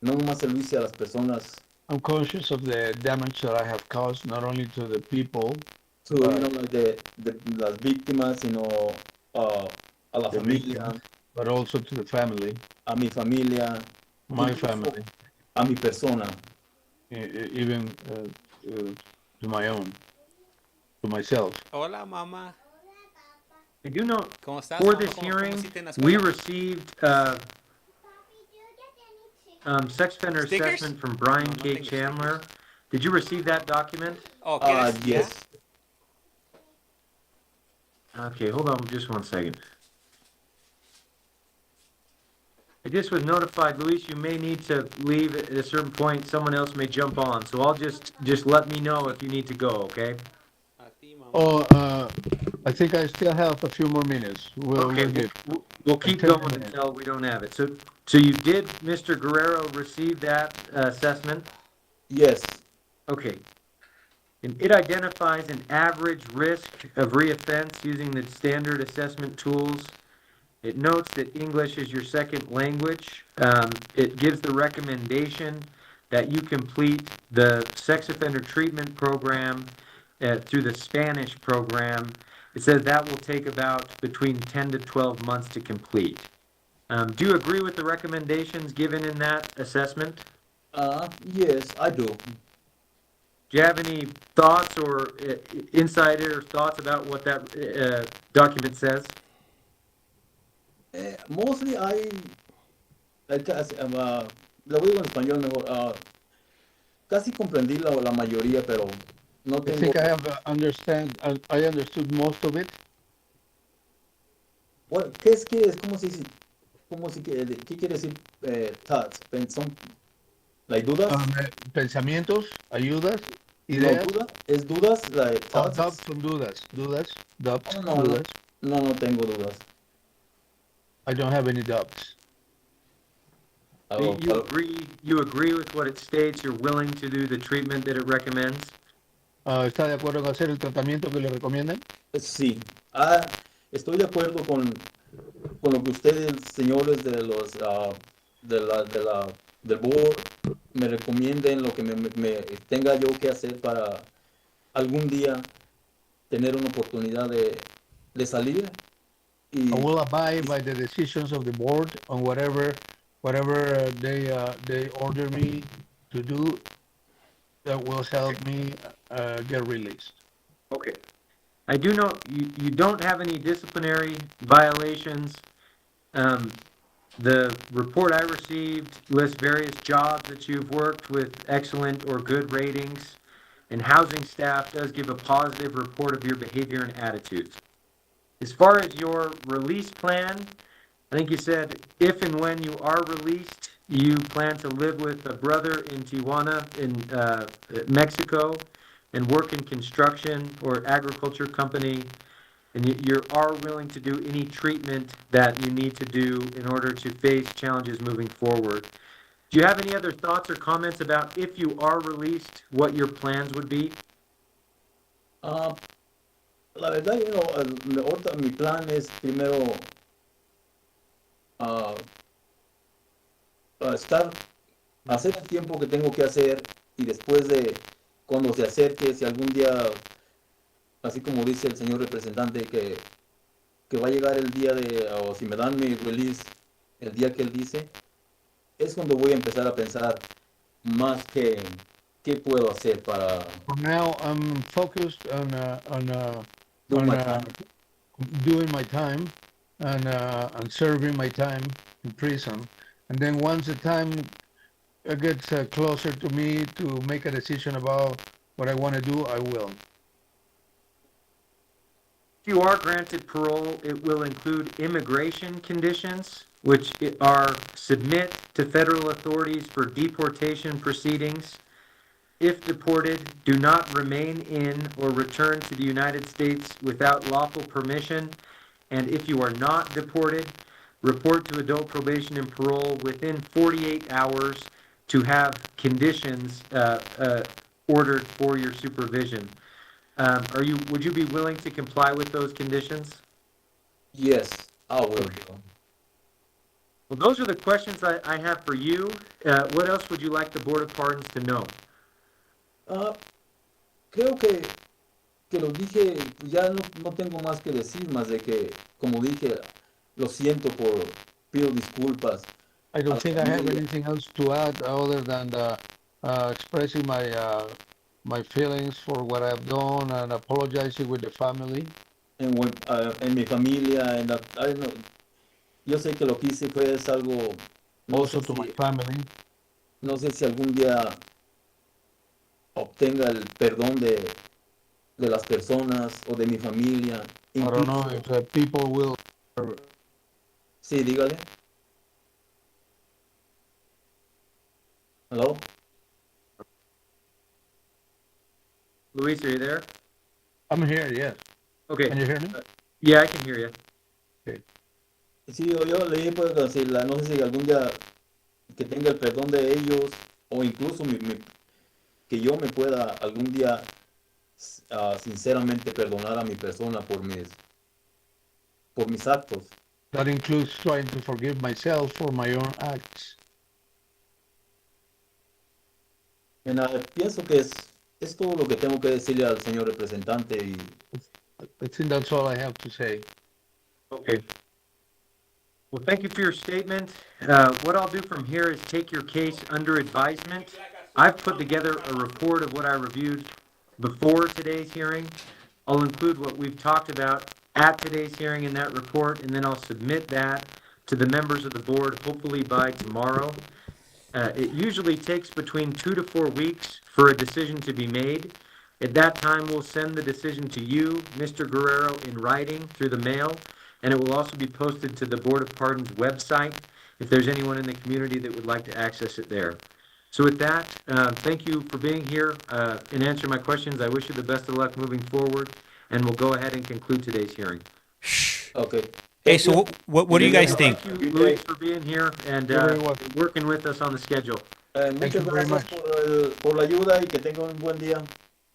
no nomás se lo hice a las personas.
I'm conscious of the damage that I have caused, not only to the people,
like las víctimas, sino a la
the
familia,
victims, but also to the family,
a mi familia,
my family,
a mi persona.
even to my own, to myself.
Hola, mamá.
I do know
¿Cómo estás,
for
mamá?
this
¿Cómo
hearing,
hiciste en la
we
escuela?
received sex offender
Stickers?
assessment from Brian K. Chandler. Did you receive that document?
Oh, ¿quieres?
Yes.
Okay, hold on just one second. I just was notified, Luis, you may need to leave at a certain point. Someone else may jump on. So I'll just let me know if you need to go, okay?
Oh, I think I still have a few more minutes. We'll get.
We'll keep
10
going
minutes.
until we don't have it. So you did, Mr. Guerrero, receive that assessment?
Yes.
Okay. And it identifies an average risk of reoffense using the standard assessment tools It notes that English is your second language. It gives the recommendation that you complete the sex offender treatment program through the Spanish program. It says that will take about between 10 to 12 months to complete. Do you agree with the recommendations given in that assessment?
Yes, I do.
Do you have any thoughts or insider thoughts about what that document says?
Mostly lo digo en español mejor. Casi comprendí la mayoría, pero no
I
tengo.
think I have I understood most of it.
Bueno, ¿qué es? ¿Qué quiere decir thoughts? Like dudas?
Pensamientos, ayudas,
No,
ideas.
dudas. ¿Es dudas? Like thoughts?
Doubts son dudas. Doubts,
No, no,
dudas.
no tengo dudas.
I don't have any doubts.
You agree with what it states? You're willing to do the treatment that it recommends?
¿Está de acuerdo en hacer el tratamiento que le recomiendan?
Sí. Estoy de acuerdo con lo que ustedes, señores de los del board, me recomienden, lo que me tenga yo que hacer para algún día tener una oportunidad de salir.
I will abide by the decisions of the board on whatever they order me to do that will help me get released.
Okay. I do know you don't have any disciplinary violations. The report I received lists various jobs that you've worked with excellent or good ratings, and housing staff does give a positive report of your behavior and attitudes. As far as your release plan, I think you said if and when you are released, you plan to live with a brother in Tijuana in Mexico and work in construction or agriculture company, and you are willing to do any treatment that you need to do in order to face challenges moving forward. Do you have any other thoughts or comments about if you are released, what your plans would be?
La verdad, mi plan es primero hacer el tiempo que tengo que hacer y después de cuando se acerque, si algún día, así como dice el señor representante, que va a llegar el día o si me dan mi release, el día que él dice, es cuando voy a empezar a pensar más que qué puedo hacer para.
For now, I'm focused on doing my time and serving my time in prison. And then once the time gets closer to me to make a decision about what I want to do, I will.
If you are granted parole, it will include immigration conditions, which are submit to federal authorities for deportation proceedings. If deported, do not remain in or return to the United States without lawful permission. And if you are not deported, report to adult probation and parole within 48 hours to have conditions ordered for your supervision. Would you be willing to comply with those conditions?
Yes, I will.
Well, those are the questions I have for you. What else would you like the Board of Pardons to know?
Creo que lo dije, ya no tengo más que decir, más de que, como dije, lo siento pido disculpas.
I don't think I have anything else to add other than expressing my feelings for what I've done and apologizing with the family.
En mi familia, yo sé que lo que hice fue algo.
Also to my family.
No sé si algún día obtenga el perdón de las personas o de mi familia.
I don't know if people will.
Sí, dígale. Hello?
Luis, are you there?
I'm here, yes.
Okay.
Can you hear me?
Yeah, I can hear you.
Okay.
Sí, yo leí, pues, no sé si algún día que tenga el perdón de ellos o incluso que yo me pueda algún día sinceramente perdonar a mi persona por mis actos.
That includes trying to forgive myself for my own acts.
Pienso que es todo lo que tengo que decirle al señor representante y
I think that's all I have to say.
Okay. Well, thank you for your statement. What I'll do from here is take your case under advisement. I've put together a report of what I reviewed before today's hearing. I'll include what we've talked about at today's hearing in that report, and then I'll submit that to the members of the board, hopefully by tomorrow. It usually takes between 2 to 4 weeks for a decision to be made. At that time, we'll send the decision to you, Mr. Guerrero, in writing through the mail, and it will also be posted to the Board of Pardons website if there's anyone in the community that would like to access it there. So with that, thank you for being here and answering my questions. I wish you the best of luck moving forward, and we'll go ahead and conclude today's hearing.
Okay.
Hey, so what do you guys think?
Thank you, Luis, for being here and working with us on the schedule.
Muchas gracias por la ayuda y que tenga un buen día.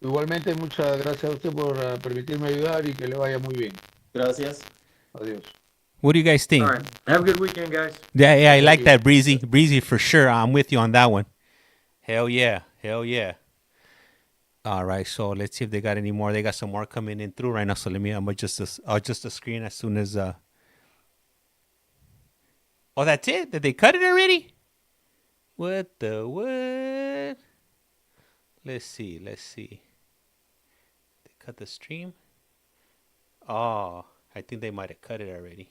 Igualmente, muchas gracias a usted por permitirme ayudar y que le vaya muy bien.
Gracias.
Adiós.
What do you guys think?
All right. Have a good weekend, guys.
Yeah, I like that, Breezy. Breezy for sure. I'm with you on that one. Hell yeah. Hell yeah. All right, so let's see if they got any more. They got some more coming in through right now. So I'll adjust the screen as soon as Oh, that's it? Did they cut it already? What? Let's see. They cut the stream? Oh, I think they might have cut it already.